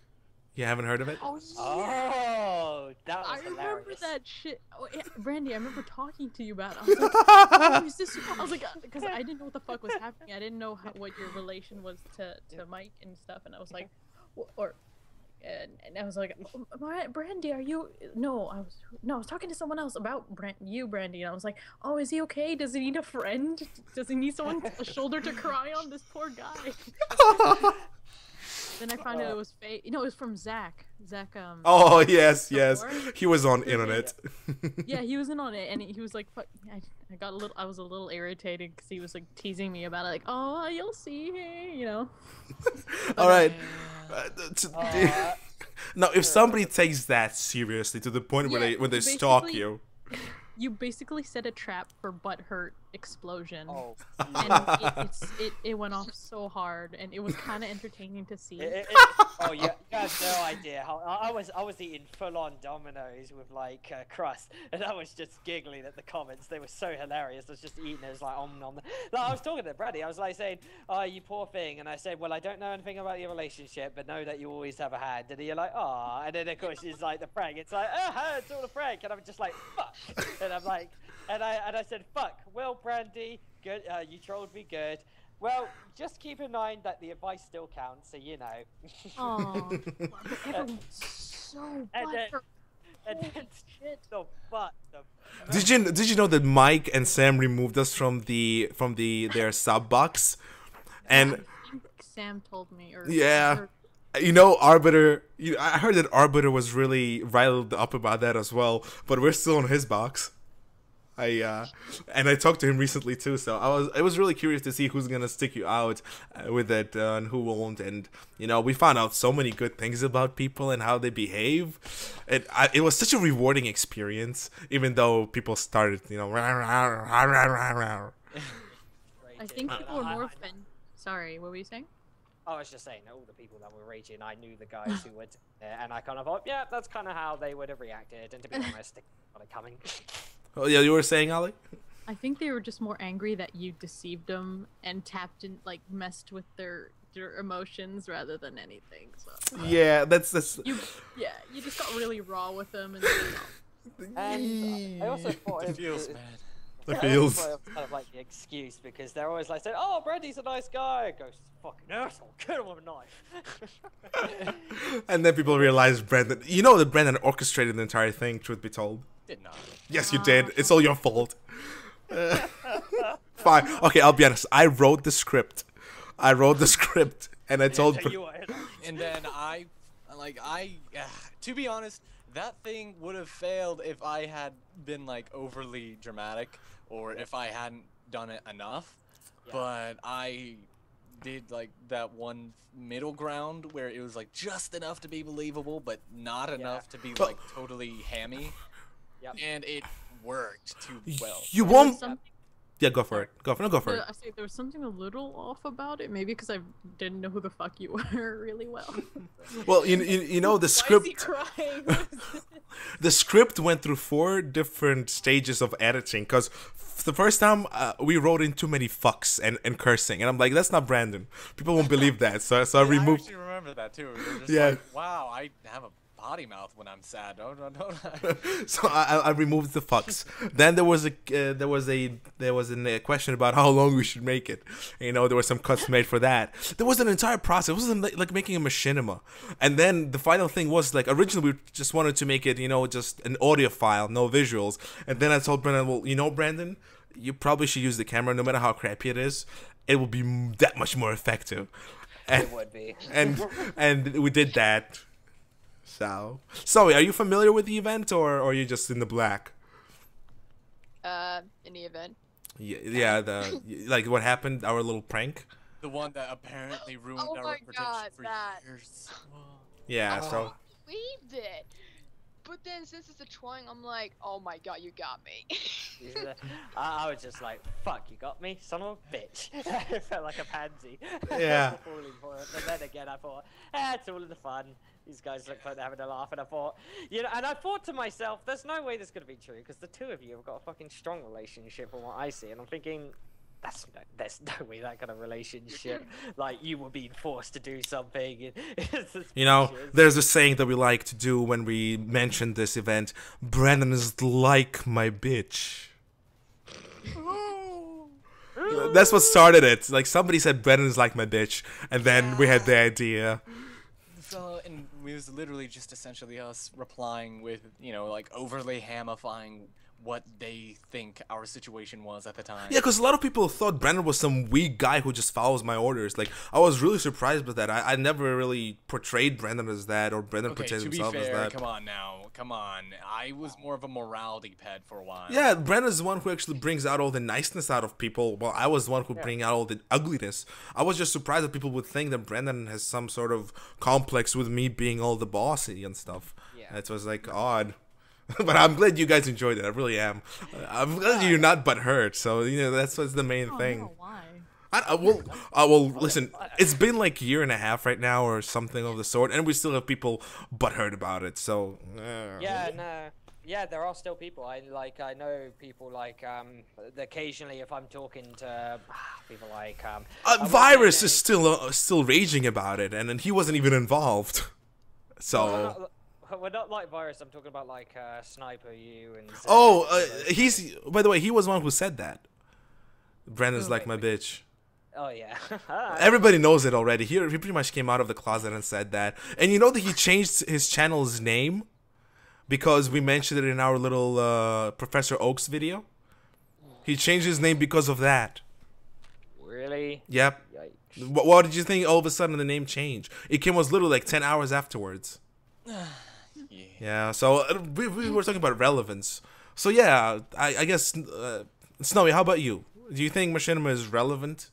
You haven't heard of it? Oh, Oh, that was I hilarious. remember that shit. Oh, yeah, Brandy, I remember talking to you about it. I was like, oh, is this? I was like, because I didn't know what the fuck was happening. I didn't know what your relation was to Mike and stuff. And I was like, and I was like, Brandy, are you? No, I was talking to someone else about Brandy. And I was like, oh, is he okay? Does he need a friend? Does he need someone, a shoulder to cry on? This poor guy. Then I found out it was fake. You know, it was from Zach. Oh, yes. before. He was on internet. Yeah, he wasn't on it, and he was like, "Fuck." I was a little irritated because he was like teasing me about it, like, "Oh, you'll see," you know. All right. Now, if somebody takes that seriously to the point where Yeah, they stalk basically- you, You basically set a trap for butthurt explosion, Oh, and it went off so hard, and it was kind of entertaining to see. oh, you have no idea how I was eating full-on Dominoes with like crust, and I was just giggling at the comments. They were so hilarious. I was just eating it. It was like nom. Like, I was talking to Brady. I was like saying, "Oh, you poor thing," and I said, "Well, I don't know anything about your relationship, but know that you always have a hand." And you're like, "Ah," and then of course it's like the prank. It's like, "Oh, it's all a prank," and I'm just like, "Fuck," and I'm like, and I said, "Fuck." Well, Brandy, good. You trolled me, good. Well, just keep in mind that the advice still counts, so you know. Oh, everyone's so And then- butthurt. And Holy then shit. the butt. did you know that Mike and Sam removed us from their sub box, and I think Sam told me, or Yeah. or- you know, Arbiter. I heard that Arbiter was really riled up about that as well, but we're still on his box. And I talked to him recently too, so I was really curious to see who's gonna stick you out with it and who won't. And you know, we found out so many good things about people and how they behave. It was such a rewarding experience, even though people started, you know, I think people were more offended. Sorry, what were you saying? I was just saying, all the people that were raging, I knew the guys who would, and I kind of thought, yeah, that's kind of how they would have reacted. And to be honest, they got it coming. Oh yeah, you were saying, Ali? I think they were just more angry that you deceived them and tapped in, like, messed with their emotions rather than anything. So Yeah, that's. you just got really raw with them, and And I also thought It feels bad. The I feels. also thought it was kind of like the excuse because they're always like saying, "Oh, Brandy's a nice guy." Ghost is a fucking asshole. Kill him with a knife. And then people realized Brandon. You know that Brandon orchestrated the entire thing. Truth be told. Did not. Yes, you did. It's all your fault. Fine. Okay, I'll be honest. I wrote the script. And I told. So you were in. And then to be honest, that thing would have failed if I had been like overly dramatic, or if I hadn't done it enough. Yeah. But I did like that one middle ground where it was like just enough to be believable, but not enough to be like totally hammy. Yep. And it worked too well. You There was won't. something- Yeah, go for it. Go for No, it. I say there was something a little off about it. Maybe because I didn't know who the fuck you were really well. Well, you know the Why is he script. crying? The script went through 4 different stages of editing because the first time we wrote in too many fucks and cursing, and I'm like, that's not Brandon. People won't believe that. So I I removed. actually remember that too. You're just Yeah. like, wow, I have a potty mouth when I'm sad. Don't I? So I removed the fucks. Then there was a question about how long we should make it. You know, there were some cuts made for that. There was an entire process. It wasn't like making a machinima. And then the final thing was like, originally we just wanted to make it, you know, just an audio file, no visuals. And then I told Brandon, well, you know, Brandon, you probably should use the camera, no matter how crappy it is. It will be that much more effective. And, It would be. and we did that. So, are you familiar with the event, or are you just in the black? In the event. Yeah, like what happened, our little prank. The one that apparently ruined Oh our my reputation God, for that. years. Yeah, Oh. so Believed it. But then since it's a trolling, I'm like, oh my god, you got me. I was just like, fuck, you got me, son of a bitch. I felt like a pansy. Yeah. Falling for it. But then again, I thought, it's all in the fun. These guys look like they're having a laugh, and I thought, you know, and I thought to myself, there's no way this could be true, because the two of you have got a fucking strong relationship from what I see, and I'm thinking, there's no way that kind of relationship, like, you were being forced to do something. you know, there's a saying that we like to do when we mention this event. Brandon is like my bitch. That's what started it. Like, somebody said Brandon is like my bitch, and then we had the idea. So, and it was literally just essentially us replying with, you know, like overly hamifying what they think our situation was at the time. Yeah, because a lot of people thought Brandon was some weak guy who just follows my orders. Like, I was really surprised with that. I never really portrayed Brandon as that, or Brandon Okay, portrayed to be himself as fair, that. come on now, come on. I was more of a morality pet for a while. Yeah, Brandon's the one who actually brings out all the niceness out of people, while I was the one who bring out all the ugliness. I was just surprised that people would think that Brandon has some sort of complex with me being all the bossy and stuff. Yeah. It was like odd. But I'm glad you guys enjoyed it. I really am. I'm glad you're not butthurt. So, you know, that's what's the main Oh, thing. no, why? I will listen. It's been like a year and a half right now, or something of the sort, and we still have people butthurt about it. So Yeah, no. Yeah, there are still people. I know people like occasionally if I'm talking to people like Virus is still raging about it, and he wasn't even involved. So we're not like Virus. I'm talking about like Sniper you and. he's, by the way, he was one who said that. Brandon's like my bitch. Oh yeah. Everybody knows it already. He pretty much came out of the closet and said that. And you know that he changed his channel's name because we mentioned it in our little Professor Oak's video. He changed his name because of that. Really? Yep. Yikes. What did you think all of a sudden the name changed? It was literally like 10 hours afterwards. Yeah, so we were talking about relevance. So yeah, I guess, Snowy, how about you? Do you think Machinima is relevant?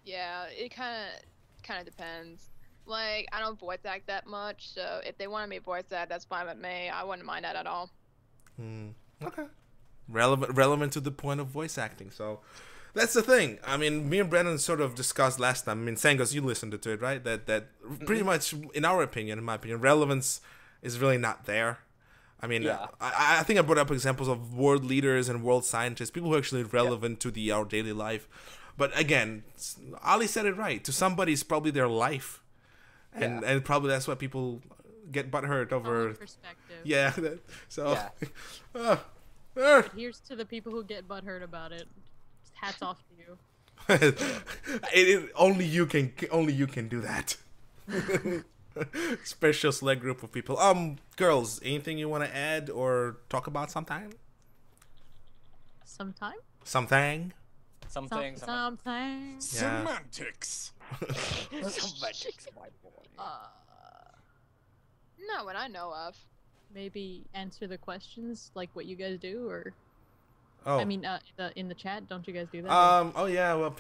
Yeah, it kind of depends. Like, I don't voice act that much, so if they wanted me to voice act, that's fine with me. I wouldn't mind that at all. Okay. Relevant to the point of voice acting. So that's the thing. I mean, me and Brandon sort of discussed last time. I mean, Sangos, you listened to it, right? That pretty much, in our opinion, in my opinion, relevance is really not there. I mean, Yeah. I think I brought up examples of world leaders and world scientists, people who are actually relevant to our daily life. But again, Ali said it right. To somebody, it's probably their life. And probably that's why people get butthurt over. Perspective. Yeah. So. Yeah. Here's to the people who get butthurt about it. Hats off to you. Only you can do that. Special select group of people. Girls, anything you want to add or talk about sometime? Sometime? Something? Something. Something. Semantics. Semantics, my boy. No, Not what I know of. Maybe answer the questions like what you guys do, or Oh. I mean, in the chat, don't you guys do that? Oh yeah. Well,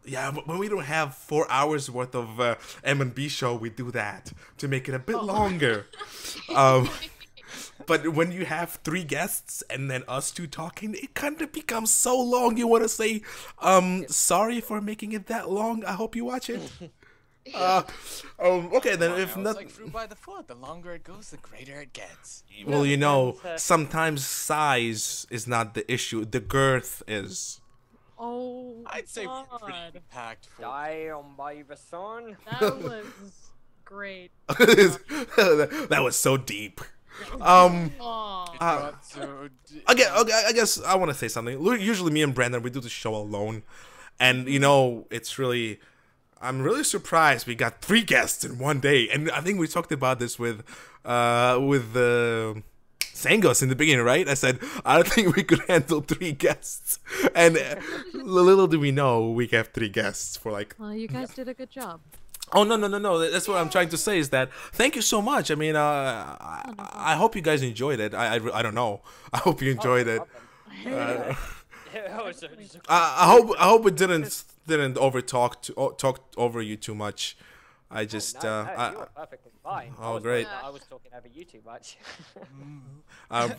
yeah. When we don't have 4 hours worth of M&B show, we do that to make it a bit longer. But when you have 3 guests and then us 2 talking, it kind of becomes so long. You want to say, sorry for making it that long. I hope you watch it. Okay, then if not, It's like fruit by the foot. The longer it goes, the greater it gets. well, you know, sometimes size is not the issue. The girth is. Oh, I'd say God. pretty impactful. Damn, baby son. That was great. That was so deep. Aw. Got so Okay, I guess I want to say something. Usually, me and Brandon, we do the show alone, and you know, I'm really surprised we got 3 guests in one day, and I think we talked about this with Sangos in the beginning, right? I said I don't think we could handle 3 guests, and little do we know we have 3 guests for like. Well, you guys did a good job. Oh no. That's what I'm trying to say is that thank you so much. I mean, I hope you guys enjoyed it. I don't know. I hope you enjoyed it. I hope it didn't talk over you too much. I just you were perfectly fine. Oh, great. I was talking over you too much.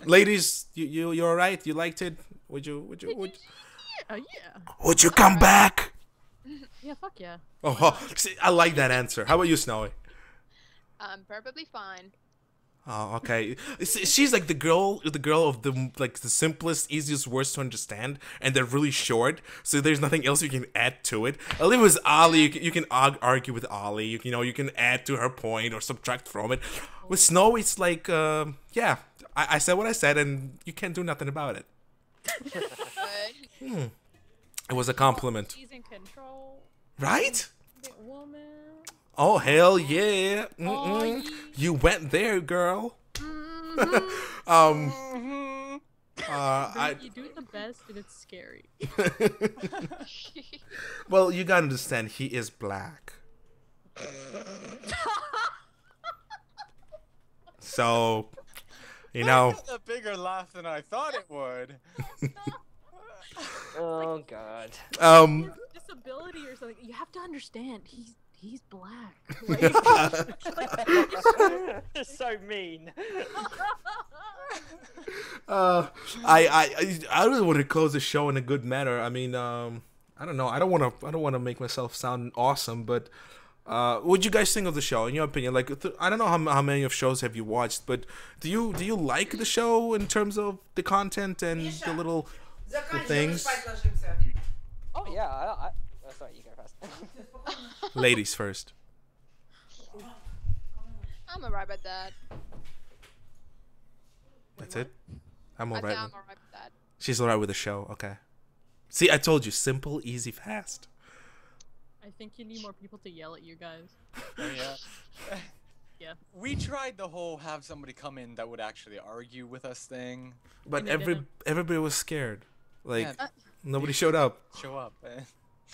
Ladies, you're all right. You liked it? Would you Yeah. Would you come back? Yeah, fuck yeah. Oh, see, I like that answer. How about you, Snowy? I'm perfectly fine. Oh, okay. She's like the girl of the simplest, easiest words to understand, and they're really short, so there's nothing else you can add to it. I live with Ollie. You can argue with Ollie. You can add to her point or subtract from it. With Snow, it's like, yeah, I said what I said, and you can't do nothing about it. Good. It was a compliment, She's in control. right? Big woman. Oh hell yeah! Oh, yeah. You went there, girl. You do the best, and it's scary. Well, you gotta understand, he is black. So, you know. That got a bigger laugh than I thought it would. Oh god. Disability or something. You have to understand. He's black. Just so mean. I really want to close the show in a good manner. I mean, I don't know. I don't want to make myself sound awesome, but what'd you guys think of the show? In your opinion, like I don't know how many of shows have you watched, but do you like the show in terms of the content and the little things? Oh yeah. Sorry, you go first. Ladies first. I'm alright with that. That's it. I'm I alright. say I'm alright with that. She's alright with the show. Okay. See, I told you, simple, easy, fast. I think you need more people to yell at you guys. Oh, yeah. Yeah. We tried the whole have somebody come in that would actually argue with us thing. But And they didn't. everybody was scared. Like Yeah. nobody showed up. Show up.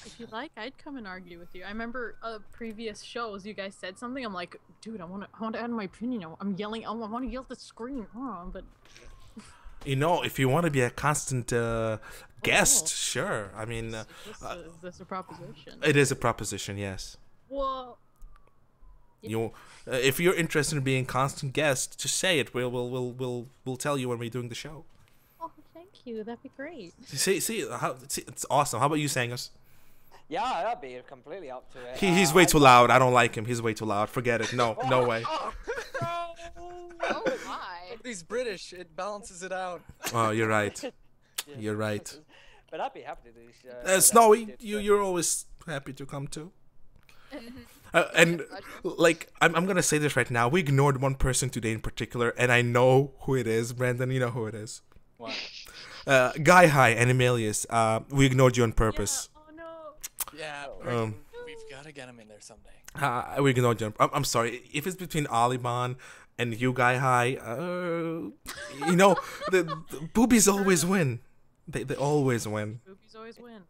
If you like, I'd come and argue with you. I remember previous shows, you guys said something. I'm like, dude, I want to add my opinion. I'm yelling. I want to yell at the screen. But You know, if you want to be a constant guest, sure. I mean, is this a proposition? it is a proposition. Yes. Well, You, if you're interested in being a constant guest, just say it. We'll tell you when we're doing the show. oh, thank you. That'd be great. See, it's awesome. How about you, Sangos? Yeah, that'd be completely up to it. He's way too loud. I don't like him. He's way too loud. Forget it. No way. Oh my. He's British. It balances it out. Oh, you're right. You're right. But I'd be happy to do this. Snowy, you're always happy to come too. And like I'm gonna say this right now. We ignored one person today in particular, and I know who it is. Brandon, you know who it is. What? Guy High and Emilius. We ignored you on purpose. Yeah, oh no. Yeah. We've got to get him in there someday. We ignored you. I'm sorry. If it's between Olliban and you, Guy High, you know the boobies always win. They always win. Boobies always win.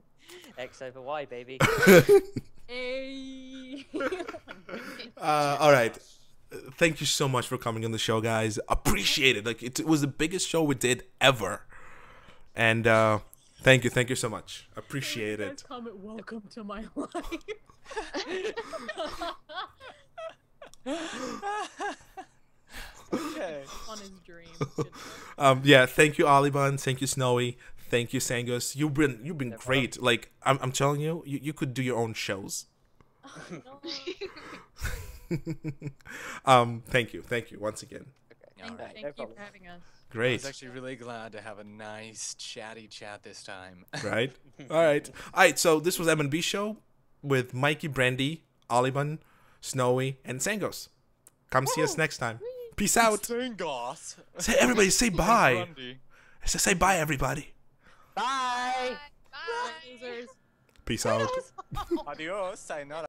X over Y, baby. Hey. All right. thank you so much for coming on the show, guys. Appreciate it. Like it was the biggest show we did ever, and thank you so much. Appreciate it. Comment, welcome to my life. Okay. On his dream. Good stuff. Yeah, thank you, Olliban. Thank you, Snowy. Thank you, Sangos. You've been great. Like I'm telling you, you could do your own shows. Thank you once again. Thank you for having us. I Great. was actually really glad to have a nice chatty chat this time. Right. All right. So this was M&B show with Mikey, Brandy, Olliban, Snowy, and Sangos. Come see us next time. Peace out. Sangos. Say everybody. Say bye. Say bye, everybody. Bye. Bye. Losers. Peace out. Adios. Sayonara.